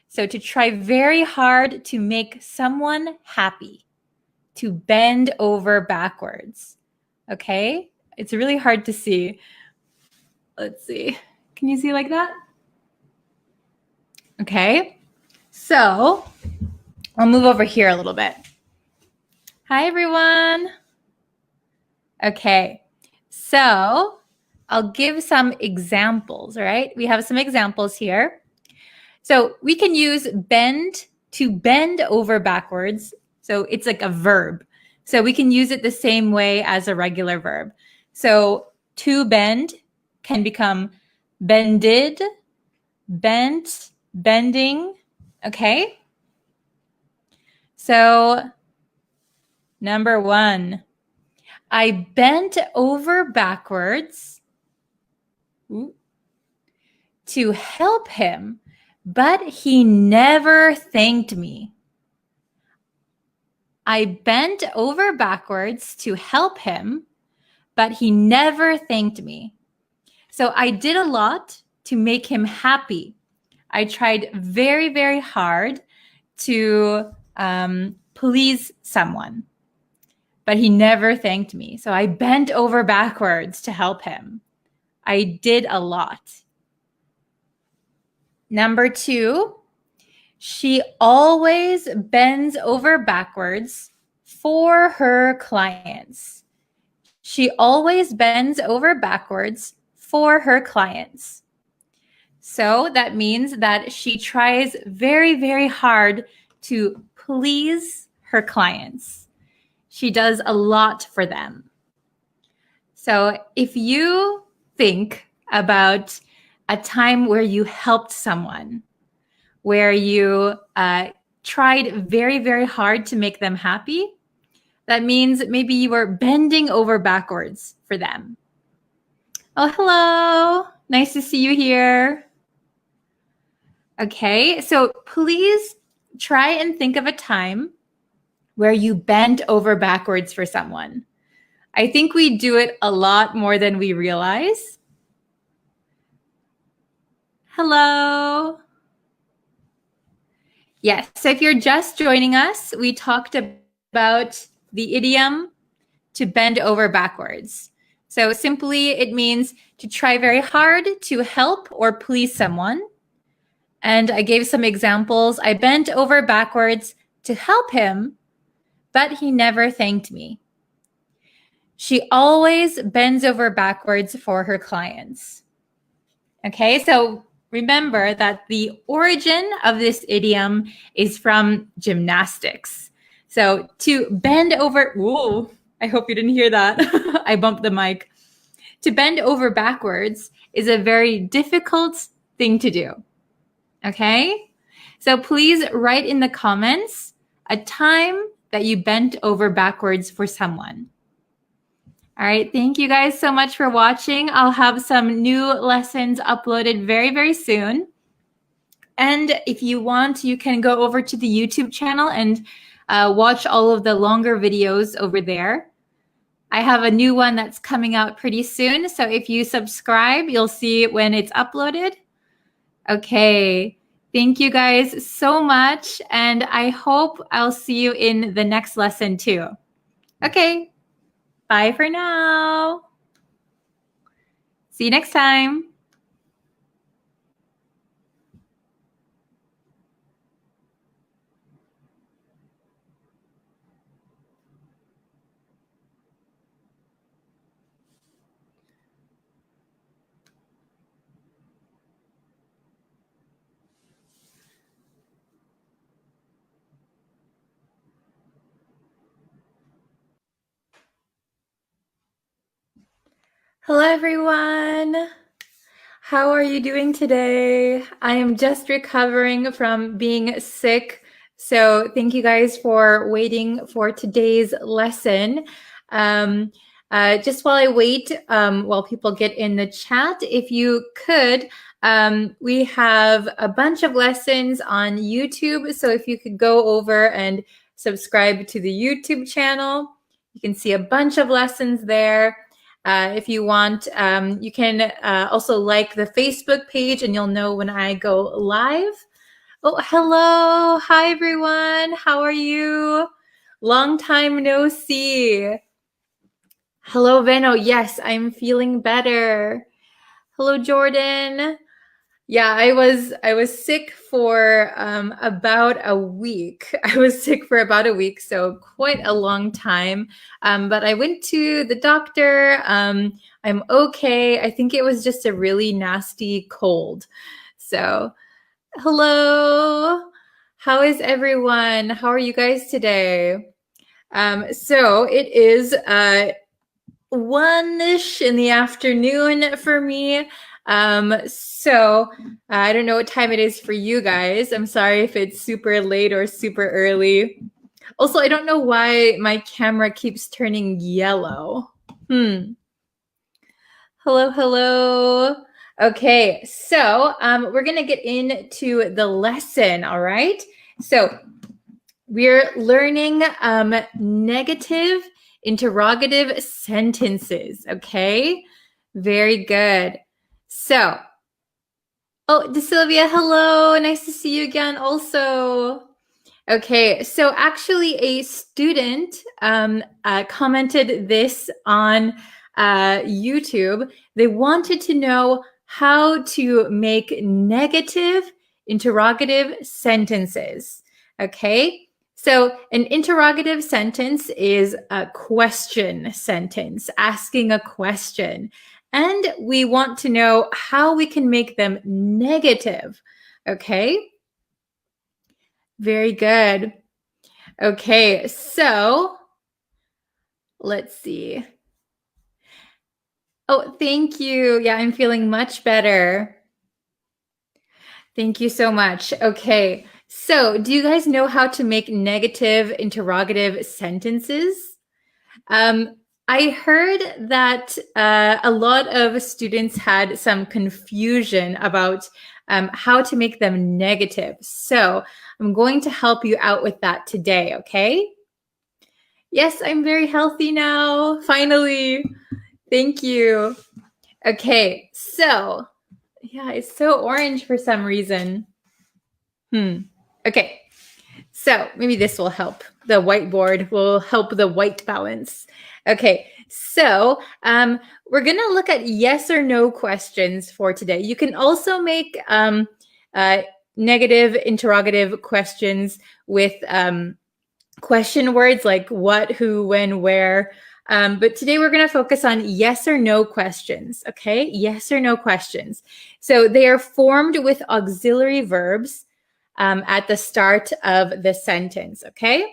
Speaker 1: So to try very hard to make someone happy, to bend over backwards, okay? It's really hard to see. Let's see. Can you see like that? Okay. So I'll move over here a little bit. Hi, everyone. Okay. So I'll give some examples, all right? We have some examples here. So we can use bend to bend over backwards. So it's like a verb. So we can use it the same way as a regular verb. So to bend can become bended, bent, bending, okay? So number one, I bent over backwards to help him, but he never thanked me. I bent over backwards to help him, but he never thanked me. So I did a lot to make him happy. I tried very, very hard to please someone, but he never thanked me. So I bent over backwards to help him. I did a lot. Number two, she always bends over backwards for her clients. She always bends over backwards for her clients. So that means that she tries very, very hard to please her clients. She does a lot for them. So if you think about a time where you helped someone, where you tried very, very hard to make them happy, that means maybe you were bending over backwards for them. Oh, hello. Nice to see you here. Okay, so please try and think of a time where you bent over backwards for someone. I think we do it a lot more than we realize. Hello. Yes, so if you're just joining us, we talked about the idiom to bend over backwards. So simply it means to try very hard to help or please someone. And I gave some examples. I bent over backwards to help him, but he never thanked me. She always bends over backwards for her clients. Okay, so remember that the origin of this idiom is from gymnastics. So to bend over, whoa, I hope you didn't hear that. I bumped the mic. To bend over backwards is a very difficult thing to do. Okay? So please write in the comments a time that you bent over backwards for someone. All right, thank you guys so much for watching. I'll have some new lessons uploaded very, very soon. And if you want, you can go over to the YouTube channel and watch all of the longer videos over there. I have a new one that's coming out pretty soon. So if you subscribe, you'll see when it's uploaded. Okay. Thank you guys so much. And I hope I'll see you in the next lesson too. Okay. Bye for now. See you next time. Hello, everyone. How are you doing today? I am just recovering from being sick. So thank you guys for waiting for today's lesson. Just while I wait, while people get in the chat, if you could, we have a bunch of lessons on YouTube. So if you could go over and subscribe to the YouTube channel, you can see a bunch of lessons there. If you want, you can also like the Facebook page and you'll know when I go live. Oh, hello. Hi, everyone. How are you? Long time no see. Hello, Veno. Yes, I'm feeling better. Hello, Jordan. Yeah, I was sick for about a week. I was sick for about a week, so quite a long time. But I went to the doctor. I'm okay. I think it was just a really nasty cold. So, hello. How is everyone? How are you guys today? So it is 1-ish in the afternoon for me. So I don't know what time it is for you guys. I'm sorry if it's super late or super early. Also, I don't know why my camera keeps turning yellow. Hello, hello. Okay, so we're going to get into the lesson, all right? So we're learning negative interrogative sentences, okay? Very good. So, oh, DeSylvia, hello. Nice to see you again also. Okay, so actually a student commented this on YouTube. They wanted to know how to make negative interrogative sentences, okay? So an interrogative sentence is a question sentence, asking a question. And we want to know how we can make them negative, okay? Very good. Okay, so let's see. Oh, thank you. Yeah, I'm feeling much better. Thank you so much. Okay, so do you guys know how to make negative interrogative sentences? I heard that a lot of students had some confusion about how to make them negative. So I'm going to help you out with that today, okay? Yes, I'm very healthy now, finally. Thank you. Okay, so yeah, it's so orange for some reason. Okay, so maybe this will help. The whiteboard will help the white balance. Okay, so we're going to look at yes or no questions for today. You can also make negative interrogative questions with question words like what, who, when, where. But today we're going to focus on yes or no questions, okay? Yes or no questions. So they are formed with auxiliary verbs at the start of the sentence, okay?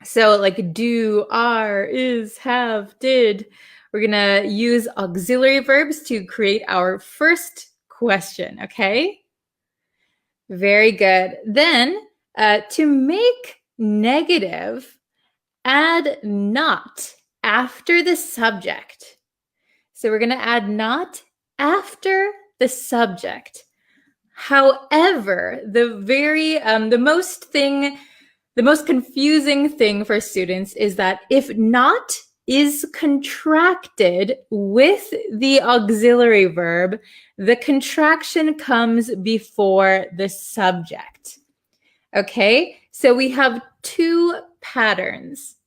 Speaker 1: So like do, are, is, have, did. We're going to use auxiliary verbs to create our first question, okay? Very good. Then to make negative, add not after the subject. So we're going to add not after the subject. However, the most confusing thing for students is that if not is contracted with the auxiliary verb, the contraction comes before the subject. Okay, so we have two patterns.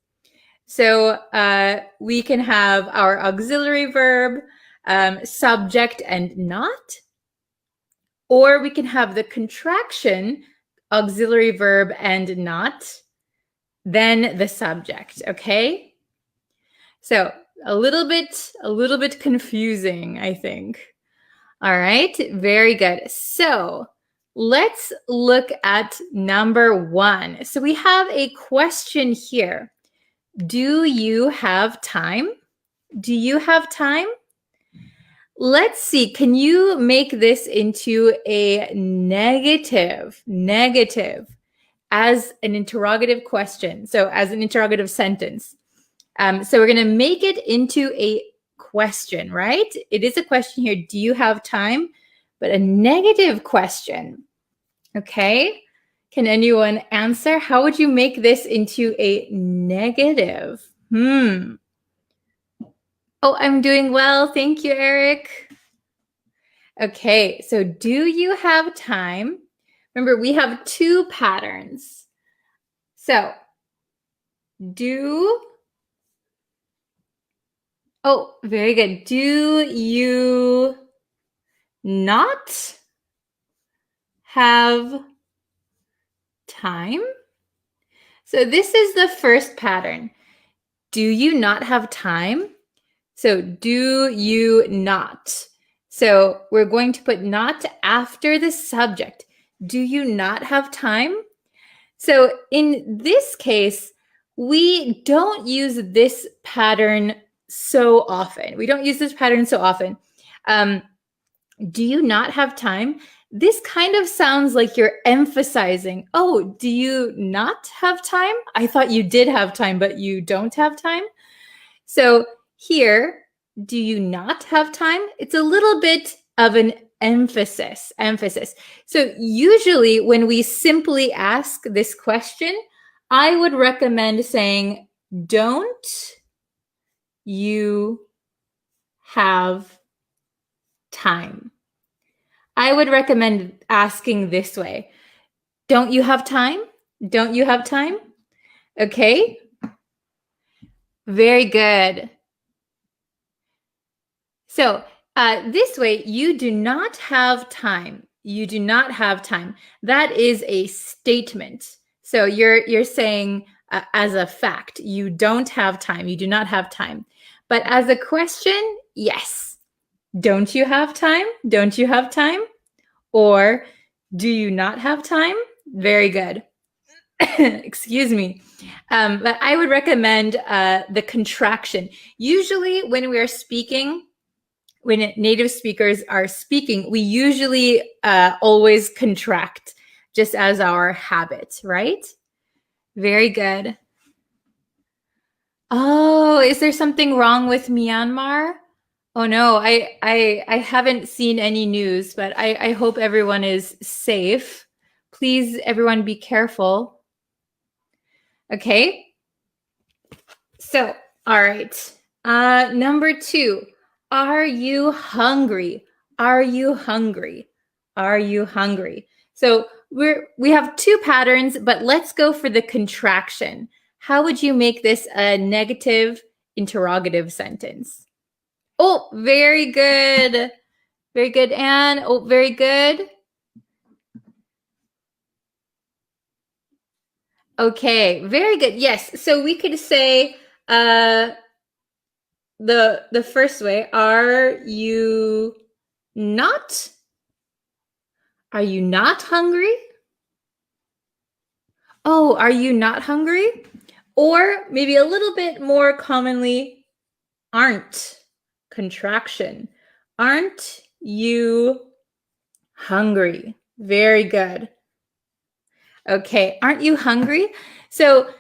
Speaker 1: So we can have our auxiliary verb, subject and not, or we can have the contraction, auxiliary verb and not, then the subject, okay? So a little bit confusing, I think. All right, very good. So let's look at number 1. So we have a question here. Do you have time? Do you have time? Let's see, can you make this into a negative as an interrogative question? So as an interrogative sentence. So we're going to make it into a question, right? It is a question here. Do you have time? But a negative question. Okay. Can anyone answer? How would you make this into a negative? Oh, I'm doing well. Thank you, Eric. Okay, so do you have time? Remember, we have two patterns. So, oh, very good. Do you not have time? So this is the first pattern. Do you not have time? So do you not? So we're going to put not after the subject. Do you not have time? So in this case, we don't use this pattern so often. Do you not have time? This kind of sounds like you're emphasizing, oh, do you not have time? I thought you did have time, but you don't have time. So here, do you not have time? It's a little bit of an emphasis. So usually when we simply ask this question, I would recommend saying, don't you have time? I would recommend asking this way. Don't you have time? Don't you have time? Okay. Very good. So this way, you do not have time. You do not have time. That is a statement. So you're saying as a fact, you don't have time. You do not have time. But as a question, yes. Don't you have time? Don't you have time? Or do you not have time? Very good. Excuse me. But I would recommend the contraction. Usually when we are speaking, when native speakers are speaking, we usually always contract just as our habit, right? Very good. Oh, is there something wrong with Myanmar? Oh no, I haven't seen any news, but I hope everyone is safe. Please, everyone, be careful. Okay. So, all right. Number 2, are you hungry? Are you hungry? Are you hungry? So we have two patterns, but let's go for the contraction. How would you make this a negative interrogative sentence? Oh, very good. Very good, Anne. Oh, very good. Okay, very good. Yes, so we could say the first way, are you not hungry? Oh, are you not hungry? Or maybe a little bit more commonly, aren't. Contraction. Aren't you hungry? Very good. Okay, aren't you hungry? So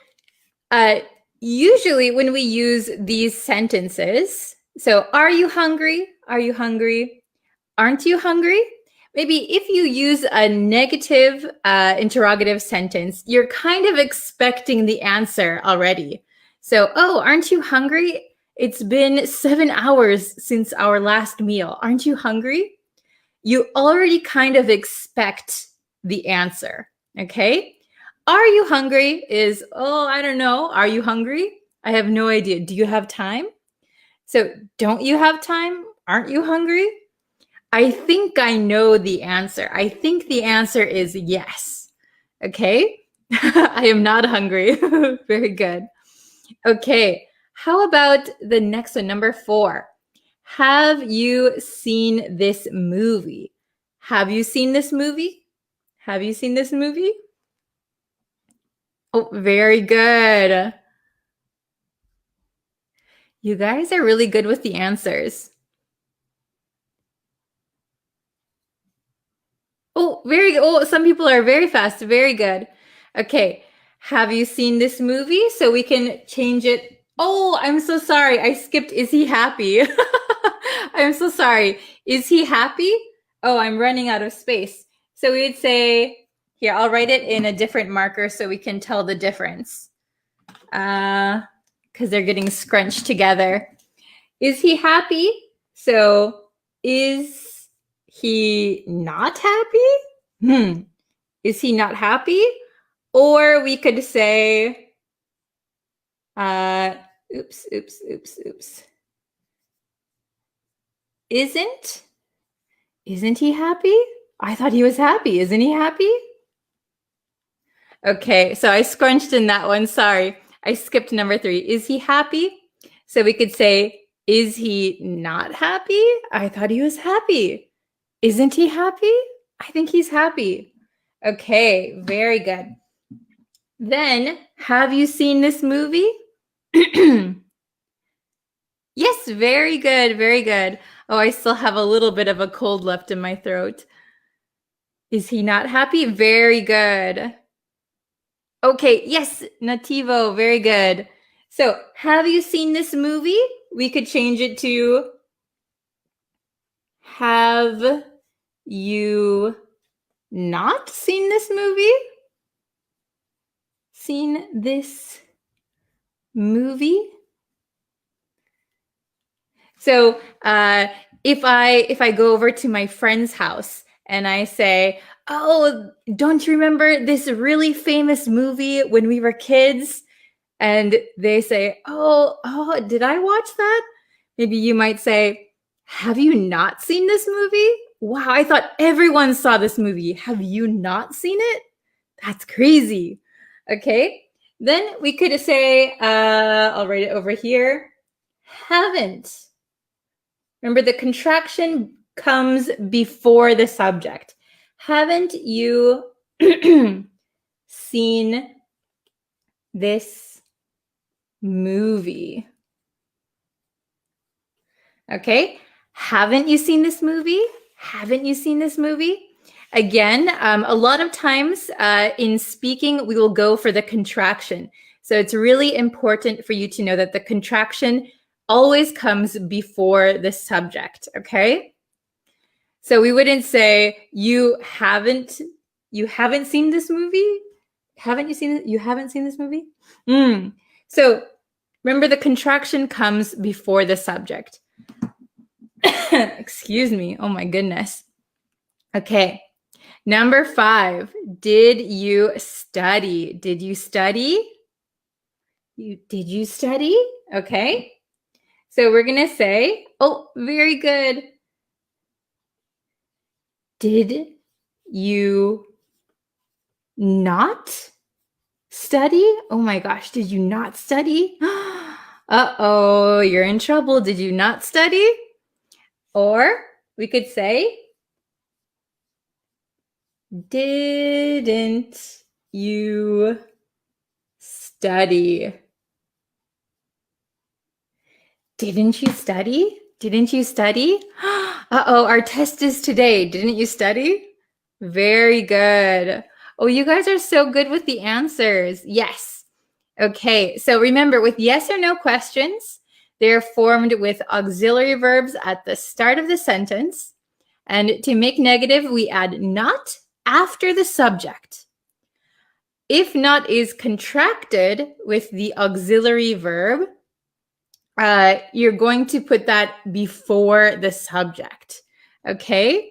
Speaker 1: usually when we use these sentences, so are you hungry? Are you hungry? Aren't you hungry? Maybe if you use a negative interrogative sentence, you're kind of expecting the answer already. So, oh, aren't you hungry? It's been 7 hours since our last meal. Aren't you hungry? You already kind of expect the answer, okay? Are you hungry is, oh, I don't know. Are you hungry? I have no idea. Do you have time? So, don't you have time? Aren't you hungry? I think I know the answer. I think the answer is yes. Okay? I am not hungry. Very good. Okay. How about the next one, number 4? Have you seen this movie? Have you seen this movie? Have you seen this movie? Oh, very good. You guys are really good with the answers. Oh, very good. Oh, some people are very fast. Very good. Okay. Have you seen this movie? So we can change it. Oh, I'm so sorry. I skipped. Is he happy? I'm so sorry. Is he happy? Oh, I'm running out of space. So we would say, here, I'll write it in a different marker so we can tell the difference. Because they're getting scrunched together. Is he happy? So is he not happy? Is he not happy? Or we could say, oops. Isn't he happy? I thought he was happy. Isn't he happy? Okay, so I scrunched in that one. Sorry. I skipped number 3. Is he happy? So we could say, is he not happy? I thought he was happy. Isn't he happy? I think he's happy. Okay, very good. Then, have you seen this movie? Yes, very good, very good. Oh, I still have a little bit of a cold left in my throat. Is he not happy? Very good. Okay, yes, nativo, very good. So, have you seen this movie? We could change it to, have you not seen this movie? Seen this movie? So if I go over to my friend's house and I say, oh, don't you remember this really famous movie when we were kids? And they say, oh, did I watch that? Maybe you might say, have you not seen this movie? Wow, I thought everyone saw this movie. Have you not seen it? That's crazy. Okay, then we could say, I'll write it over here, haven't. Remember, the contraction comes before the subject. Haven't you seen this movie? Okay, haven't you seen this movie? Haven't you seen this movie? Again, a lot of times in speaking, we will go for the contraction. So it's really important for you to know that the contraction always comes before the subject, okay? So we wouldn't say, you haven't seen this movie? Haven't you seen it? You haven't seen this movie? So remember, the contraction comes before the subject. Excuse me. Oh my goodness. Okay. Number 5, did you study? Did you study? Did you study? Okay. So we're going to say, oh, very good. Did you not study? Oh my gosh, did you not study? Uh-oh, you're in trouble. Did you not study? Or we could say, didn't you study? Didn't you study? Didn't you study? Uh-oh, our test is today. Didn't you study? Very good. Oh, you guys are so good with the answers. Yes. Okay, so remember, with yes or no questions, they're formed with auxiliary verbs at the start of the sentence. And to make negative, we add not after the subject. If not is contracted with the auxiliary verb, you're going to put that before the subject. Okay?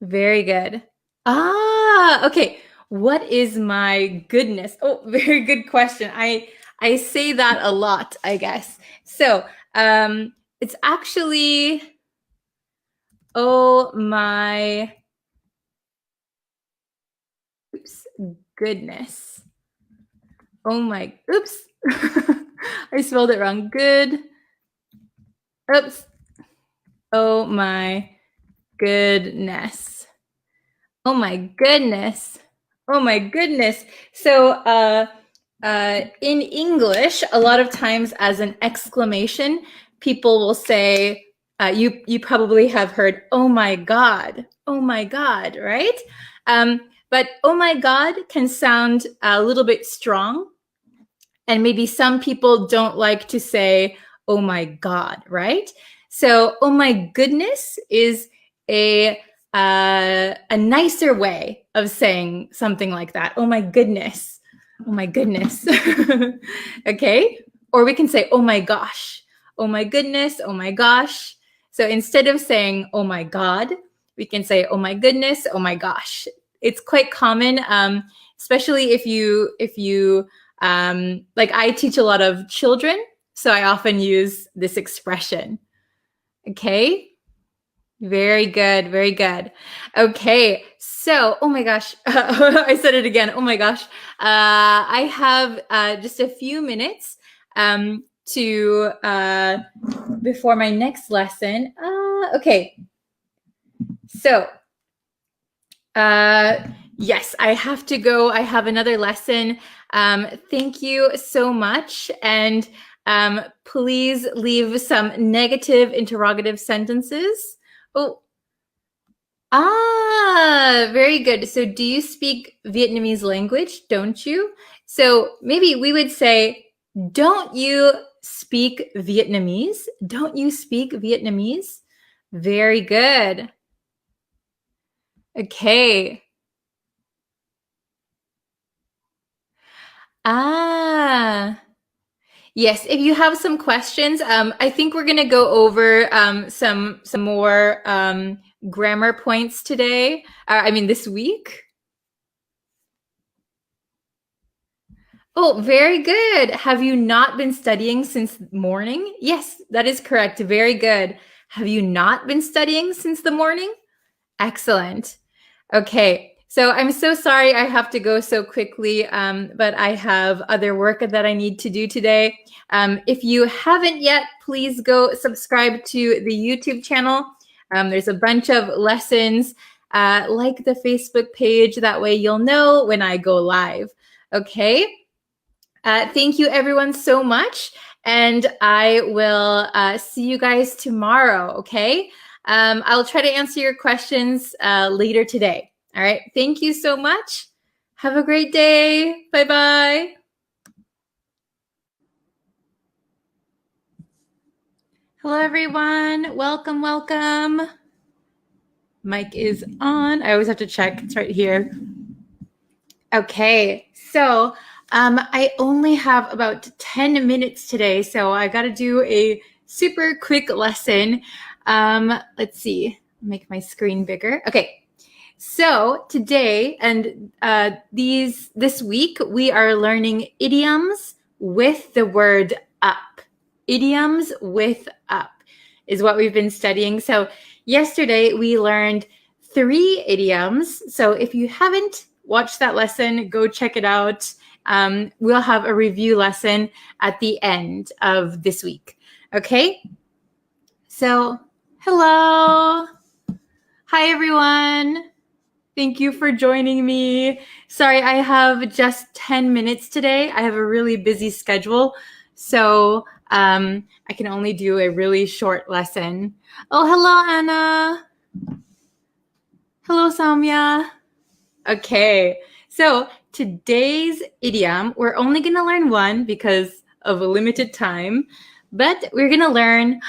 Speaker 1: Very good. Okay. What is my goodness? Oh, very good question. I say that a lot, I guess. So, it's actually, oh my goodness. Oh my, oops. I spelled it wrong. Good. Oops. Oh my goodness. Oh my goodness. Oh my goodness. So, in English, a lot of times as an exclamation, people will say, you probably have heard, oh my God, right? But oh my God can sound a little bit strong. And maybe some people don't like to say, oh my God, right? So, oh my goodness is a nicer way of saying something like that. Oh my goodness. Oh my goodness. Okay. Or we can say, oh my gosh. Oh my goodness. Oh my gosh. So instead of saying, oh my God, we can say, oh my goodness. Oh my gosh. It's quite common, especially if you like I teach a lot of children, so I often use this expression. Okay. Very good. Very good. Okay. So, oh my gosh. I said it again. Oh my gosh. I have just a few minutes to before my next lesson. Okay. So, yes, I have to go. I have another lesson. Thank you so much. And please leave some negative interrogative sentences. Oh, very good. So do you speak Vietnamese language? Don't you? So maybe we would say, don't you speak Vietnamese? Don't you speak Vietnamese? Very good. Okay. Yes, if you have some questions, I think we're going to go over some more grammar points today. This week. Oh, very good. Have you not been studying since morning? Yes, that is correct. Very good. Have you not been studying since the morning? Excellent. Okay. So I'm so sorry I have to go so quickly, but I have other work that I need to do today. If you haven't yet, please go subscribe to the YouTube channel. There's a bunch of lessons, like the Facebook page. That way you'll know when I go live. Okay. Thank you everyone so much. And I will see you guys tomorrow. Okay. I'll try to answer your questions later today. All right. Thank you so much. Have a great day. Bye-bye. Hello, everyone. Welcome, welcome. Mic is on. I always have to check. It's right here. Okay. So I only have about 10 minutes today, so I got to do a super quick lesson. Let's see. Make my screen bigger. Okay. So today and this week, we are learning idioms with the word up. Idioms with up is what we've been studying. So yesterday, we learned 3 idioms. So if you haven't watched that lesson, go check it out. We'll have a review lesson at the end of this week. Okay? So, hello. Hi, everyone. Thank you for joining me. Sorry, I have just 10 minutes today. I have a really busy schedule, so I can only do a really short lesson. Oh, hello, Anna. Hello, Samya. Okay, so today's idiom, we're only going to learn one because of a limited time, but we're going to learn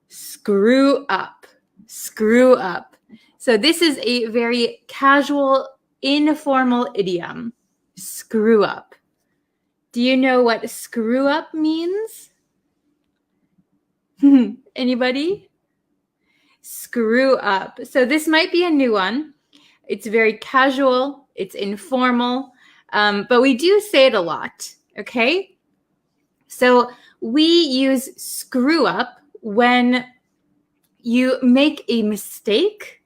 Speaker 1: screw up. Screw up. So this is a very casual, informal idiom. Screw up. Do you know what screw up means? Anybody? Screw up. So this might be a new one. It's very casual. It's informal. But we do say it a lot. Okay? So we use screw up when you make a mistake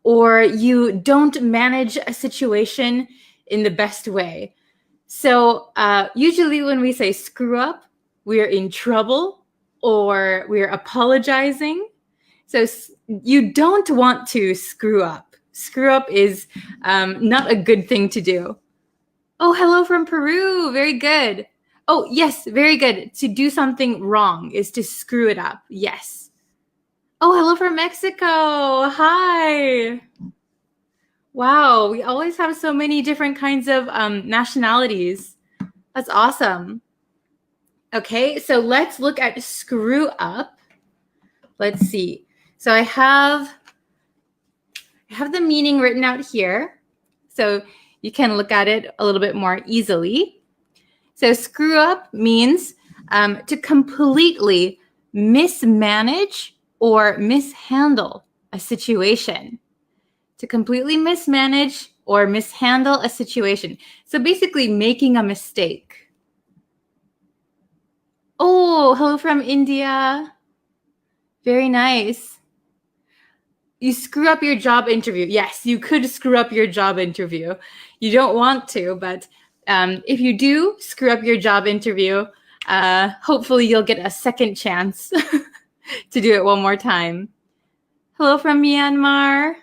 Speaker 1: or you don't manage a situation in the best way. So usually when we say screw up, we're in trouble or we're apologizing. So you don't want to screw up. Screw up is not a good thing to do. Oh, hello from Peru. Very good. Oh, yes, very good. To do something wrong is to screw it up. Yes. Oh, hello from Mexico. Hi. Wow, we always have so many different kinds of nationalities. That's awesome. Okay, so let's look at screw up. Let's see. So I have the meaning written out here. So you can look at it a little bit more easily. So screw up means to completely mismanage or mishandle a situation. To completely mismanage or mishandle a situation. So basically making a mistake. Oh, hello from India. Very nice. You screw up your job interview. Yes, you could screw up your job interview. You don't want to, but if you do screw up your job interview, hopefully you'll get a second chance to do it one more time. Hello from Myanmar.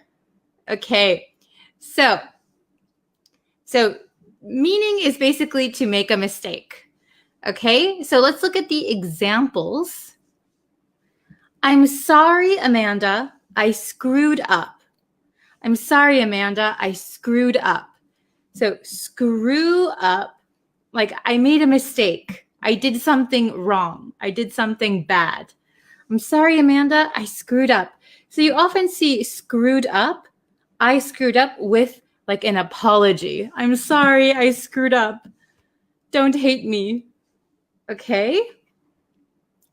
Speaker 1: Okay, so meaning is basically to make a mistake. Okay, so let's look at the examples. I'm sorry, Amanda, I screwed up. I'm sorry, Amanda, I screwed up. So screw up, like I made a mistake. I did something wrong. I did something bad. I'm sorry, Amanda, I screwed up. So you often see screwed up. I screwed up with like an apology. I'm sorry, I screwed up. Don't hate me. Okay.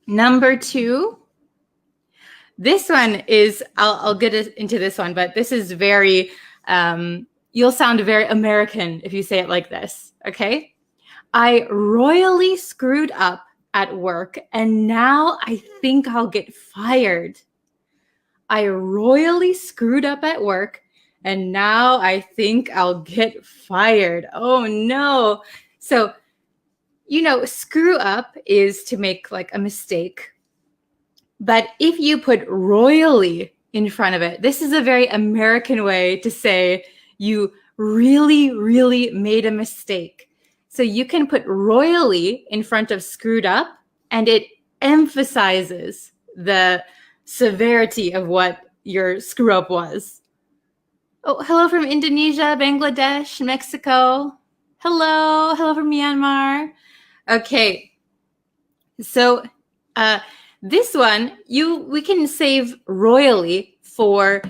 Speaker 1: Number 2. This one is, I'll get into this one, but this is very, you'll sound very American if you say it like this. Okay. I royally screwed up at work and now I think I'll get fired. I royally screwed up at work and now I think I'll get fired. Oh no. So, screw up is to make like a mistake. But if you put royally in front of it, this is a very American way to say you really, really made a mistake. So you can put royally in front of screwed up and it emphasizes the severity of what your screw up was. Oh, hello from Indonesia, Bangladesh, Mexico. Hello from Myanmar. Okay, so this one, we can save royally for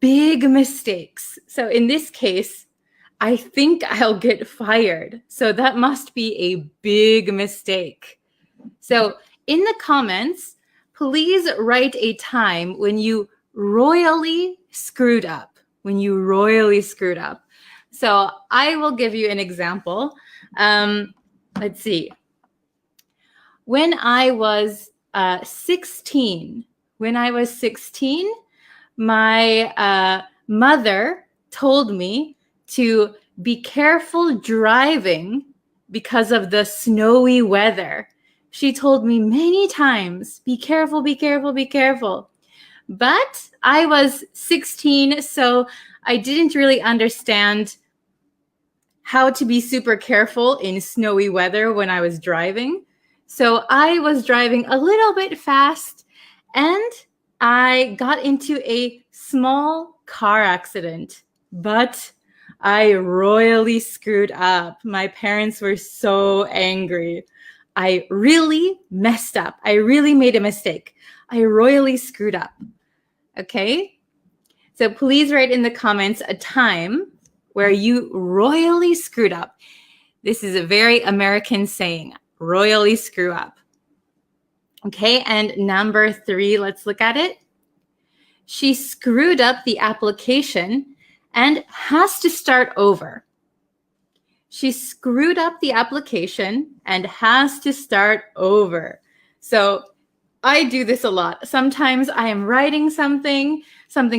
Speaker 1: big mistakes. So in this case, I think I'll get fired. So that must be a big mistake. So in the comments, please write a time when you royally screwed up. When you royally screwed up. So I will give you an example. Let's see. When I was 16, my mother told me to be careful driving because of the snowy weather. She told me many times, be careful, be careful, be careful. But I was 16, so I didn't really understand how to be super careful in snowy weather when I was driving. So I was driving a little bit fast and I got into a small car accident, but I royally screwed up. My parents were so angry. I really messed up. I really made a mistake. I royally screwed up. Okay? So please write in the comments a time where you royally screwed up. This is a very American saying, royally screw up. Okay, and number 3, let's look at it. She screwed up the application and has to start over. She screwed up the application and has to start over. So I do this a lot. Sometimes I am writing something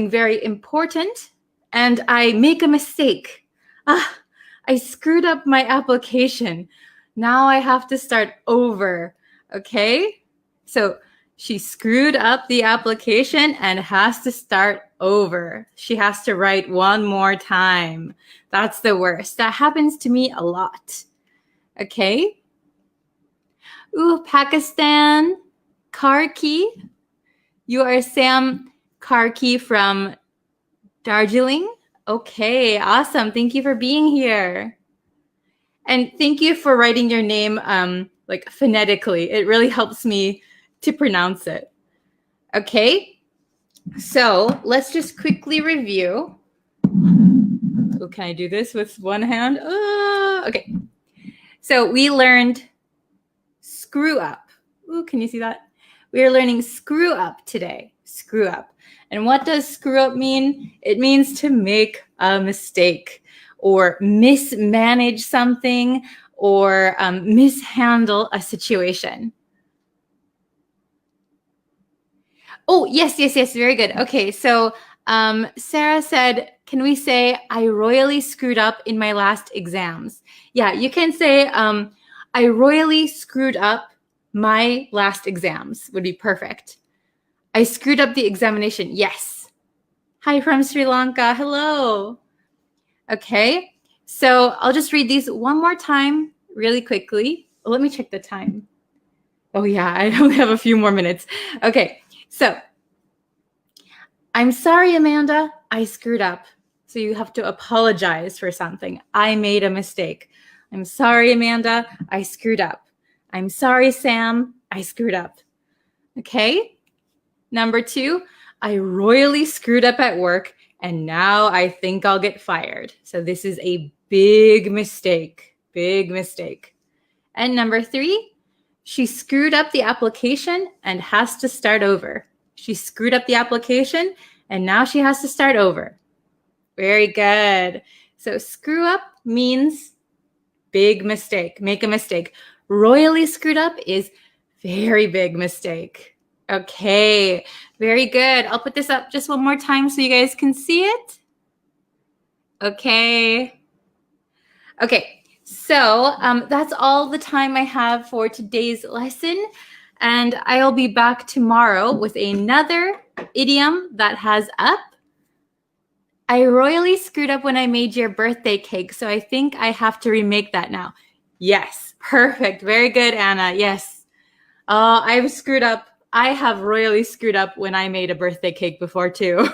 Speaker 1: very important, and I make a mistake. I screwed up my application. Now I have to start over. Okay? So she screwed up the application and has to start over. She has to write one more time. That's the worst. That happens to me a lot. Okay? Ooh, Pakistan. Karki. You are Sam Karki from Darjeeling. Okay, awesome. Thank you for being here. And thank you for writing your name like phonetically. It really helps me to pronounce it. Okay, so let's just quickly review. Oh, can I do this with one hand? Okay, so we learned screw up. Ooh, can you see that? We are learning screw up today. Screw up. And what does screw up mean? It means to make a mistake or mismanage something or mishandle a situation. Oh, yes. Very good. Okay, so Sarah said, can we say, I royally screwed up in my last exams? Yeah, you can say, I royally screwed up my last exams would be perfect. I screwed up the examination. Yes. Hi from Sri Lanka. Hello. Okay, so I'll just read these one more time really quickly. Let me check the time. Oh yeah, I only have a few more minutes. Okay, so I'm sorry, Amanda, I screwed up. So you have to apologize for something. I made a mistake. I'm sorry, Amanda, I screwed up. I'm sorry, Sam, I screwed up. Okay? Number 2, I royally screwed up at work and now I think I'll get fired. So this is a big mistake. Big mistake. And number 3, she screwed up the application and has to start over. She screwed up the application and now she has to start over. Very good. So screw up means big mistake, make a mistake. Royally screwed up is very big mistake. Okay, very good. I'll put this up just one more time so you guys can see it. Okay. Okay, so that's all the time I have for today's lesson. And I'll be back tomorrow with another idiom that has up. I royally screwed up when I made your birthday cake, so I think I have to remake that now. Yes, perfect. Very good, Anna. Yes. I've screwed up. I have royally screwed up when I made a birthday cake before too.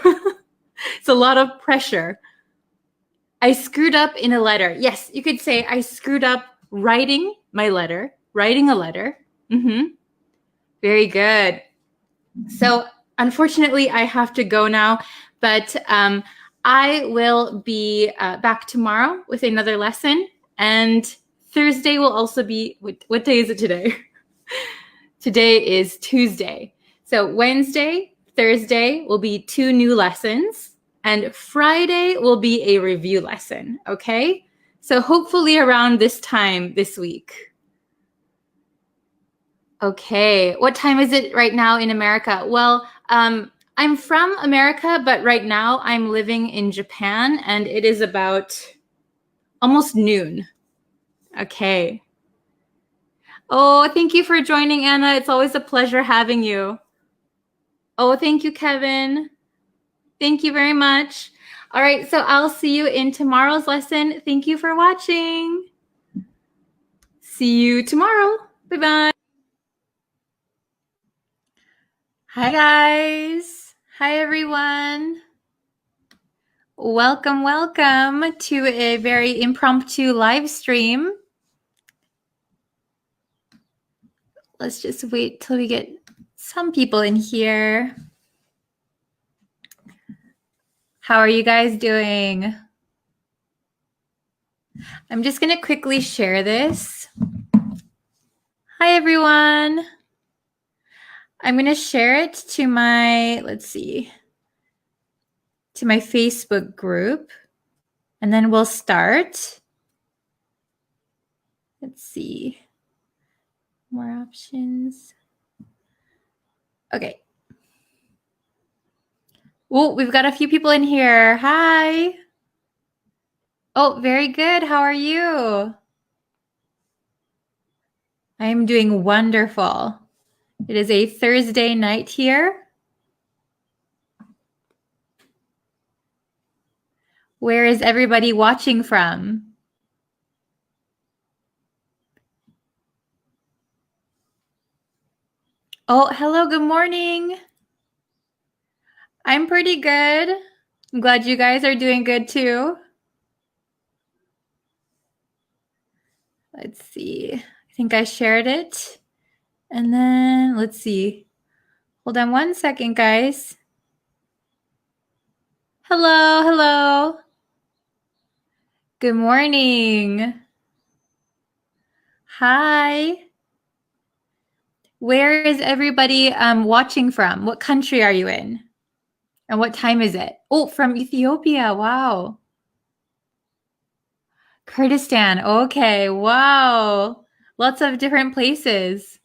Speaker 1: It's a lot of pressure. I screwed up in a letter. Yes, you could say I screwed up writing my letter, writing a letter. Very good. So unfortunately, I have to go now, but I will be back tomorrow with another lesson. And Thursday will also be, what day is it today? Today is Tuesday. So Wednesday, Thursday will be 2 new lessons. And Friday will be a review lesson, okay? So hopefully around this time this week. Okay, what time is it right now in America? Well, I'm from America, but right now I'm living in Japan, and it is about almost noon. Okay. Oh, thank you for joining, Anna. It's always a pleasure having you. Oh, thank you, Kevin. Thank you very much. All right, so I'll see you in tomorrow's lesson. Thank you for watching. See you tomorrow. Bye-bye. Hi, guys. Hi, everyone. Welcome to a very impromptu live stream. Let's just wait till we get some people in here. How are you guys doing? I'm just going to quickly share this. Hi, everyone. I'm going to share it to my, to my Facebook group, and then we'll start. Let's see. More options. Okay. Oh, we've got a few people in here. Hi. Oh, very good. How are you? I am doing wonderful. It is a Thursday night here. Where is everybody watching from? Oh, hello. Good morning. I'm pretty good. I'm glad you guys are doing good too. Let's see. I think I shared it. And then let's see. Hold on one second, guys. Hello, hello. Good morning. Hi. Where is everybody watching from? What country are you in? And what time is it? Oh, from Ethiopia. Wow. Kurdistan. Okay. Wow. Lots of different places.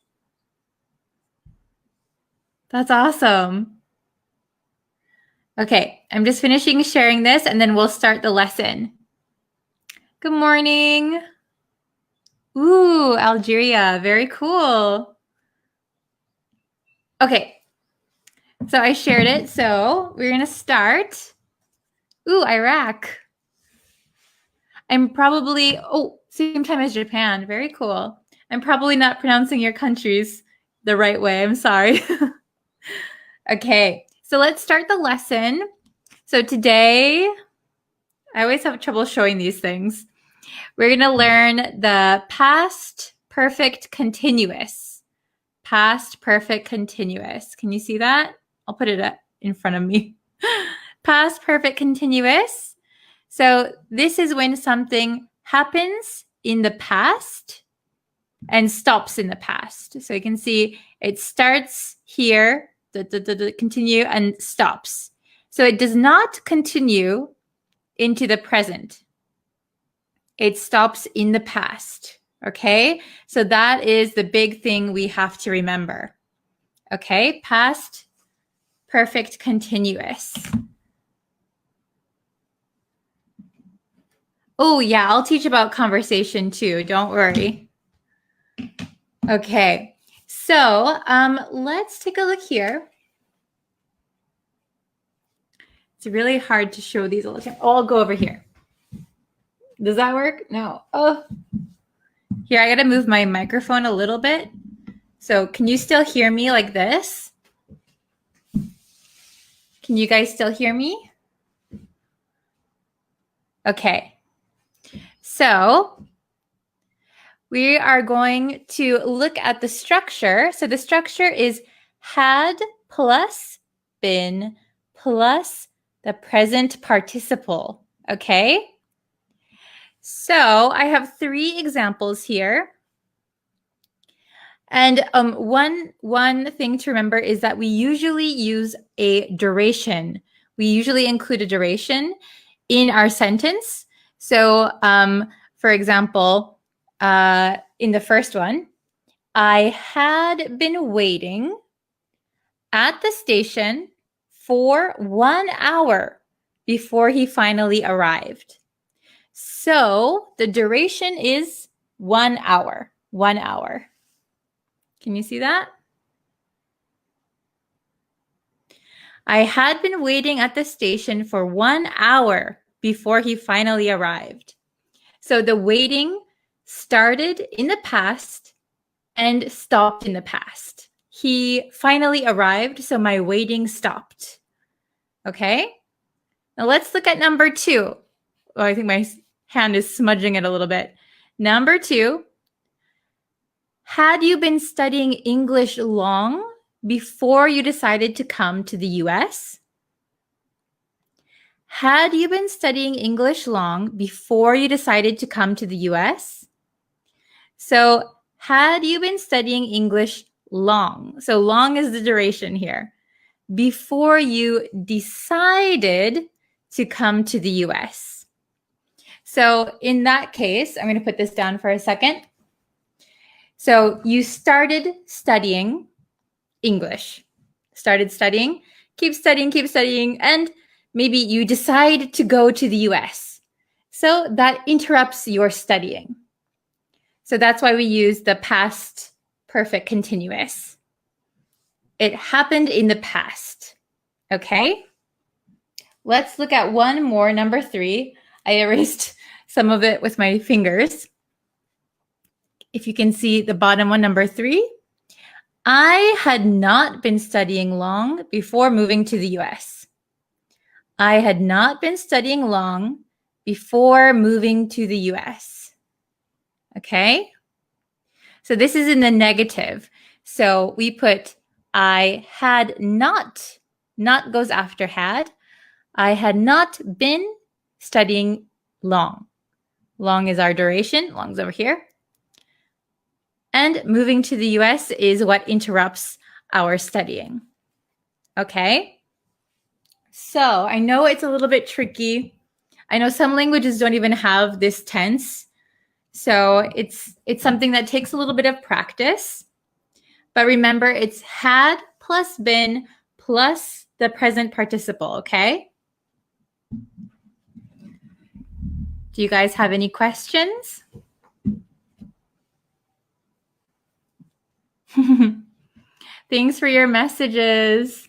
Speaker 1: That's awesome. Okay. I'm just finishing sharing this and then we'll start the lesson. Good morning. Ooh, Algeria. Very cool. Okay. So I shared it. So we're going to start. Ooh, Iraq. I'm probably, same time as Japan. Very cool. I'm probably not pronouncing your countries the right way. I'm sorry. Okay, so let's start the lesson. So today, I always have trouble showing these things. We're going to learn the past perfect continuous. Past perfect continuous. Can you see that? I'll put it in front of me. Past perfect continuous. So this is when something happens in the past and stops in the past. So you can see it starts here, continue, and stops. So it does not continue into the present. It stops in the past. Okay? So that is the big thing we have to remember. Okay? Past perfect continuous. Oh, yeah, I'll teach about conversation too. Don't worry. Okay, so let's take a look here. It's really hard to show these all the time. Oh, I'll go over here. Does that work? No. Oh, here, I got to move my microphone a little bit. So can you still hear me like this? Can you guys still hear me? Okay. So we are going to look at the structure. So the structure is had plus been plus the present participle. Okay? So I have 3 examples here. And one thing to remember is that we usually use a duration. We usually include a duration in our sentence. So, for example, in the first one, I had been waiting at the station for 1 hour before he finally arrived. So the duration is 1 hour. 1 hour. Can you see that? I had been waiting at the station for 1 hour before he finally arrived. So the waiting started in the past and stopped in the past. He finally arrived, so my waiting stopped. Okay? Now let's look at number 2. Oh, I think my hand is smudging it a little bit. Number 2. Had you been studying English long before you decided to come to the US? Had you been studying English long before you decided to come to the US? So, had you been studying English long. So long is the duration here. Before you decided to come to the US. So in that case, I'm going to put this down for a second. So you started studying English, keep studying, and maybe you decide to go to the US. So that interrupts your studying. So that's why we use the past perfect continuous. It happened in the past. Okay? Let's look at one more, number 3. I erased some of it with my fingers. If you can see the bottom one, number 3. I had not been studying long before moving to the US. I had not been studying long before moving to the US. Okay? So this is in the negative. So we put I had not. Not goes after had. I had not been studying long. Long is our duration. Long's over here. And moving to the US is what interrupts our studying. Okay? So I know it's a little bit tricky. I know some languages don't even have this tense. So it's something that takes a little bit of practice. But remember, it's had plus been plus the present participle, okay? Do you guys have any questions? Thanks for your messages.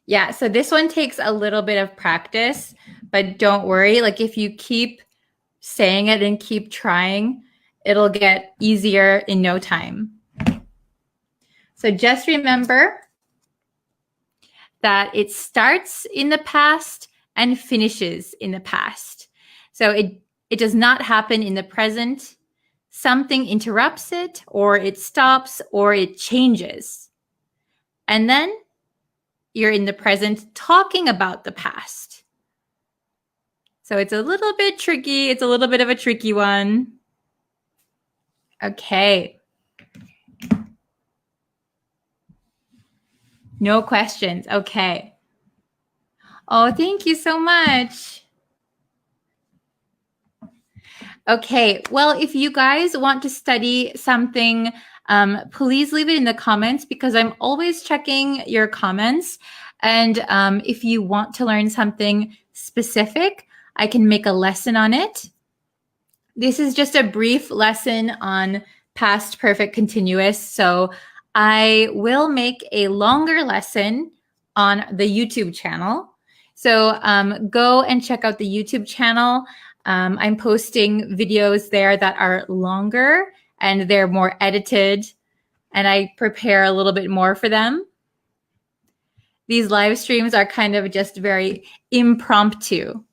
Speaker 1: Yeah, so this one takes a little bit of practice, but don't worry. Like if you keep saying it and keep trying, it'll get easier in no time. So just remember that it starts in the past and finishes in the past. So it does not happen in the present. Something interrupts it, or it stops, or it changes. And then you're in the present talking about the past. So it's a little bit tricky. It's a little bit of a tricky one. Okay. No questions. Okay. Oh, thank you so much. Okay. Well, if you guys want to study something, please leave it in the comments because I'm always checking your comments. And if you want to learn something specific, I can make a lesson on it. This is just a brief lesson on past perfect continuous. So I will make a longer lesson on the YouTube channel. So go and check out the YouTube channel. I'm posting videos there that are longer and they're more edited, and I prepare a little bit more for them. These live streams are kind of just very impromptu.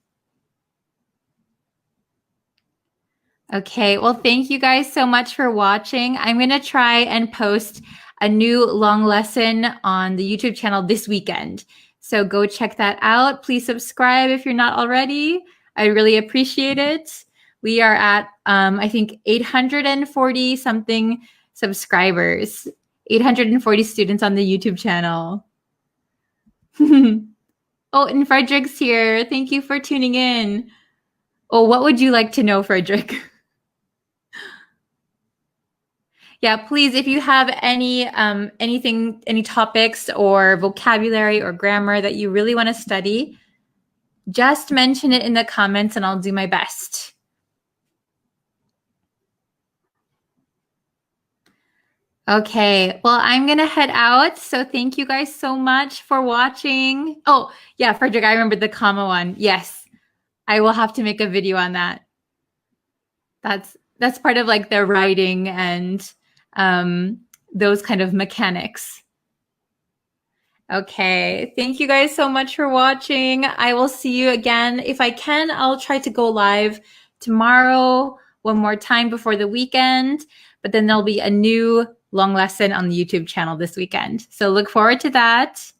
Speaker 1: Okay, well, thank you guys so much for watching. I'm going to try and post a new long lesson on the YouTube channel this weekend. So go check that out. Please subscribe if you're not already. I really appreciate it. We are at, I think, 840 something subscribers, 840 students on the YouTube channel. Oh, and Frederick's here. Thank you for tuning in. Oh, what would you like to know, Frederick? Yeah, please, if you have any any topics or vocabulary or grammar that you really want to study, just mention it in the comments and I'll do my best. Okay, well, I'm going to head out. So thank you guys so much for watching. Oh, yeah, Frederick, I remembered the comma one. Yes, I will have to make a video on that. That's part of like the writing and those kind of mechanics. Okay, thank you guys so much for watching. I will see you again. If I can, I'll try to go live tomorrow one more time before the weekend, but then there'll be a new long lesson on the YouTube channel this weekend. So look forward to that.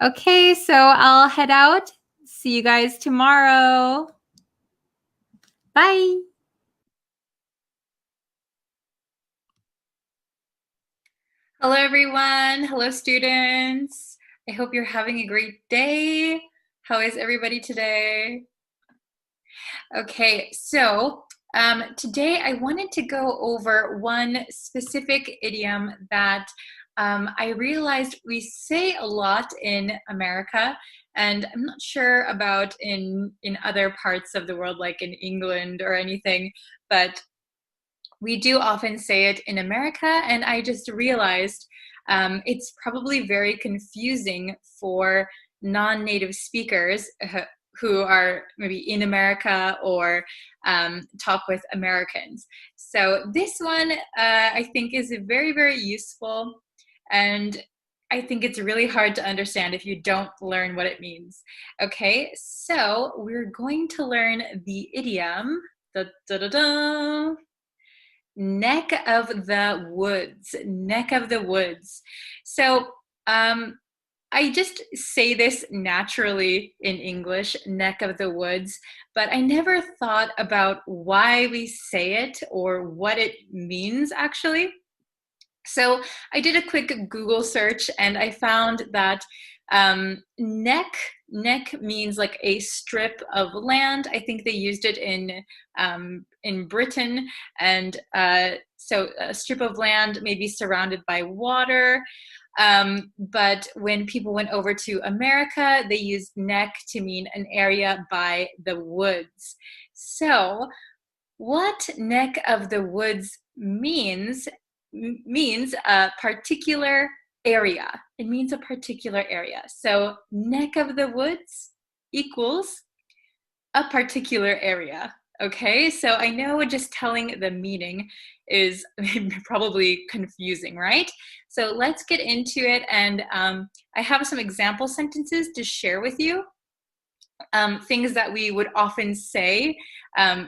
Speaker 1: Okay, so I'll head out. See you guys tomorrow. Bye. Hello, everyone. Hello, students. I hope you're having a great day. How is everybody today? Okay, so today I wanted to go over one specific idiom that I realized we say a lot in America, and I'm not sure about in other parts of the world, like in England or anything, but we do often say it in America, and I just realized it's probably very confusing for non-native speakers who are maybe in America or talk with Americans. So this one I think is very, very useful, and I think it's really hard to understand if you don't learn what it means. Okay, so we're going to learn the idiom. Da, da, da, da. Neck of the woods, neck of the woods. So I just say this naturally in English, neck of the woods, but I never thought about why we say it or what it means actually. So I did a quick Google search and I found that neck means like a strip of land. I think they used it in Britain, and so a strip of land maybe surrounded by water. But when people went over to America, they used neck to mean an area by the woods. So what neck of the woods means a particular area. It means a particular area. So neck of the woods equals a particular area. Okay, so I know just telling the meaning is probably confusing, right? So let's get into it, and I have some example sentences to share with you. Things that we would often say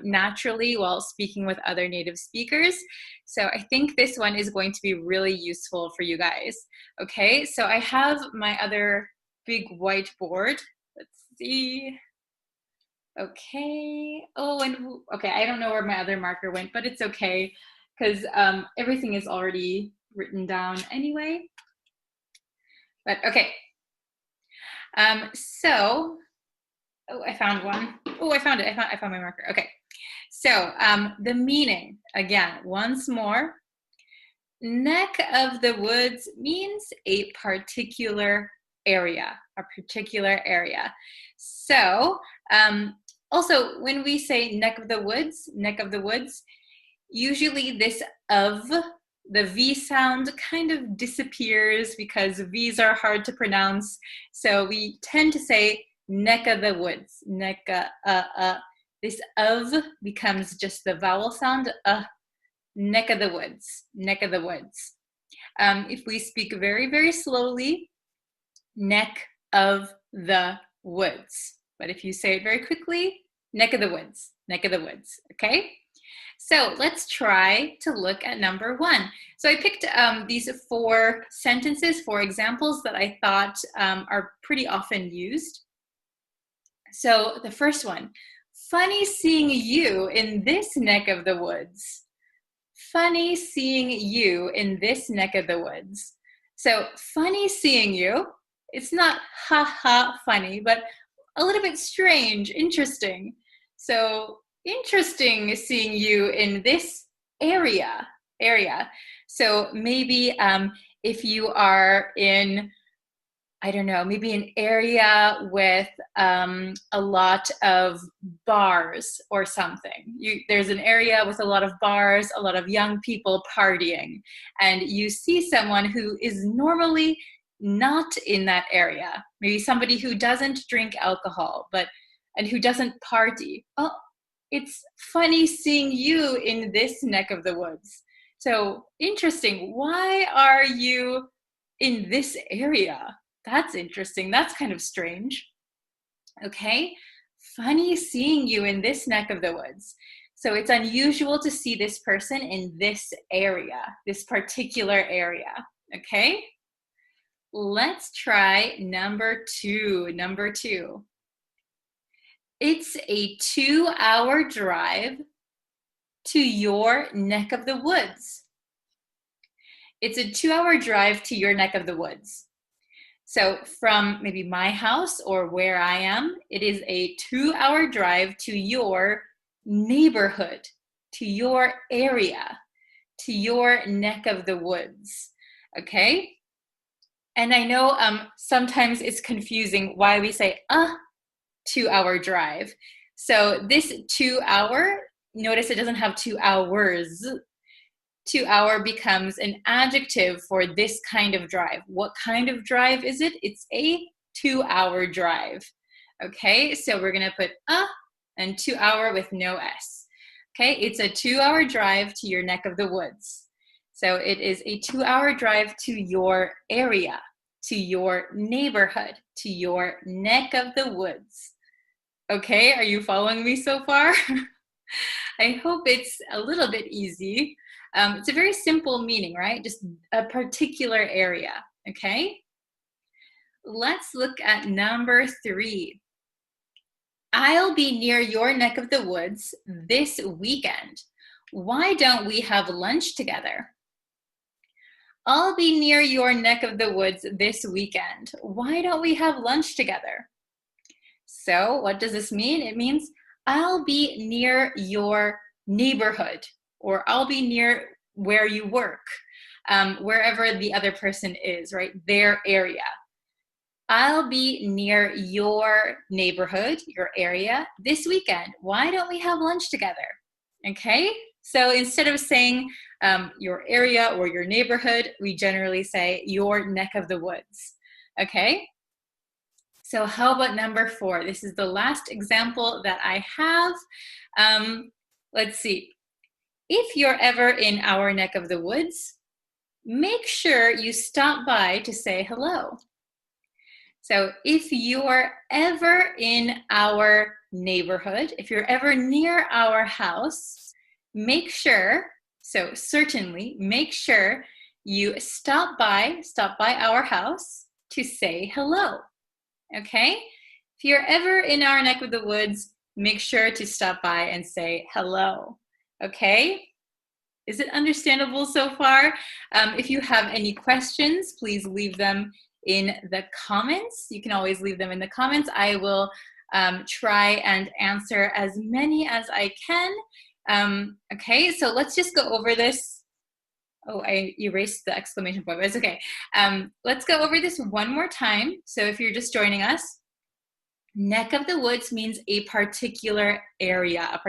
Speaker 1: naturally while speaking with other native speakers. So I think this one is going to be really useful for you guys. Okay, so I have my other big whiteboard. Let's see. Okay. Oh, and okay, I don't know where my other marker went, but it's okay because everything is already written down anyway. But okay. So oh, I found one. Oh, I found it. I found my marker. Okay. So the meaning, again, once more, neck of the woods means a particular area, a particular area. So also when we say neck of the woods, usually this of, the V sound kind of disappears because V's are hard to pronounce. So we tend to say neck of the woods, neck, this of becomes just the vowel sound, neck of the woods, neck of the woods. If we speak very, very slowly, neck of the woods. But if you say it very quickly, neck of the woods, neck of the woods, okay? So let's try to look at number one. So I picked these 4 sentences, 4 examples that I thought are pretty often used. So the first one, funny seeing you in this neck of the woods. Funny seeing you in this neck of the woods. So funny seeing you, it's not ha ha funny, but a little bit strange, interesting. So interesting seeing you in this area. So maybe if you are in, I don't know, maybe an area with a lot of bars or something. There's an area with a lot of bars, a lot of young people partying, and you see someone who is normally not in that area. Maybe somebody who doesn't drink alcohol, and who doesn't party. Oh, it's funny seeing you in this neck of the woods. So interesting. Why are you in this area? That's interesting. That's kind of strange. Okay. Funny seeing you in this neck of the woods. So it's unusual to see this person in this area, this particular area. Okay. Let's try number 2. Number 2. It's a 2-hour drive to your neck of the woods. It's a 2-hour drive to your neck of the woods. So from maybe my house or where I am, it is a 2-hour drive to your neighborhood, to your area, to your neck of the woods. Okay? And I know sometimes it's confusing why we say a 2-hour drive. So this 2-hour, notice it doesn't have 2 hours. 2-hour becomes an adjective for this kind of drive. What kind of drive is it? It's a 2-hour drive. Okay, so we're gonna put a and 2-hour with no S. Okay, it's a 2-hour drive to your neck of the woods. So it is a 2-hour drive to your area, to your neighborhood, to your neck of the woods. Okay, are you following me so far? I hope it's a little bit easy. It's a very simple meaning, right? Just a particular area, okay? Let's look at number 3. I'll be near your neck of the woods this weekend. Why don't we have lunch together? I'll be near your neck of the woods this weekend. Why don't we have lunch together? So what does this mean? It means I'll be near your neighborhood, or I'll be near where you work, wherever the other person is, right? Their area. I'll be near your neighborhood, your area, this weekend. Why don't we have lunch together? Okay? So instead of saying your area or your neighborhood, we generally say your neck of the woods. Okay? So how about number 4? This is the last example that I have. Let's see. If you're ever in our neck of the woods, make sure you stop by to say hello. So if you're ever in our neighborhood, if you're ever near our house, make sure, so certainly make sure you stop by our house to say hello. Okay? If you're ever in our neck of the woods, make sure to stop by and say hello. Okay? Is it understandable so far? If you have any questions, please leave them in the comments. You can always leave them in the comments. I will try and answer as many as I can. Okay, so let's just go over this. Oh, I erased the exclamation point, but it's okay. Let's go over this one more time. So if you're just joining us, neck of the woods means a particular area,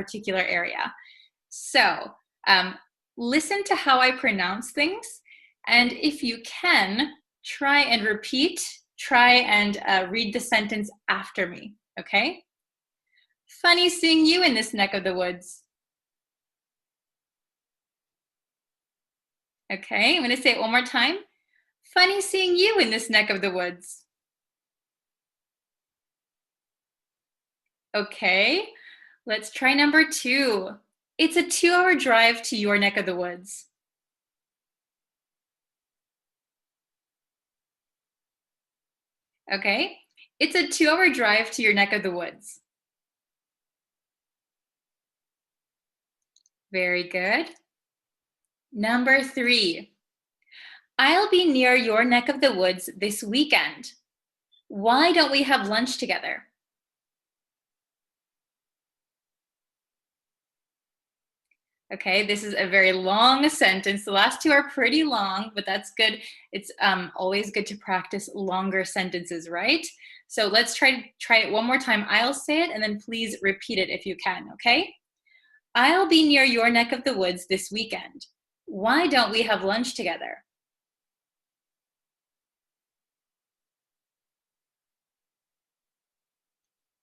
Speaker 1: So listen to how I pronounce things. And if you can, try and read the sentence after me, okay? Funny seeing you in this neck of the woods. Okay, I'm gonna say it one more time. Funny seeing you in this neck of the woods. Okay, let's try number 2. It's a 2-hour drive to your neck of the woods. Okay, it's a 2-hour drive to your neck of the woods. Very good. Number 3. I'll be near your neck of the woods this weekend. Why don't we have lunch together? Okay, this is a very long sentence. The last 2 are pretty long, but that's good. It's always good to practice longer sentences, right? So let's try it one more time. I'll say it, and then please repeat it if you can, okay? I'll be near your neck of the woods this weekend. Why don't we have lunch together?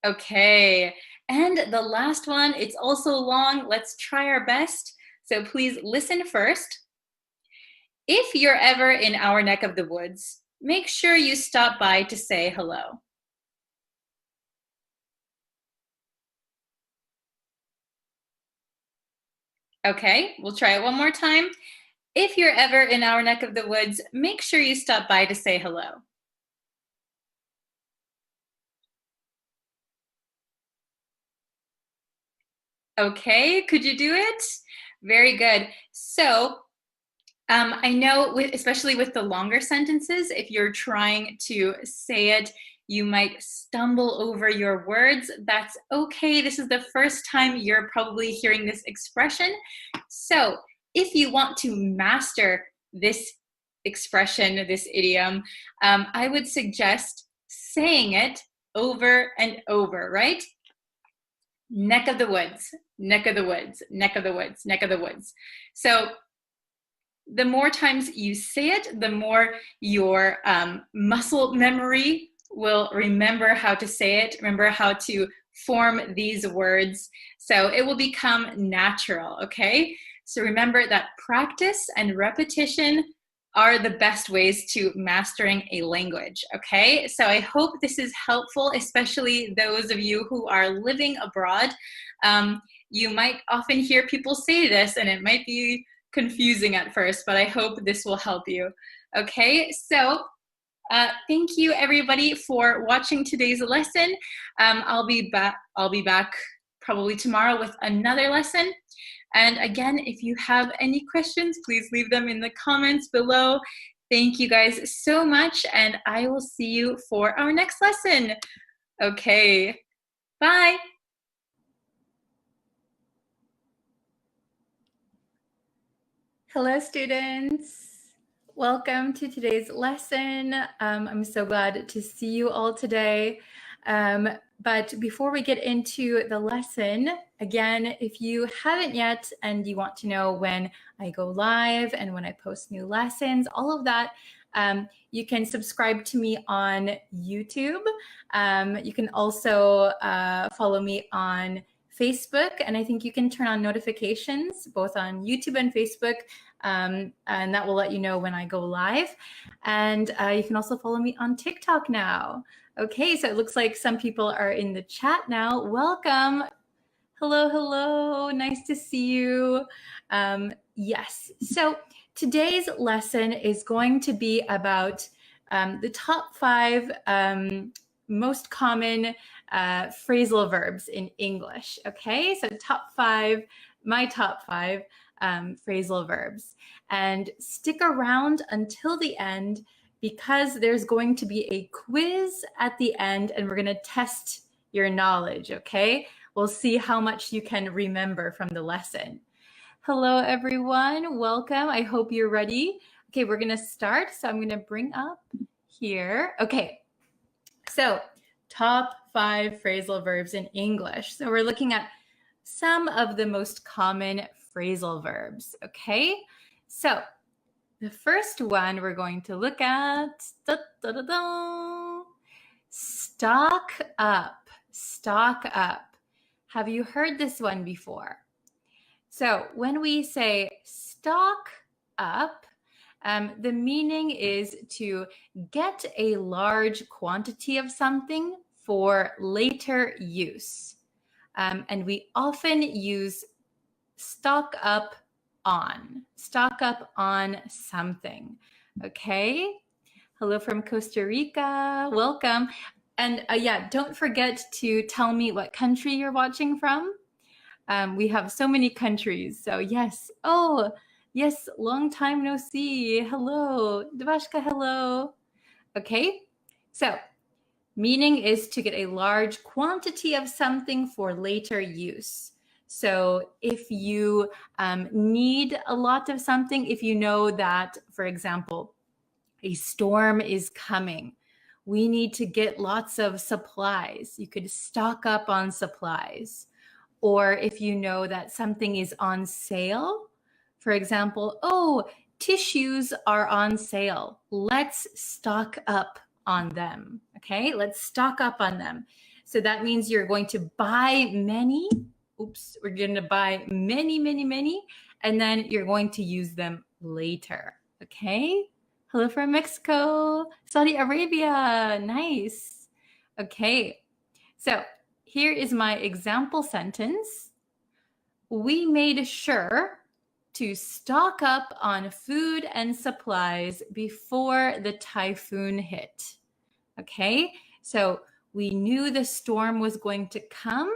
Speaker 1: Okay, and the last one, it's also long. Let's try our best. So please listen first. If you're ever in our neck of the woods, make sure you stop by to say hello. Okay, we'll try it one more time. If you're ever in our neck of the woods, make sure you stop by to say hello. Okay, could you do it? Very good. So I know, especially with the longer sentences, if you're trying to say it, you might stumble over your words. That's okay. This is the first time you're probably hearing this expression. So if you want to master this expression, this idiom, I would suggest saying it over and over, right? Neck of the woods, neck of the woods, neck of the woods, neck of the woods. So the more times you say it, the more your muscle memory will remember how to say it, remember how to form these words. So it will become natural, okay? So remember that practice and repetition are the best ways to mastering a language, okay? So I hope this is helpful, especially those of you who are living abroad. You might often hear people say this, and it might be confusing at first, but I hope this will help you. Okay, so thank you everybody for watching today's lesson. I'll be back probably tomorrow with another lesson. And again, if you have any questions, please leave them in the comments below. Thank you guys so much, and I will see you for our next lesson. Okay, bye. Hello, students. Welcome to today's lesson. I'm so glad to see you all today. But before we get into the lesson, again, if you haven't yet and you want to know when I go live and when I post new lessons, all of that, you can subscribe to me on YouTube. You can also follow me on Facebook, and I think you can turn on notifications both on YouTube and Facebook, and that will let you know when I go live. And you can also follow me on TikTok now. Okay, so it looks like some people are in the chat now. Welcome. Hello, hello. Nice to see you. Yes, so today's lesson is going to be about the top 5 most common phrasal verbs in English. Okay, so my top 5 phrasal verbs. And stick around until the end, because there's going to be a quiz at the end, and we're going to test your knowledge, okay? We'll see how much you can remember from the lesson. Hello, everyone. Welcome. I hope you're ready. Okay, we're going to start. So I'm going to bring up here. Okay, so top 5 phrasal verbs in English. So we're looking at some of the most common phrasal verbs, okay? So the first one we're going to look at, stock up, stock up. Have you heard this one before? So when we say stock up, the meaning is to get a large quantity of something for later use. And we often use stock up on something. Okay. Hello from Costa Rica. Welcome. And yeah, don't forget to tell me what country you're watching from. We have so many countries. So yes. Oh, yes. Long time no see. Hello. Devashka, hello. Okay. So meaning is to get a large quantity of something for later use. So if you need a lot of something, if you know that, for example, a storm is coming, we need to get lots of supplies. You could stock up on supplies. Or if you know that something is on sale, for example, oh, tissues are on sale. Let's stock up on them. Okay, let's stock up on them. So that means you're going to buy many. Oops, we're going to buy many, and then you're going to use them later. Okay. Hello from Mexico, Saudi Arabia. Nice. Okay. So here is my example sentence. We made sure to stock up on food and supplies before the typhoon hit. Okay, so we knew the storm was going to come.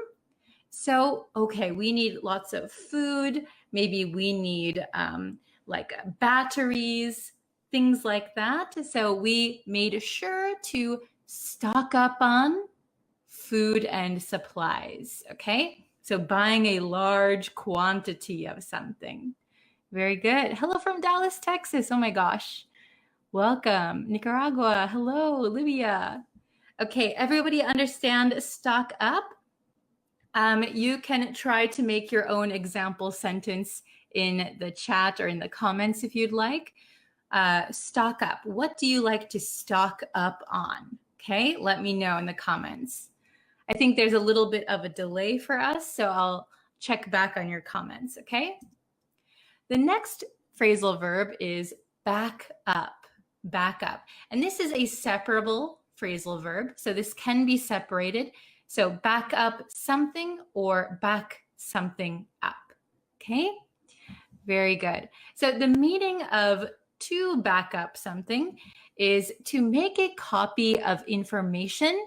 Speaker 1: So, okay, we need lots of food. Maybe we need like batteries, things like that. So we made sure to stock up on food and supplies, okay? So buying a large quantity of something. Very good. Hello from Dallas, Texas. Oh my gosh. Welcome. Nicaragua. Hello, Libya. Okay, everybody understand stock up? You can try to make your own example sentence in the chat or in the comments if you'd like. Stock up. What do you like to stock up on? Okay, let me know in the comments. I think there's a little bit of a delay for us, so I'll check back on your comments, okay? The next phrasal verb is back up, back up. And this is a separable phrasal verb, so this can be separated. So back up something or back something up, okay? Very good. So the meaning of to back up something is to make a copy of information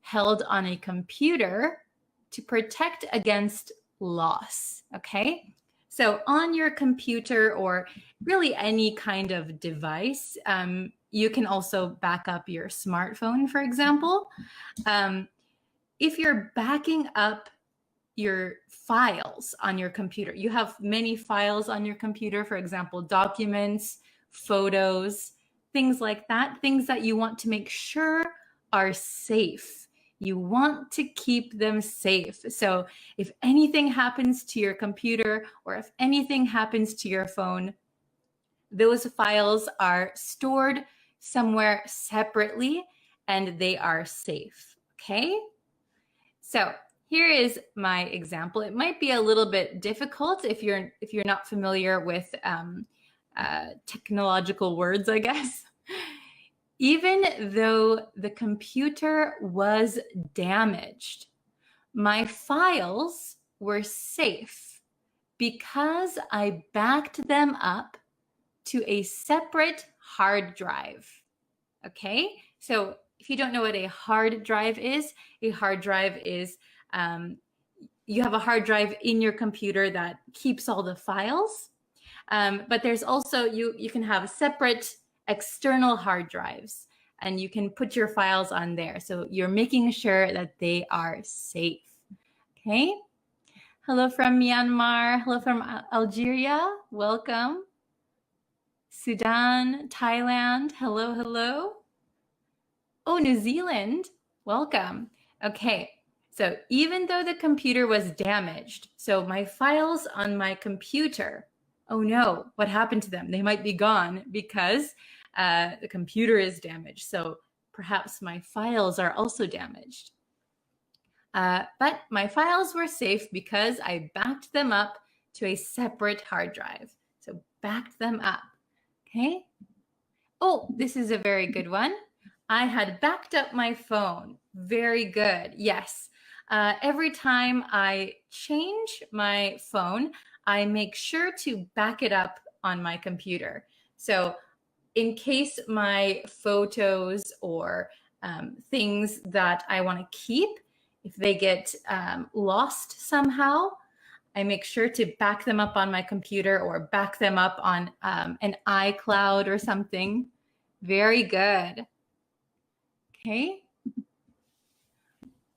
Speaker 1: held on a computer to protect against loss, okay? So on your computer or really any kind of device, you can also back up your smartphone, for example. If you're backing up your files on your computer, you have many files on your computer, for example, documents, photos, things like that, things that you want to make sure are safe. You want to keep them safe. So if anything happens to your computer or if anything happens to your phone, those files are stored somewhere separately and they are safe, okay? So here is my example. It might be a little bit difficult if you're not familiar with technological words, I guess. Even though the computer was damaged, my files were safe because I backed them up to a separate hard drive. Okay, so if you don't know what a hard drive is you have a hard drive in your computer that keeps all the files. But there's also, you can have separate external hard drives and you can put your files on there. So you're making sure that they are safe. Okay. Hello from Myanmar. Hello from Algeria. Welcome. Sudan, Thailand. Hello, hello. Oh, New Zealand. Welcome. Okay. So even though the computer was damaged, so my files on my computer, oh no, what happened to them? They might be gone because the computer is damaged. So perhaps my files are also damaged. But my files were safe because I backed them up to a separate hard drive. So backed them up. Okay. Oh, this is a very good one. I had backed up my phone. Very good. Yes. Every time I change my phone, I make sure to back it up on my computer. So in case my photos or things that I want to keep, if they get lost somehow, I make sure to back them up on my computer or back them up on an iCloud or something. Very good. Okay.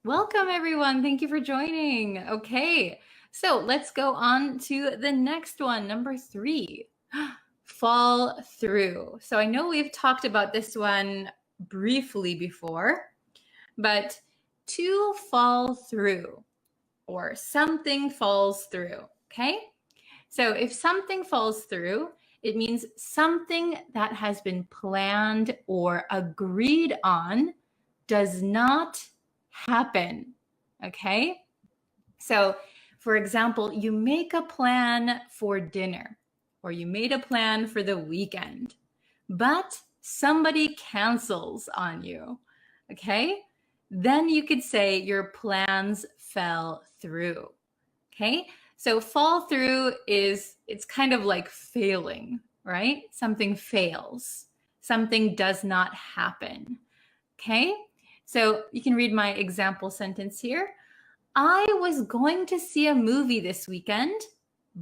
Speaker 1: Welcome, everyone. Thank you for joining. Okay, so let's go on to the next one, number 3. Fall through. So I know we've talked about this one briefly before, but to fall through or something falls through, okay? So if something falls through, it means something that has been planned or agreed on does not happen, okay? So for example, you make a plan for dinner or you made a plan for the weekend, but somebody cancels on you, okay? Then you could say your plans fell through, okay? So fall through it's kind of like failing, right? Something fails, something does not happen, okay? So you can read my example sentence here. I was going to see a movie this weekend,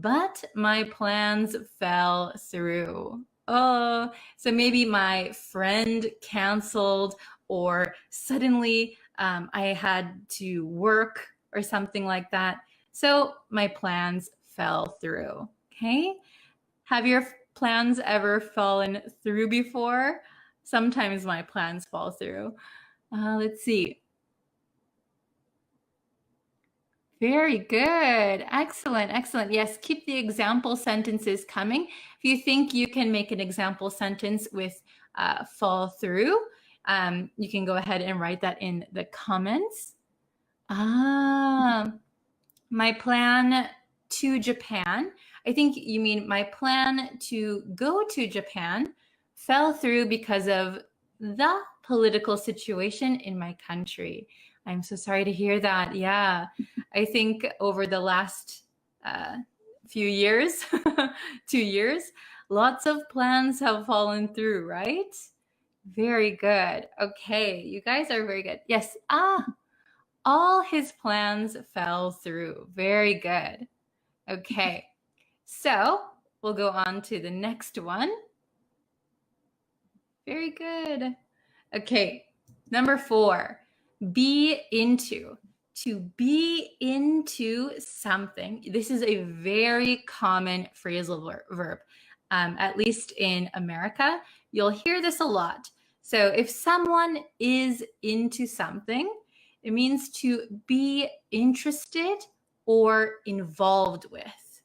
Speaker 1: but my plans fell through. Oh, so maybe my friend canceled, or suddenly I had to work or something like that. So my plans fell through. Okay. Have your plans ever fallen through before? Sometimes my plans fall through. Let's see. Very good. Excellent. Excellent. Yes, keep the example sentences coming. If you think you can make an example sentence with fall through, you can go ahead and write that in the comments. My plan to Japan. I think you mean my plan to go to Japan fell through because of the political situation in my country. I'm so sorry to hear that. Yeah, I think over the last few years, 2 years, lots of plans have fallen through, right? Very good. Okay, you guys are very good. Yes. All his plans fell through. Very good. Okay, so we'll go on to the next one. Very good. Okay, number 4, be into. To be into something. This is a very common phrasal verb. At least in America, you'll hear this a lot. So if someone is into something, it means to be interested or involved with.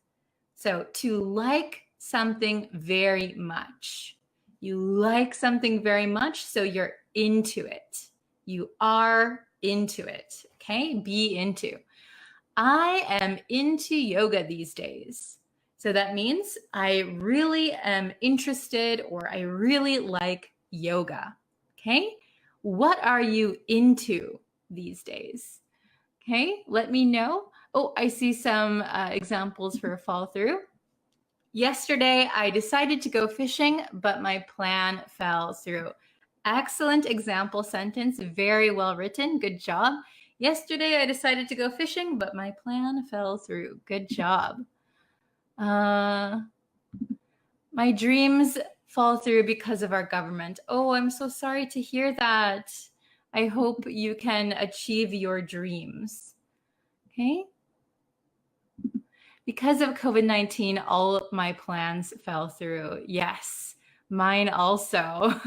Speaker 1: So to like something very much. You like something very much, so you're into it. You are into it. Okay, be into. I am into yoga these days. So that means I really am interested, or I really like yoga. Okay, what are you into these days? Okay, let me know. Oh, I see some examples for fall through. Yesterday, I decided to go fishing, but my plan fell through. Excellent example sentence. Very well written. Good job. Yesterday, I decided to go fishing, but my plan fell through. Good job. My dreams fall through because of our government. Oh, I'm so sorry to hear that. I hope you can achieve your dreams. Okay? Because of COVID-19, all my plans fell through. Yes, mine also.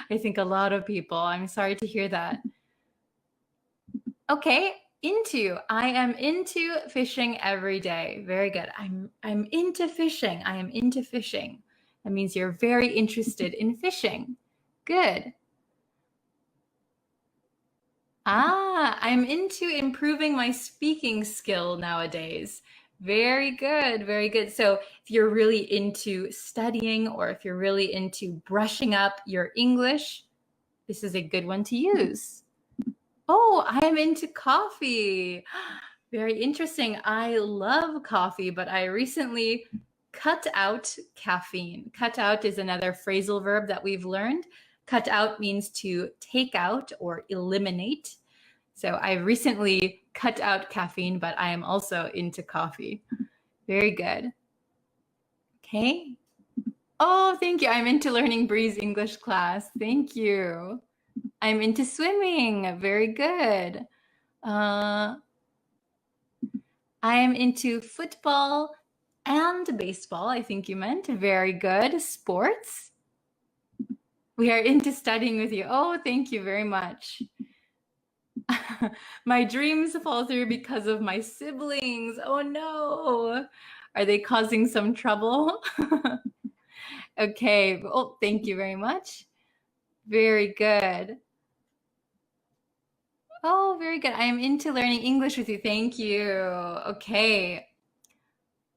Speaker 1: I think a lot of people. I'm sorry to hear that. Okay, into. I am into fishing every day. Very good. I'm into fishing. I am into fishing. That means you're very interested in fishing. Good. I'm into improving my speaking skill nowadays. Very good, very good. So if you're really into studying, or if you're really into brushing up your English, this is a good one to use. Oh, I am into coffee. Very interesting. I love coffee, but I recently cut out caffeine. Cut out is another phrasal verb that we've learned. Cut out means to take out or eliminate. So I recently cut out caffeine, but I am also into coffee. Very good. Okay. Oh, thank you. I'm into learning Bree's English class. Thank you. I'm into swimming. Very good. I am into football and baseball, I think you meant. Very good. Sports. We are into studying with you. Oh, thank you very much. My dreams fall through because of my siblings. Oh no. Are they causing some trouble? Okay. Oh, thank you very much. Very good. Oh, very good. I am into learning English with you. Thank you. Okay.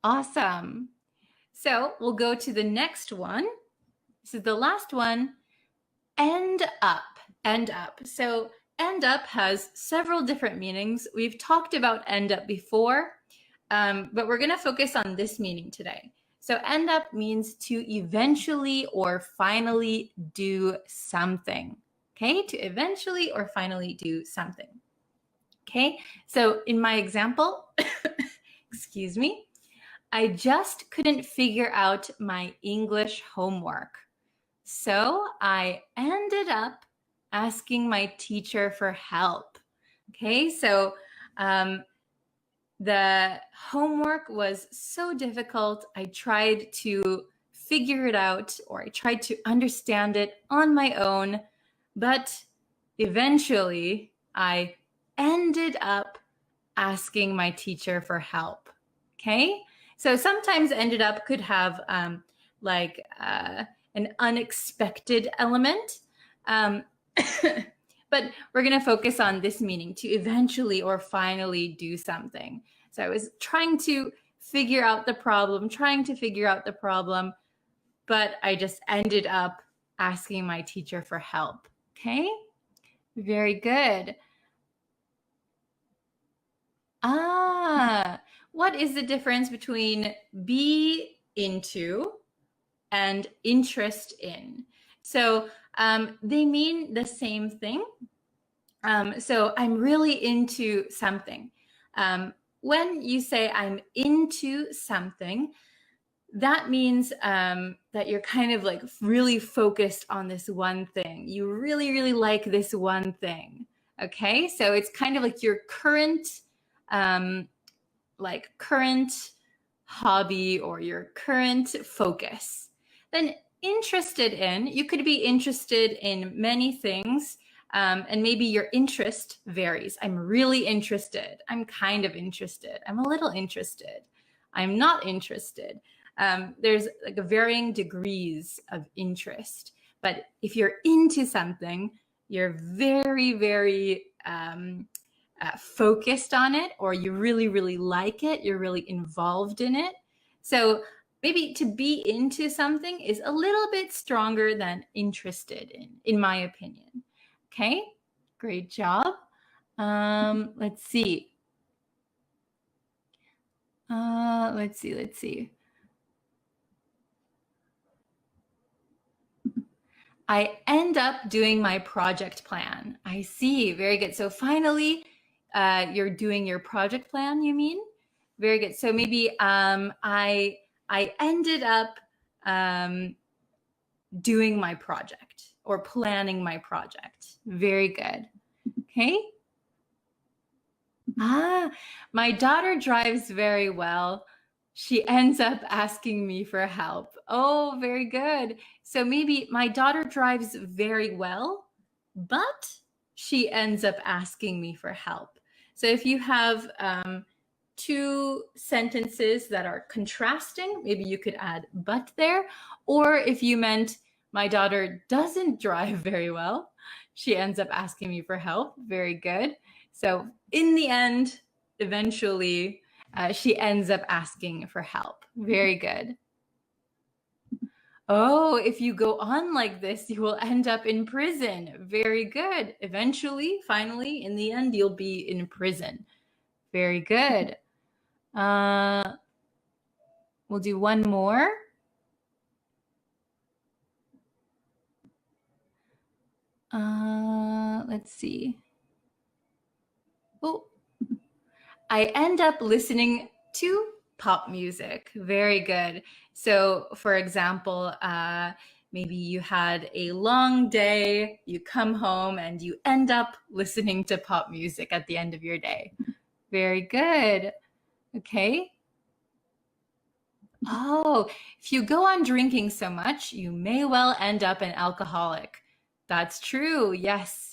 Speaker 1: Awesome. So we'll go to the next one. This is the last one. End up. End up. So end up has several different meanings. We've talked about end up before, but we're going to focus on this meaning today. So end up means to eventually or finally do something. Okay, to eventually or finally do something. Okay, so in my example, excuse me, I just couldn't figure out my English homework. So I ended up asking my teacher for help. Okay, so the homework was so difficult. I tried to figure it out, or I tried to understand it on my own, but eventually I ended up asking my teacher for help. Okay, so sometimes ended up could have like an unexpected element. But we're going to focus on this meaning, to eventually or finally do something. So I was trying to figure out the problem, but I just ended up asking my teacher for help. Okay, very good. What is the difference between be into and interest in? So they mean the same thing. So I'm really into something. When you say I'm into something, that means that you're kind of like really focused on this one thing. You really, really like this one thing. Okay, so it's kind of like your current hobby or your current focus. Then interested in, you could be interested in many things, and maybe your interest varies. I'm really interested. I'm kind of interested. I'm a little interested. I'm not interested. There's like a varying degrees of interest. But if you're into something, you're very, very focused on it, or you really, really like it. You're really involved in it. So maybe to be into something is a little bit stronger than interested in my opinion. Okay, great job. Let's see. Let's see. I end up doing my project plan. I see, very good. So finally, you're doing your project plan, you mean? Very good. So maybe I ended up doing my project or planning my project. Very good. Okay. My daughter drives very well. She ends up asking me for help. Oh, very good. So maybe my daughter drives very well, but she ends up asking me for help. So if you have two sentences that are contrasting, maybe you could add but there. Or if you meant my daughter doesn't drive very well, she ends up asking me for help. Very good. So in the end, eventually, she ends up asking for help. Very good. Oh, if you go on like this, you will end up in prison. Very good. Eventually, finally, in the end, you'll be in prison. Very good. We'll do one more. Let's see. Oh, I end up listening to pop music. Very good. So, for example, maybe you had a long day, you come home, and you end up listening to pop music at the end of your day. Very good. Okay. Oh, if you go on drinking so much, you may well end up an alcoholic. That's true. Yes.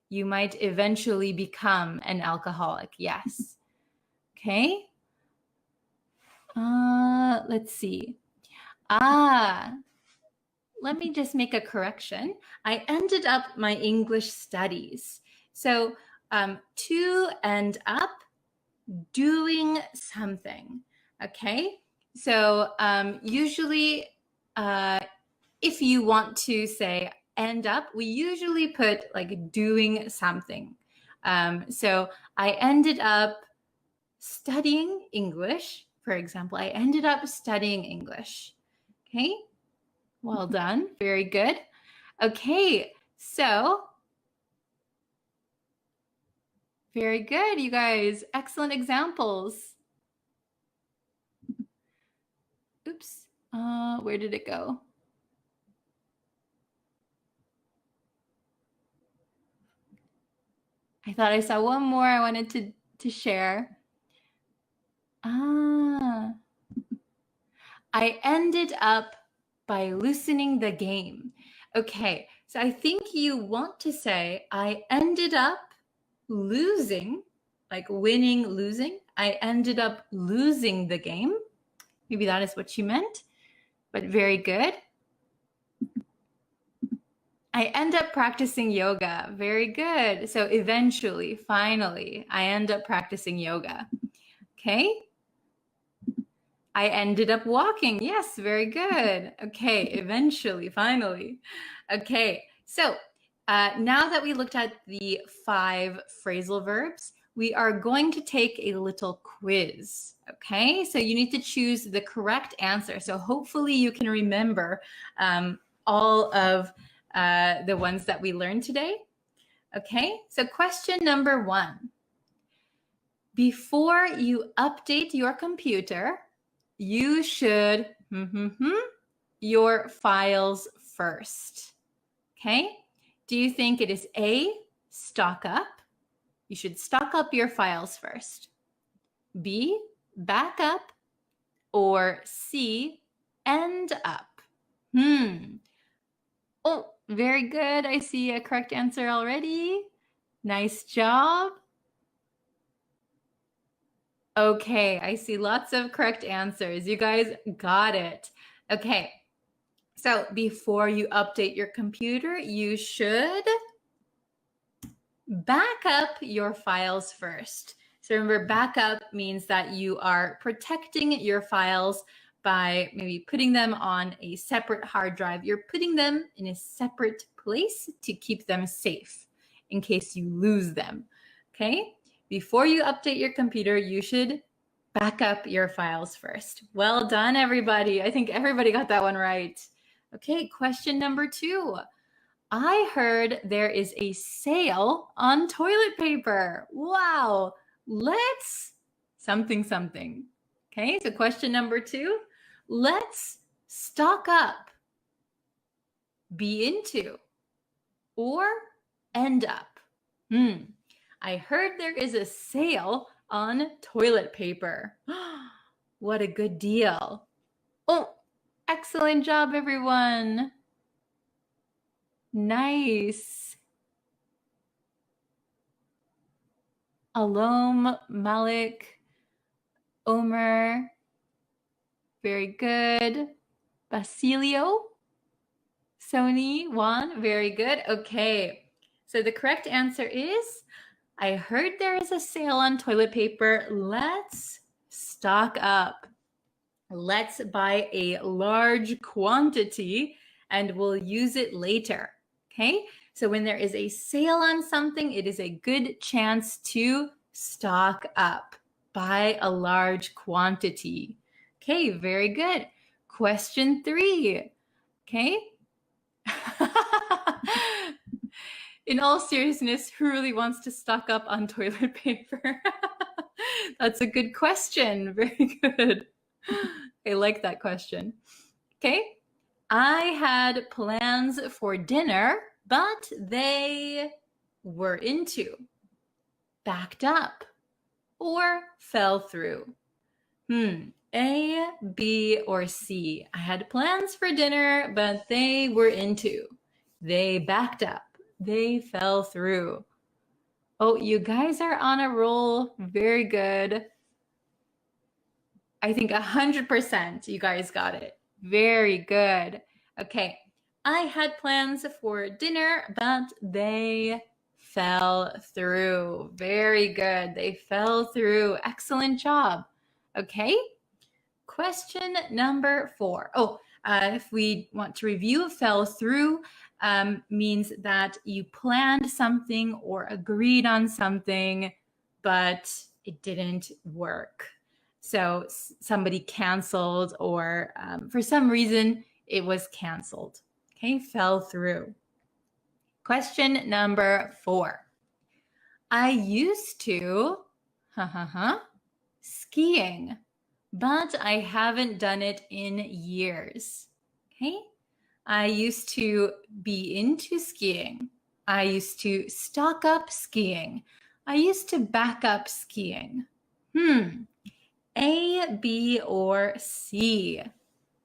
Speaker 1: You might eventually become an alcoholic. Yes. Okay. Let's see. Let me just make a correction. I ended up my English studies. So to end up doing something. Okay. So usually if you want to say end up, we usually put like doing something. So I ended up studying English. For example, I ended up studying English. Okay, well done. Very good. Okay, so very good, you guys. Excellent examples. Oops. Where did it go? I thought I saw one more I wanted to share. I ended up by loosening the game. Okay, so I think you want to say I ended up losing, like winning, losing. I ended up losing the game. Maybe that is what you meant, but very good. I end up practicing yoga. Very good. So eventually, finally, I end up practicing yoga. Okay. I ended up walking. Yes, very good. Okay, eventually, finally. Okay, so now that we looked at the 5 phrasal verbs, we are going to take a little quiz. Okay, so you need to choose the correct answer. So hopefully you can remember all of the ones that we learned today. Okay, so question number 1. Before you update your computer, you should your files first. Okay? Do you think it is A, stock up? You should stock up your files first. B, back up. Or C, end up. Oh, very good. I see a correct answer already. Nice job. Okay, I see lots of correct answers. You guys got it. Okay, so before you update your computer, you should back up your files first. So remember, backup means that you are protecting your files by maybe putting them on a separate hard drive. You're putting them in a separate place to keep them safe in case you lose them. Okay? Before you update your computer, you should back up your files first. Well done, everybody. I think everybody got that one right. Okay, question number 2. I heard there is a sale on toilet paper. Wow, let's something. Okay, so question number 2. Let's stock up, be into, or end up. I heard there is a sale on toilet paper. What a good deal. Oh, excellent job, everyone. Nice. Alom, Malik, Omer. Very good. Basilio, Sony, Juan. Very good. Okay. So the correct answer is, I heard there is a sale on toilet paper. Let's stock up. Let's buy a large quantity and we'll use it later. Okay, so when there is a sale on something, it is a good chance to stock up, buy a large quantity. Okay, very good. Question 3. Okay. In all seriousness, who really wants to stock up on toilet paper? That's a good question. Very good. I like that question. Okay. I had plans for dinner, but they were into, backed up, or fell through. A, B, or C. I had plans for dinner, but they were into, they backed up, they fell through. Oh, you guys are on a roll. Very good. I think 100% you guys got it. Very good. Okay, I had plans for dinner, but they fell through. Very good. They fell through. Excellent job. Okay, question number 4. Oh, if we want to review, fell through means that you planned something or agreed on something, but it didn't work. So somebody canceled, or for some reason it was canceled. Okay, fell through. Question number 4. I used to skiing. but I haven't done it in years. Okay? I used to be into skiing. I used to stock up skiing. I used to back up skiing. A, B, or C?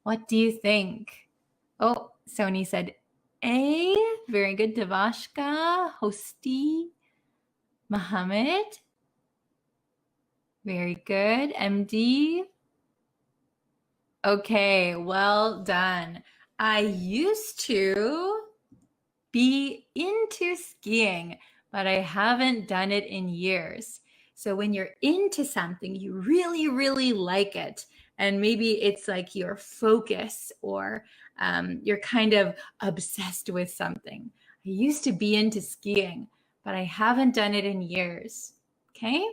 Speaker 1: What do you think? Oh, Sony said A. Very good. Devashka, Hosti, Mohammed. Very good. MD. Okay, well done. I used to be into skiing, but I haven't done it in years. So when you're into something, you really, really like it. And maybe it's like your focus or you're kind of obsessed with something. I used to be into skiing, but I haven't done it in years. Okay?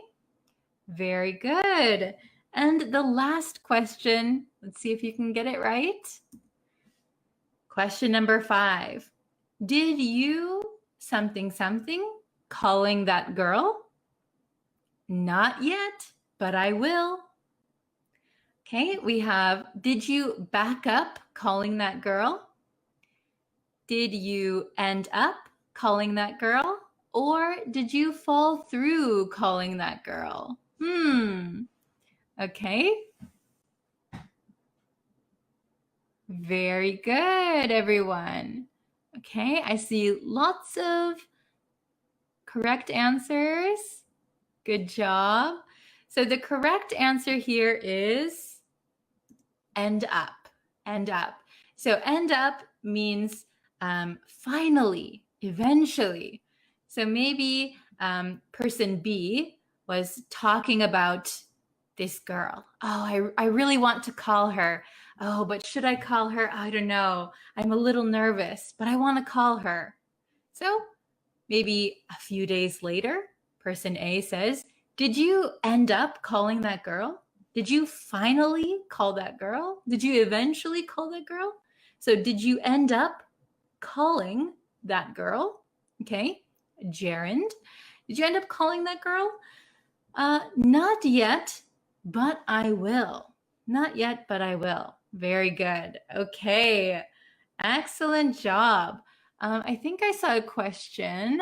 Speaker 1: Very good. And the last question, let's see if you can get it right. Question number 5. Did you something calling that girl? Not yet, but I will. Okay, we have, did you back up calling that girl? Did you end up calling that girl? Or did you fall through calling that girl? Okay. Very good, everyone. Okay, I see lots of correct answers. Good job. So the correct answer here is end up, end up. So end up means finally, eventually. So maybe person B was talking about this girl. Oh, I really want to call her. Oh, but should I call her? I don't know. I'm a little nervous, but I want to call her. So maybe a few days later, person A says, did you end up calling that girl? Did you finally call that girl? Did you eventually call that girl? So did you end up calling that girl? Okay, gerund. Did you end up calling that girl? Not yet, but I will. Not yet, but I will. Very good. Okay, excellent job. I think I saw a question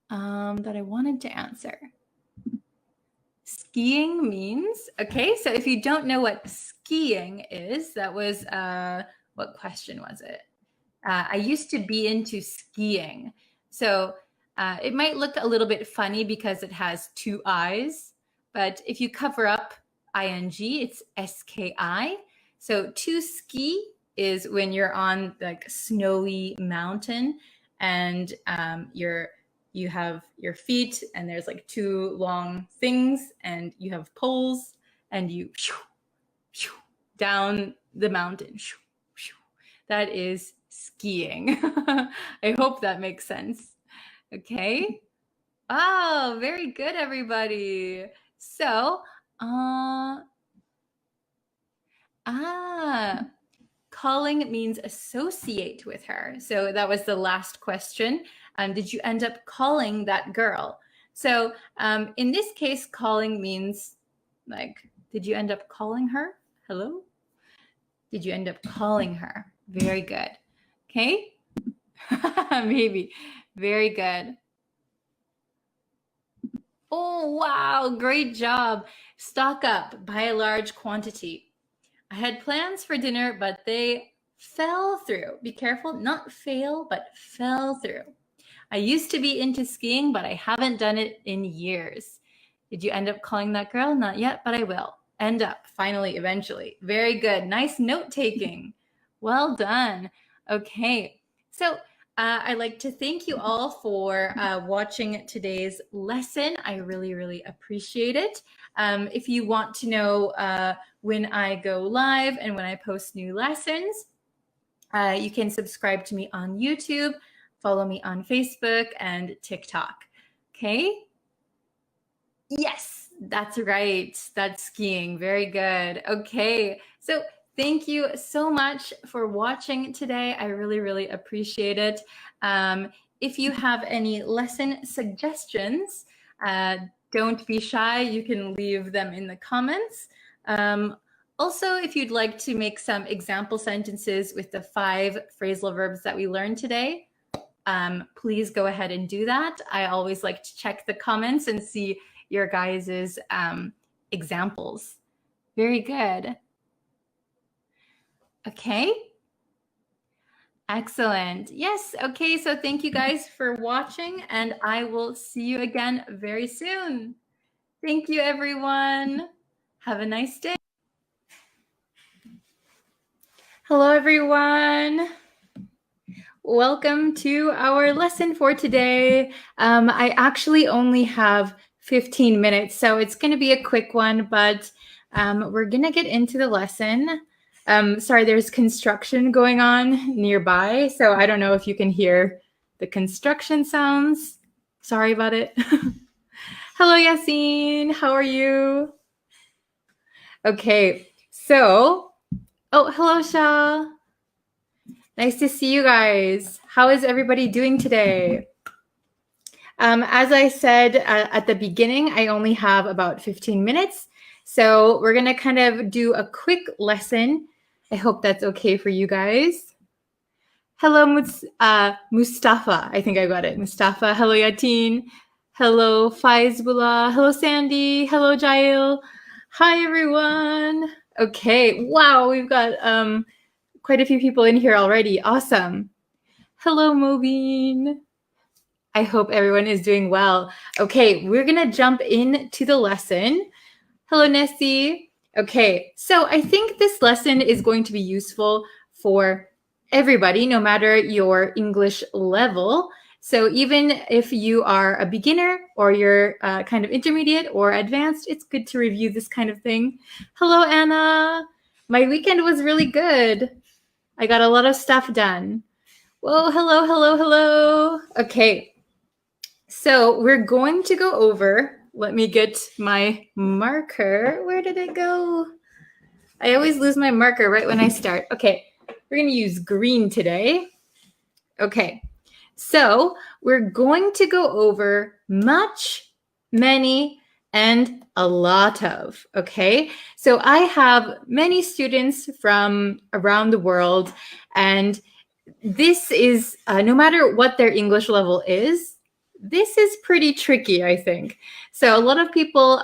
Speaker 1: that I wanted to answer. Skiing means, okay, so if you don't know what skiing is, that was, what question was it? I used to be into skiing. So it might look a little bit funny because it has 2 I's, but if you cover up ing, it's SKI. So to ski is when you're on like a snowy mountain and you have your feet and there's like 2 long things and you have poles and you down the mountain. That is skiing. I hope that makes sense. Okay. Oh, very good, everybody. So, calling means associate with her. So that was the last question. Did you end up calling that girl? So in this case, calling means like, did you end up calling her? Hello? Did you end up calling her? Very good. Okay. Maybe. Very good. Oh, wow. Great job. Stock up, buy a large quantity. I had plans for dinner, but they fell through. Be careful, not fail, but fell through. I used to be into skiing, but I haven't done it in years. Did you end up calling that girl? Not yet, but I will. End up, finally, eventually. Very good. Nice note taking. Well done. Okay, so I'd like to thank you all for watching today's lesson. I really, really appreciate it. If you want to know when I go live and when I post new lessons, you can subscribe to me on YouTube, follow me on Facebook and TikTok. Okay? Yes, that's right. That's skiing. Very good. Okay, so thank you so much for watching today. I really, really appreciate it. If you have any lesson suggestions, don't be shy. You can leave them in the comments. Also, if you'd like to make some example sentences with the 5 phrasal verbs that we learned today, please go ahead and do that. I always like to check the comments and see your guys' examples. Very good. Okay. Excellent. Yes. Okay. So thank you guys for watching, and I will see you again very soon. Thank you, everyone. Have a nice day. Hello, everyone. Welcome to our lesson for today. I actually only have 15 minutes, so it's going to be a quick one, but we're going to get into the lesson. Sorry, there's construction going on nearby, so I don't know if you can hear the construction sounds. Sorry about it. Hello, Yassine. How are you? Okay, so, oh, hello, Shah. Nice to see you guys. How is everybody doing today? As I said at the beginning, I only have about 15 minutes. So we're going to kind of do a quick lesson. I hope that's okay for you guys. Hello, Mustafa. I think I got it. Mustafa. Hello, Yatin. Hello, Faizbullah. Hello, Sandy. Hello, Jail. Hi, everyone. Okay. Wow, we've got quite a few people in here already. Awesome. Hello, Mobeen. I hope everyone is doing well. Okay, we're going to jump into the lesson. Hello, Nessie. Okay, so I think this lesson is going to be useful for everybody, no matter your English level. So even if you are a beginner or you're kind of intermediate or advanced, it's good to review this kind of thing. Hello, Anna. My weekend was really good. I got a lot of stuff done. Whoa, hello, hello, hello. Okay, so we're going to go over, let me get my marker. Where did it go? I always lose my marker right when I start. Okay, we're going to use green today. Okay, so we're going to go over much, many, and a lot of, okay? So I have many students from around the world, and this is, no matter what their English level is, this is pretty tricky, I think. So a lot of people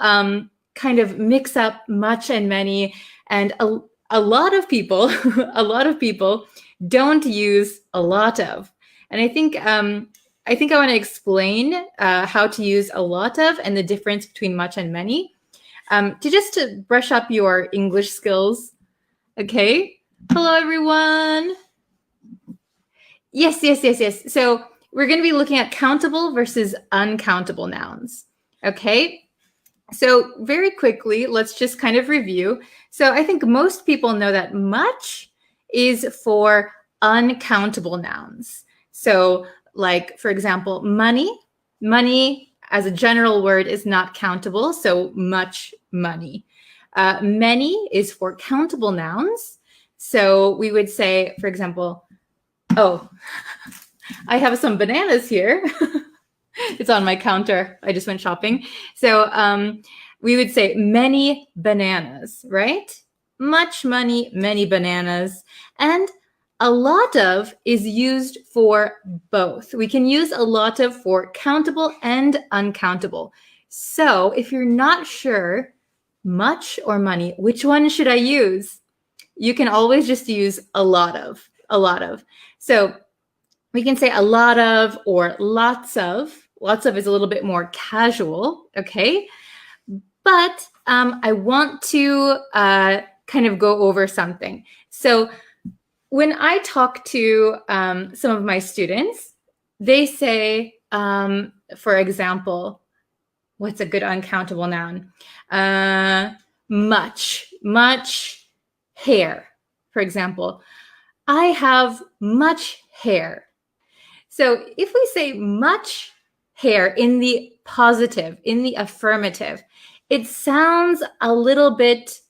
Speaker 1: kind of mix up much and many, and a lot of people, a lot of people don't use a lot of. And I think I want to explain how to use a lot of and the difference between much and many, to brush up your English skills. Okay. Hello, everyone. Yes. So we're going to be looking at countable versus uncountable nouns. Okay. So very quickly, let's just kind of review. So I think most people know that much is for uncountable nouns. So like, for example, money. Money as a general word is not countable, so much money. Many is for countable nouns. So we would say, for example, oh, I have some bananas here. It's on my counter. I just went shopping. So we would say many bananas, right? Much money, many bananas. And a lot of is used for both. We can use a lot of for countable and uncountable. So if you're not sure, much or money, which one should I use? You can always just use a lot of, a lot of. So we can say a lot of or lots of. Lots of is a little bit more casual, okay? But I want to kind of go over something. So when I talk to some of my students, they say, for example, what's a good uncountable noun? Much hair, for example. I have much hair. So if we say much hair in the positive, in the affirmative, it sounds a little bit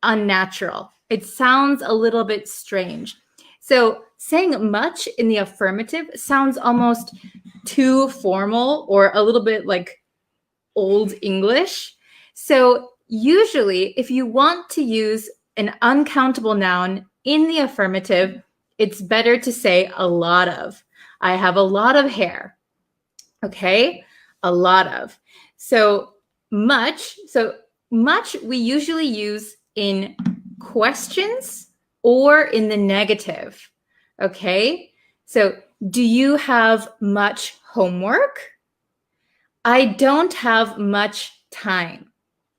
Speaker 1: unnatural. It sounds a little bit strange. So saying much in the affirmative sounds almost too formal or a little bit like old English. So usually if you want to use an uncountable noun in the affirmative, it's better to say a lot of. I have a lot of hair. Okay, a lot of. So much we usually use in questions or in the negative. Okay, so do you have much homework? I don't have much time.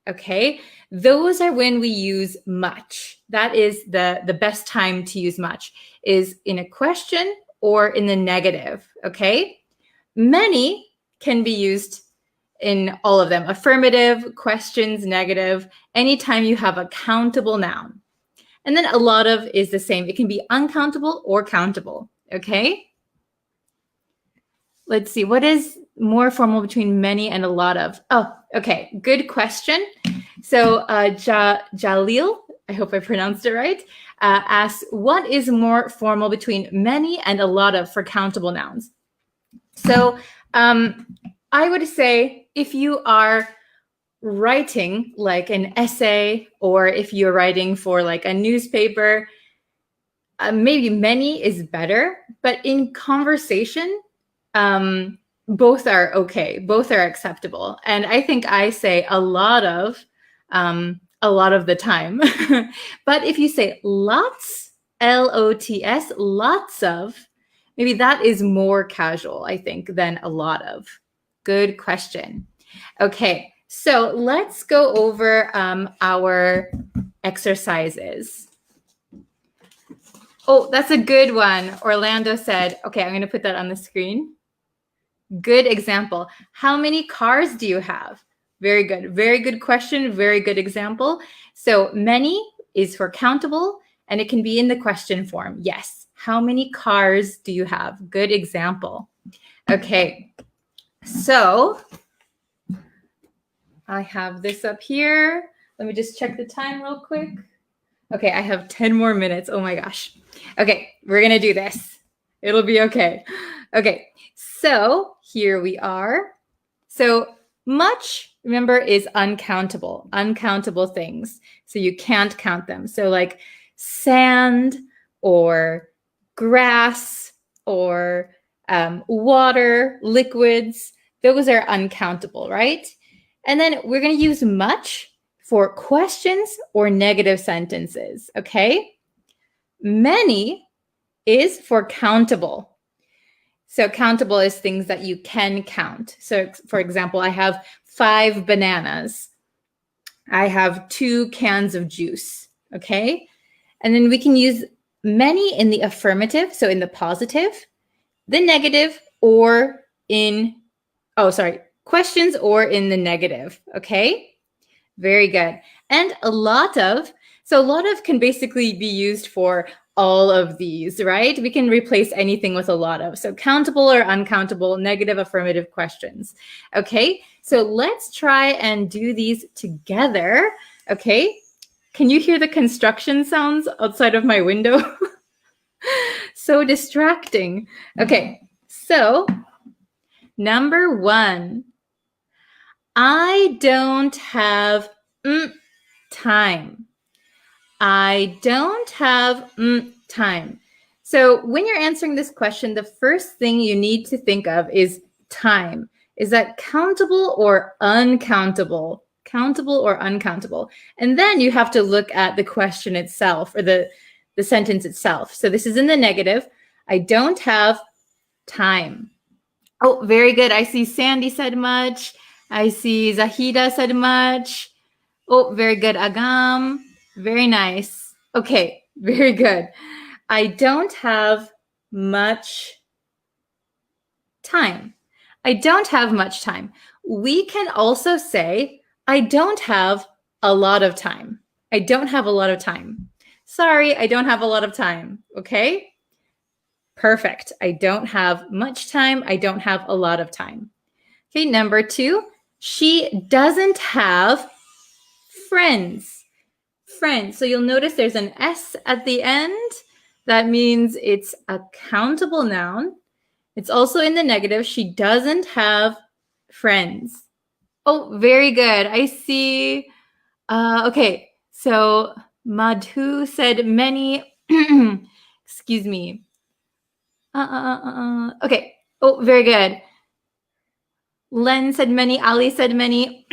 Speaker 1: Okay, those are when we use much. That is the best time to use much, is in a question or in the negative. Okay, many can be used in all of them: affirmative, questions, negative, anytime you have a countable noun. And then a lot of is the same. It can be uncountable or countable. Okay, let's see, what is more formal between many and a lot of? Oh, okay, good question. So Jalil, I hope I pronounced it right, asks, what is more formal between many and a lot of for countable nouns? So I would say if you are writing like an essay, or if you're writing for like a newspaper, maybe many is better, but in conversation, both are okay, both are acceptable. And I think I say a lot of the time. But if you say lots, L-O-T-S, lots of, maybe that is more casual, I think, than a lot of. Good question. Okay, so let's go over our exercises. Oh, that's a good one. Orlando said, okay, I'm going to put that on the screen. Good example. How many cars do you have? Very good. Very good question. Very good example. So many is for countable, and it can be in the question form. Yes. How many cars do you have? Good example. Okay. So I have this up here. Let me just check the time real quick. Okay, I have 10 more minutes. Oh my gosh. Okay, we're going to do this. It'll be okay. Okay, so here we are. So much, remember, is uncountable things. So you can't count them. So like sand or grass or water, liquids, those are uncountable, right? And then we're going to use much for questions or negative sentences, okay? Many is for countable. So countable is things that you can count. So for example, I have 5 bananas. I have 2 cans of juice, okay? And then we can use many in the affirmative, so in the positive, the negative, or in, questions or in the negative, okay? Very good. And a lot of can basically be used for all of these, right? We can replace anything with a lot of. So countable or uncountable, negative, affirmative questions. Okay, so let's try and do these together. Okay, can you hear the construction sounds outside of my window? So distracting. Okay, so number 1. I don't have time. I don't have time. So when you're answering this question, the first thing you need to think of is time. Is that countable or uncountable? Countable or uncountable? And then you have to look at the question itself, or the sentence itself. So this is in the negative. I don't have time. Oh, very good. I see Sandy said much. I see Zahida said much. Oh, very good. Agam. Very nice. Okay, very good. I don't have much time. I don't have much time. We can also say, I don't have a lot of time. I don't have a lot of time. Sorry, I don't have a lot of time. Okay? Perfect. I don't have much time. I don't have a lot of time. Okay, number 2, she doesn't have friends. Friends. So you'll notice there's an S at the end. That means it's a countable noun. It's also in the negative. She doesn't have friends. Oh, very good. I see Okay, so Madhu said many. Excuse me. Okay. Oh, very good. Len said many. Ali said many.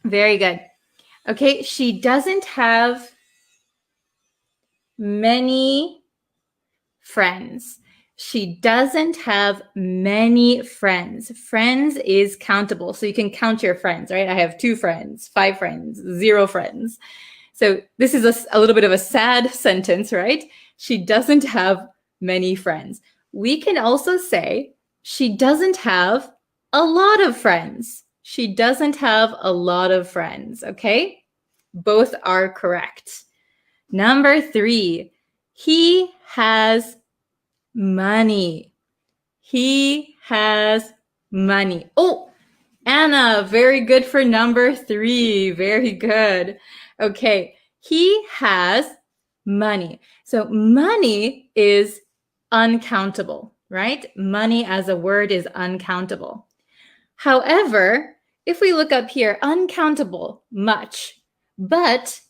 Speaker 1: Very good. Okay, she doesn't have many friends. She doesn't have many friends. Friends is countable. So you can count your friends, right? I have 2 friends, 5 friends, 0 friends. So this is a little bit of a sad sentence, right? She doesn't have many friends. We can also say she doesn't have a lot of friends. She doesn't have a lot of friends, okay? Both are correct. Number 3, he has money. He has money. Oh, Anna, very good for number 3. Very good. Okay, he has money. So money is uncountable, right? Money as a word is uncountable. However, if we look up here, uncountable, much, but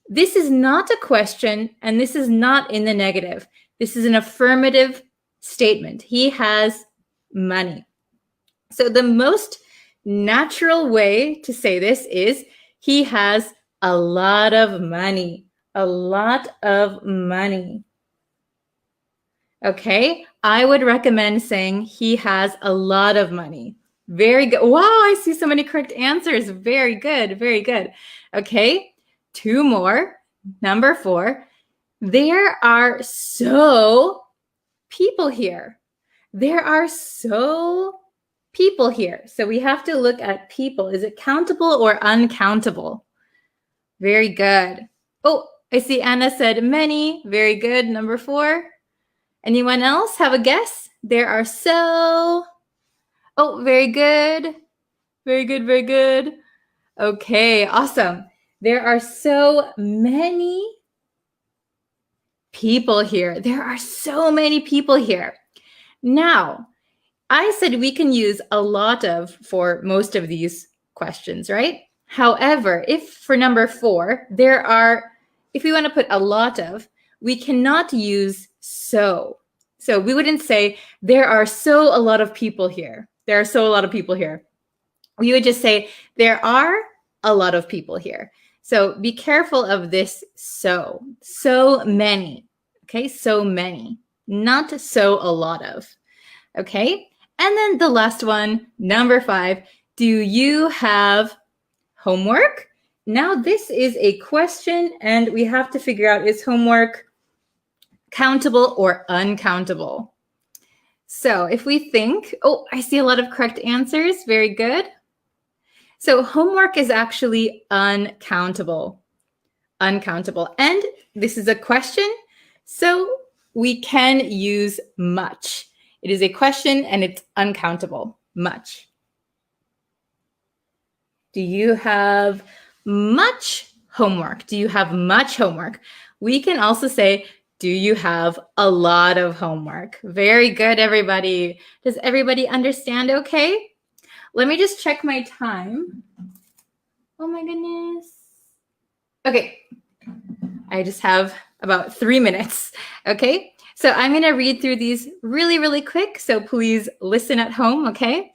Speaker 1: this is not a question and this is not in the negative. This is an affirmative statement. He has money. So the most natural way to say this is he has a lot of money. A lot of money. Okay, I would recommend saying he has a lot of money. Very good. Wow, I see so many correct answers. Very good, very good. Okay, 2 more. Number 4, there are so people here. There are so people here. So we have to look at people. Is it countable or uncountable? Very good. Oh, I see Anna said many. Very good. Number 4. Anyone else have a guess? There are so... Oh, very good. Very good, very good. Okay, awesome. There are so many people here. There are so many people here. Now, I said we can use a lot of for most of these questions, right? However, if for number 4, if we want to put a lot of, we cannot use so. So we wouldn't say there are so a lot of people here. There are so a lot of people here. We would just say there are a lot of people here. So be careful of this so. So many. Okay, so many. Not so a lot of. Okay, and then the last one, number 5. Do you have homework? Now this is a question and we have to figure out, is homework countable or uncountable? So if we think, oh, I see a lot of correct answers. Very good. So homework is actually uncountable. Uncountable. And this is a question, so we can use much. It is a question and it's uncountable. Much. Do you have much homework? Do you have much homework? We can also say, do you have a lot of homework? Very good, everybody. Does everybody understand okay? Let me just check my time. Oh my goodness. Okay, I just have about 3 minutes, okay? So I'm going to read through these really, really quick, so please listen at home, okay?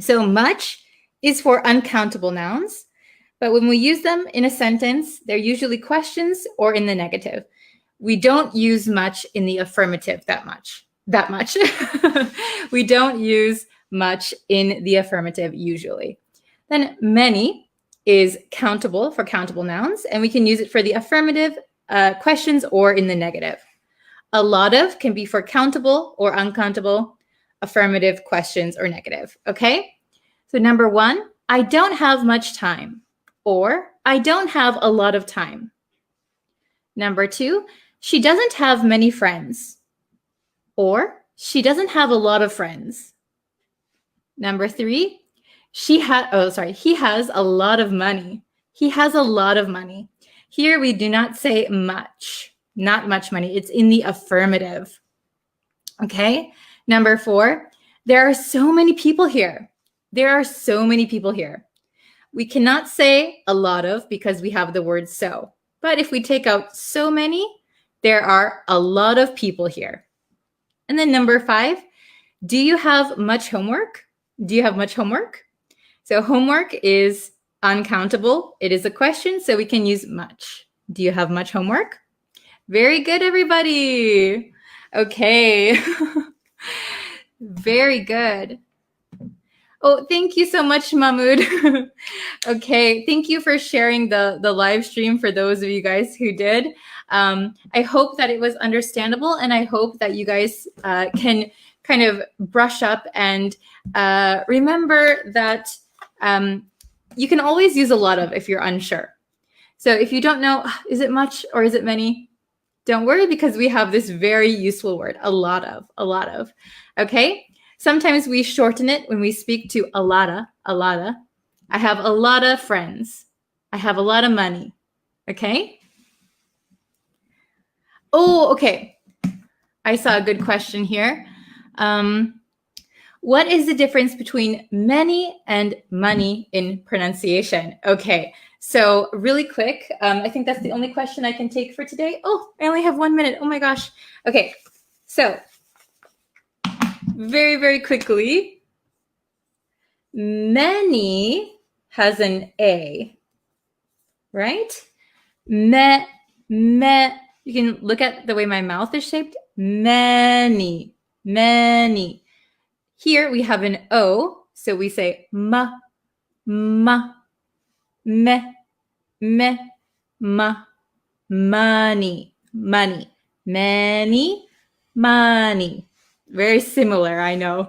Speaker 1: So much is for uncountable nouns, but when we use them in a sentence, they're usually questions or in the negative. We don't use much in the affirmative that much. We don't use much in the affirmative usually. Then many is countable for countable nouns, and we can use it for the affirmative questions or in the negative. A lot of can be for countable or uncountable, affirmative, questions, or negative, okay? So number 1, I don't have much time, or I don't have a lot of time. Number 2, she doesn't have many friends, or she doesn't have a lot of friends. Number 3, he has a lot of money. He has a lot of money. Here we do not say much, not much money. It's in the affirmative. Okay. Number 4, there are so many people here. There are so many people here. We cannot say a lot of because we have the word so. But if we take out so many, there are a lot of people here. And then number 5, do you have much homework? Do you have much homework? So homework is uncountable. It is a question, so we can use much. Do you have much homework? Very good, everybody. Okay. Very good. Oh, thank you so much, Mahmoud. Okay, thank you for sharing the live stream for those of you guys who did. I hope that it was understandable, and I hope that you guys can kind of brush up and remember that you can always use a lot of if you're unsure. So if you don't know, is it much or is it many? Don't worry, because we have this very useful word, a lot of, okay? Sometimes we shorten it when we speak to a lotta. I have a lot of friends. I have a lot of money, okay? Oh, okay. I saw a good question here. What is the difference between many and money in pronunciation? Okay, so really quick, I think that's the only question I can take for today. Oh, I only have 1 minute. Oh my gosh. Okay, so very, very quickly, many has an A, right? Me. You can look at the way my mouth is shaped. Many. Here we have an O, so we say ma, me, ma, money, many, money. Very similar, I know.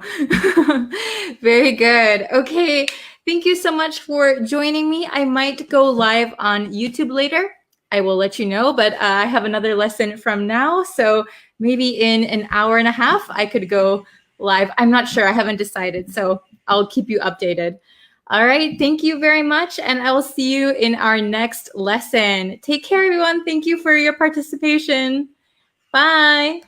Speaker 1: Very good. Okay, thank you so much for joining me. I might go live on YouTube later. I will let you know, but I have another lesson from now, so maybe in an hour and a half, I could go live. I'm not sure. I haven't decided, so I'll keep you updated. All right. Thank you very much, and I will see you in our next lesson. Take care, everyone. Thank you for your participation. Bye.